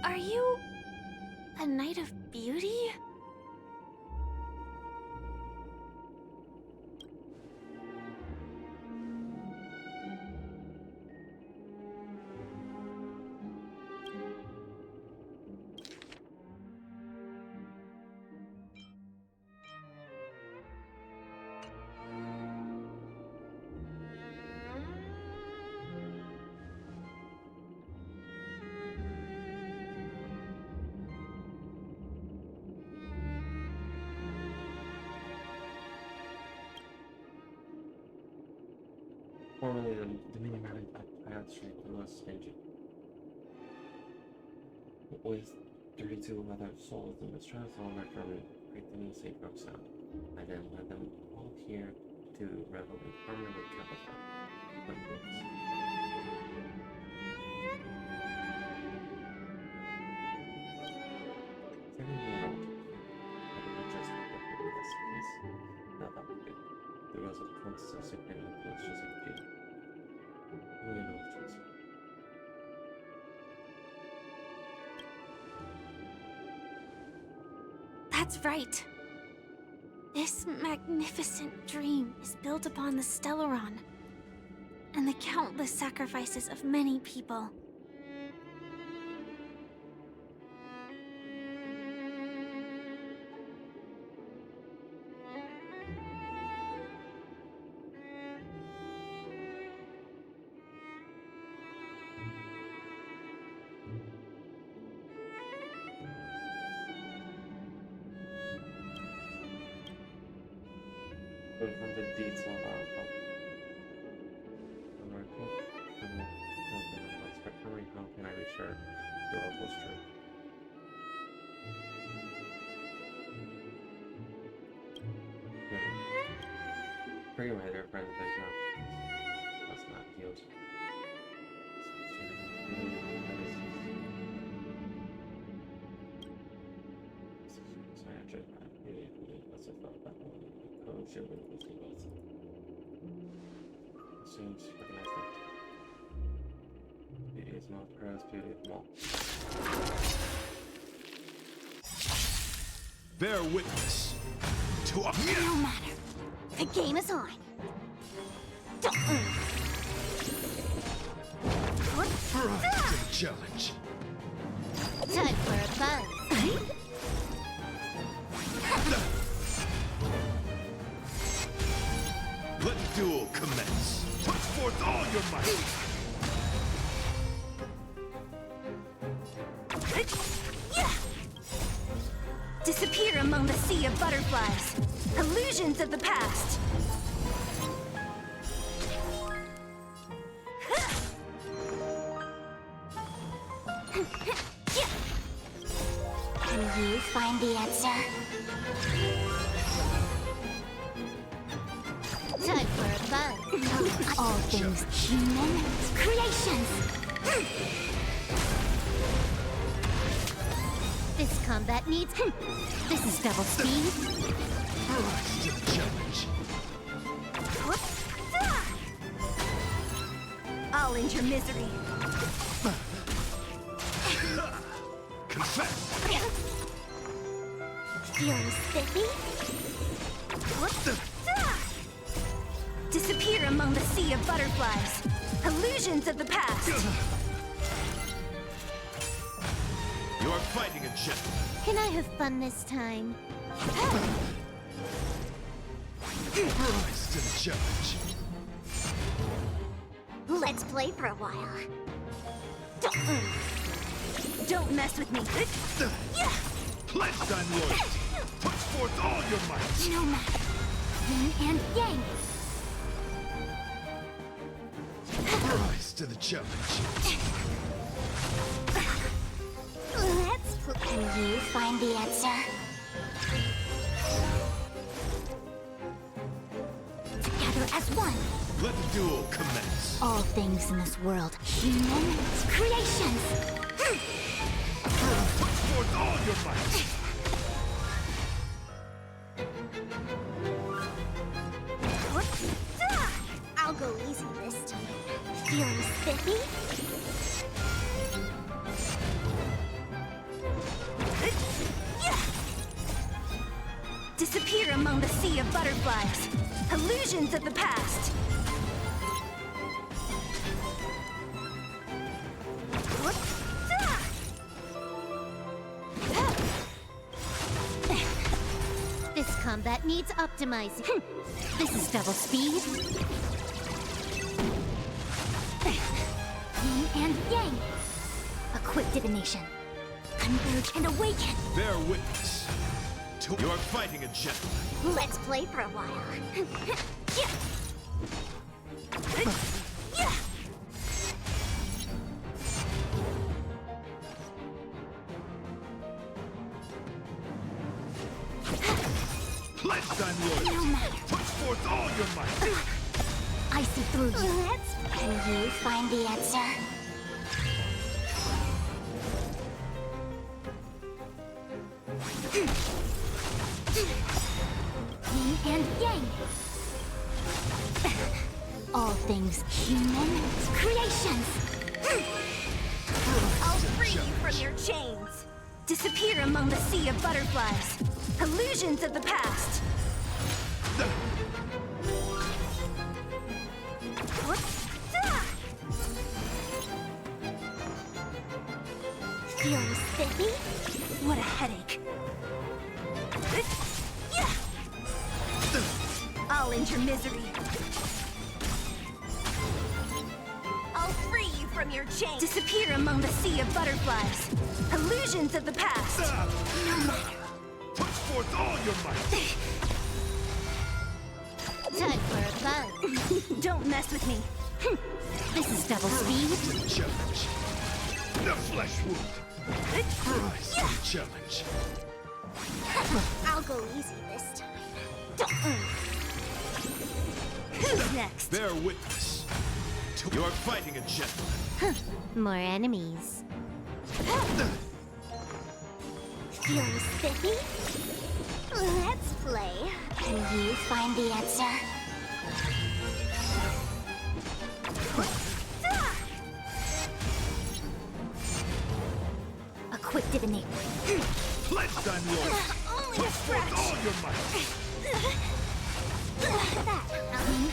Are you a knight of beauty? Formerly the Dominion Mountain Pilot Street was engine. With 32 other souls, the mistrust all my permanent, creating a safe rock sound. I then led them all here to revel in harmony with Capital. The rose of twins are sick and influence just like beauty. We know the choice. That's right. This magnificent dream is built upon the Stellaron and the countless sacrifices of many people. From the deeds of our how can I be sure the world was true? Forgive my dear friend, there's no. That's not healed. Sorry, I tried that. Maybe that's what I thought about one. Oh, shit, we're losing both. Assumes recognize that. Beauty is not pros, beauty is more. Bear witness to a. No matter. The game is on. Right to the challenge. Time for a buzz. Let the duel commence. Put forth all your might. Disappear among the sea of butterflies. Illusions of the past. Can you find the answer? Time for a fun. All things human creations. This combat needs. This is double speed. I'll end your misery. Confess! Feeling spiffy? Disappear among the sea of butterflies. Illusions of the past. You're fighting a gentleman. Can I have fun this time? Rise to the challenge. Let's play for a while. Don't mess with me. Pledge thy loyalty. Put forth all your might. No matter. Yin and yang. Rise to the challenge. Can you find the answer? Together as one. Let the duel commence. All things in this world, human creations. Put forth all your might. I'll go easy this time. Feeling spiffy? Disappear among the sea of butterflies. Illusions of the past. This combat needs optimizing. This is double speed. Yin and yang. A quick divination. Converge and awaken. Bear witness. You're fighting a gentleman. Let's play for a while. Pledge thy loyalty. No matter. Put forth all your might. I see through you. Can you find the answer? Yin and yang. All things human creations. I'll free you from your chains. Disappear among the sea of butterflies. Illusions of the past. Feeling spiffy? What a headache. I'll end your misery. I'll free you from your chains. Disappear among the sea of butterflies. Illusions of the past. No matter. Put forth all your might. Time for a fun. Don't mess with me. This is double speed. To the challenge. The flesh wound. Rise to the challenge. I'll go easy this time. Who's next? Bear witness. You're fighting a gentleman. More enemies. Feeling spiffy? Let's play. Can you find the answer? A quick divination. Pledge thy loyalty. Only Put a forth scratch. all your might.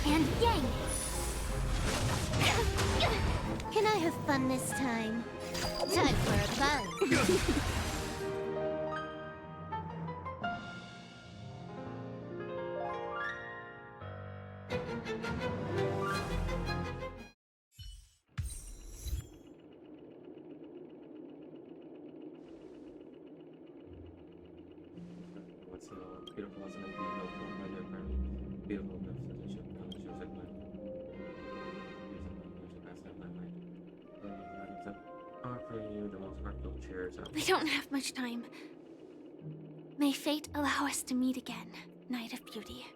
Yin and yang. Can I have fun this time? Time for a fun. What's beautiful as an idea, no form by the very beautiful gifts that they should know, shows it by. Our offering you the most heartfelt cheers. We don't have much time. May fate allow us to meet again, Knight of Beauty.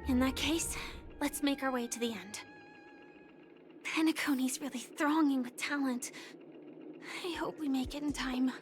In that case, let's make our way to the end. Penacony's really thronging with talent. I hope we make it in time.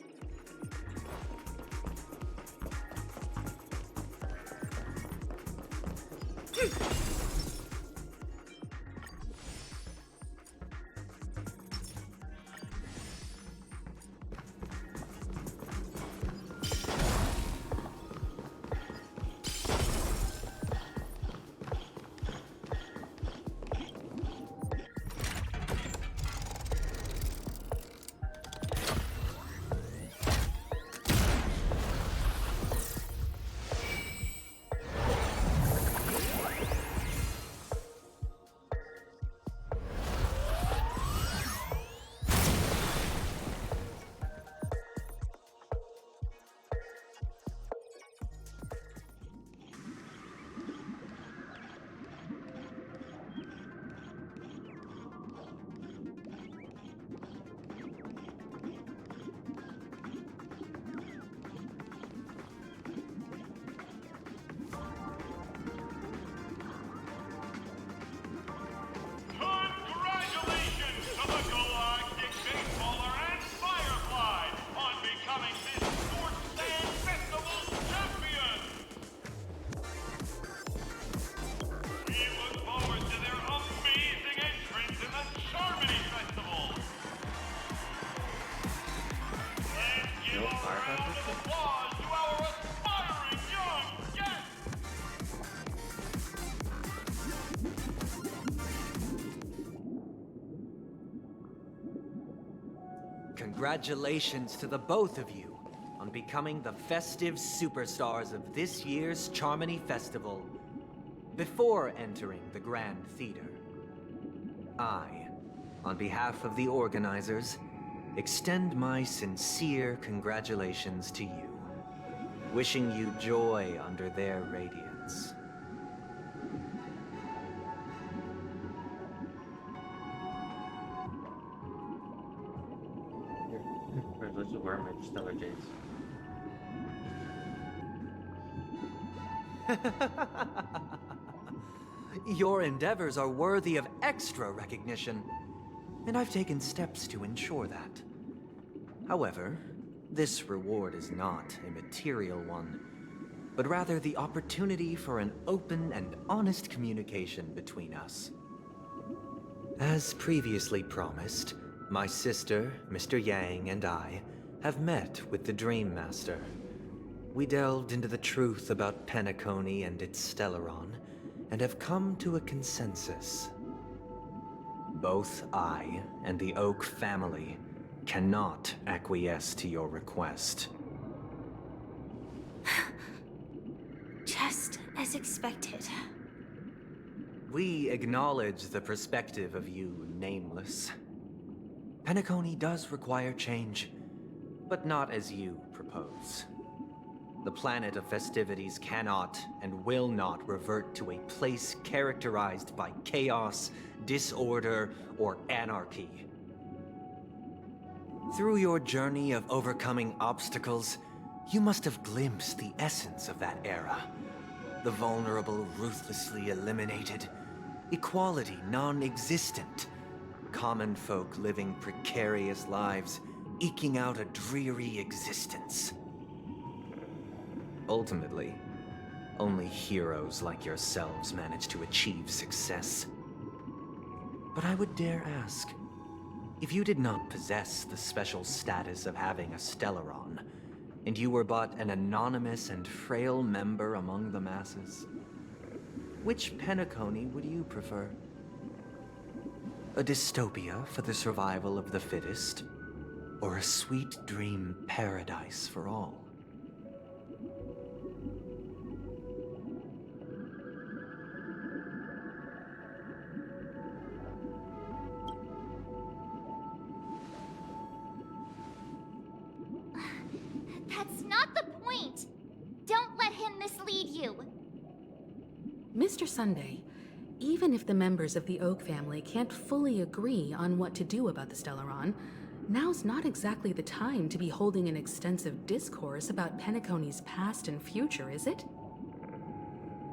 Congratulations to the both of you on becoming the festive superstars of this year's Charmony Festival. Before entering the Grand Theater, I, on behalf of the organizers, extend my sincere congratulations to you, wishing you joy under their radiance. Congratulations, where are my stellar jades? Your endeavors are worthy of extra recognition, and I've taken steps to ensure that. However, this reward is not a material one, but rather the opportunity for an open and honest communication between us. As previously promised, my sister, Mr. Yang, and I have met with the Dream Master. We delved into the truth about Penacony and its Stellaron, and have come to a consensus. Both I and the Oak family cannot acquiesce to your request. Just as expected. We acknowledge the perspective of you, Nameless. Penacony does require change, but not as you propose. The planet of festivities cannot and will not revert to a place characterized by chaos, disorder, or anarchy. Through your journey of overcoming obstacles, you must have glimpsed the essence of that era. The vulnerable ruthlessly eliminated, equality non-existent, common folk living precarious lives, eking out a dreary existence. Ultimately, only heroes like yourselves manage to achieve success. But I would dare ask, if you did not possess the special status of having a Stellaron, and you were but an anonymous and frail member among the masses, which Penacony would you prefer? A dystopia for the survival of the fittest, or a sweet dream paradise for all? That's not the point! Don't let him mislead you! Mr. Sunday, even if the members of the Oak family can't fully agree on what to do about the Stellaron, now's not exactly the time to be holding an extensive discourse about Penacony's past and future, is it?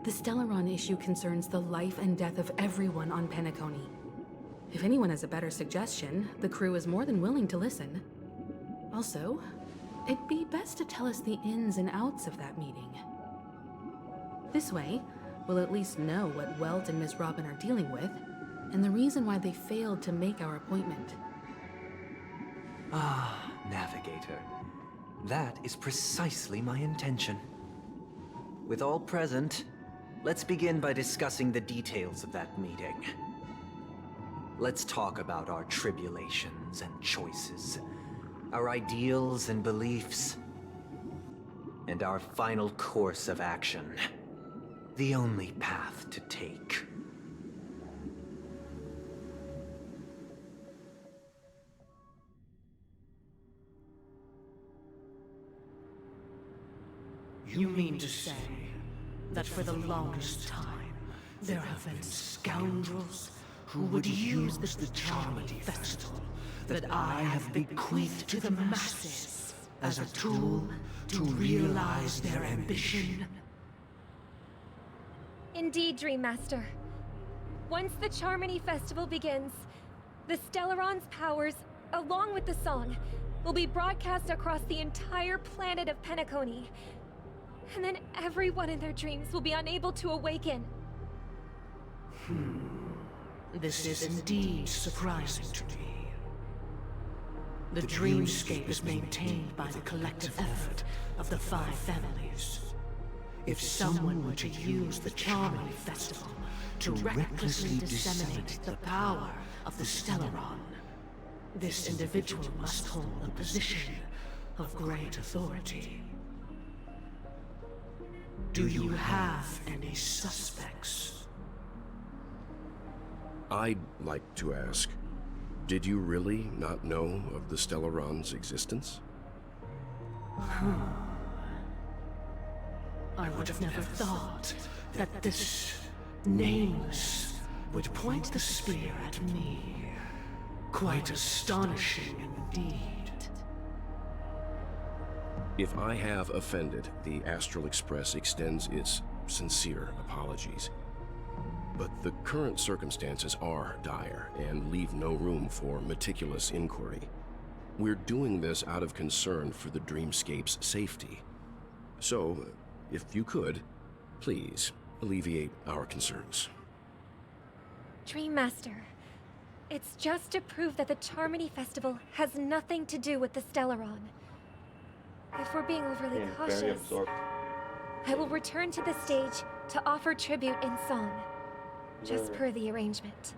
The Stellaron issue concerns the life and death of everyone on Penacony. If anyone has a better suggestion, the crew is more than willing to listen. Also, it'd be best to tell us the ins and outs of that meeting. This way, we'll at least know what Welt and Miss Robin are dealing with, and the reason why they failed to make our appointment. Ah, Navigator. That is precisely my intention. With all present, let's begin by discussing the details of that meeting. Let's talk about our tribulations and choices, our ideals and beliefs, and our final course of action. The only path to take. You mean to say that for the longest time, there have been scoundrels who would use the Charmony Festival that I have bequeathed to the masses as a tool to realize their ambition? Indeed, Dream Master. Once the Charmony Festival begins, the Stellaron's powers, along with the song, will be broadcast across the entire planet of Penacony. And then everyone in their dreams will be unable to awaken. This is indeed surprising to me. The dreamscape is maintained by the collective effort of the 5 families. If someone were to use the Charmony Festival to recklessly disseminate the power of the Stellaron, this individual must hold a position of great authority. Do you have any suspects? I'd like to ask, did you really not know of the Stellaron's existence? I would have never thought that this nameless would point the spear at me. Quite astonishing indeed. If I have offended, the Astral Express extends its sincere apologies. But the current circumstances are dire and leave no room for meticulous inquiry. We're doing this out of concern for the Dreamscape's safety. So, if you could, please alleviate our concerns. Dream Master, it's just to prove that the Charmony Festival has nothing to do with the Stellaron. If we're being overly cautious, I will return to the stage to offer tribute in song, just per the arrangement.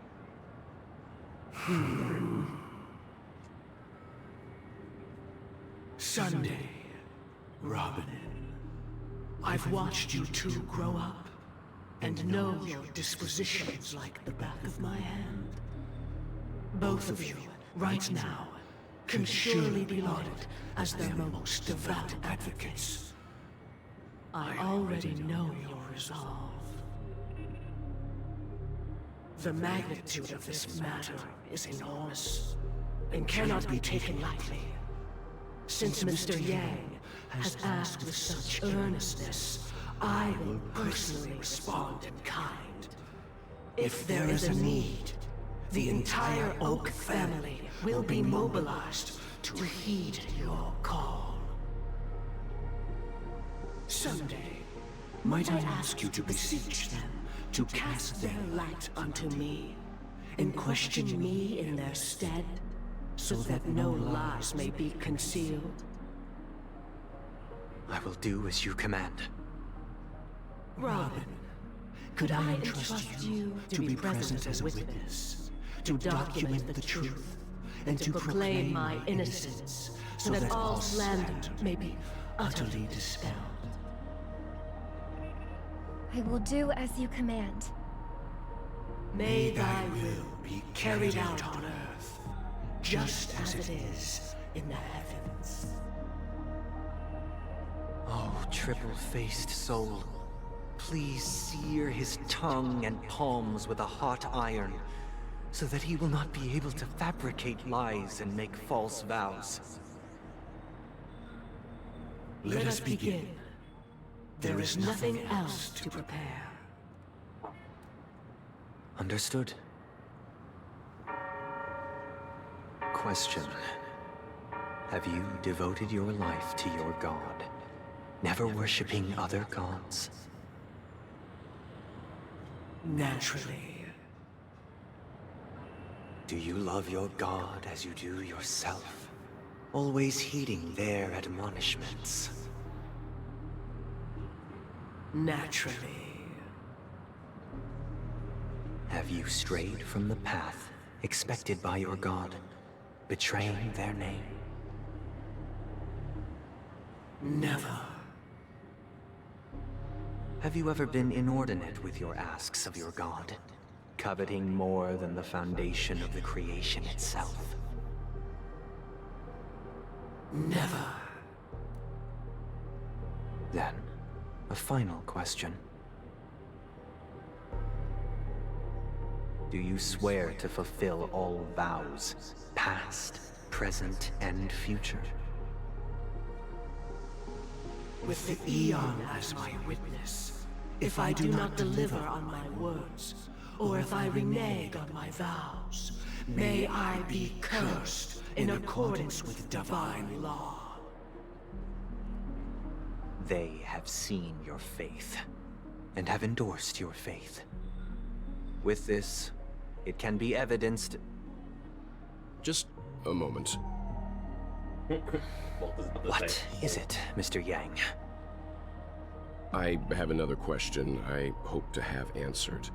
Sunday, Robin, I've watched you two grow up and know your dispositions like the back of my hand. Both of you, right now, can surely be lauded as their most devout advocates. I already know your resolve. The magnitude of this matter is enormous and cannot be taken lightly. Since Mr. Yang has asked with such earnestness, I will personally respond in kind. If there is a need, the entire Oak family will be mobilized to heed your call. Someday, might I ask you to beseech them to cast their light unto me, and question me in their stead, so that no lies may be concealed? I will do as you command. Robin, could I entrust you to be present as a witness, to document the truth, and to proclaim my innocence, so that all slander may be utterly dispelled? I will do as you command. May thy will be carried out on earth, just as it is in the heavens. Oh, triple-faced soul, please sear his tongue and palms with a hot iron, so that he will not be able to fabricate lies and make false vows. Let us begin. There is nothing else to prepare. Understood. Question. Have you devoted your life to your god, never worshipping other gods? Naturally. Do you love your god as you do yourself, always heeding their admonishments? Naturally. Have you strayed from the path expected by your god, betraying their name? Never. Have you ever been inordinate with your asks of your god, coveting more than the foundation of the creation itself? Never. Then, a final question. Do you swear to fulfill all vows, past, present, and future? With the Eon as my witness, if I do not deliver on my words, or if I renege on my vows, may I be cursed in accordance with divine law. They have seen your faith, and have endorsed your faith. With this, it can be evidenced... Just a moment. What is it, Mr. Yang? I have another question I hope to have answered.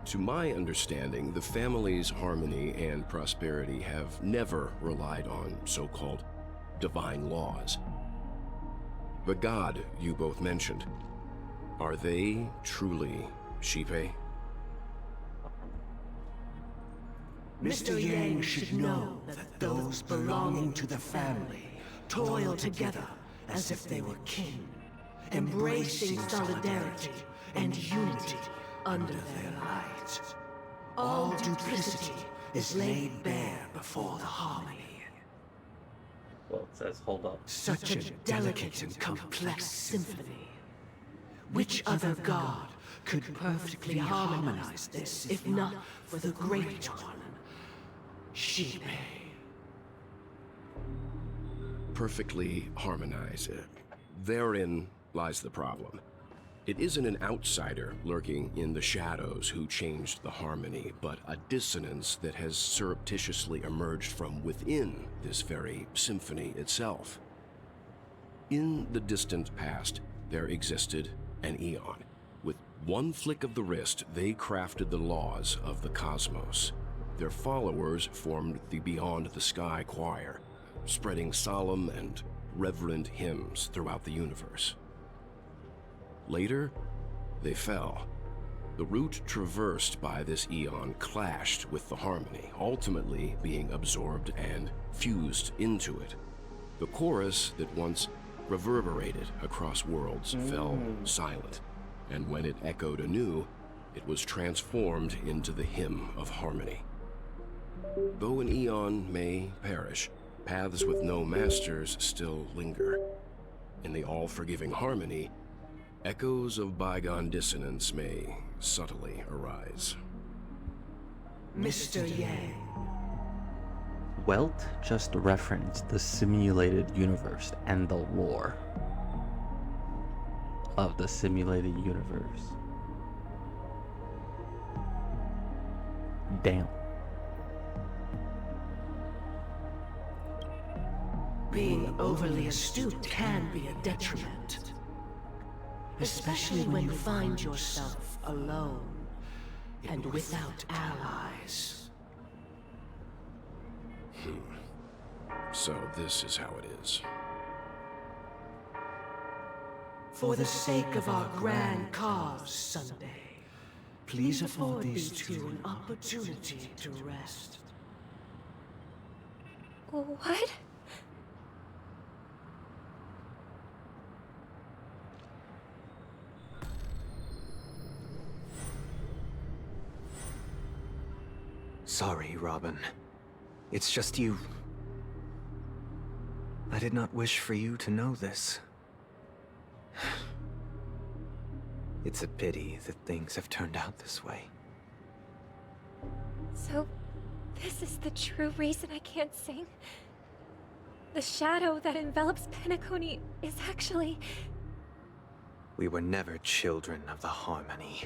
To my understanding, the family's harmony and prosperity have never relied on so-called divine laws. The god you both mentioned, are they truly Shipe? Mr. Yang should know that those belonging to the family toil together as if they were kin, embracing solidarity and unity under their light. All duplicity is laid bare before the harmony. Well, it says, hold up. Such a delicate and complex symphony. Which other god could perfectly harmonize this, if not for the Great One? Shipe. Perfectly harmonize it. Therein lies the problem. It isn't an outsider lurking in the shadows who changed the harmony, but a dissonance that has surreptitiously emerged from within this very symphony itself. In the distant past, there existed an Eon. With one flick of the wrist, they crafted the laws of the cosmos. Their followers formed the Beyond the Sky Choir, spreading solemn and reverent hymns throughout the universe. Later, they fell. The route traversed by this Eon clashed with the harmony, ultimately being absorbed and fused into it. The chorus that once reverberated across worlds fell silent, and when it echoed anew, it was transformed into the hymn of harmony. Though an Eon may perish, paths with no masters still linger. In the all-forgiving harmony, echoes of bygone dissonance may subtly arise. Mr. Yang. Welt just referenced the simulated universe and the lore of the simulated universe. Damn. Being overly astute can be a detriment. Especially when you find yourself alone and without allies. So this is how it is. For the sake of our grand cause, Sunday, please afford these two an opportunity to rest. What? Sorry, Robin. It's just you. I did not wish for you to know this. It's a pity that things have turned out this way. So, this is the true reason I can't sing? The shadow that envelops Penacony is actually... We were never children of the harmony.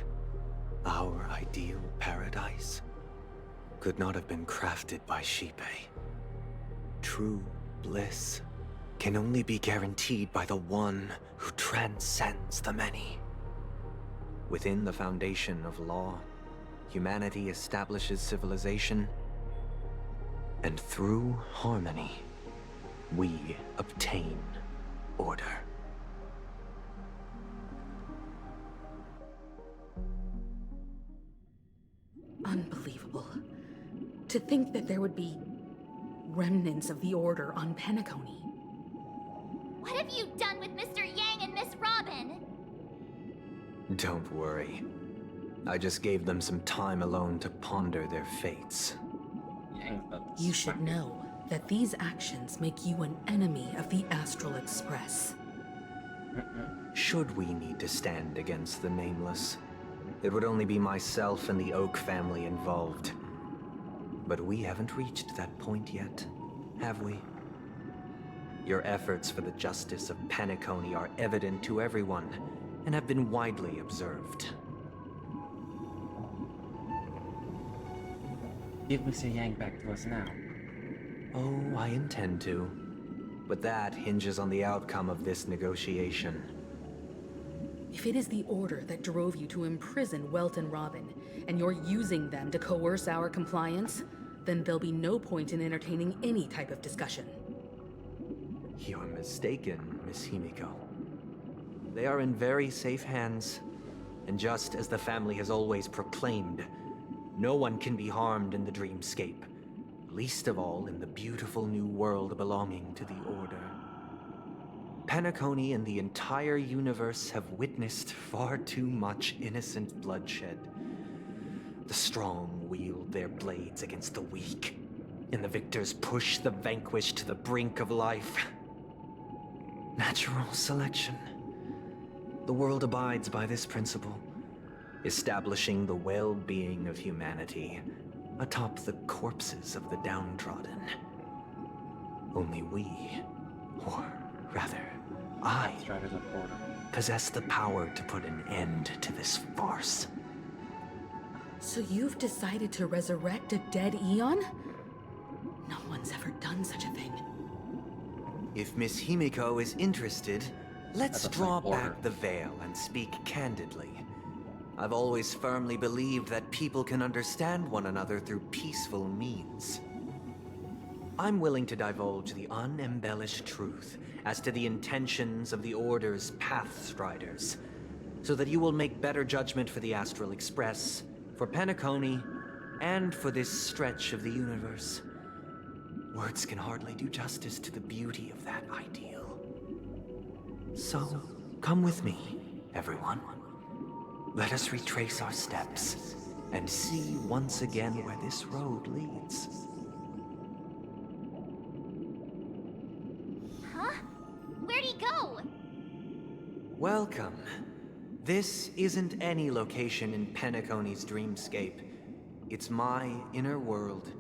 Our ideal paradise could not have been crafted by Xipe. True bliss can only be guaranteed by the one who transcends the many. Within the foundation of law, humanity establishes civilization, and through harmony, we obtain order. Unbelievable. To think that there would be remnants of the Order on Penacony. What have you done with Mr. Yang and Miss Robin? Don't worry. I just gave them some time alone to ponder their fates. You should know that these actions make you an enemy of the Astral Express. Should we need to stand against the Nameless, it would only be myself and the Oak family involved. But we haven't reached that point yet, have we? Your efforts for the justice of Penacony are evident to everyone, and have been widely observed. Give Mr. Yang back to us now. Oh, I intend to. But that hinges on the outcome of this negotiation. If it is the Order that drove you to imprison Welt and Robin, and you're using them to coerce our compliance, then there'll be no point in entertaining any type of discussion. You're mistaken, Miss Himiko. They are in very safe hands, and just as the family has always proclaimed, no one can be harmed in the dreamscape, least of all in the beautiful new world belonging to the Order. Penacony and the entire universe have witnessed far too much innocent bloodshed. The strong wield their blades against the weak, and the victors push the vanquished to the brink of life. Natural selection. The world abides by this principle, establishing the well-being of humanity atop the corpses of the downtrodden. Only we, or rather, I, possess the power to put an end to this farce. So you've decided to resurrect a dead Eon? No one's ever done such a thing. If Miss Himiko is interested, let's draw back the veil and speak candidly. I've always firmly believed that people can understand one another through peaceful means. I'm willing to divulge the unembellished truth as to the intentions of the Order's Pathstriders, so that you will make better judgment for the Astral Express, for Penacony, and for this stretch of the universe. Words can hardly do justice to the beauty of that ideal. So, come with me, everyone. Let us retrace our steps, and see once again where this road leads. Huh? Where'd he go? Welcome. This isn't any location in Penacony's dreamscape. It's my inner world.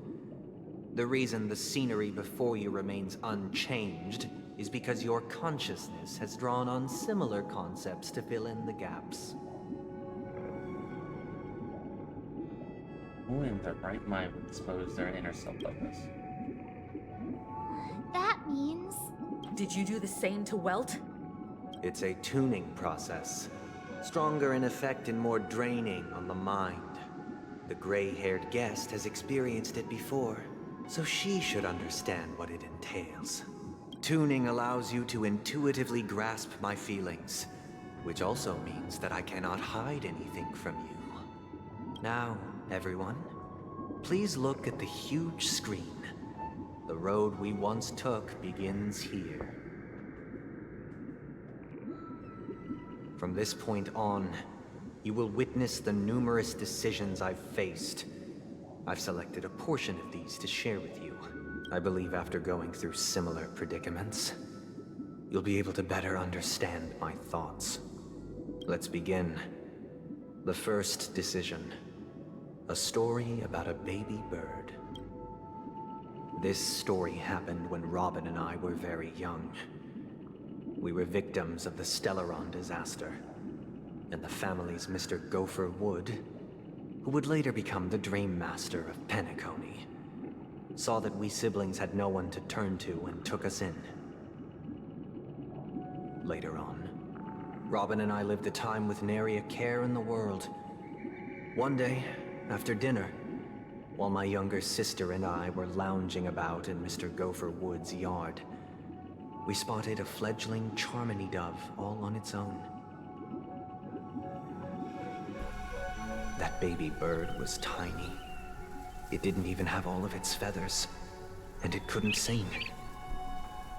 The reason the scenery before you remains unchanged is because your consciousness has drawn on similar concepts to fill in the gaps. Who in their right mind would dispose their inner self like this? That means... Did you do the same to Welt? It's a tuning process. Stronger in effect and more draining on the mind. The gray-haired guest has experienced it before, so she should understand what it entails. Tuning allows you to intuitively grasp my feelings, which also means that I cannot hide anything from you. Now, everyone, please look at the huge screen. The road we once took begins here. From this point on, you will witness the numerous decisions I've faced, I've selected a portion of these to share with you. I believe after going through similar predicaments, you'll be able to better understand my thoughts. Let's begin. The first decision. A story about a baby bird. This story happened when Robin and I were very young. We were victims of the Stellaron disaster, and the family's Mr. Gopher Wood, who would later become the Dream Master of Penacony, saw that we siblings had no one to turn to and took us in. Later on, Robin and I lived a time with nary a care in the world. One day, after dinner, while my younger sister and I were lounging about in Mr. Gopher Wood's yard, we spotted a fledgling Charmony dove all on its own. That baby bird was tiny. It didn't even have all of its feathers, and it couldn't sing.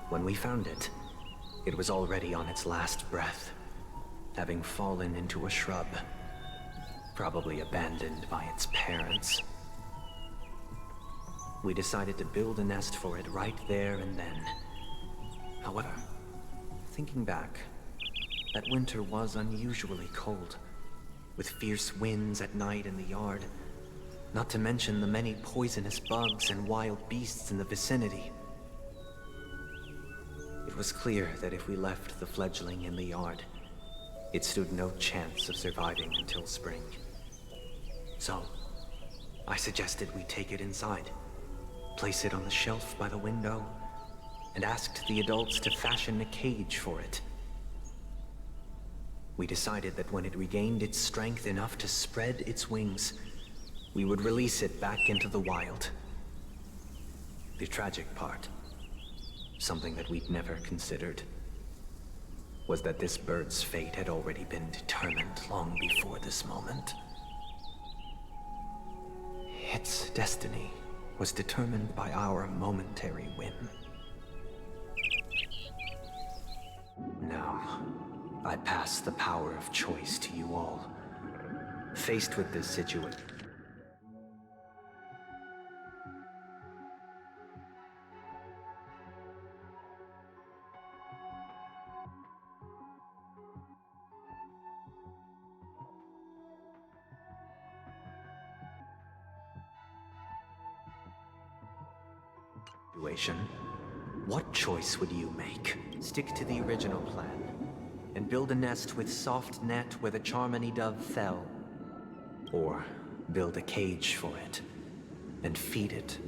When we found it, it was already on its last breath, having fallen into a shrub, probably abandoned by its parents. We decided to build a nest for it right there and then. However, thinking back, that winter was unusually cold, with fierce winds at night in the yard, not to mention the many poisonous bugs and wild beasts in the vicinity. It was clear that if we left the fledgling in the yard, it stood no chance of surviving until spring. So, I suggested we take it inside, place it on the shelf by the window, and asked the adults to fashion a cage for it. We decided that when it regained its strength enough to spread its wings, we would release it back into the wild. The tragic part, something that we'd never considered, was that this bird's fate had already been determined long before this moment. Its destiny was determined by our momentary whim. Now, I pass the power of choice to you all. Faced with this situation, what choice would you make? Stick to the original plan and build a nest with soft net where the Charmony dove fell, or build a cage for it and feed it,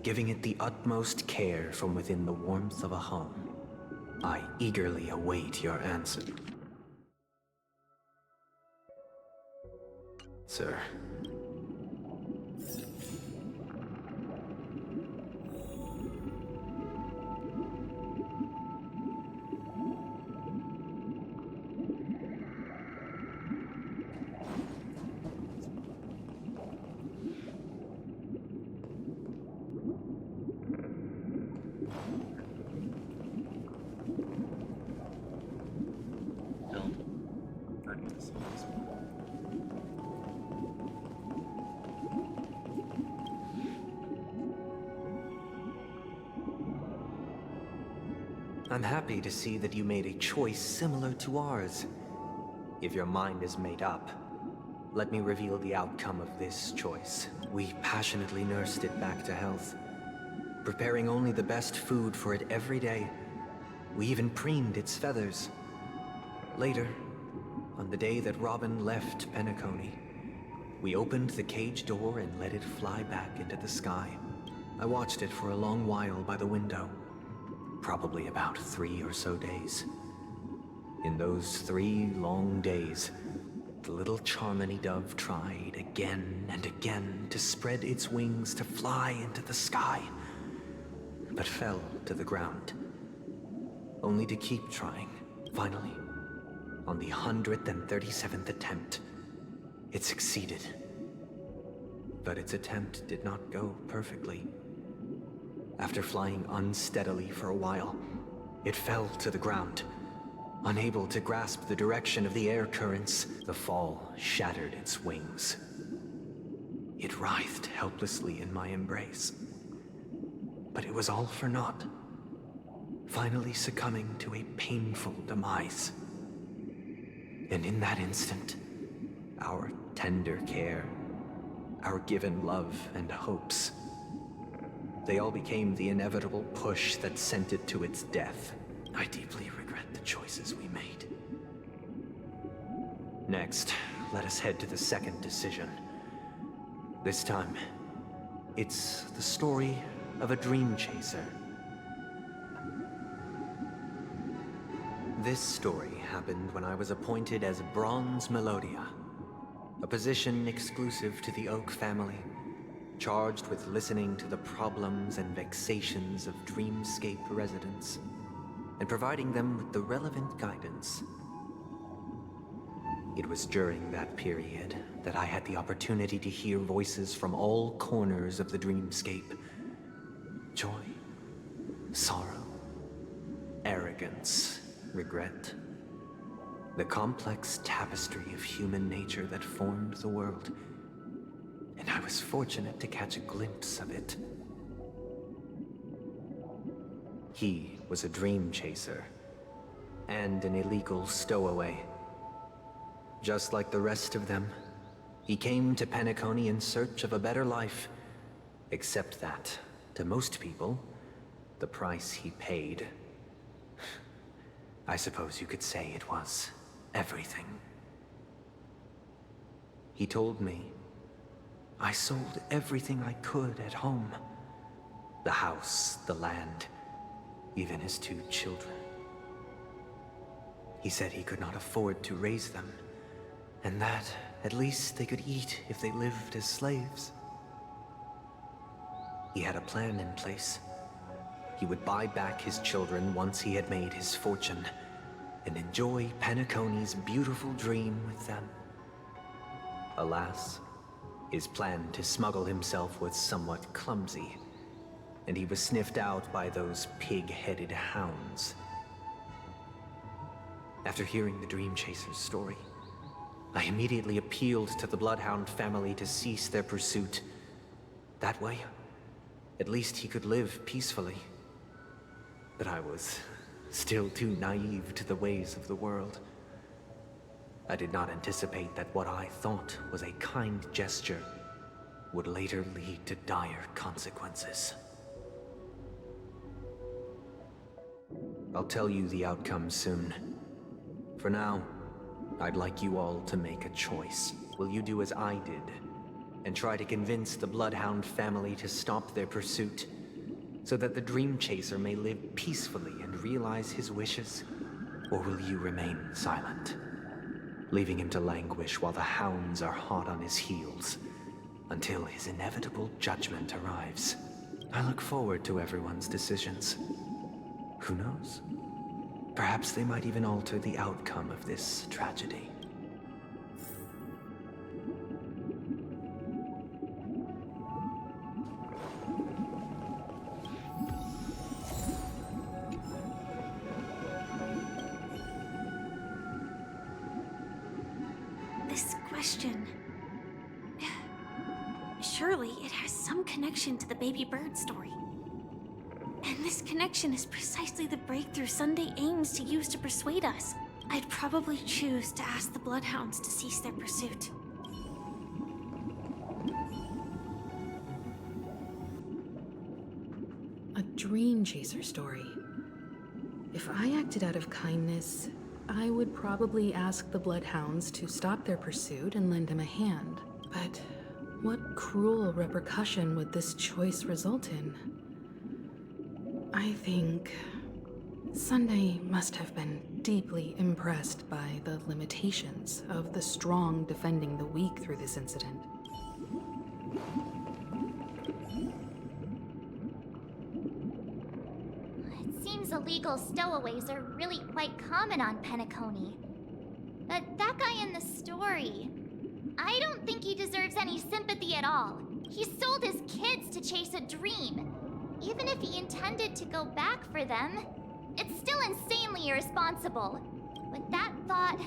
giving it the utmost care from within the warmth of a home. I eagerly await your answer. Sir. I'm happy to see that you made a choice similar to ours. If your mind is made up, let me reveal the outcome of this choice. We passionately nursed it back to health, preparing only the best food for it every day. We even preened its feathers. Later, on the day that Robin left Penacony, we opened the cage door and let it fly back into the sky. I watched it for a long while by the window. Probably about 3 or so days. In those 3 long days, the little Charmony dove tried again and again to spread its wings to fly into the sky, but fell to the ground, only to keep trying. Finally, on the 137th attempt, it succeeded. But its attempt did not go perfectly. After flying unsteadily for a while, it fell to the ground. Unable to grasp the direction of the air currents, the fall shattered its wings. It writhed helplessly in my embrace. But it was all for naught, finally succumbing to a painful demise. And in that instant, our tender care, our given love and hopes, they all became the inevitable push that sent it to its death. I deeply regret the choices we made. Next, let us head to the second decision. This time, it's the story of a dream chaser. This story happened when I was appointed as Bronze Melodia, a position exclusive to the Oak family, charged with listening to the problems and vexations of Dreamscape residents, and providing them with the relevant guidance. It was during that period that I had the opportunity to hear voices from all corners of the Dreamscape. Joy, sorrow, arrogance, regret. The complex tapestry of human nature that formed the world. And I was fortunate to catch a glimpse of it. He was a dream chaser, and an illegal stowaway. Just like the rest of them, he came to Penacony in search of a better life, except that, to most people, the price he paid, I suppose you could say it was everything. He told me I sold everything I could at home. The house, the land, even his 2 children. He said he could not afford to raise them, and that at least they could eat if they lived as slaves. He had a plan in place. He would buy back his children once he had made his fortune, and enjoy Penacony's beautiful dream with them. Alas, his plan to smuggle himself was somewhat clumsy, and he was sniffed out by those pig-headed hounds. After hearing the Dream Chaser's story, I immediately appealed to the Bloodhound family to cease their pursuit. That way, at least he could live peacefully. But I was still too naive to the ways of the world. I did not anticipate that what I thought was a kind gesture would later lead to dire consequences. I'll tell you the outcome soon. For now, I'd like you all to make a choice. Will you do as I did, and try to convince the Bloodhound family to stop their pursuit, so that the Dream Chaser may live peacefully and realize his wishes? Or will you remain silent, leaving him to languish while the hounds are hot on his heels, until his inevitable judgment arrives? I look forward to everyone's decisions. Who knows? Perhaps they might even alter the outcome of this tragedy. This question... Surely it has some connection to the baby bird story. And this connection is precisely the breakthrough Sunday aims to use to persuade us. I'd probably choose to ask the Bloodhounds to cease their pursuit. A dream chaser story. If I acted out of kindness, I would probably ask the Bloodhounds to stop their pursuit and lend him a hand. But what cruel repercussion would this choice result in? I think Sunday must have been deeply impressed by the limitations of the strong defending the weak through this incident. It seems illegal stowaways are really quite common on Penacony. But that guy in the story, I don't think he deserves any sympathy at all. He sold his kids to chase a dream. Even if he intended to go back for them, it's still insanely irresponsible. With that thought,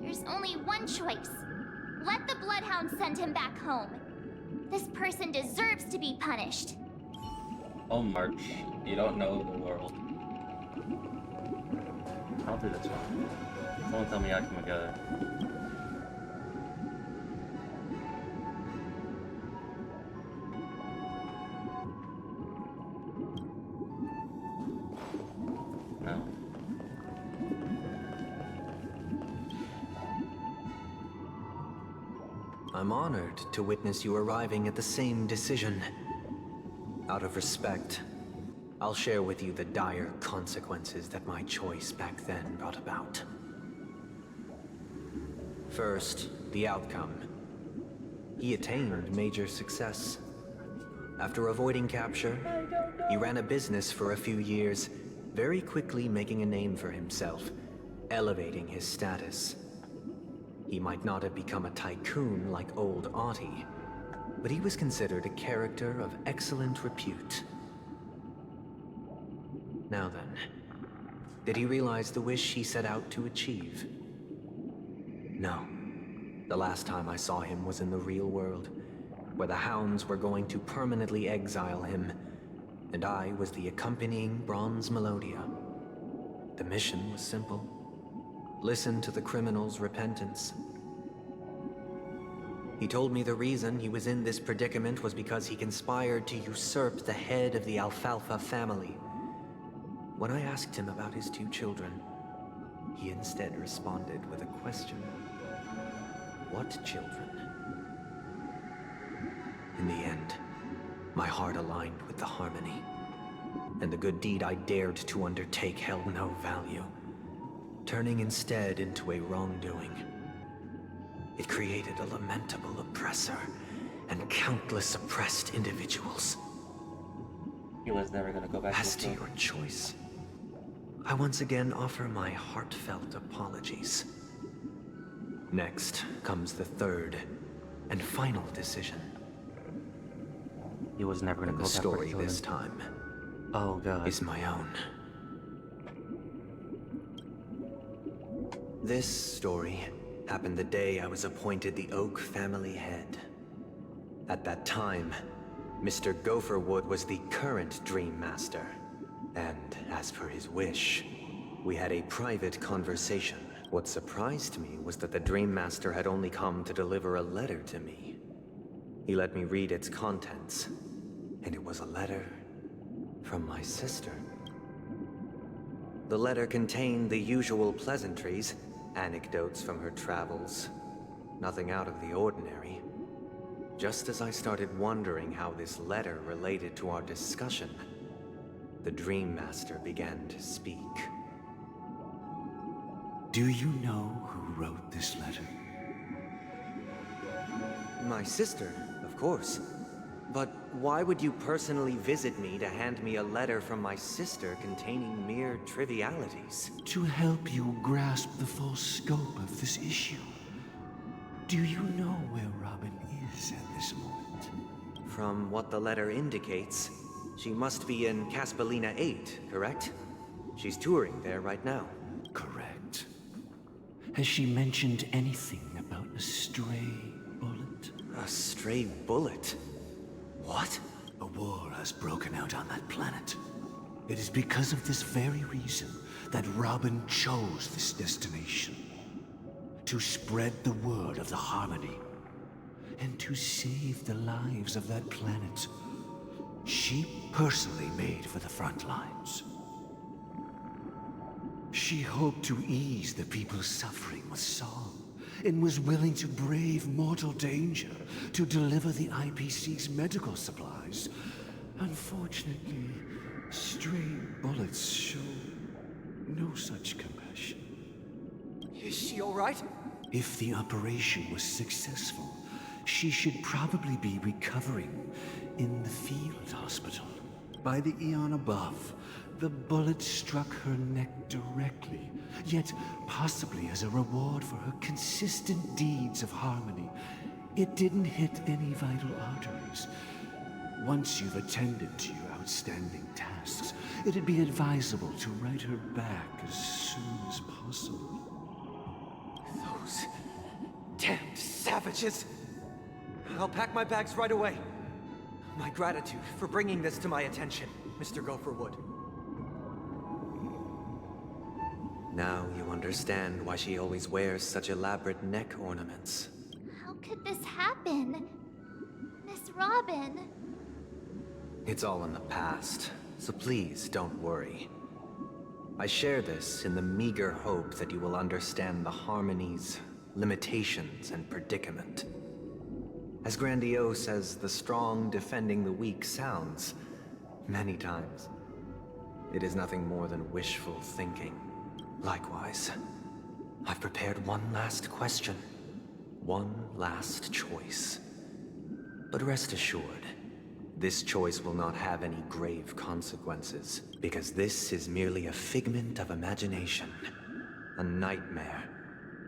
there's only one choice. Let the Bloodhounds send him back home. This person deserves to be punished. Oh, March, you don't know the world. I'll do this one. Someone tell me I can make a... No. I'm honored to witness you arriving at the same decision. Out of respect, I'll share with you the dire consequences that my choice back then brought about. First, the outcome. He attained major success. After avoiding capture, he ran a business for a few years, very quickly making a name for himself, elevating his status. He might not have become a tycoon like old Audie, but he was considered a character of excellent repute. Now then, did he realize the wish he set out to achieve? No. The last time I saw him was in the real world, where the Hounds were going to permanently exile him, and I was the accompanying Bronze Melodia. The mission was simple. Listen to the criminal's repentance. He told me the reason he was in this predicament was because he conspired to usurp the head of the Alfalfa family. When I asked him about his 2 children, he instead responded with a question. What children? In the end, my heart aligned with the harmony, and the good deed I dared to undertake held no value, turning instead into a wrongdoing. It created a lamentable oppressor and countless oppressed individuals. He was never gonna go back. As to your choice, I once again offer my heartfelt apologies. Next comes the third and final decision. He was never gonna go The back. story this time, oh god, is my own. This story happened the day I was appointed the Oak family head. At that time, Mr. Gopherwood was the current Dream Master, and as per his wish, we had a private conversation. What surprised me was that the Dream Master had only come to deliver a letter to me. He let me read its contents, and it was a letter from my sister. The letter contained the usual pleasantries, anecdotes from her travels, nothing out of the ordinary. Just as I started wondering how this letter related to our discussion, the Dream Master began to speak. Do you know who wrote this letter? My sister, of course. But why would you personally visit me to hand me a letter from my sister containing mere trivialities? To help you grasp the full scope of this issue. Do you know where Robin is at this moment? From what the letter indicates, she must be in Caspolina 8, correct? She's touring there right now. Correct. Has she mentioned anything about a stray bullet? A stray bullet? What? A war has broken out on that planet. It is because of this very reason that Robin chose this destination. To spread the word of the Harmony. And to save the lives of that planet. She personally made for the front lines. She hoped to ease the people's suffering with song, and was willing to brave mortal danger to deliver the IPC's medical supplies. Unfortunately, stray bullets show no such compassion. Is she all right? If the operation was successful, she should probably be recovering in the field hospital. By the eon above, the bullet struck her neck directly, yet possibly as a reward for her consistent deeds of harmony. It didn't hit any vital arteries. Once you've attended to your outstanding tasks, it'd be advisable to write her back as soon as possible. Those damned savages! I'll pack my bags right away. My gratitude for bringing this to my attention, Mr. Gopherwood. Now you understand why she always wears such elaborate neck ornaments. How could this happen? Miss Robin. It's all in the past, so please don't worry. I share this in the meager hope that you will understand the harmonies, limitations, and predicament. As grandiose as the strong defending the weak sounds, many times, it is nothing more than wishful thinking. Likewise, I've prepared one last question, one last choice. But rest assured, this choice will not have any grave consequences, because this is merely a figment of imagination, a nightmare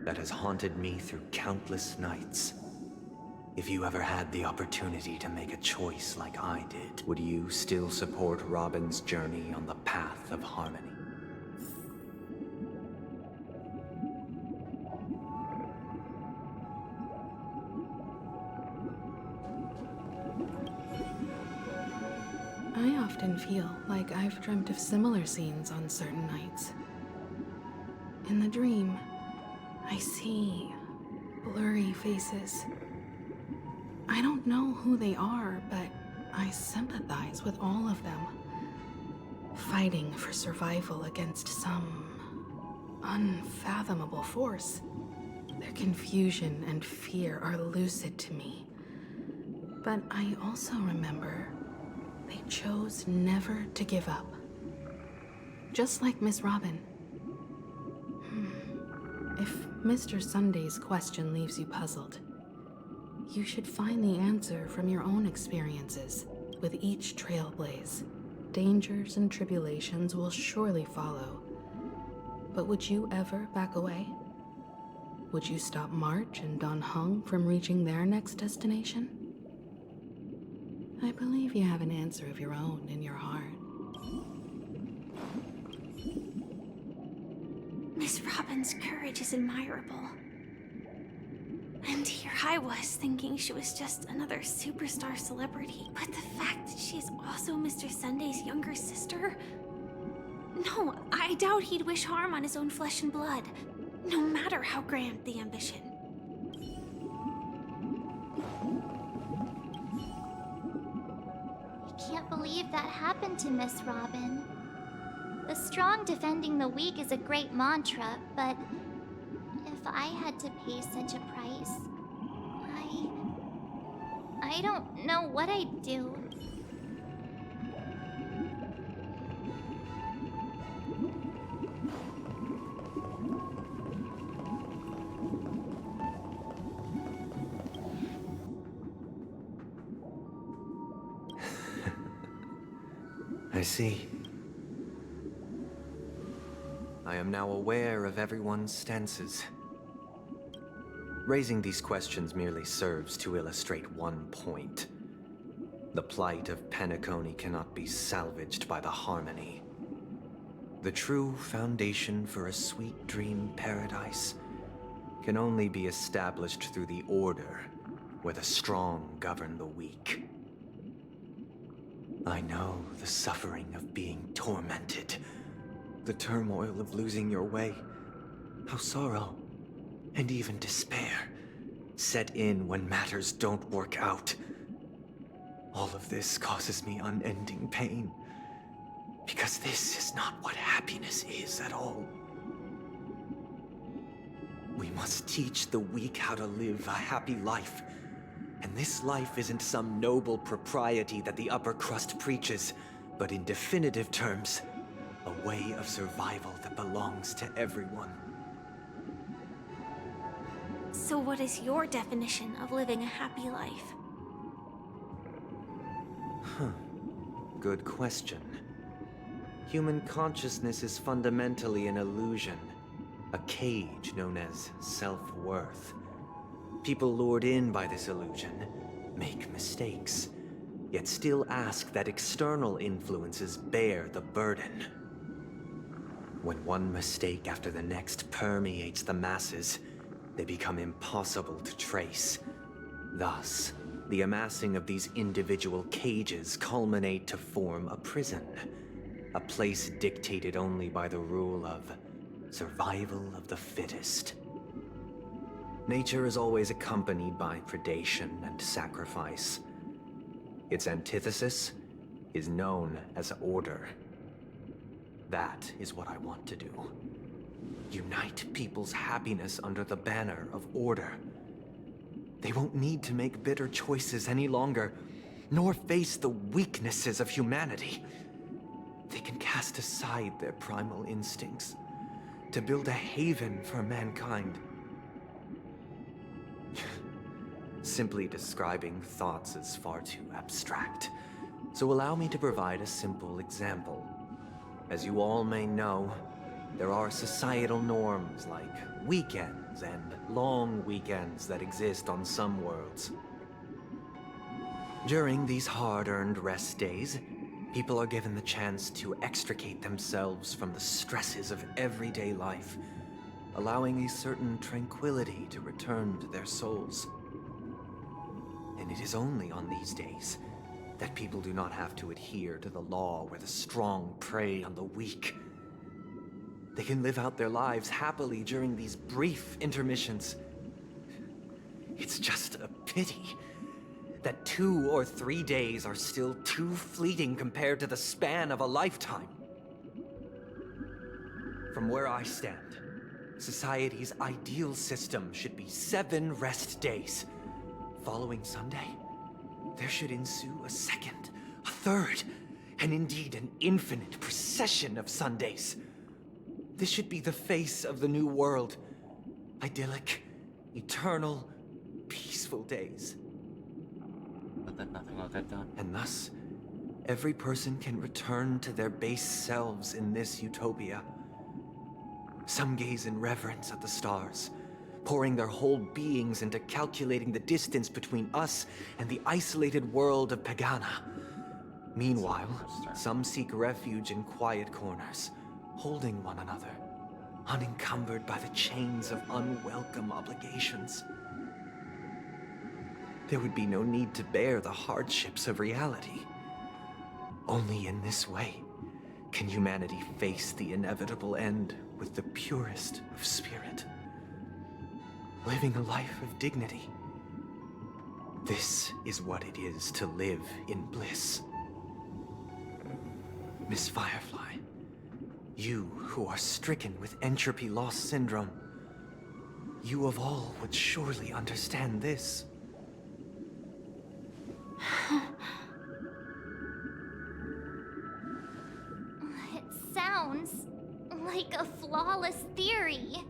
that has haunted me through countless nights. If you ever had the opportunity to make a choice like I did, would you still support Robin's journey on the path of harmony? I often feel like I've dreamt of similar scenes on certain nights. In the dream, I see blurry faces. I don't know who they are, but I sympathize with all of them. Fighting for survival against some unfathomable force. Their confusion and fear are lucid to me. But I also remember they chose never to give up. Just like Miss Robin. If Mr. Sunday's question leaves you puzzled, you should find the answer from your own experiences with each trailblaze. Dangers and tribulations will surely follow. But would you ever back away? Would you stop March and Don Hung from reaching their next destination? I believe you have an answer of your own in your heart. Miss Robin's courage is admirable. And here I was thinking she was just another superstar celebrity. But the fact that she's also Mr. Sunday's younger sister? No, I doubt he'd wish harm on his own flesh and blood, no matter how grand the ambition. I can't believe that happened to Miss Robin. The strong defending the weak is a great mantra, but if I had to pay such a price, I don't know what I'd do. I see. I am now aware of everyone's stances. Raising these questions merely serves to illustrate one point. The plight of Penacony cannot be salvaged by the harmony. The true foundation for a sweet dream paradise can only be established through the order where the strong govern the weak. I know the suffering of being tormented, the turmoil of losing your way, how sorrow and even despair set in when matters don't work out. All of this causes me unending pain, because this is not what happiness is at all. We must teach the weak how to live a happy life. And this life isn't some noble propriety that the upper crust preaches, but in definitive terms, a way of survival that belongs to everyone. So what is your definition of living a happy life? Good question. Human consciousness is fundamentally an illusion, a cage known as self-worth. People lured in by this illusion make mistakes, yet still ask that external influences bear the burden. When one mistake after the next permeates the masses, they become impossible to trace. Thus, The amassing of these individual cages culminate to form a prison. A place dictated only by the rule of survival of the fittest. Nature is always accompanied by predation and sacrifice. Its antithesis is known as order. That is what I want to do. Unite people's happiness under the banner of order. They won't need to make bitter choices any longer, nor face the weaknesses of humanity. They can cast aside their primal instincts to build a haven for mankind. Simply describing thoughts is far too abstract, so allow me to provide a simple example. As you all may know, there are societal norms like weekends and long weekends that exist on some worlds. During these hard-earned rest days, people are given the chance to extricate themselves from the stresses of everyday life, allowing a certain tranquility to return to their souls. And it is only on these days that people do not have to adhere to the law where the strong prey on the weak. They can live out their lives happily during these brief intermissions. It's just a pity that 2 or 3 days are still too fleeting compared to the span of a lifetime. From where I stand, society's ideal system should be 7 rest days. Following Sunday, there should ensue a second, a third, and indeed an infinite procession of Sundays. This should be the face of the new world. Idyllic, eternal, peaceful days. But then nothing will get done. And thus, every person can return to their base selves in this utopia. Some gaze in reverence at the stars, pouring their whole beings into calculating the distance between us and the isolated world of Pagana. Meanwhile, some seek refuge in quiet corners, holding one another, unencumbered by the chains of unwelcome obligations. There would be no need to bear the hardships of reality. Only in this way can humanity face the inevitable end with the purest of spirit, living a life of dignity. This is what it is to live in bliss. Miss Firefly, you who are stricken with entropy loss syndrome, you of all would surely understand this. It sounds like a flawless theory.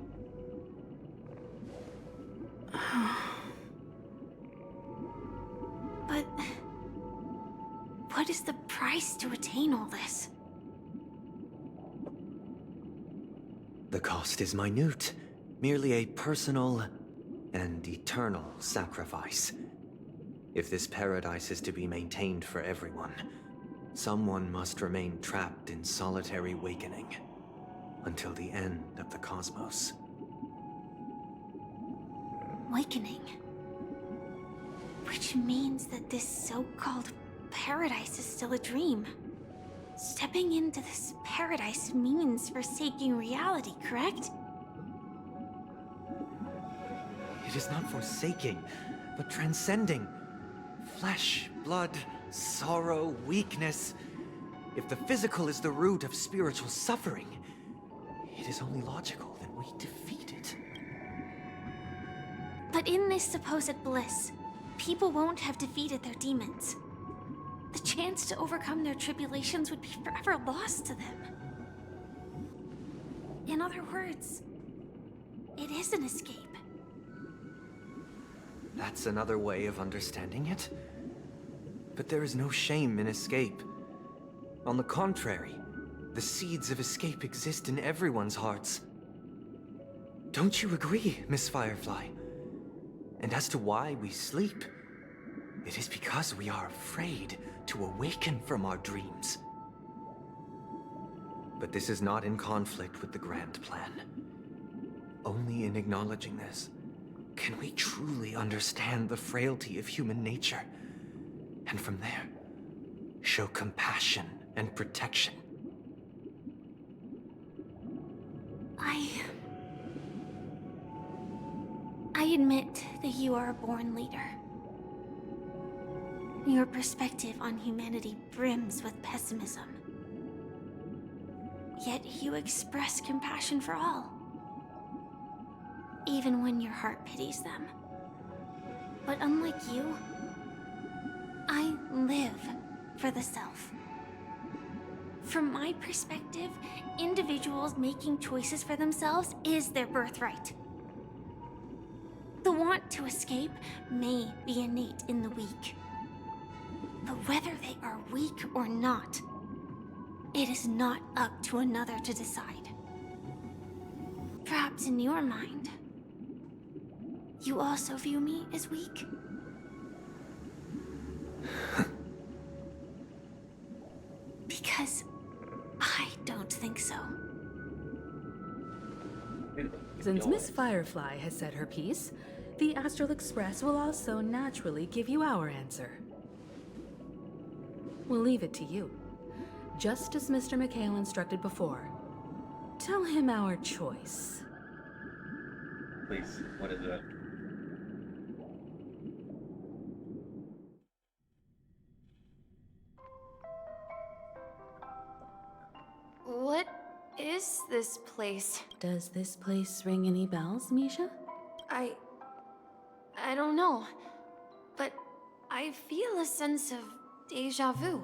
But what is the price to attain all this? The cost is minute, merely a personal and eternal sacrifice. If this paradise is to be maintained for everyone, someone must remain trapped in solitary awakening until the end of the cosmos. Awakening. Which means that this so-called paradise is still a dream. Stepping into this paradise means forsaking reality, correct? It is not forsaking, but transcending. Flesh, blood, sorrow, weakness. If the physical is the root of spiritual suffering, it is only logical that we defeat it. But in this supposed bliss, people won't have defeated their demons. The chance to overcome their tribulations would be forever lost to them. In other words, it is an escape. That's another way of understanding it. But there is no shame in escape. On the contrary, the seeds of escape exist in everyone's hearts. Don't you agree, Miss Firefly? And as to why we sleep, it is because we are afraid to awaken from our dreams. But this is not in conflict with the grand plan. Only in acknowledging this can we truly understand the frailty of human nature, and from there, show compassion and protection. I admit that you are a born leader. Your perspective on humanity brims with pessimism. Yet you express compassion for all, even when your heart pities them. But unlike you, I live for the self. From my perspective, individuals making choices for themselves is their birthright. The want to escape may be innate in the weak. But whether they are weak or not, it is not up to another to decide. Perhaps in your mind, you also view me as weak? Because I don't think so. Since Miss Firefly has said her piece, the Astral Express will also naturally give you our answer. We'll leave it to you. Just as Mr. McHale instructed before. Tell him our choice. Please, what is it? What is this place? Does this place ring any bells, Misha? I don't know, but I feel a sense of deja vu.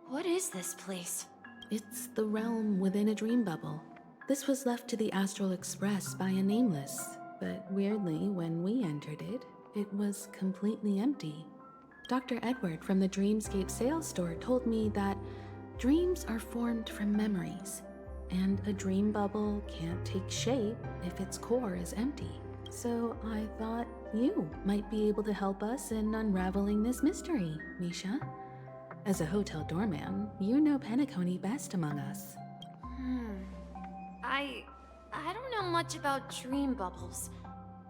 What is this place? It's the realm within a dream bubble. This was left to the Astral Express by a nameless, but weirdly, when we entered it, it was completely empty. Dr. Edward from the Dreamscape sales store told me that dreams are formed from memories, and a dream bubble can't take shape if its core is empty. So I thought you might be able to help us in unraveling this mystery, Misha. As a hotel doorman, you know Penacony best among us. I don't know much about dream bubbles,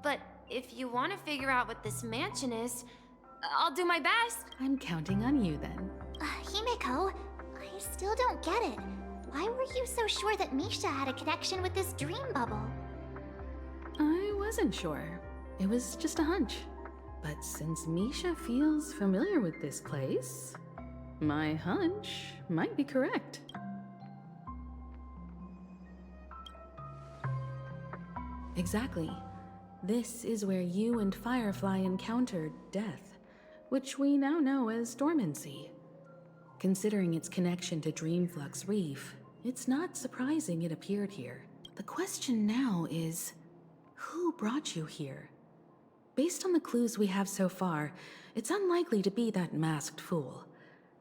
but if you want to figure out what this mansion is, I'll do my best. I'm counting on you then. Himeko, I still don't get it. Why were you so sure that Misha had a connection with this dream bubble? I wasn't sure. It was just a hunch. But since Misha feels familiar with this place, my hunch might be correct. Exactly. This is where you and Firefly encountered death, which we now know as dormancy. Considering its connection to Dreamflux Reef, it's not surprising it appeared here. The question now is, who brought you here? Based on the clues we have so far, it's unlikely to be that masked fool.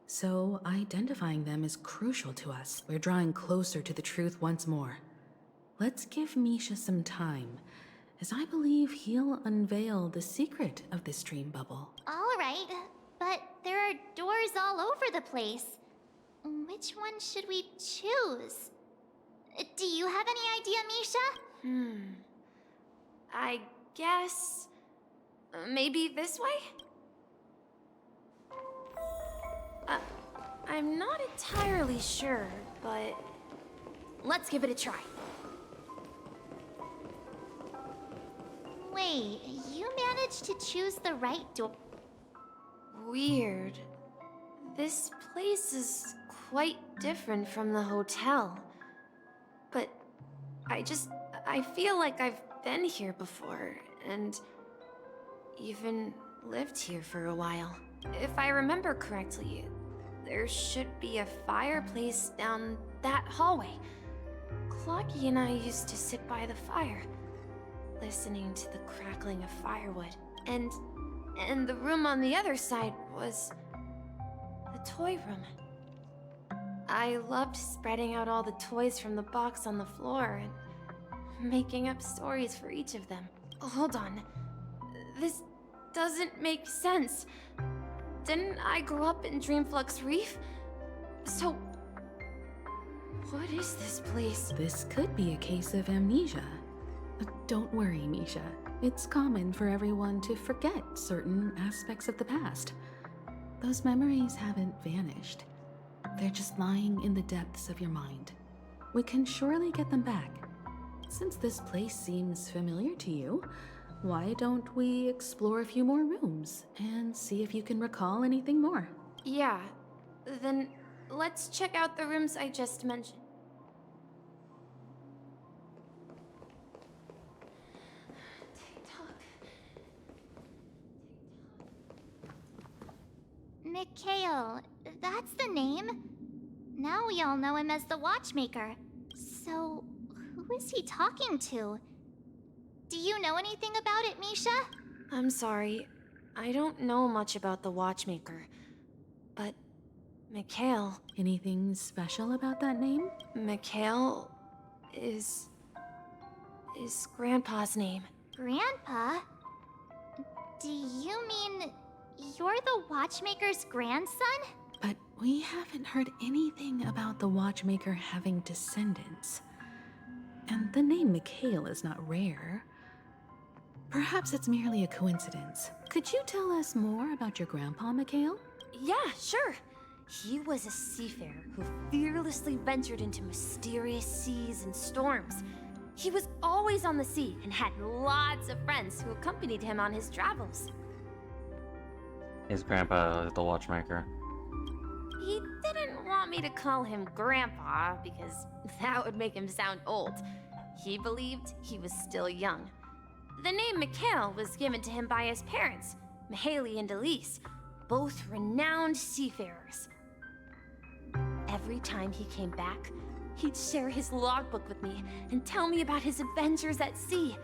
So identifying them is crucial to us. We're drawing closer to the truth once more. Let's give Misha some time, as I believe he'll unveil the secret of this dream bubble. All right, but there are doors all over the place. Which one should we choose? Do you have any idea, Misha? I guess... maybe this way? I'm not entirely sure, but... let's give it a try. Wait, you managed to choose the right door? Weird. This place is quite different from the hotel. But I feel like I've been here before, and even lived here for a while. If I remember correctly, there should be a fireplace down that hallway. Clocky and I used to sit by the fire, listening to the crackling of firewood. And the room on the other side was the toy room. I loved spreading out all the toys from the box on the floor and making up stories for each of them. Hold on. This doesn't make sense. Didn't I grow up in Dreamflux Reef? So, what is this place? This could be a case of amnesia. Don't worry, Misha. It's common for everyone to forget certain aspects of the past. Those memories haven't vanished. They're just lying in the depths of your mind. We can surely get them back. Since this place seems familiar to you, why don't we explore a few more rooms and see if you can recall anything more? Yeah, then let's check out the rooms I just mentioned. Mikhail, that's the name. Now we all know him as the Watchmaker. So, who is he talking to? Do you know anything about it, Misha? I'm sorry, I don't know much about the Watchmaker. But, Mikhail... Anything special about that name? Mikhail is Grandpa's name. Grandpa? Do you mean you're the Watchmaker's grandson? But we haven't heard anything about the Watchmaker having descendants. And the name Mikhail is not rare. Perhaps it's merely a coincidence. Could you tell us more about your grandpa, Mikhail? Yeah, sure. He was a seafarer who fearlessly ventured into mysterious seas and storms. He was always on the sea and had lots of friends who accompanied him on his travels. Is Grandpa the Watchmaker? He didn't want me to call him Grandpa because that would make him sound old. He believed he was still young. The name Mikhail was given to him by his parents, Mihaly and Elise, both renowned seafarers. Every time he came back, he'd share his logbook with me and tell me about his adventures at sea.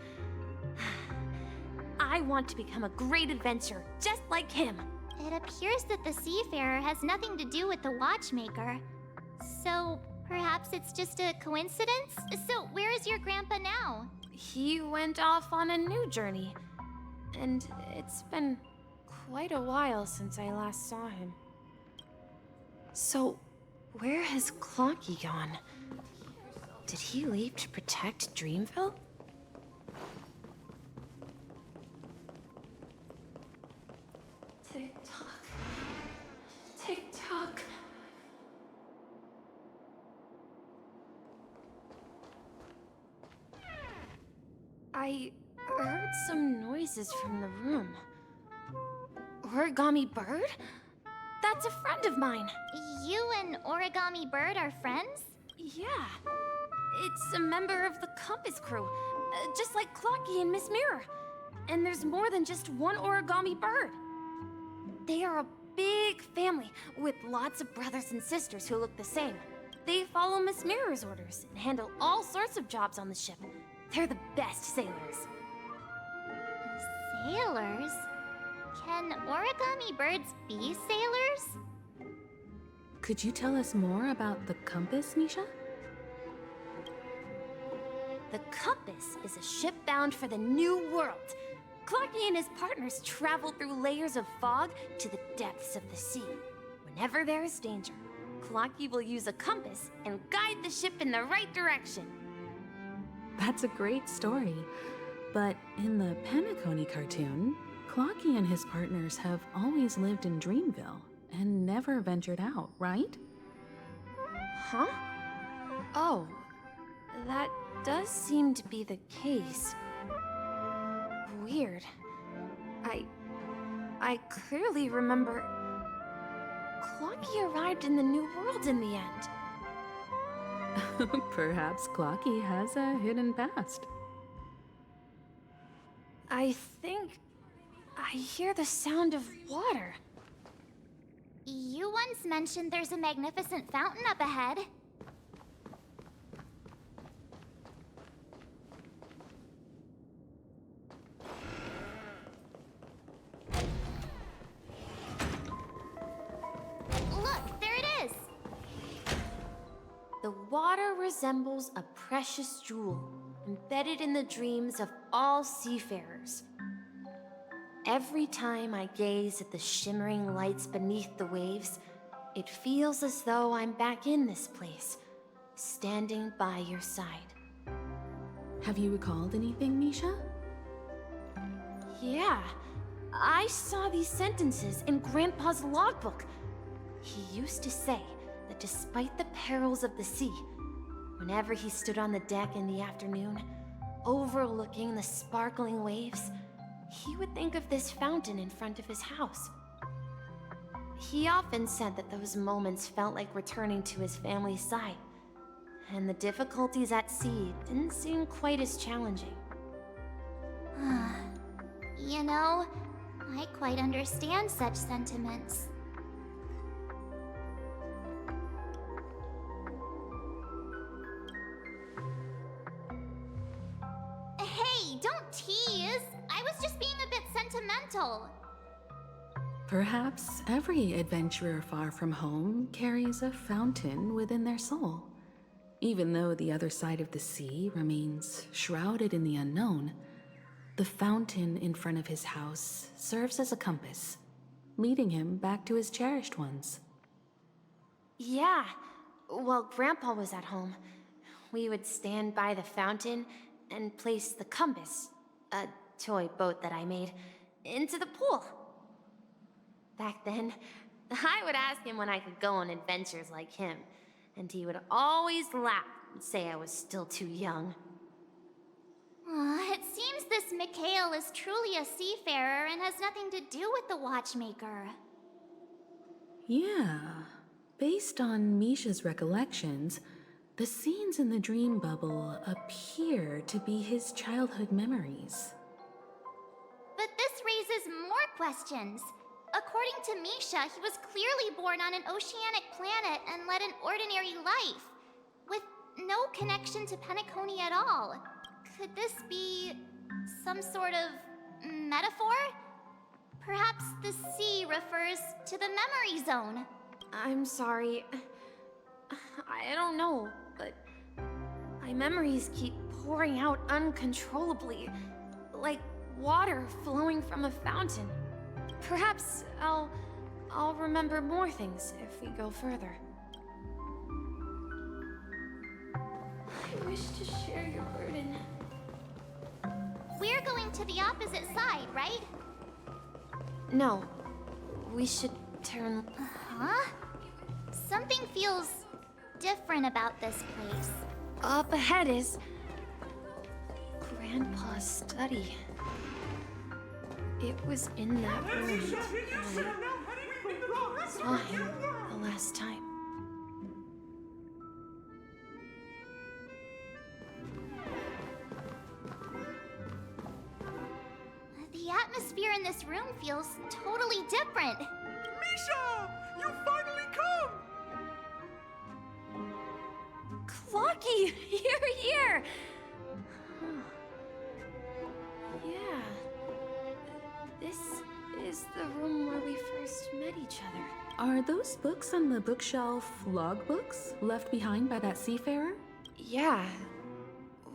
I want to become a great adventurer, just like him. It appears that the seafarer has nothing to do with the Watchmaker. So, perhaps it's just a coincidence? So, where is your grandpa now? He went off on a new journey, and it's been quite a while since I last saw him. So, where has Clocky gone? Did he leave to protect Dreamville? Tick-tock. Tick-tock. I heard some noises from the room. Origami Bird? That's a friend of mine. You and Origami Bird are friends? Yeah. It's a member of the Compass crew, just like Clocky and Miss Mirror. And there's more than just one Origami Bird. They are a big family with lots of brothers and sisters who look the same. They follow Miss Mirror's orders and handle all sorts of jobs on the ship. They're the best sailors. Sailors? Can Origami Birds be sailors? Could you tell us more about the compass, Misha? The Compass is a ship bound for the New World. Clocky and his partners travel through layers of fog to the depths of the sea. Whenever there is danger, Clocky will use a compass and guide the ship in the right direction. That's a great story. But in the Penacony cartoon, Clocky and his partners have always lived in Dreamville and never ventured out, right? Huh? Oh, that does seem to be the case. Weird. I clearly remember Clocky arrived in the New World in the end. Perhaps Clocky has a hidden past. I think I hear the sound of water. You once mentioned there's a magnificent fountain up ahead. Look, there it is! The water resembles a precious jewel, embedded in the dreams of all seafarers. Every time I gaze at the shimmering lights beneath the waves, it feels as though I'm back in this place, standing by your side. Have you recalled anything, Misha? Yeah, I saw these sentences in Grandpa's logbook. He used to say that despite the perils of the sea, whenever he stood on the deck in the afternoon, overlooking the sparkling waves, he would think of this fountain in front of his house. He often said that those moments felt like returning to his family's side, and the difficulties at sea didn't seem quite as challenging. You know, I quite understand such sentiments. Hey, don't tease! I was just being a bit sentimental. Perhaps every adventurer far from home carries a fountain within their soul. Even though the other side of the sea remains shrouded in the unknown, the fountain in front of his house serves as a compass, leading him back to his cherished ones. Yeah, while Grandpa was at home, we would stand by the fountain and place the compass, a toy boat that I made, into the pool. Back then, I would ask him when I could go on adventures like him, and he would always laugh and say I was still too young. It seems this Mikhail is truly a seafarer and has nothing to do with the watchmaker. Yeah, based on Misha's recollections, the scenes in the dream bubble appear to be his childhood memories. But this raises more questions. According to Misha, he was clearly born on an oceanic planet and led an ordinary life, with no connection to Penacony at all. Could this be some sort of metaphor? Perhaps the sea refers to the memory zone. I'm sorry. I don't know, but my memories keep pouring out uncontrollably, like water flowing from a fountain. Perhaps I'll remember more things if we go further. I wish to share your burden. We're going to the opposite side, right? No, we should turn... Huh? Something feels different about this place. Up ahead is... Grandpa's study. It was in that room when I saw him the last time. The atmosphere in this room feels totally different. Misha! You finally come! Clocky! You're here! Yeah. This is the room where we first met each other. Are those books on the bookshelf logbooks left behind by that seafarer? Yeah.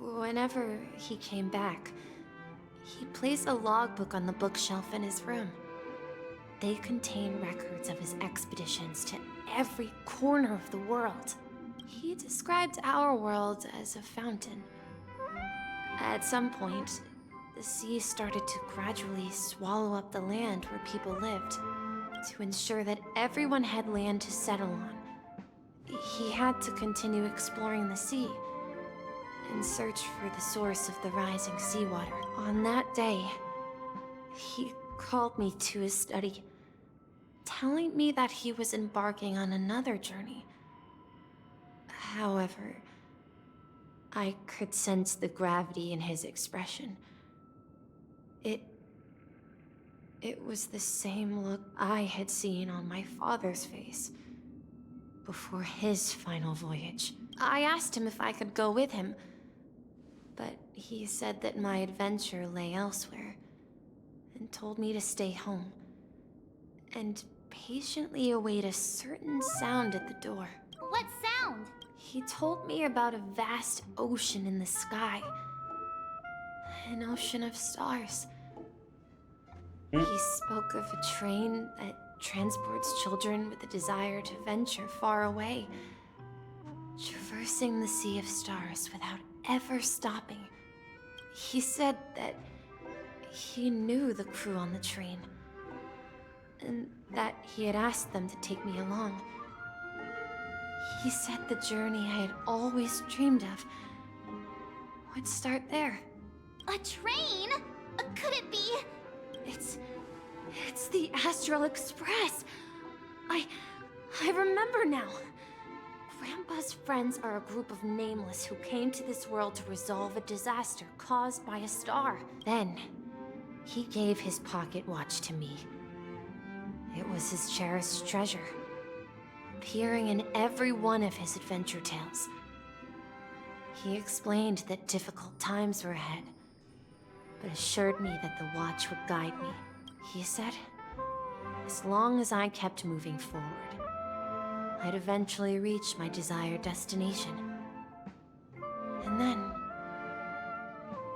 Whenever he came back, he placed a logbook on the bookshelf in his room. They contain records of his expeditions to every corner of the world. He described our world as a fountain. At some point, the sea started to gradually swallow up the land where people lived, to ensure that everyone had land to settle on. He had to continue exploring the sea, in search for the source of the rising seawater. On that day, he called me to his study, telling me that he was embarking on another journey. However, I could sense the gravity in his expression. It was the same look I had seen on my father's face before his final voyage. I asked him if I could go with him, but he said that my adventure lay elsewhere, and told me to stay home, and patiently await a certain sound at the door. What sound? He told me about a vast ocean in the sky. An ocean of stars. He spoke of a train that transports children with a desire to venture far away, traversing the sea of stars without ever stopping. He said that he knew the crew on the train. And that he had asked them to take me along. He said the journey I had always dreamed of would start there. A train? Could it be? It's the Astral Express. I remember now. Grandpa's friends are a group of nameless who came to this world to resolve a disaster caused by a star. Then, he gave his pocket watch to me. It was his cherished treasure, appearing in every one of his adventure tales. He explained that difficult times were ahead, but assured me that the watch would guide me. He said, as long as I kept moving forward, I'd eventually reach my desired destination. And then,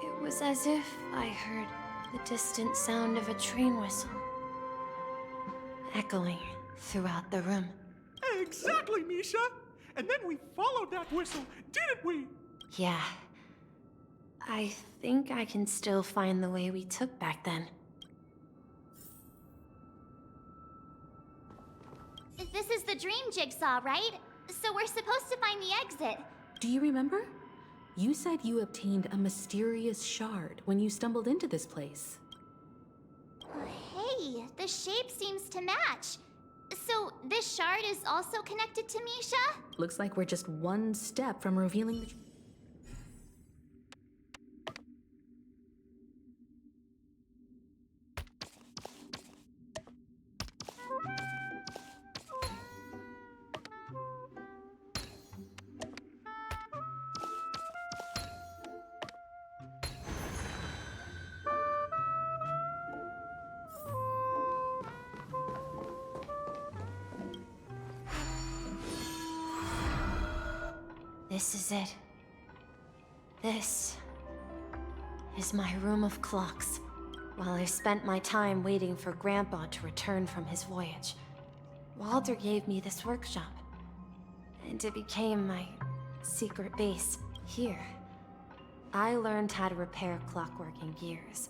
it was as if I heard the distant sound of a train whistle, echoing throughout the room. Exactly, Misha! And then we followed that whistle, didn't we? Yeah. I think I can still find the way we took back then. This is the dream jigsaw, right? So we're supposed to find the exit. Do you remember? You said you obtained a mysterious shard when you stumbled into this place. Hey, the shape seems to match. So this shard is also connected to Misha? Looks like we're just one step from revealing the... This is it. This is my room of clocks. While I spent my time waiting for Grandpa to return from his voyage, Walter gave me this workshop. And it became my secret base. Here, I learned how to repair clockwork and gears,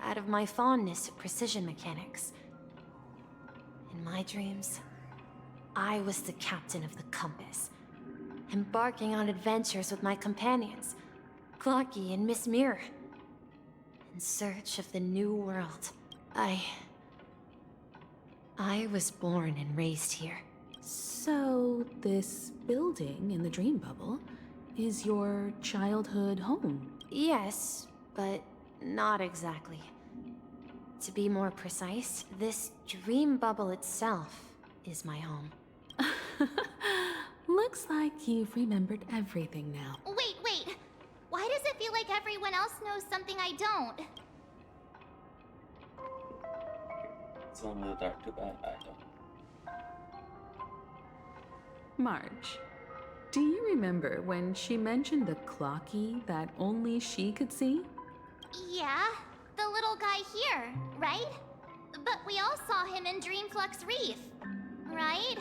out of my fondness of precision mechanics. In my dreams, I was the captain of the compass, embarking on adventures with my companions, Clocky and Miss Mirror, in search of the new world. I was born and raised here. So, this building in the dream bubble is your childhood home? Yes, but not exactly. To be more precise, this dream bubble itself is my home. Looks like you've remembered everything now. Wait. Why does it feel like everyone else knows something I don't? It's only the dark, too bad I don't. Marge, do you remember when she mentioned the clocky that only she could see? Yeah, the little guy here, right? But we all saw him in Dreamflux Reef, right?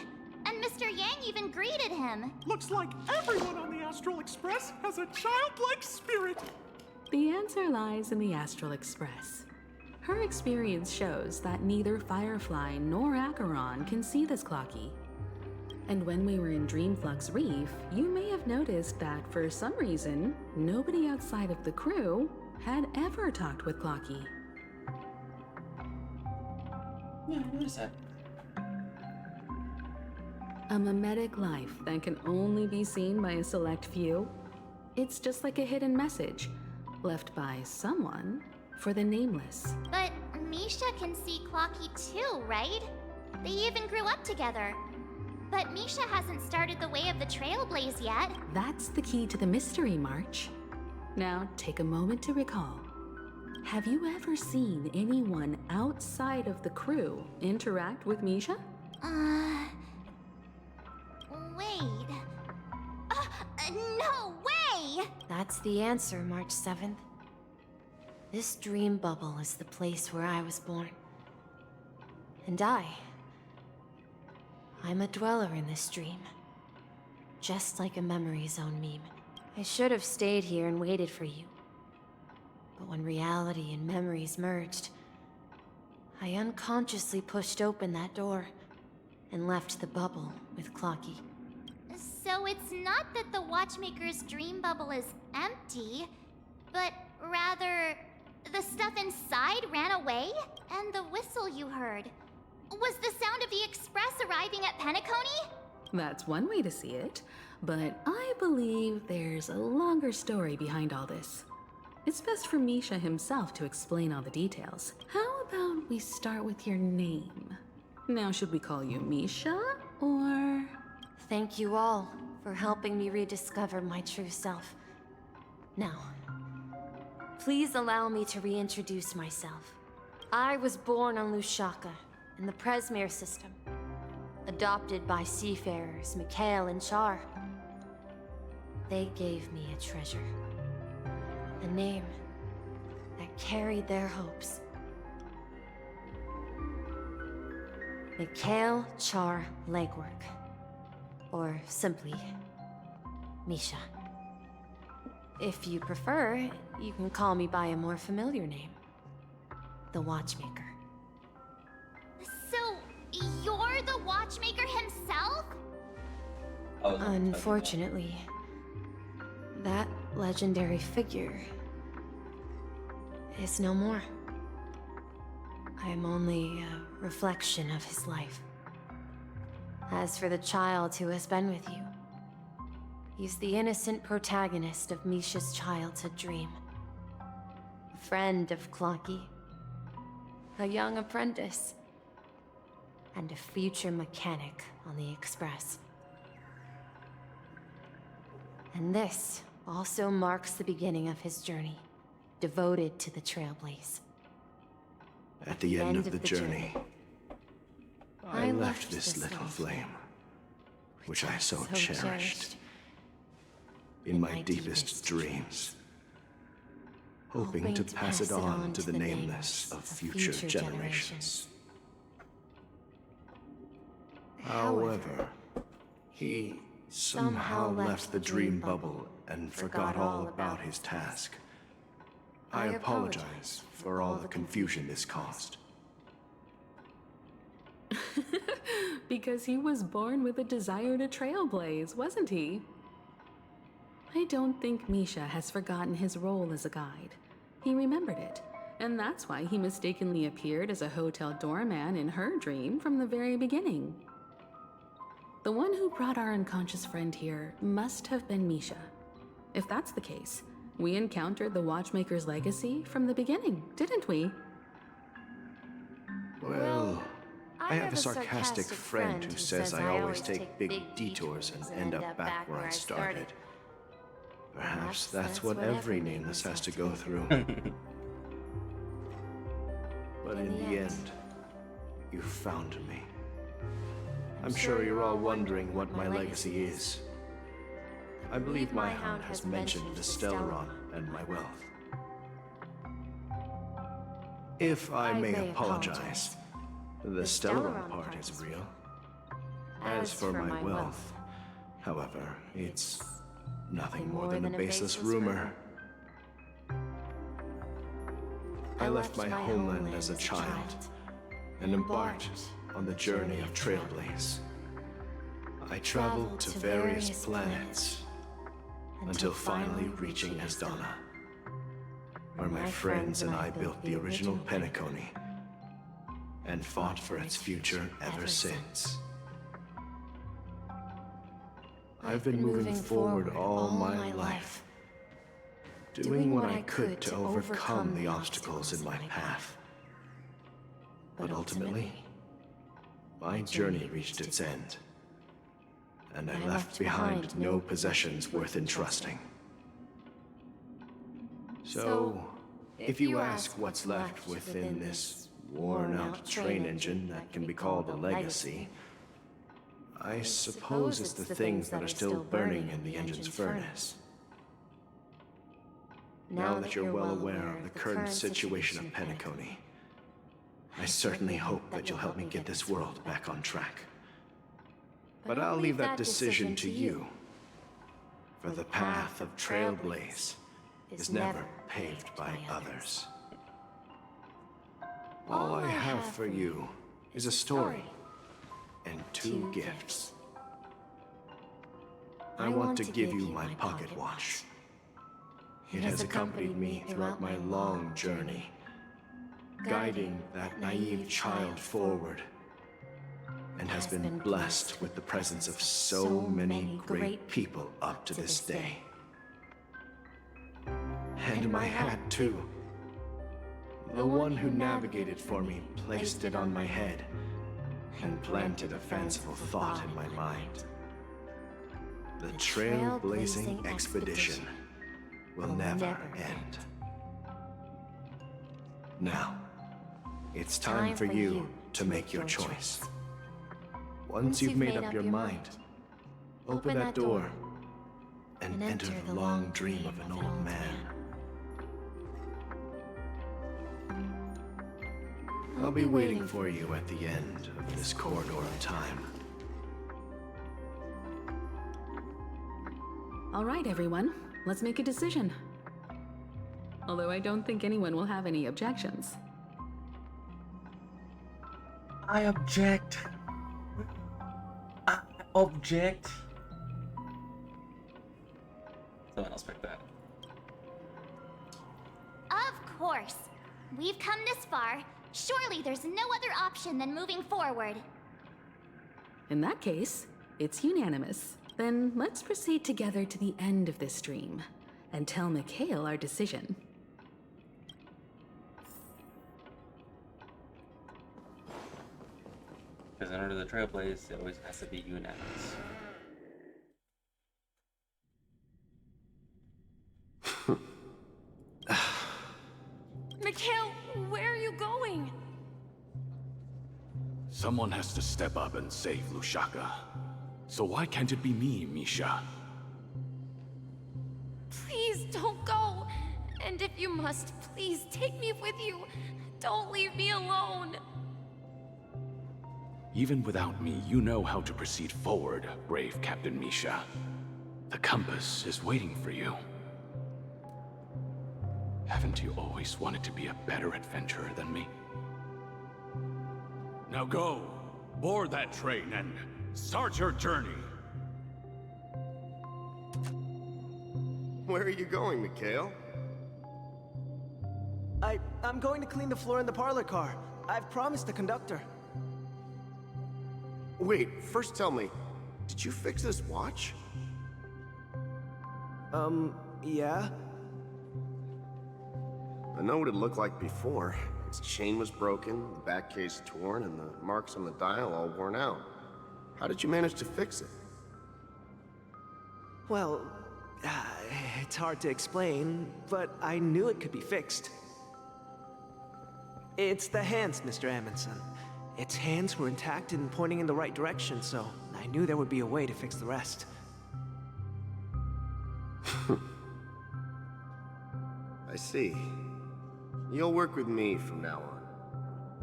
And Mr. Yang even greeted him. Looks like everyone on the Astral Express has a childlike spirit. The answer lies in the Astral Express. Her experience shows that neither Firefly nor Acheron can see this clocky. And when we were in Dreamflux Reef, you may have noticed that for some reason, nobody outside of the crew had ever talked with Clocky. Yeah, what is that? A mimetic life that can only be seen by a select few. It's just like a hidden message, left by someone for the nameless. But Misha can see Clocky too, right? They even grew up together. But Misha hasn't started the way of the Trailblaze yet. That's the key to the mystery, March. Now, take a moment to recall. Have you ever seen anyone outside of the crew interact with Misha? Wait. No way! That's the answer, March 7th. This dream bubble is the place where I was born. And I'm a dweller in this dream. Just like a memory zone meme. I should have stayed here and waited for you. But when reality and memories merged, I unconsciously pushed open that door and left the bubble with Clocky. So it's not that the Watchmaker's dream bubble is empty, but rather the stuff inside ran away? And the whistle you heard was the sound of the express arriving at Penacony? That's one way to see it, but I believe there's a longer story behind all this. It's best for Misha himself to explain all the details. How about we start with your name? Now, should we call you Misha, or...? Thank you all for helping me rediscover my true self. Now, please allow me to reintroduce myself. I was born on Lushaka, in the Presmere system, adopted by seafarers Mikhail and Char. They gave me a treasure, a name that carried their hopes. Mikhail Char Legwork, or simply Misha. If you prefer, you can call me by a more familiar name, the Watchmaker. So, you're the Watchmaker himself? Unfortunately, that legendary figure is no more. I am only a reflection of his life. As for the child who has been with you, he's the innocent protagonist of Misha's childhood dream. A friend of Clocky, a young apprentice, and a future mechanic on the Express. And this also marks the beginning of his journey, devoted to the Trailblaze. At the end of the journey, I left this little flame, which I so cherished, in my deepest dreams, hoping to pass it on to the nameless of future generations. However, he somehow left the dream bubble and forgot all about his task. I apologize for all the confusion this caused. Because he was born with a desire to trailblaze, wasn't he? I don't think Misha has forgotten his role as a guide. He remembered it, and that's why he mistakenly appeared as a hotel doorman in her dream from the very beginning. The one who brought our unconscious friend here must have been Misha. If that's the case, we encountered the Watchmaker's legacy from the beginning, didn't we? Well, I have a sarcastic friend who says I always take big detours and end up back where I started. Perhaps that's what every nameless has to go through. But in the end, you found me. I'm sure you're all wondering what my legacy is. I believe my hound has mentioned the Stellaron and my wealth. If I may apologize, the Stellaron part is real. As for my wealth, however, it's nothing more than a baseless rumor. I left my homeland as a child and embarked on the journey of Trailblaze. I traveled to various planets until finally reaching Asdana, where my friends and I built the original Penacony and fought for its future ever since. I've been moving forward all my life, doing what I could to overcome the obstacles in my path. But ultimately, my journey reached its end, and I left behind no possessions worth entrusting. So, if you ask what's left within this worn-out train engine that can be called a legacy, I suppose it's the things that are still burning in the engine's furnace. Now that you're well aware of the current situation of Penacony, I certainly hope that you'll help me get this world back on track. But I'll leave that decision to you. For the path of Trailblaze is never paved by others. All I have for you is a story and two gifts. I want to give you my pocket watch. It has accompanied me throughout my long journey, guiding that naive child forward, and has been blessed with the presence of so many great people up to this day. And my hat, too. The one who navigated for me placed it on my head and planted a fanciful thought in my mind. The trailblazing expedition will never end. Now, it's time for you to make your choice. Once you've made up your mind, open that door and enter the long dream of an old man. I'll be waiting for you at the end of this corridor of time. All right, everyone. Let's make a decision. Although I don't think anyone will have any objections. I object. I object. Someone else pick that. Of course. We've come this far. Surely there's no other option than moving forward. In that case, it's unanimous. Then let's proceed together to the end of this dream and tell Mikhail our decision. Because in order to trailblaze, it always has to be unanimous. Mikhail, where are you going? Someone has to step up and save Lushaka. So why can't it be me, Misha? Please don't go. And if you must, please take me with you. Don't leave me alone. Even without me, you know how to proceed forward, brave Captain Misha. The compass is waiting for you. Haven't you always wanted to be a better adventurer than me? Now go, board that train and start your journey. Where are you going, Mikhail? I'm going to clean the floor in the parlor car. I've promised the conductor. Wait, first tell me, did you fix this watch? Yeah? I know what it looked like before. Its chain was broken, the back case torn, and the marks on the dial all worn out. How did you manage to fix it? Well, it's hard to explain, but I knew it could be fixed. It's the hands, Mr. Amundsen. Its hands were intact and pointing in the right direction, so I knew there would be a way to fix the rest. I see. You'll work with me from now on.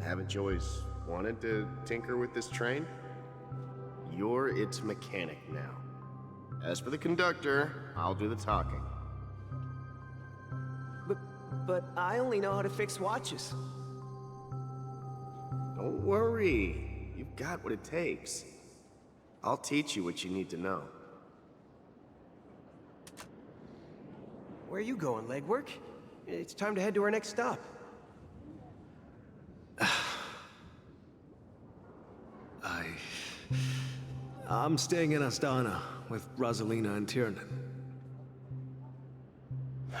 Haven't you always wanted to tinker with this train? You're its mechanic now. As for the conductor, I'll do the talking. But I only know how to fix watches. Don't worry. You've got what it takes. I'll teach you what you need to know. Where are you going, legwork? It's time to head to our next stop. I'm staying in Astana with Rosalina and Tiernan.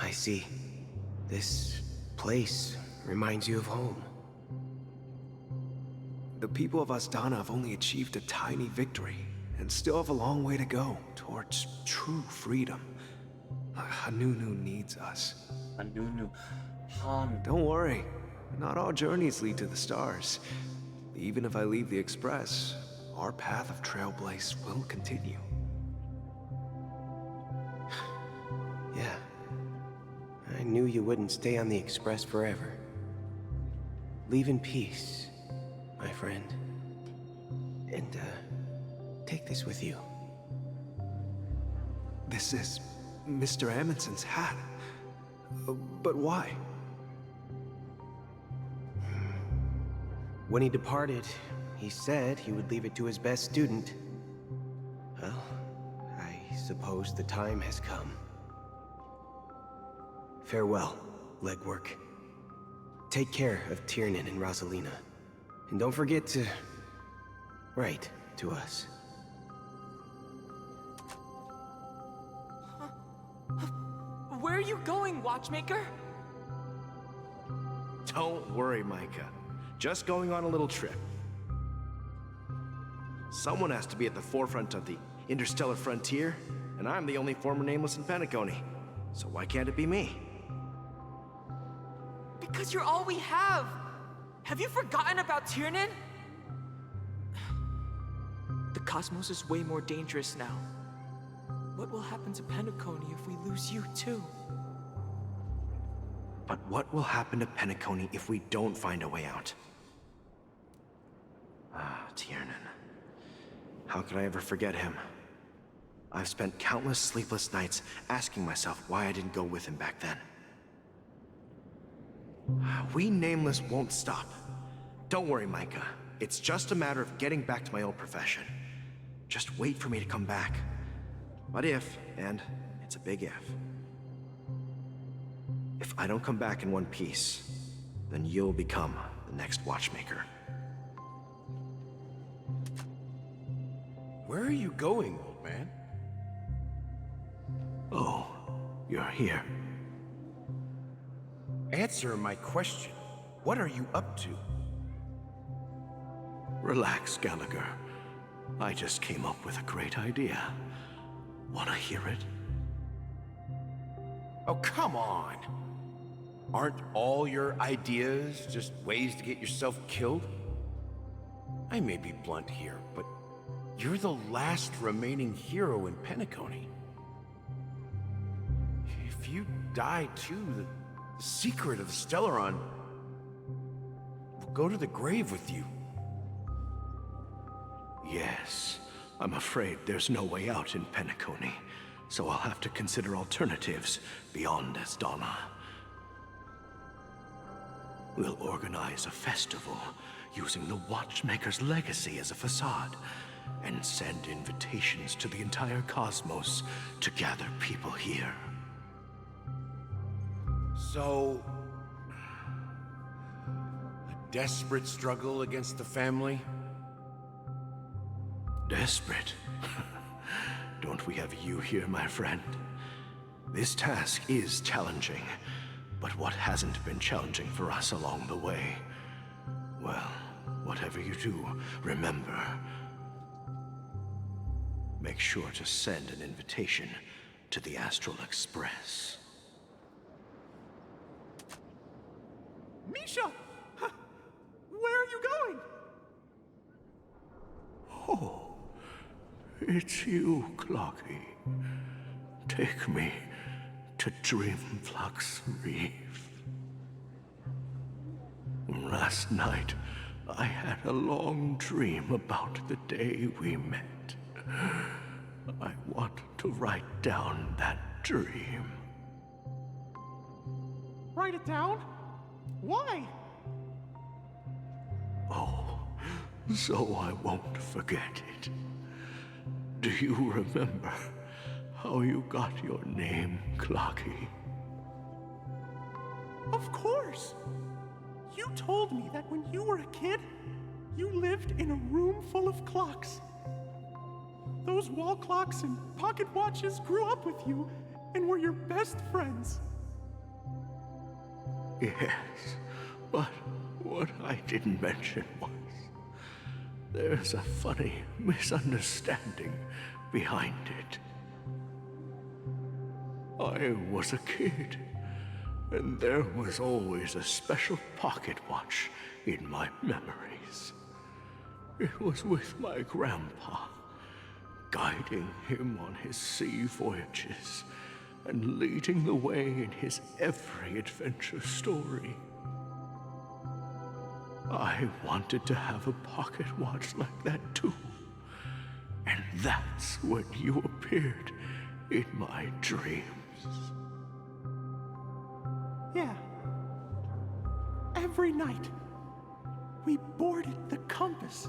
I see. This place reminds you of home. The people of Astana have only achieved a tiny victory, and still have a long way to go towards true freedom. Hanunu needs us. Hanunu. Don't worry. Not all journeys lead to the stars. Even if I leave the Express, our path of Trailblaze will continue. Yeah. I knew you wouldn't stay on the Express forever. Leave in peace, my friend. And, take this with you. This is Mr. Amundsen's hat. But why? When he departed, he said he would leave it to his best student. Well, I suppose the time has come. Farewell, legwork. Take care of Tiernan and Rosalina. And don't forget to write to us. Where are you going, Watchmaker? Don't worry, Micah. Just going on a little trip. Someone has to be at the forefront of the interstellar frontier, and I'm the only former Nameless in Penacony. So why can't it be me? Because you're all we have! Have you forgotten about Tiernan? The cosmos is way more dangerous now. What will happen to Penacony if we lose you too? But what will happen to Penacony if we don't find a way out? Ah, Tiernan. How could I ever forget him? I've spent countless sleepless nights asking myself why I didn't go with him back then. We Nameless won't stop. Don't worry, Micah. It's just a matter of getting back to my old profession. Just wait for me to come back. But if, and it's a big if I don't come back in one piece, then you'll become the next Watchmaker. Where are you going, old man? Oh, you're here. Answer my question. What are you up to? Relax, Gallagher. I just came up with a great idea. Wanna hear it? Oh, come on. Aren't all your ideas just ways to get yourself killed? I may be blunt here, but you're the last remaining hero in Penacony. If you die too, the secret of the Stellaron will go to the grave with you. Yes, I'm afraid there's no way out in Penacony, so I'll have to consider alternatives beyond Asdana. We'll organize a festival using the Watchmaker's legacy as a facade, and send invitations to the entire cosmos to gather people here. So, a desperate struggle against the family? Desperate? Don't we have you here, my friend? This task is challenging, but what hasn't been challenging for us along the way? Well, whatever you do, remember, make sure to send an invitation to the Astral Express. Misha! Where are you going? Oh, it's you, Clocky. Take me to Dreamflux Reef. Last night, I had a long dream about the day we met. I want to write down that dream. Write it down? Why? Oh, so I won't forget it. Do you remember how you got your name, Clocky? Of course! You told me that when you were a kid, you lived in a room full of clocks. Those wall clocks and pocket watches grew up with you and were your best friends. Yes, but what I didn't mention was there's a funny misunderstanding behind it. I was a kid, and there was always a special pocket watch in my memories. It was with my grandpa, guiding him on his sea voyages and leading the way in his every adventure story. I wanted to have a pocket watch like that too. And that's when you appeared in my dreams. Yeah. Every night, we boarded the compass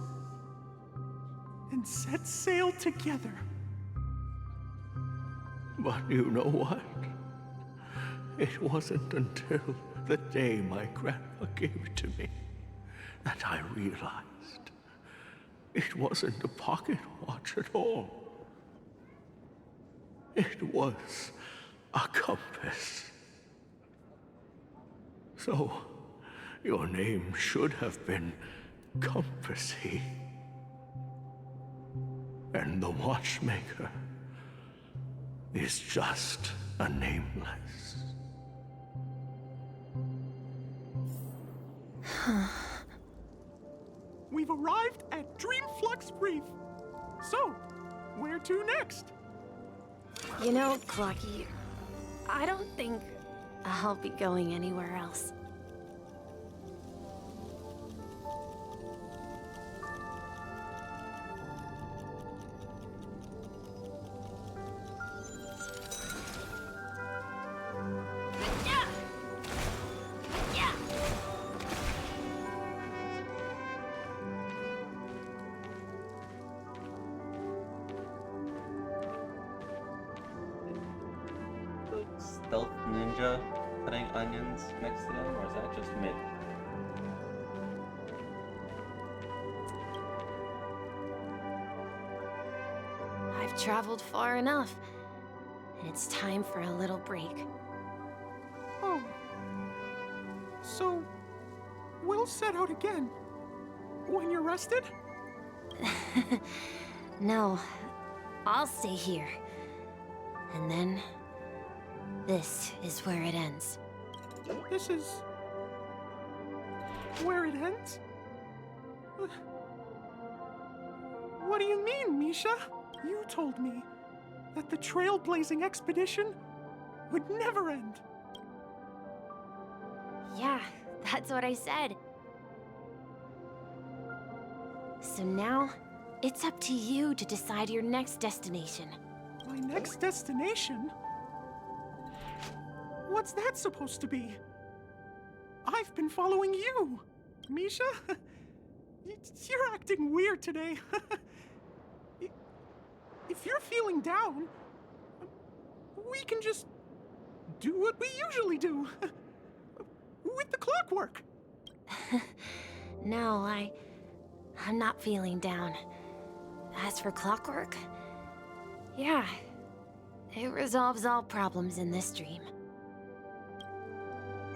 and set sail together. But you know what? It wasn't until the day my grandpa gave it to me that I realized it wasn't a pocket watch at all. It was a compass. So, your name should have been Compassy. And the watchmaker is just a nameless. We've arrived at Dreamflux Reef. So, where to next? You know, Clocky, I don't think I'll be going anywhere else. Stealth ninja cutting onions next to them, or is that just mid? I've traveled far enough, and it's time for a little break. Oh. So, we'll set out again. When you're rested? No, I'll stay here. And then, this is where it ends. This is... where it ends? What do you mean, Misha? You told me that the trailblazing expedition would never end. Yeah, that's what I said. So now, it's up to you to decide your next destination. My next destination? What's that supposed to be? I've been following you, Misha. You're acting weird today. If you're feeling down, we can just do what we usually do. With the clockwork. No, I'm not feeling down. As for clockwork, yeah, it resolves all problems in this dream.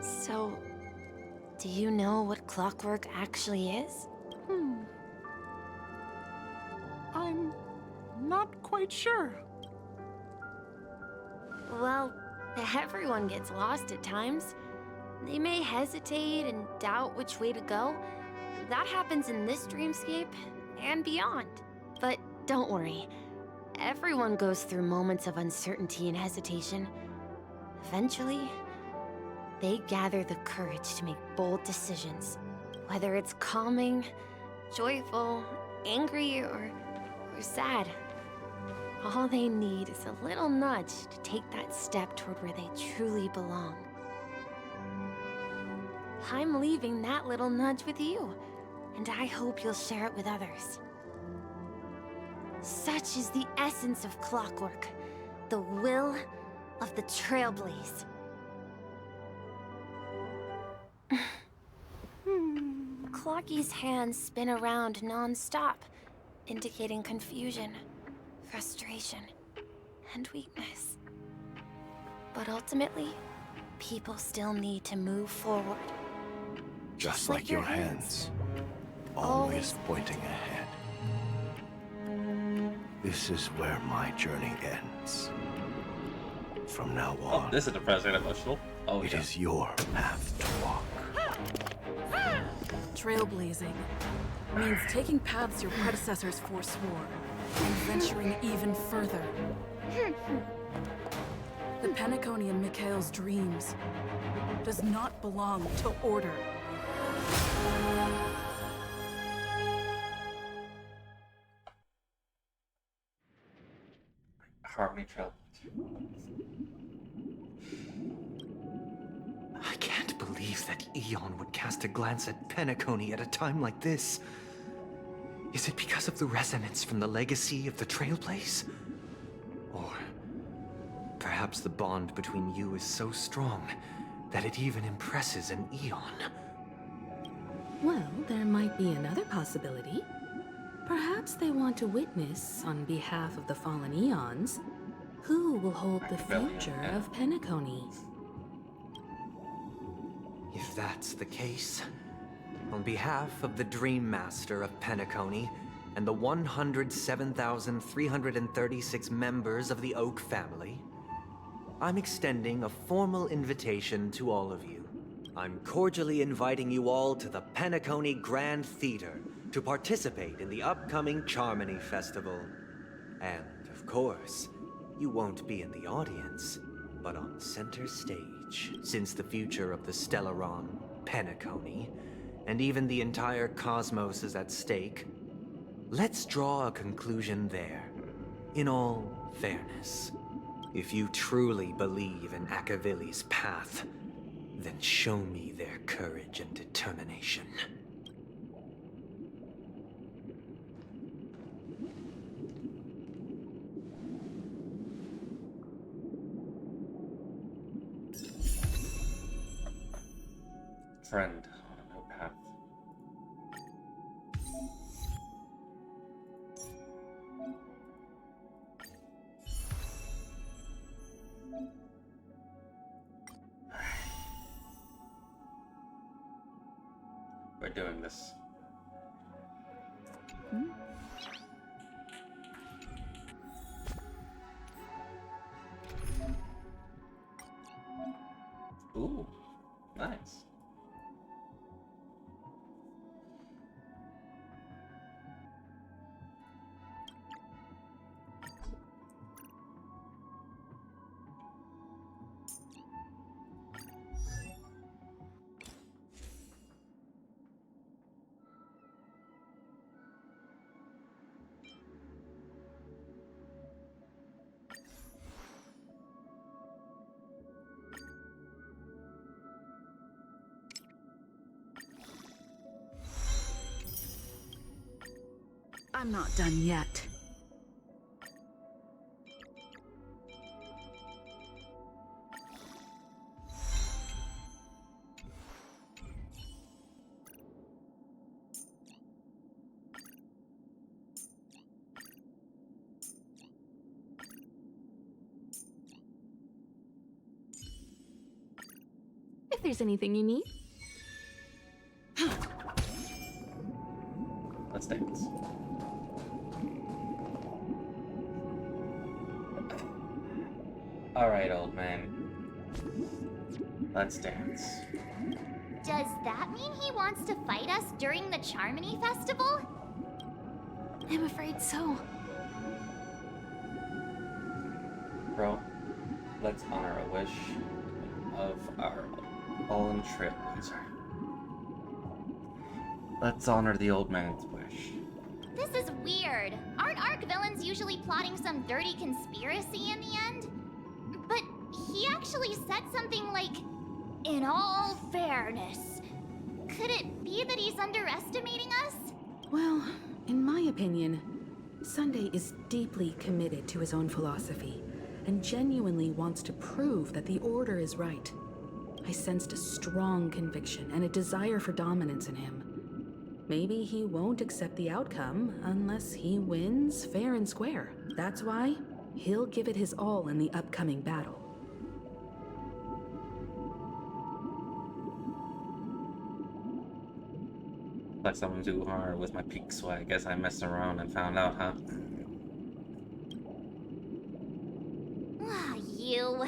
So, do you know what clockwork actually is? I'm not quite sure. Well, everyone gets lost at times. They may hesitate and doubt which way to go. That happens in this dreamscape and beyond. But don't worry. Everyone goes through moments of uncertainty and hesitation. Eventually, they gather the courage to make bold decisions. Whether it's calming, joyful, angry, or sad. All they need is a little nudge to take that step toward where they truly belong. I'm leaving that little nudge with you, and I hope you'll share it with others. Such is the essence of clockwork, the will of the Trailblaze. Clocky's hands spin around non-stop, indicating confusion, frustration, and weakness. But ultimately, people still need to move forward. Just like your hands, always pointing ahead. This is where my journey ends. From now on, this is depressing and emotional. Oh, it is your path to walk. Trailblazing means taking paths your predecessors forswore and venturing even further. The Penacony in Mikhail's dreams does not belong to order. Harmony Trail. I believe that Eon would cast a glance at Penacony at a time like this. Is it because of the resonance from the legacy of the Trailblaze? Or perhaps the bond between you is so strong that it even impresses an Eon? Well, there might be another possibility. Perhaps they want to witness, on behalf of the fallen Eons, who will hold the future of Penacony. If that's the case, on behalf of the Dream Master of Penacony and the 107,336 members of the Oak family, I'm extending a formal invitation to all of you. I'm cordially inviting you all to the Penacony Grand Theater to participate in the upcoming Charmony Festival. And, of course, you won't be in the audience, but on center stage, since the future of the Stellaron, Penacony, and even the entire cosmos is at stake. Let's draw a conclusion there, in all fairness. If you truly believe in Akavili's path, then show me their courage and determination. Friend on a new path. We're doing this. Ooh, nice. I'm not done yet. If there's anything you need. Let's dance. Alright, old man. Let's dance. Does that mean he wants to fight us during the Charmony Festival? I'm afraid so. Bro, let's honor a wish of our fallen trailblazer. Let's honor the old man's wish. This is weird. Aren't Arc villains usually plotting some dirty conspiracy in the end? But he actually said something like, "In all fairness." Could it be that he's underestimating us? Well, in my opinion, Sunday is deeply committed to his own philosophy and genuinely wants to prove that the Order is right. I sensed a strong conviction and a desire for dominance in him. Maybe he won't accept the outcome unless he wins fair and square. That's why he'll give it his all in the upcoming battle. Like someone too hard with my peak swag. Guess I messed around and found out, huh? Ah, you.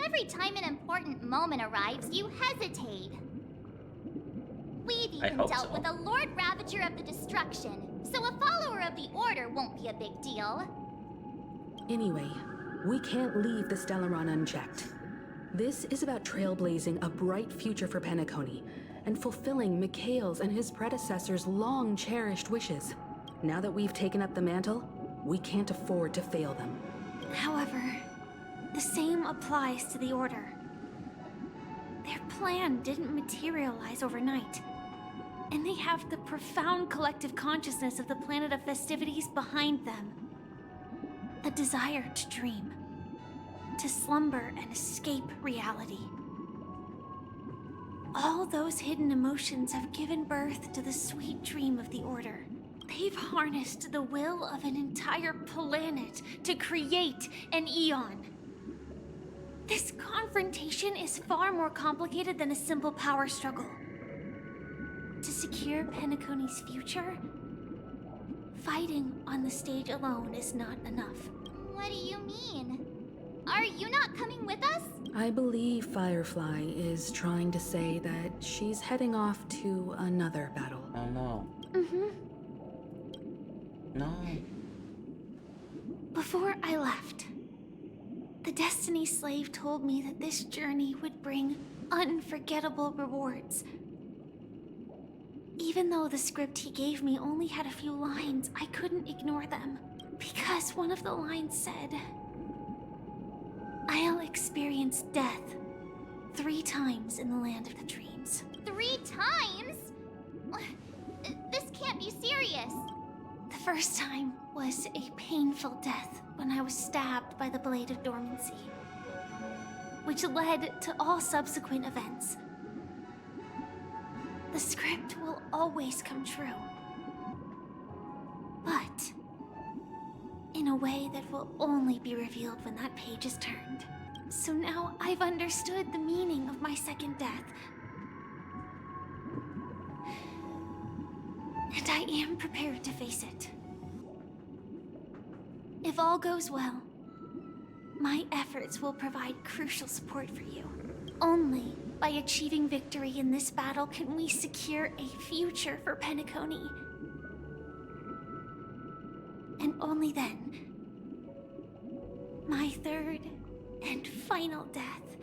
Every time an important moment arrives, you hesitate. We've even dealt with a Lord Ravager of the Destruction, so a follower of the Order won't be a big deal. Anyway, we can't leave the Stellaron unchecked. This is about trailblazing a bright future for Penacony and fulfilling Mikhail's and his predecessors' long-cherished wishes. Now that we've taken up the mantle, we can't afford to fail them. However, the same applies to the Order. Their plan didn't materialize overnight. And they have the profound collective consciousness of the planet of festivities behind them. A desire to dream, to slumber and escape reality. All those hidden emotions have given birth to the sweet dream of the Order. They've harnessed the will of an entire planet to create an Eon. This confrontation is far more complicated than a simple power struggle. To secure Penacony's future, fighting on the stage alone is not enough. What do you mean? Are you not coming with us? I believe Firefly is trying to say that she's heading off to another battle. Oh no. Mm-hmm. No. Before I left, the Destiny Slave told me that this journey would bring unforgettable rewards. Even though the script he gave me only had a few lines, I couldn't ignore them. Because one of the lines said, "I'll experience death 3 times in the land of the dreams." 3 times? This can't be serious. The first time was a painful death when I was stabbed by the Blade of Dormancy, which led to all subsequent events. The script will always come true, but in a way that will only be revealed when that page is turned. So now I've understood the meaning of my second death. And I am prepared to face it. If all goes well, my efforts will provide crucial support for you. Only by achieving victory in this battle can we secure a future for Penacony. And only then, my third and final death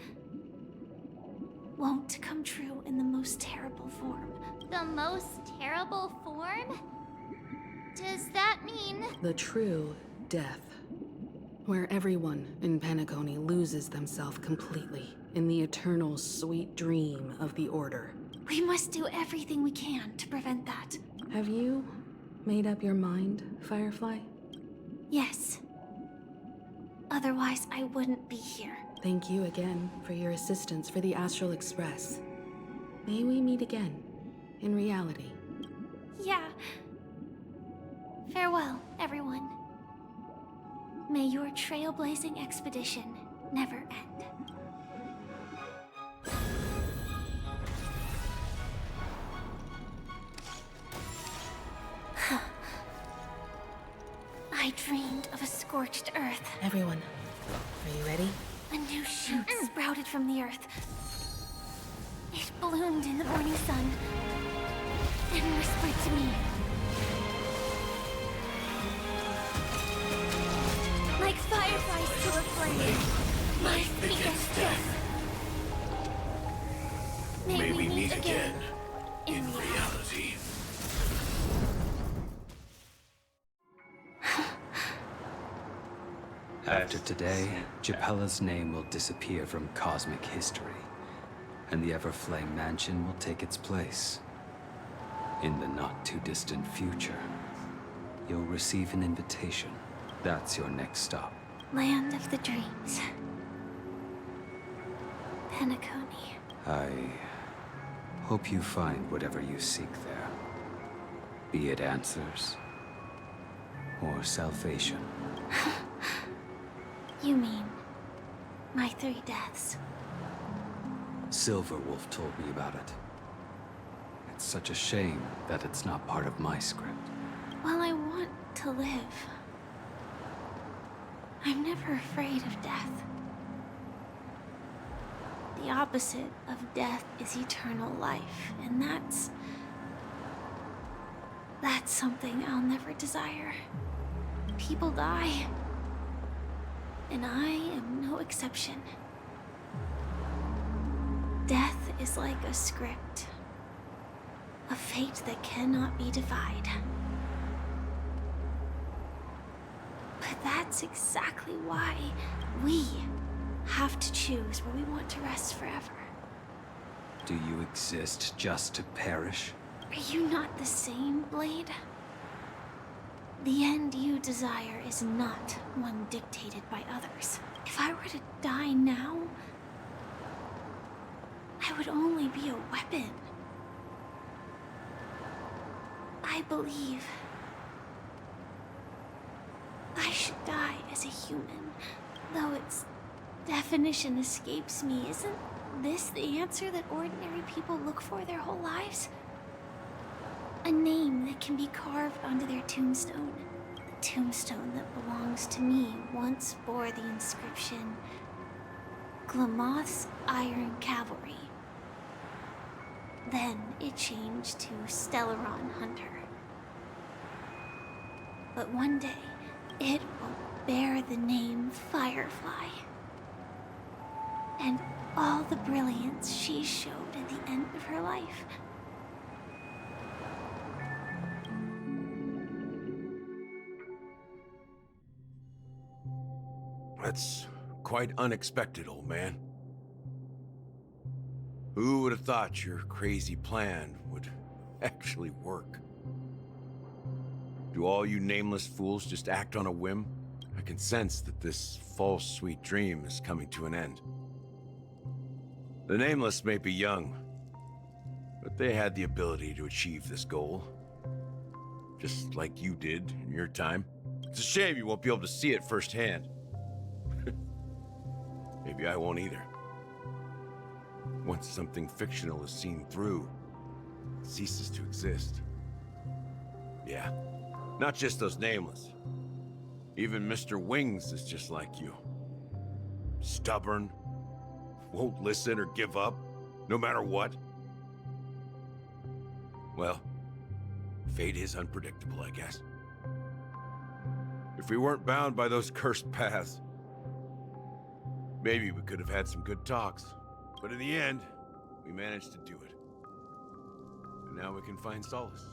won't come true in the most terrible form. The most terrible form? Does that mean... The true death, where everyone in Penacony loses themselves completely in the eternal sweet dream of the Order. We must do everything we can to prevent that. Have you made up your mind, Firefly? Yes. Otherwise, I wouldn't be here. Thank you again for your assistance for the Astral Express. May we meet again, in reality. Yeah. Farewell, everyone. May your trailblazing expedition never end. I dreamed of a scorched earth. Everyone, are you ready? A new shoot sprouted from the earth. It bloomed in the morning sun and whispered to me. Like fireflies to a flame, my biggest death. May we meet again in reality. After today, Japella's name will disappear from cosmic history, and the Everflame Mansion will take its place. In the not-too-distant future, you'll receive an invitation. That's your next stop. Land of the dreams. Penacony. I hope you find whatever you seek there. Be it answers or salvation. You mean my 3 deaths? Silverwolf told me about it. It's such a shame that it's not part of my script. Well, I want to live. I'm never afraid of death. The opposite of death is eternal life, and that's something I'll never desire. People die, and I am no exception. Death is like a script, a fate that cannot be defied. But that's exactly why we have to choose where we want to rest forever. Do you exist just to perish? Are you not the same, Blade? The end you desire is not one dictated by others. If I were to die now, I would only be a weapon. I believe I should die as a human, though its definition escapes me. Isn't this the answer that ordinary people look for their whole lives? A name that can be carved onto their tombstone. The tombstone that belongs to me once bore the inscription, Glamoth's Iron Cavalry. Then it changed to Stellaron Hunter. But one day, it will bear the name Firefly. And all the brilliance she showed at the end of her life. That's quite unexpected, old man. Who would have thought your crazy plan would actually work? Do all you nameless fools just act on a whim? I can sense that this false sweet dream is coming to an end. The Nameless may be young, but they had the ability to achieve this goal. Just like you did in your time. It's a shame you won't be able to see it firsthand. Maybe I won't either. Once something fictional is seen through, it ceases to exist. Yeah, not just those Nameless. Even Mr. Wings is just like you. Stubborn, won't listen or give up, no matter what. Well, fate is unpredictable, I guess. If we weren't bound by those cursed paths, maybe we could have had some good talks. But in the end, we managed to do it. And now we can find solace.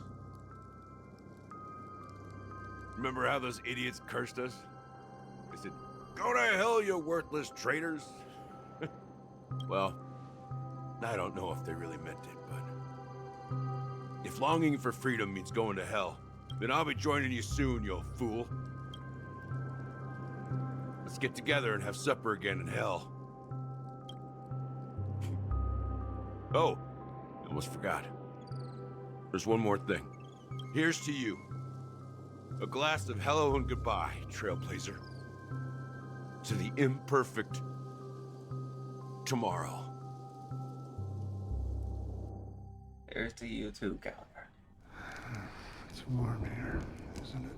Remember how those idiots cursed us? They said, "Go to hell, you worthless traitors." Well, I don't know if they really meant it, but if longing for freedom means going to hell, then I'll be joining you soon, you fool. Let's get together and have supper again in hell. Oh, almost forgot. There's one more thing. Here's to you. A glass of hello and goodbye, Trailblazer. To the imperfect tomorrow. Here's to you too, Caliber. It's warm here, isn't it?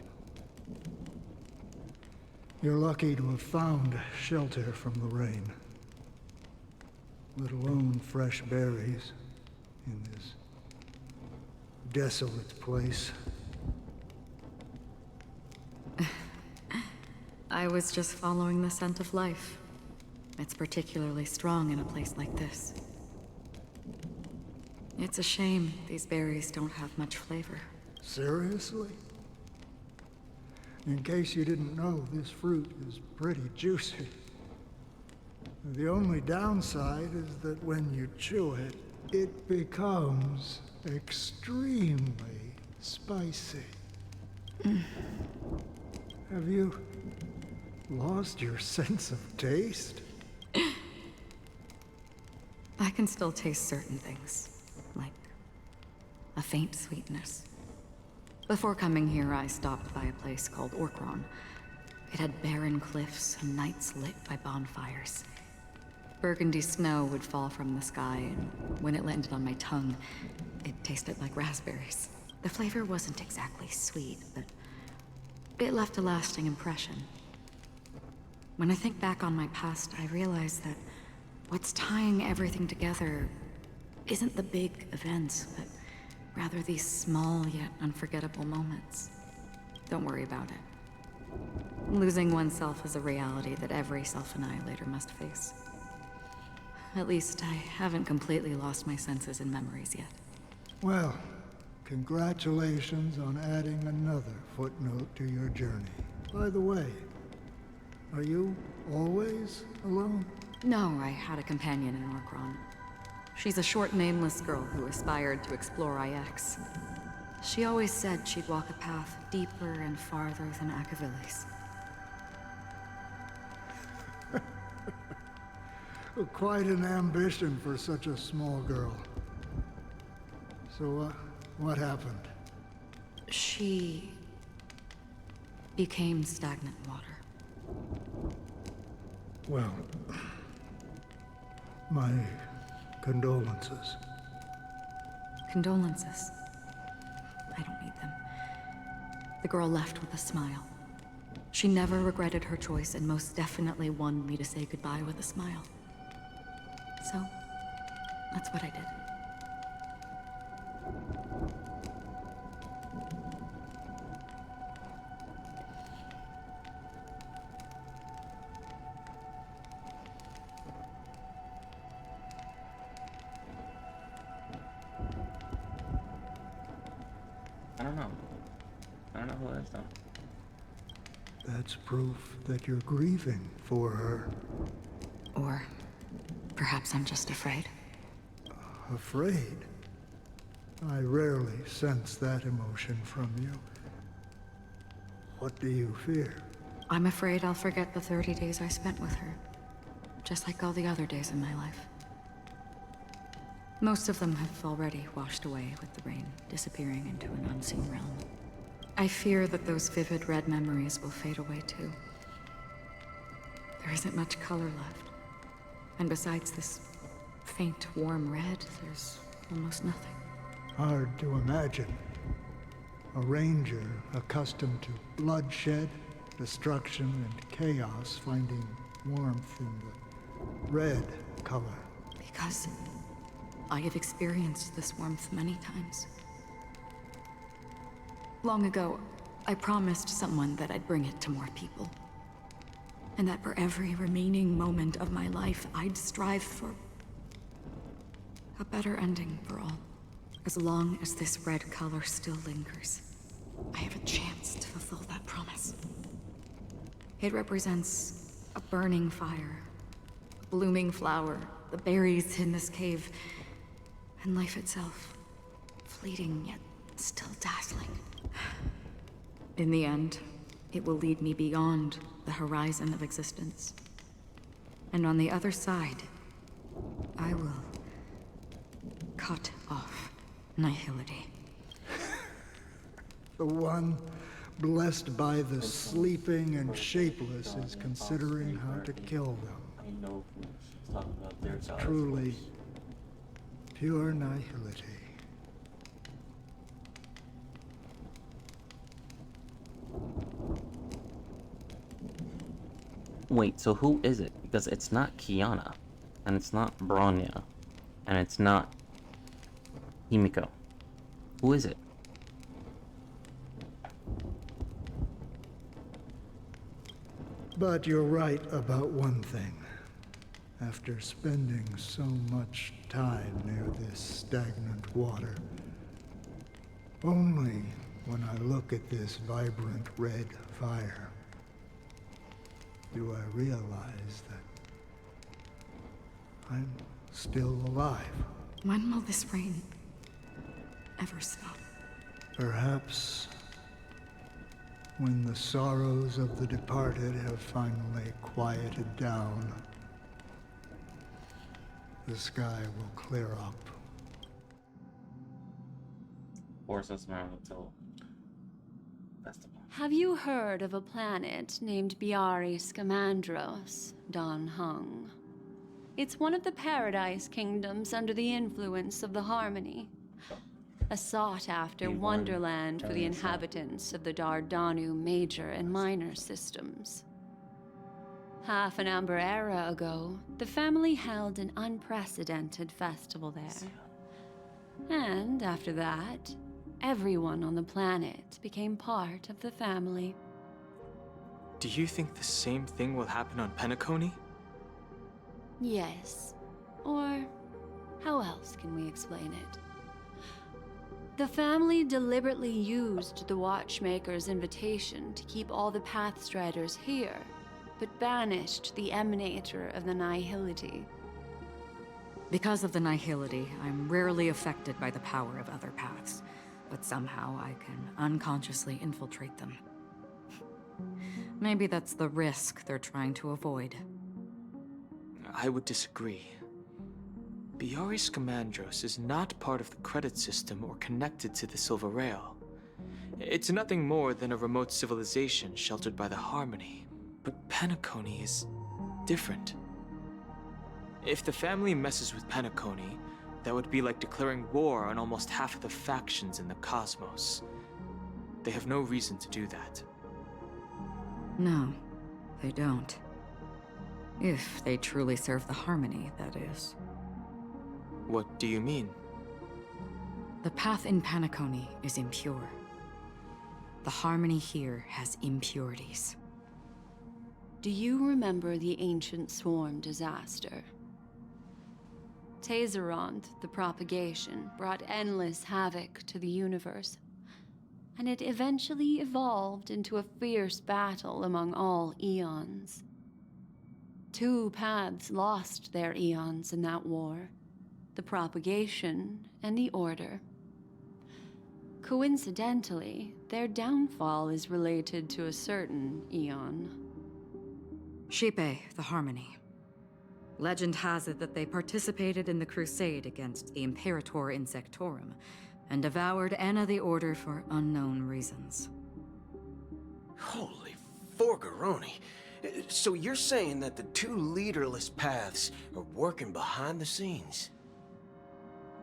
You're lucky to have found shelter from the rain. Let alone fresh berries in this desolate place. I was just following the scent of life. It's particularly strong in a place like this. It's a shame these berries don't have much flavor. Seriously? In case you didn't know, this fruit is pretty juicy. The only downside is that when you chew it, it becomes extremely spicy. Have you lost your sense of taste? I can still taste certain things, like a faint sweetness. Before coming here, I stopped by a place called Orkron. It had barren cliffs and nights lit by bonfires. Burgundy snow would fall from the sky, and when it landed on my tongue, it tasted like raspberries. The flavor wasn't exactly sweet, but it left a lasting impression. When I think back on my past, I realize that what's tying everything together isn't the big events, but rather these small yet unforgettable moments. Don't worry about it. Losing oneself is a reality that every self-annihilator must face. At least I haven't completely lost my senses and memories yet. Well, congratulations on adding another footnote to your journey. By the way, are you always alone? No, I had a companion in Orkron. She's a short, nameless girl who aspired to explore IX. She always said she'd walk a path deeper and farther than Akavili's. Quite an ambition for such a small girl. So, what happened? She became stagnant water. Well, my condolences. Condolences. I don't need them. The girl left with a smile. She never regretted her choice and most definitely wanted me to say goodbye with a smile. So, that's what I did. I don't know. I don't know who it is, though. That's proof that you're grieving for her. Or perhaps I'm just afraid. Afraid? I rarely sense that emotion from you. What do you fear? I'm afraid I'll forget the 30 days I spent with her. Just like all the other days in my life. Most of them have already washed away with the rain, disappearing into an unseen realm. I fear that those vivid red memories will fade away too. There isn't much color left. And besides this faint, warm red, there's almost nothing. Hard to imagine. A ranger accustomed to bloodshed, destruction, and chaos finding warmth in the red color. Because I have experienced this warmth many times. Long ago, I promised someone that I'd bring it to more people. And that for every remaining moment of my life, I'd strive for a better ending for all. As long as this red color still lingers, I have a chance to fulfill that promise. It represents a burning fire, a blooming flower, the berries in this cave, and life itself, fleeting yet still dazzling. In the end, it will lead me beyond the horizon of existence. And on the other side, I will cut off nihility. The one blessed by the sleeping and shapeless is considering how to kill them. I know she's talking about their gods. Truly pure nihility. Wait, so who is it? Because it's not Kiana, and it's not Bronya, and it's not Himiko. Who is it? But you're right about one thing. After spending so much time near this stagnant water, only when I look at this vibrant red fire do I realize that I'm still alive. When will this rain ever stop? Perhaps when the sorrows of the departed have finally quieted down, the sky will clear up. Force us now until festival. Have you heard of a planet named Biari Scamandros, Don Hung? It's one of the Paradise Kingdoms under the influence of the Harmony. A sought-after wonderland for the inhabitants of the Dardanu major and minor systems. Half an Amber Era ago, the family held an unprecedented festival there. And after that, everyone on the planet became part of the family. Do you think the same thing will happen on Penacony? Yes. Or how else can we explain it? The family deliberately used the Watchmaker's invitation to keep all the Pathstriders here, but banished the Emanator of the Nihility. Because of the nihility, I'm rarely affected by the power of other paths, but somehow I can unconsciously infiltrate them. Maybe that's the risk they're trying to avoid. I would disagree. Biari Scamandros is not part of the credit system or connected to the Silver Rail. It's nothing more than a remote civilization sheltered by the Harmony. But Penacony is different. If the family messes with Penacony, that would be like declaring war on almost half of the factions in the cosmos. They have no reason to do that. No, they don't. If they truly serve the Harmony, that is. What do you mean? The path in Penacony is impure. The Harmony here has impurities. Do you remember the ancient swarm disaster? Tazerond, the propagation, brought endless havoc to the universe, and it eventually evolved into a fierce battle among all eons. 2 paths lost their eons in that war, the propagation and the order. Coincidentally, their downfall is related to a certain eon. Xipe, the Harmony. Legend has it that they participated in the crusade against the Imperator Insectorum, and devoured Anna the Order for unknown reasons. Holy Forgaroni. So you're saying that the 2 leaderless paths are working behind the scenes?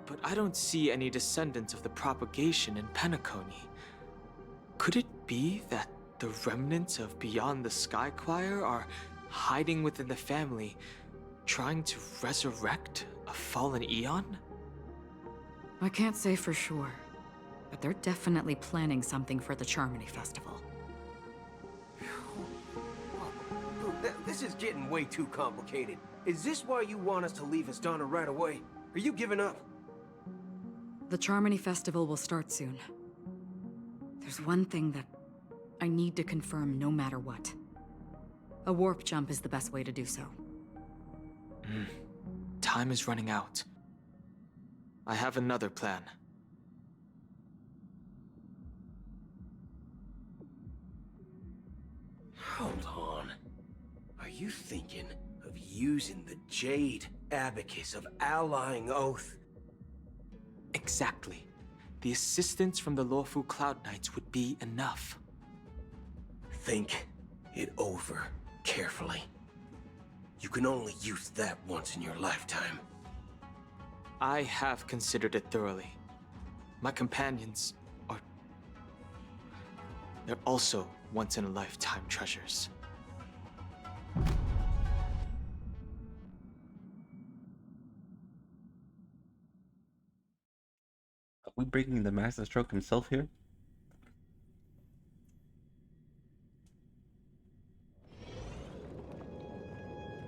But I don't see any descendants of the propagation in Penacony. Could it be that the remnants of Beyond the Sky Choir are hiding within the family, trying to resurrect a fallen eon? I can't say for sure, but they're definitely planning something for the Charmony Festival. This is getting way too complicated. Is this why you want us to leave Astana right away? Are you giving up? The Charmony Festival will start soon. There's one thing that I need to confirm no matter what. A warp jump is the best way to do so. Time is running out. I have another plan. Hold on. Are you thinking of using the Jade Abacus of Allying Oath? Exactly. The assistance from the Lawful Cloud Knights would be enough. Think it over carefully. You can only use that once in your lifetime. I have considered it thoroughly. My companions are... they're also once-in-a-lifetime treasures. Are we bringing the Master Stroke himself here?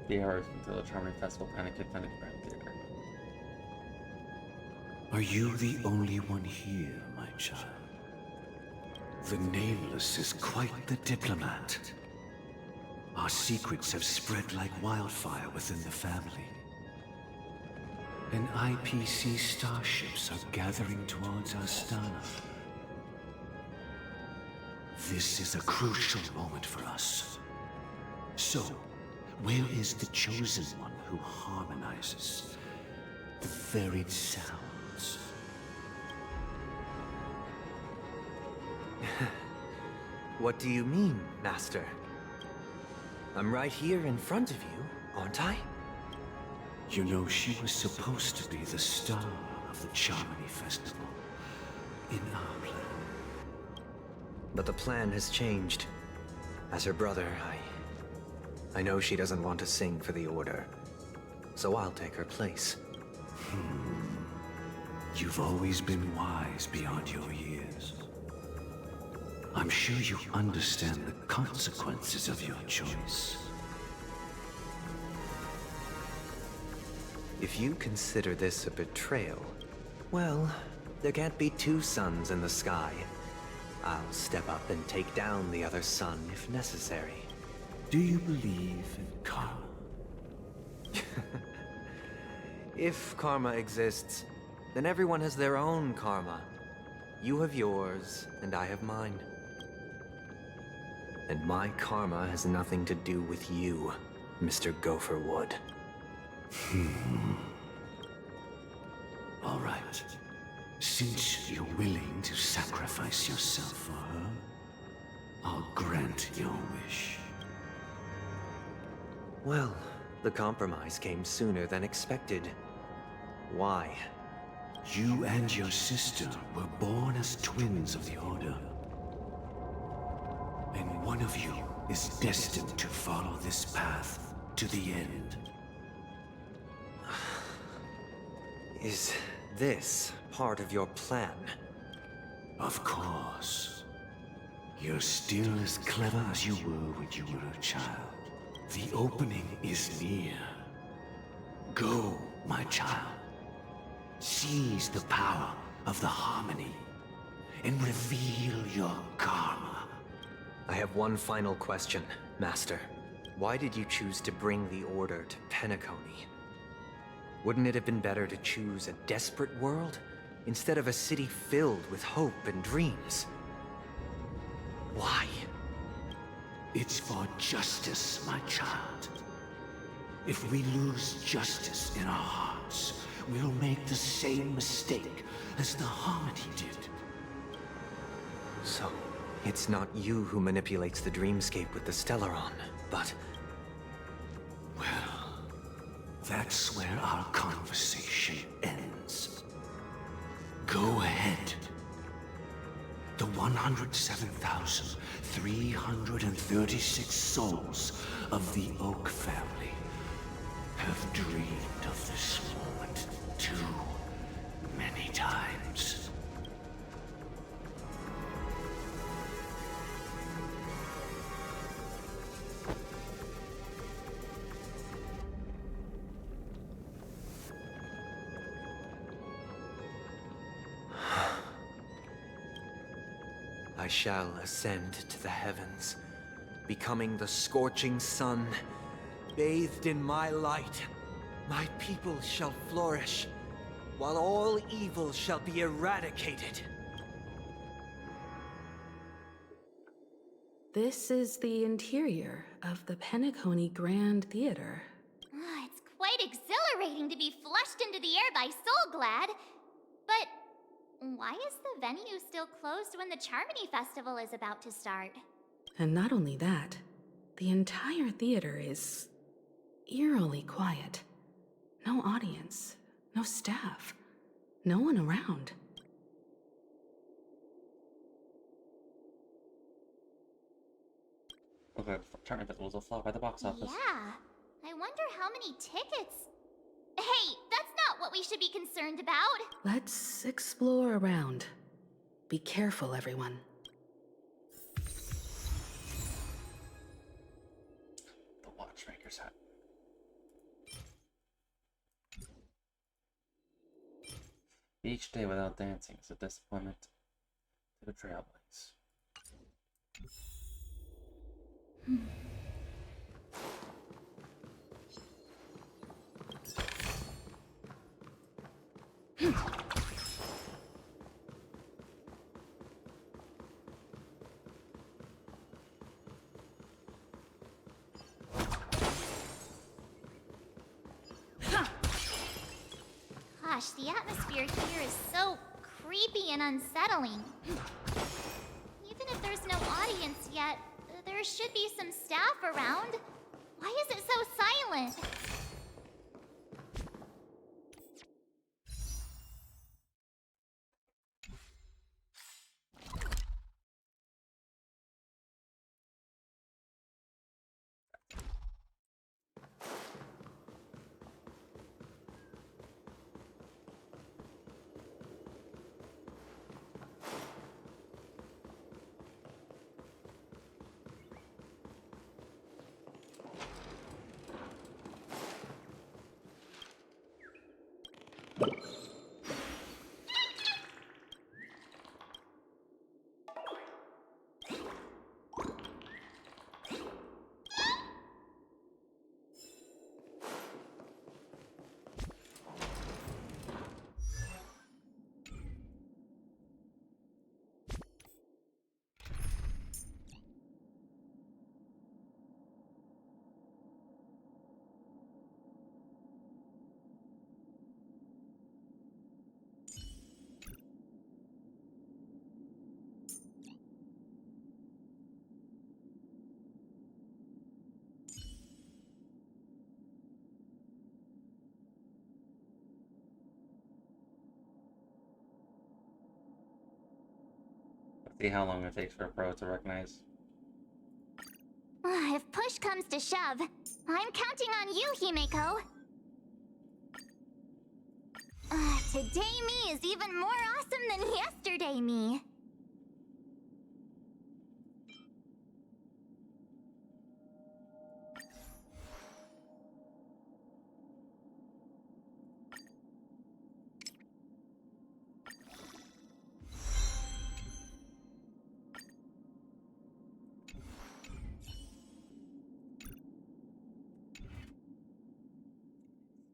The hours until the Charming Festival Panic Grand Theater. Are you the only one here, my child? The Nameless is quite the diplomat. Our secrets have spread like wildfire within the family. And IPC starships are gathering towards Astana. This is a crucial moment for us. So, where is the chosen one who harmonizes the varied sounds? What do you mean, Master? I'm right here in front of you, aren't I? You know, she was supposed to be the star of the Charmony Festival. In our plan. But the plan has changed. As her brother, I know she doesn't want to sing for the Order. So I'll take her place. You've always been wise beyond your years. I'm sure you understand the consequences of your choice. If you consider this a betrayal, well, there can't be 2 suns in the sky. I'll step up and take down the other sun if necessary. Do you believe in karma? If karma exists, then everyone has their own karma. You have yours, and I have mine. And my karma has nothing to do with you, Mr. Gopherwood. All right. Since you're willing to sacrifice yourself for her, I'll grant your wish. Well, the compromise came sooner than expected. Why? You and your sister were born as twins of the Order. And one of you is destined to follow this path to the end. Is this part of your plan? Of course. You're still as clever as you were when you were a child. The opening is near. Go, my child. Seize the power of the harmony and reveal your karma. I have one final question, Master. Why did you choose to bring the Order to Penacony? Wouldn't it have been better to choose a desperate world instead of a city filled with hope and dreams? Why? It's for justice, my child. If we lose justice in our hearts, we'll make the same mistake as the Harmony did. So, it's not you who manipulates the dreamscape with the Stellaron, but... Well, that's where our conversation ends. Go ahead. The 107,336 souls of the Oak family have dreamed of this moment too many times. I shall ascend to the heavens, becoming the scorching sun. Bathed in my light, my people shall flourish, while all evil shall be eradicated. This is the interior of the Penacony Grand Theater. It's quite exhilarating to be flushed into the air by Soulglad. But why is the venue still closed when the Charmony Festival is about to start? And not only that, the entire theater is eerily quiet. No audience, no staff, no one around. Okay, Charming Festival will flop by the box office. Yeah, I wonder how many tickets... Hey, that's not what we should be concerned about! Let's explore around. Be careful, everyone. The Watchmaker's Hut. Each day without dancing is a disappointment to the trailblaze. Gosh, the atmosphere here is so creepy and unsettling. Even if there's no audience yet, there should be some staff around. Why is it so silent? See how long it takes for a pro to recognize. If push comes to shove, I'm counting on you, Himeko. Today me is even more awesome than yesterday me.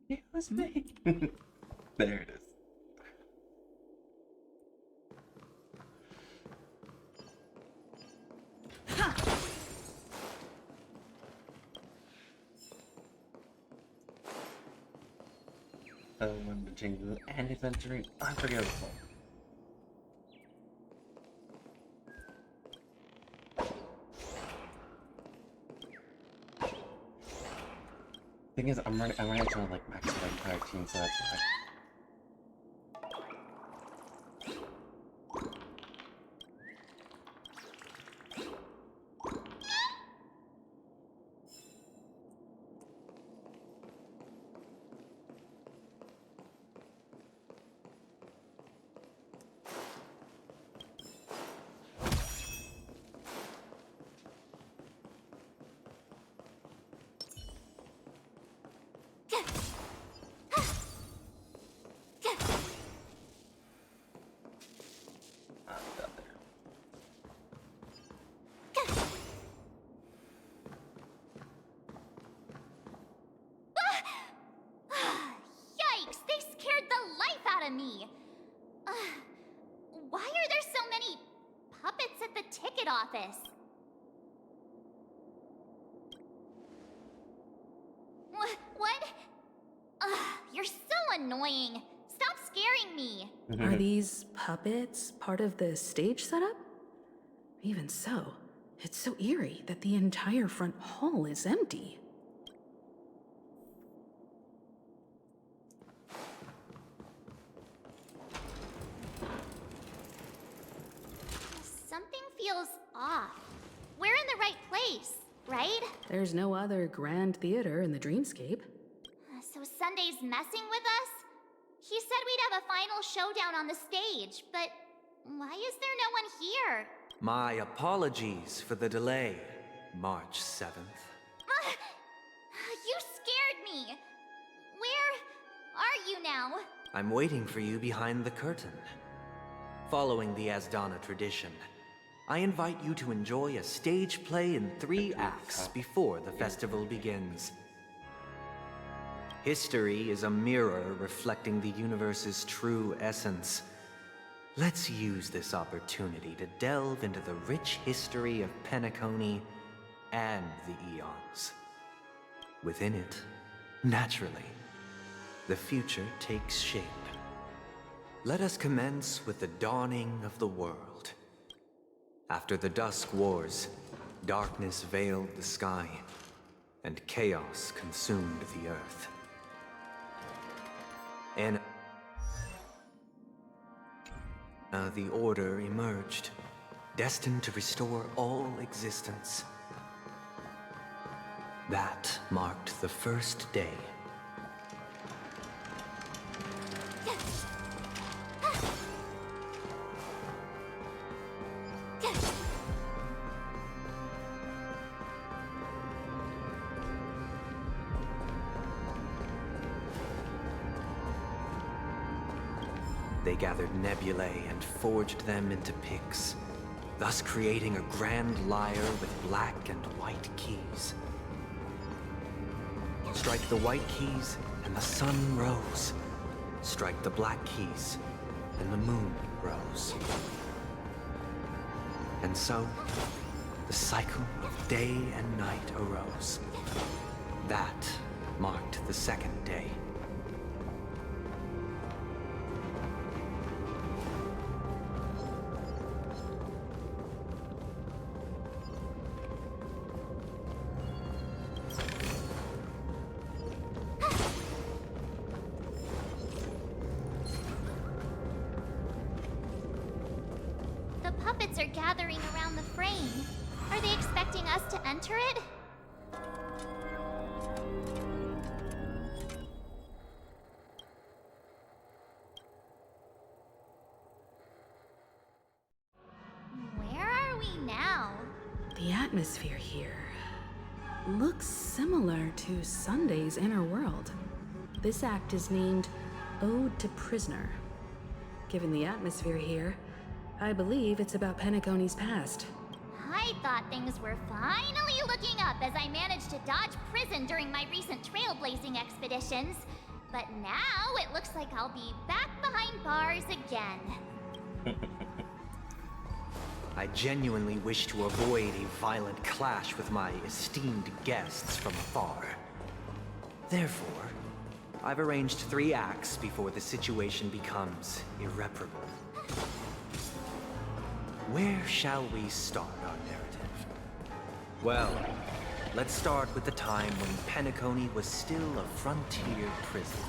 It was me. There it is. Oh, and the jingle and adventuring. I forget what it's called. Thing is, I'm running trying to like max my entire team, so that's why. Yikes! They scared the life out of me! Why are there so many puppets at the ticket office? What? You're so annoying. Stop scaring me. Are these puppets part of the stage setup? Even so, it's so eerie that the entire front hall is empty. Something feels off. We're in the right place, right? There's no other grand theater in the dreamscape. So Sunday's messing with us? He said we'd have a final showdown on the stage, but why is there no one here? My apologies for the delay, March 7th. You scared me. Where are you now? I'm waiting for you behind the curtain. Following the Asdana tradition, I invite you to enjoy a stage play in 3 acts before the festival begins. History is a mirror reflecting the universe's true essence. Let's use this opportunity to delve into the rich history of Penacony and the eons. Within it, naturally, the future takes shape. Let us commence with the dawning of the world. After the Dusk Wars, darkness veiled the sky, and chaos consumed the earth. And the Order emerged, destined to restore all existence. That marked the first day. They gathered nebulae and forged them into picks, thus creating a grand lyre with black and white keys. Strike the white keys, and the sun rose. Strike the black keys, and the moon rose. And so, the cycle of day and night arose. That marked the second day. puppets are gathering around the frame. Are they expecting us to enter it? Where are we now? The atmosphere here looks similar to Sunday's inner world. This act is named Ode to Prisoner. Given the atmosphere here, I believe it's about Penacony's past. I thought things were finally looking up as I managed to dodge prison during my recent trailblazing expeditions. But now it looks like I'll be back behind bars again. I genuinely wish to avoid a violent clash with my esteemed guests from afar. Therefore, I've arranged 3 acts before the situation becomes irreparable. Where shall we start our narrative? Well, let's start with the time when Penacony was still a frontier prison.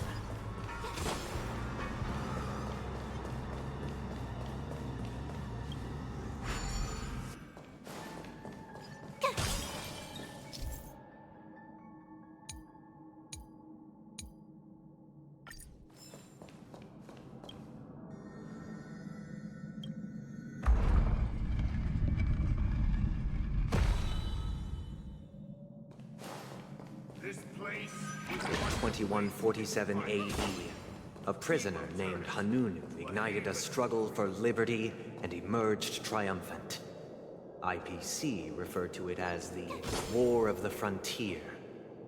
This place 2147 AE, a prisoner named Hanunu ignited a struggle for liberty and emerged triumphant. IPC referred to it as the War of the Frontier,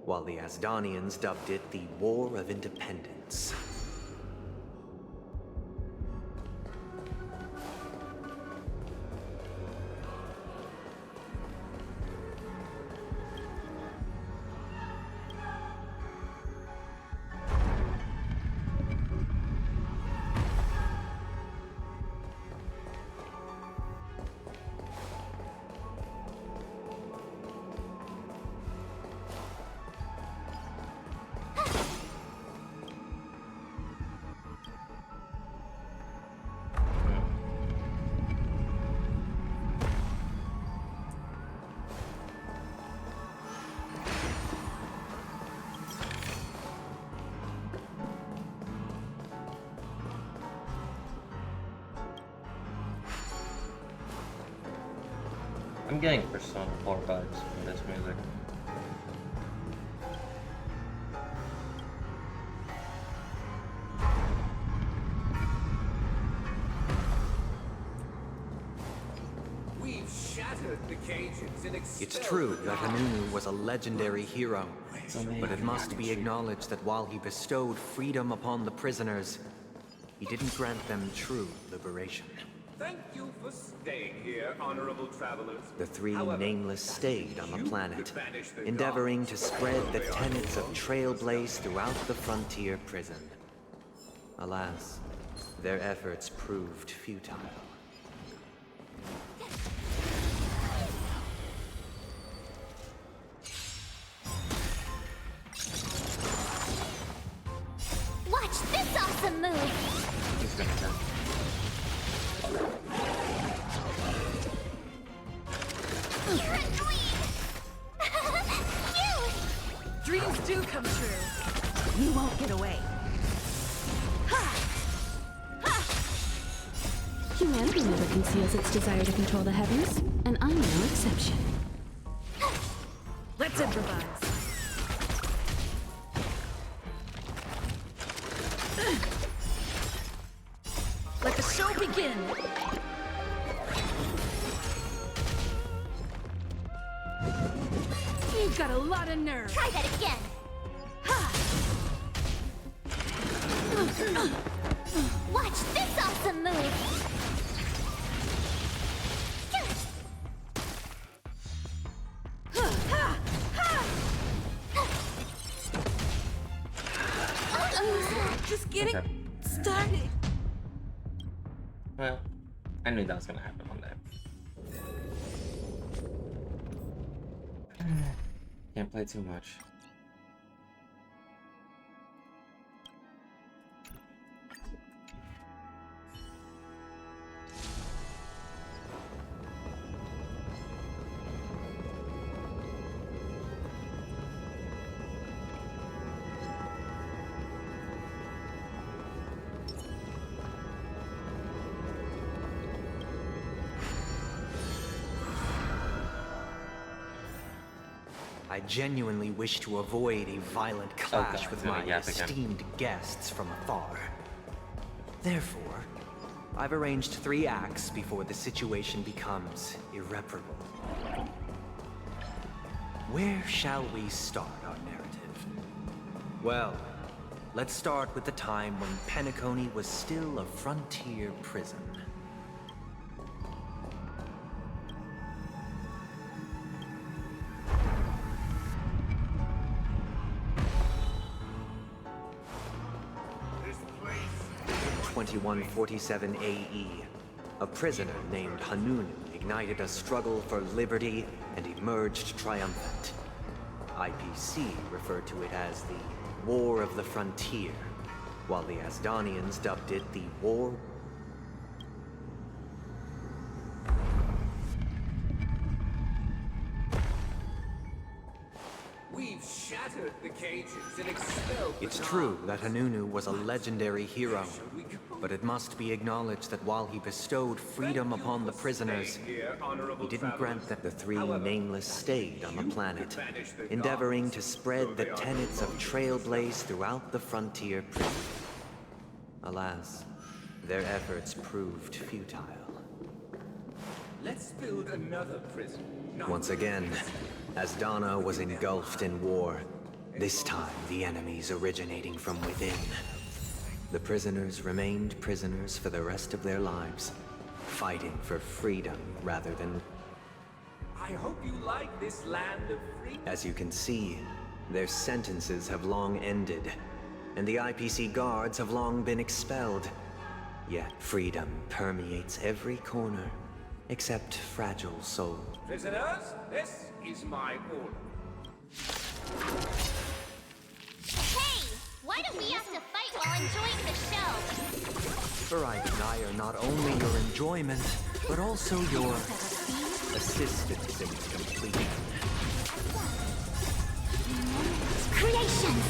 while the Asdanians dubbed it the War of Independence. I'm getting Persona 4 vibes from this music. We've shattered the cages and It's true that Hanunu was a legendary hero, but it must be acknowledged that while he bestowed freedom upon the prisoners, he didn't grant them true liberation. Thank you for staying here, honorable travelers. The 3 However, nameless stayed on the you planet, could banish the endeavoring gods to spread the from tenets of Trailblaze throughout the frontier prison. Alas, their efforts proved futile. Watch this awesome move! He's gonna turn. You're annoying! Cute! Dreams do come true. You won't get away. Humanity never conceals its desire to control the heavens, and I'm no exception. Let's improvise. Let the show begin. You've got a lot of nerve. Try that again! Watch this awesome move! Just getting Okay. started. Well, I knew that was gonna happen one day. Can't play too much. I genuinely wish to avoid a violent clash God, with he's gonna my yap again. esteemed guests from afar. Therefore, I've arranged 3 acts before the situation becomes irreparable. Where shall we start our narrative? Well, let's start with the time when Penacony was still a frontier prison. This place. 2147 AE, a prisoner named Hanunu ignited a struggle for liberty and emerged triumphant. IPC referred to it as the War of the Frontier, while the Asdanians dubbed it the War. We've shattered the cages and expelled the It's true that Hanunu was a legendary hero, but it must be acknowledged that while he bestowed freedom upon the prisoners, he didn't grant that the 3 nameless stayed on the planet, endeavoring to spread the tenets of Trailblaze throughout the frontier prison. Alas, their efforts proved futile. Let's build another prison. Once again, Asdana was engulfed in war, this time the enemies originating from within. The prisoners remained prisoners for the rest of their lives, fighting for freedom rather than... I hope you like this land of freedom. As you can see, their sentences have long ended, and the IPC guards have long been expelled. Yet freedom permeates every corner, except fragile souls. Prisoners, this is my order. Hey! Why don't we have to fight while enjoying the show? For I desire not only your enjoyment, but also your assistance in its completion. Creations!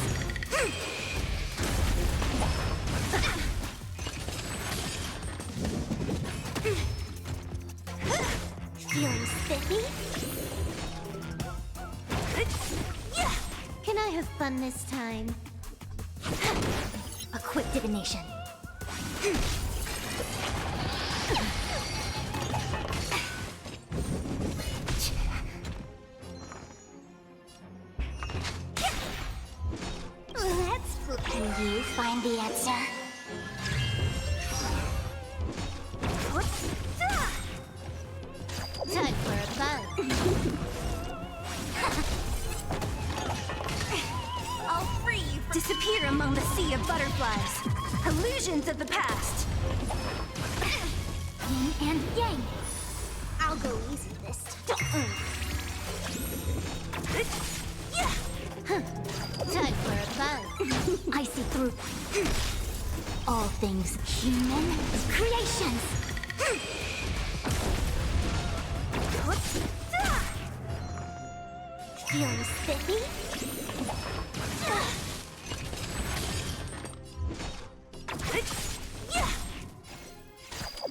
Feeling spiffy? Can I have fun this time? A quick divination. Can you find the answer? Time for a bug. I'll free you. Disappear among the sea of butterflies. Illusions of the past. Yin and yang. I'll go easy this time. Time for a bug. I see through all things human creations. Feeling spiffy?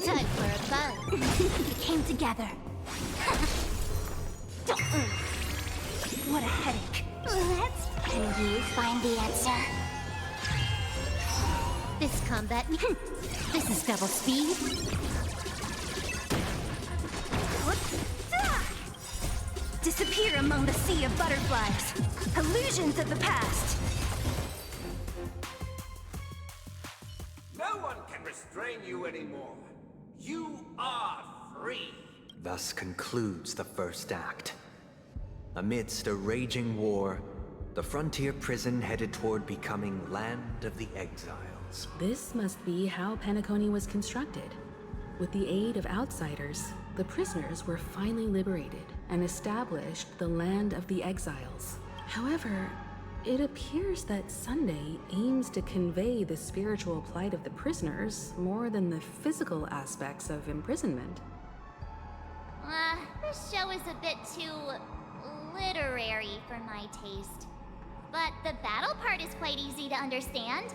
Time for a bug. We came together. What a headache. Can you find the answer? This combat... This is double speed. Disappear among the sea of butterflies. Illusions of the past. No one can restrain you anymore. You are free. Thus concludes the first act. Amidst a raging war, the frontier prison headed toward becoming Land of the Exiles. This must be how Penacony was constructed. With the aid of outsiders, the prisoners were finally liberated and established the Land of the Exiles. However, it appears that Sunday aims to convey the spiritual plight of the prisoners more than the physical aspects of imprisonment. This show is a bit too literary for my taste. But the battle part is quite easy to understand.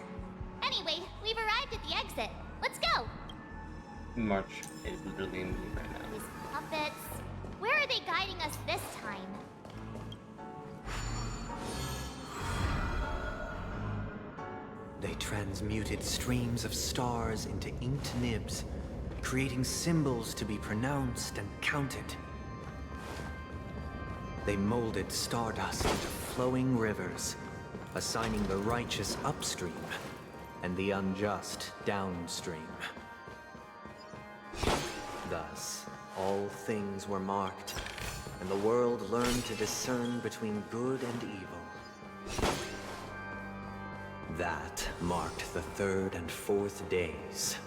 Anyway, we've arrived at the exit. Let's go! March is literally in me right now. These puppets. Where are they guiding us this time? They transmuted streams of stars into inked nibs, creating symbols to be pronounced and counted. They molded stardust into flowing rivers, assigning the righteous upstream and the unjust downstream. Thus, all things were marked, and the world learned to discern between good and evil. That marked the third and fourth days.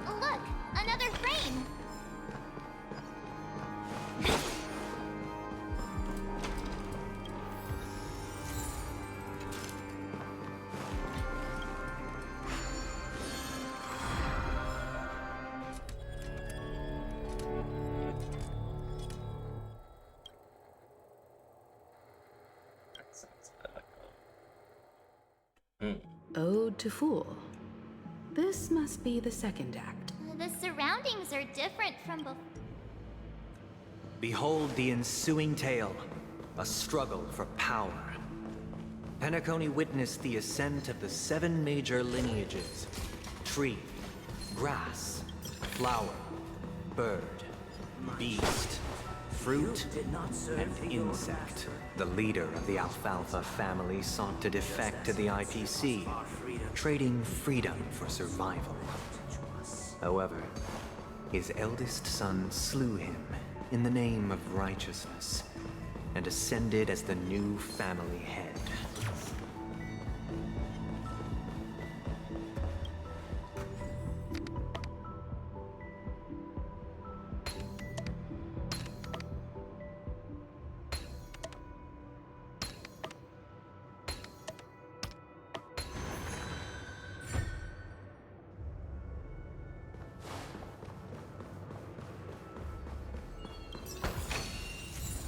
Look, another frame. Ode to Fool. This must be the second act. The surroundings are different from before. Behold the ensuing tale, a struggle for power. Penacony witnessed the ascent of the 7 major lineages: tree, grass, flower, bird, beast, fruit, and insect. The leader of the Alfalfa family sought to defect to the IPC, trading freedom for survival. However, his eldest son slew him in the name of righteousness and ascended as the new family head.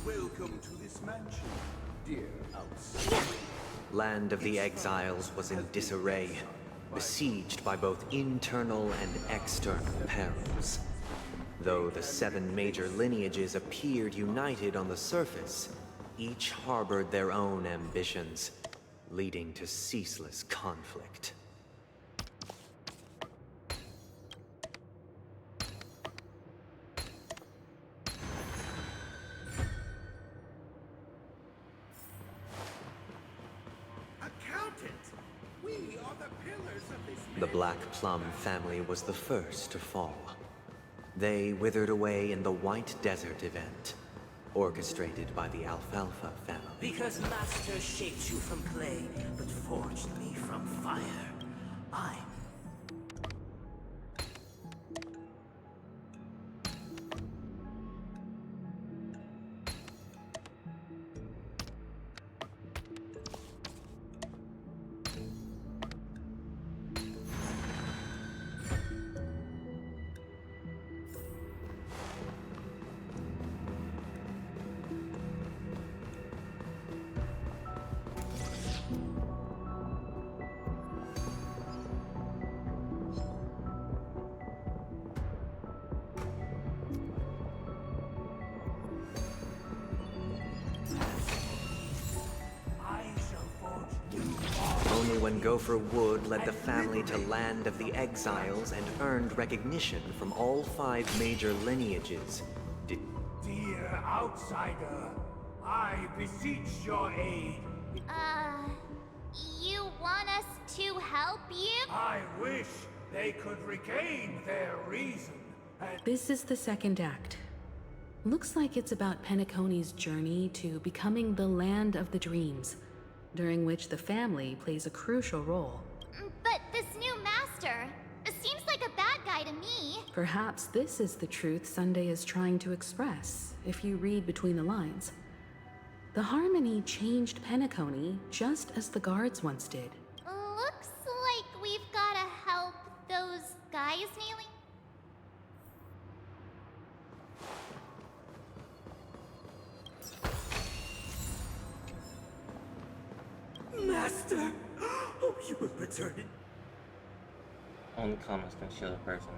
Welcome to this mansion, dear outsider. Land of the Exiles was in disarray, besieged by both internal and external perils. Though the 7 major lineages appeared united on the surface, each harbored their own ambitions, leading to ceaseless conflict. The Black Plum family was the first to fall. They withered away in the White Desert event, orchestrated by the Alfalfa family. Because Master shaped you from clay, but forged me from fire. I'm Only when Gopher Wood led the family to Land of the Exiles and earned recognition from all 5 major lineages did... Dear outsider, I beseech your aid. You want us to help you? I wish they could regain their reason and... This is the second act. Looks like it's about Penacony's journey to becoming the Land of the Dreams, during which the family plays a crucial role. But this new master seems like a bad guy to me. Perhaps this is the truth Sunday is trying to express, if you read between the lines. The Harmony changed Penacony just as the guards once did. Looks like we've gotta help those guys, Neely. Master! Oh, you have returned. Only comments can show the person.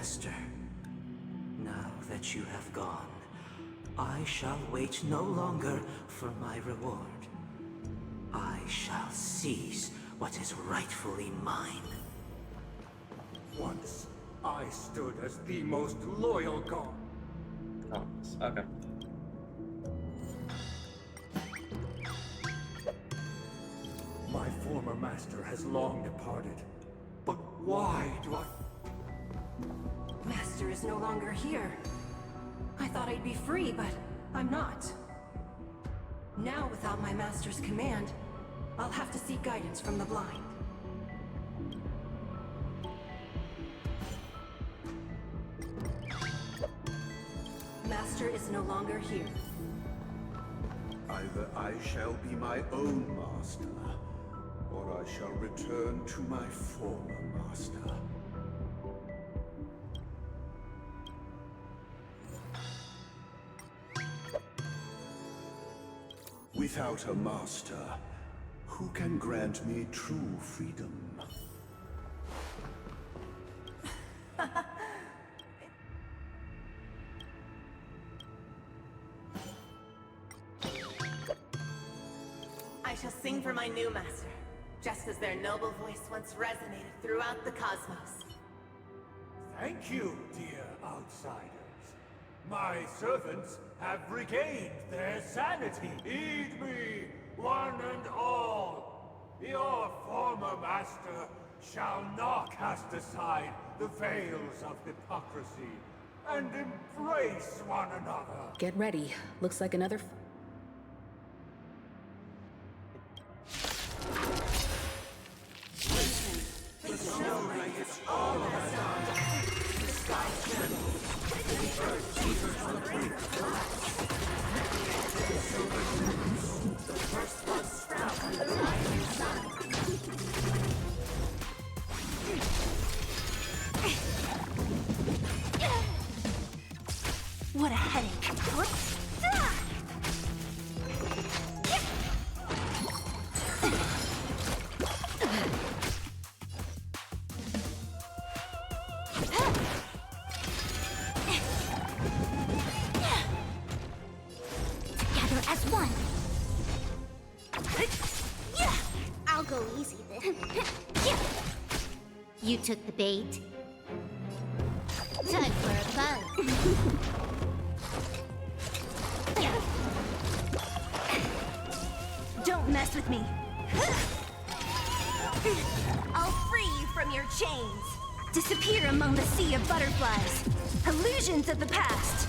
Master. Now that you have gone, I shall wait no longer for my reward. I shall seize what is rightfully mine. Once, I stood as the most loyal guard. Oh, okay. My former master has long departed. But why do I... Master is no longer here. I thought I'd be free, but I'm not. Now, without my master's command, I'll have to seek guidance from the blind. Master is no longer here. Either I shall be my own master, or I shall return to my former master. Without a master, who can grant me true freedom? I shall sing for my new master, just as their noble voice once resonated throughout the cosmos. Thank you, dear outsiders. My servants have regained their sanity. Heed me, one and all. Your former master shall not cast aside the veils of hypocrisy and embrace one another. Get ready. Looks like another. The snow blankets all of us on. The sky trembles. The earth teeters on the brink of collapse. The silver blooms. The first buds sprout under the rising sun. What a headache. Together as one. I'll go easy then. You took the bait. Time for a buzz. Don't mess with me. I'll free you from your chains. Disappear among the sea of butterflies. Illusions of the past.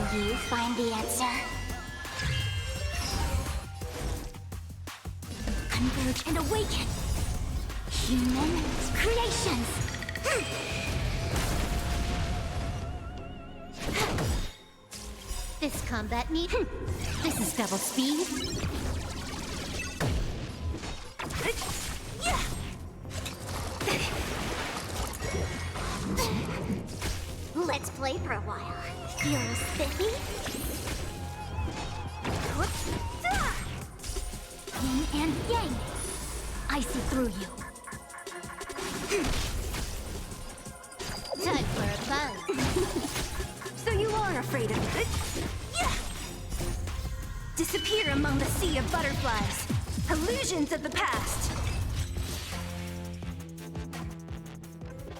Can you find the answer? Converge and awaken. Human creations. This combat need. This is double speed. Let's play for a while. Feel spiffy? Yin and yang. I see through you. Time for a buzz. So you are afraid of me. Disappear among the sea of butterflies. Illusions of the past.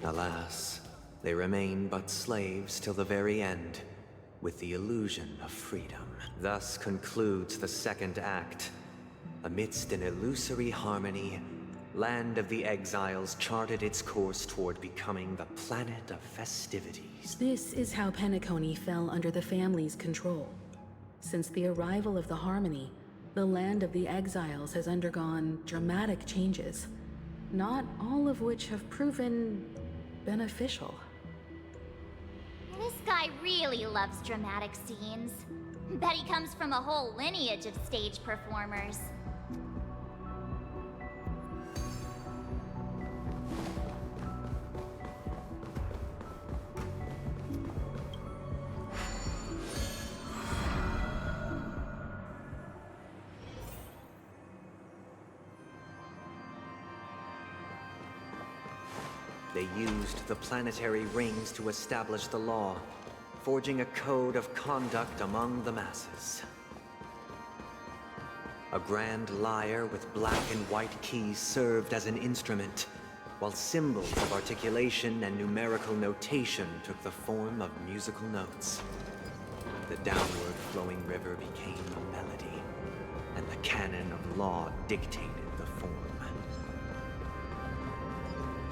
Alas, they remain but slaves till the very end, with the illusion of freedom. Thus concludes the second act. Amidst an illusory harmony, Land of the Exiles charted its course toward becoming the planet of festivities. This is how Penacony fell under the family's control. Since the arrival of the Harmony, the Land of the Exiles has undergone dramatic changes, not all of which have proven beneficial. This guy really loves dramatic scenes. Bet he comes from a whole lineage of stage performers. They used the planetary rings to establish the law, forging a code of conduct among the masses. A grand lyre with black and white keys served as an instrument, while symbols of articulation and numerical notation took the form of musical notes. The downward flowing river became a melody, and the canon of law dictated the form.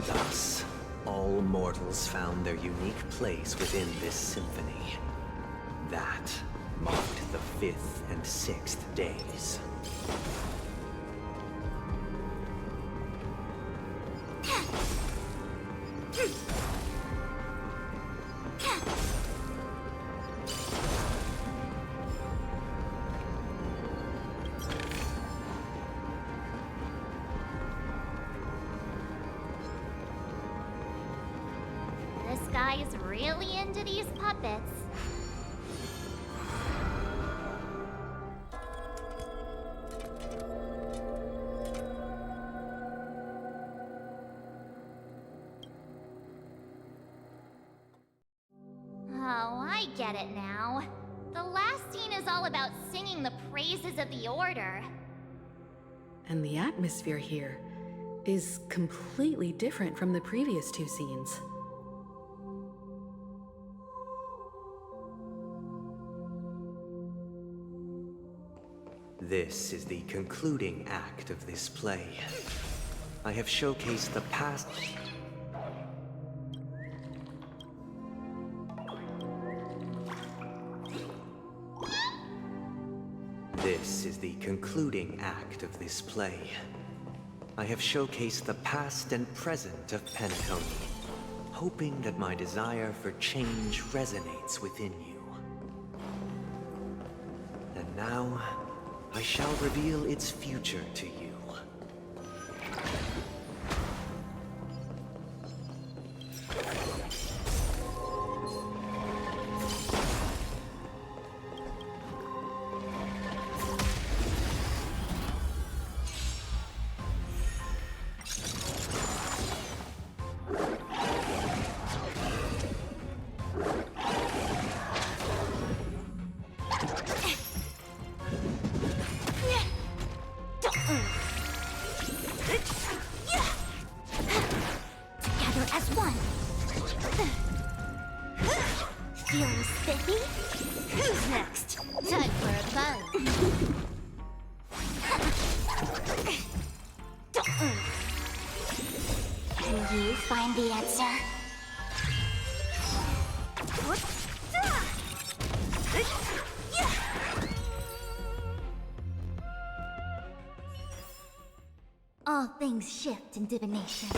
Thus, all mortals found their unique place within this symphony. That marked the 5th and 6th days. This guy is really into these puppets. Oh, I get it now. The last scene is all about singing the praises of the Order. And the atmosphere here is completely different from the previous 2 scenes. This is the concluding act of this play. I have showcased the past... This is the concluding act of this play. I have showcased the past and present of Penacony, hoping that my desire for change resonates within you. And now, I shall reveal its future to you. Together as one. Feeling spiffy? Who's next? Time for a buzz. Can you find the answer? All things shift in divination.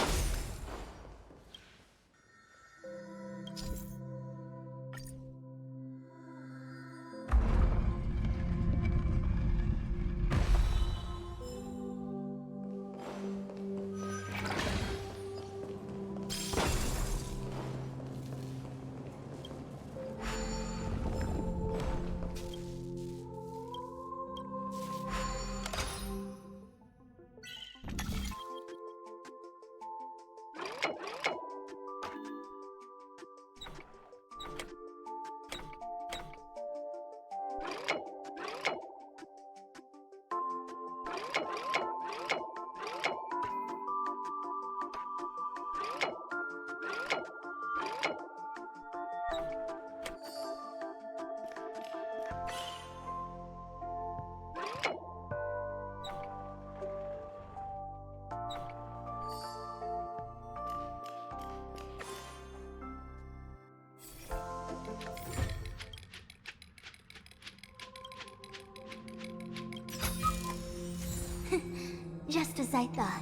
Just as I thought.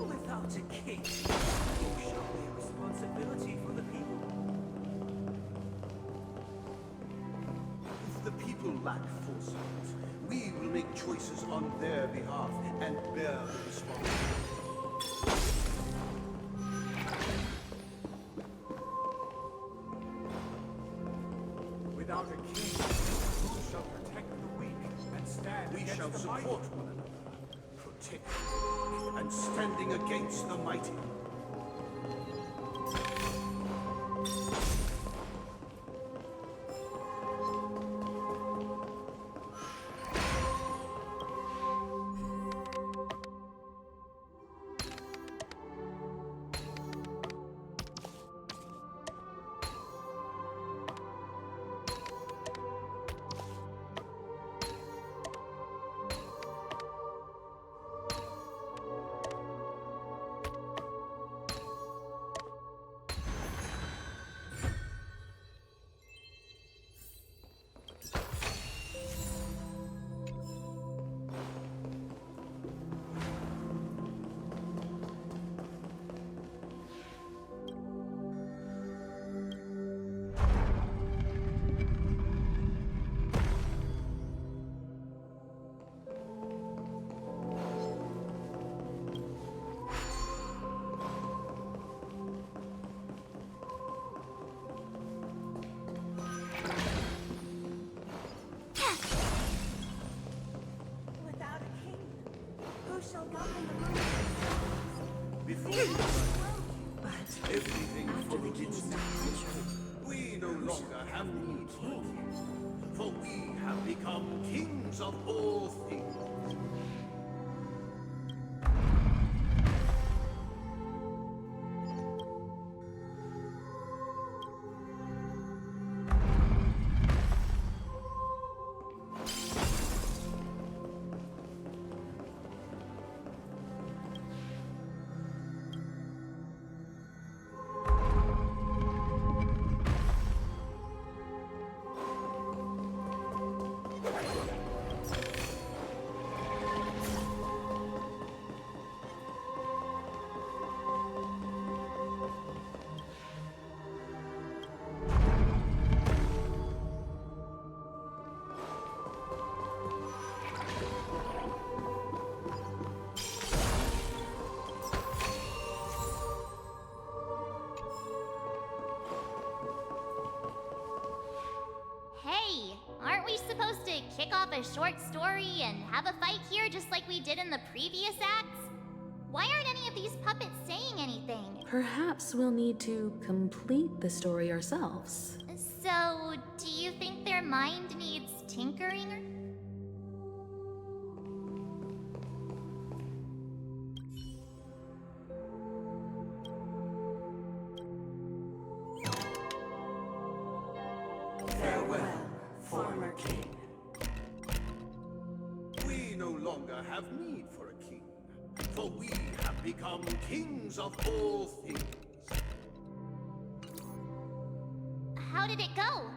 Without a king, you show me responsibility for the people. If the people lack foresight, we will make choices on their behalf and bear the responsibility. Without a king, shall support one another, protecting and standing against the mighty. Everything follows we no longer have need for kings, for we have become kings of all things. Hey, aren't we supposed to kick off a short story and have a fight here just like we did in the previous acts? Why aren't any of these puppets saying anything? Perhaps we'll need to complete the story ourselves. So, do you think their mind needs tinkering? Farewell, former king. We no longer have need for a king, for we have become kings of all things. How did it go?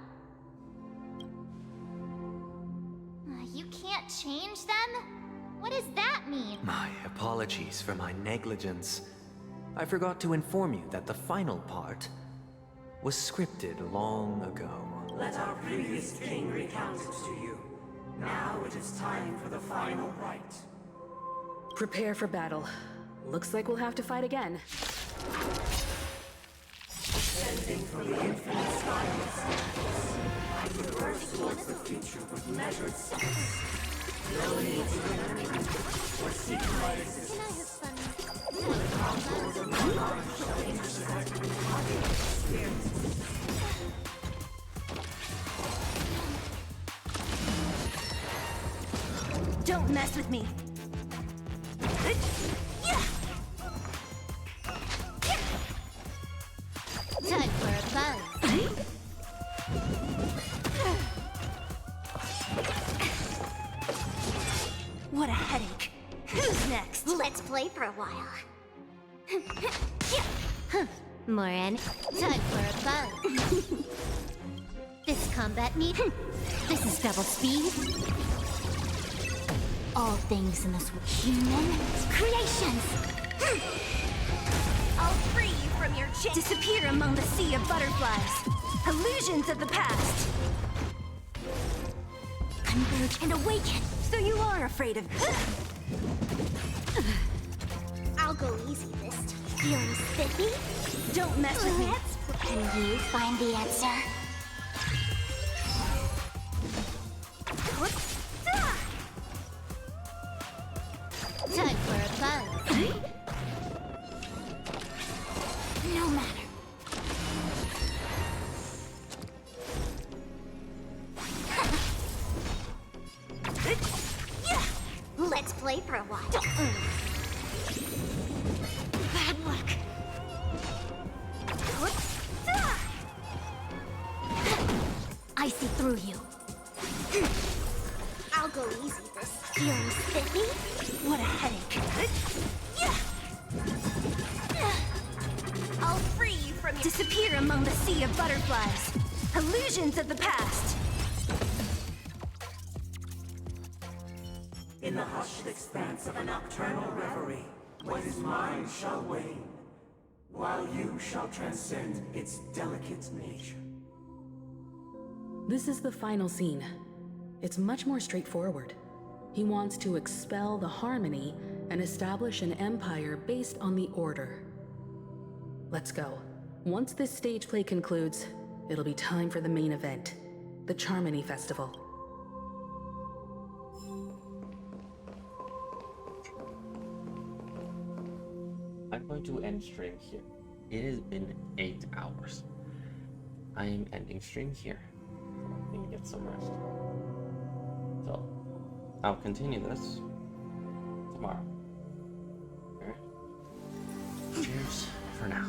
You can't change them? What does that mean? My apologies for my negligence. I forgot to inform you that the final part was scripted long ago. Let our previous king recount it to you. Now it is time for the final rite. Prepare for battle. Looks like we'll have to fight again. Ascending from the infinite sky of sadness, I reverse towards the future with measured steps. No need to remember or seek my existence. The contours of my mind shall intersect with body and spirit. Don't mess with me. Time for a buzz. What a headache. Who's next? Let's play for a while. Morin, time for a buzz. This combat need. This is double speed. All things in this human creations. I'll free you from your chain. Disappear among the sea of butterflies. Illusions of the past. Converge and awaken. So you are afraid of... I'll go easy this time. Feeling spiffy? Don't mess with me. Can you find the answer? Time for a buzz. No matter. Let's play for a while. Bad luck. I see through you. I'll go easy this. Feeling spiffy? What a headache. I'll free you from your... Disappear among the sea of butterflies. Illusions of the past. In the hushed expanse of a nocturnal reverie, what is mine shall wane, while you shall transcend its delicate nature. This is the final scene. It's much more straightforward. He wants to expel the Harmony and establish an empire based on the Order. Let's go. Once this stage play concludes, it'll be time for the main event, the Charmony Festival. I'm going to end stream here. It has been 8 hours. I am ending stream here. I need to get some rest. So, I'll continue this tomorrow. Alright? Cheers for now.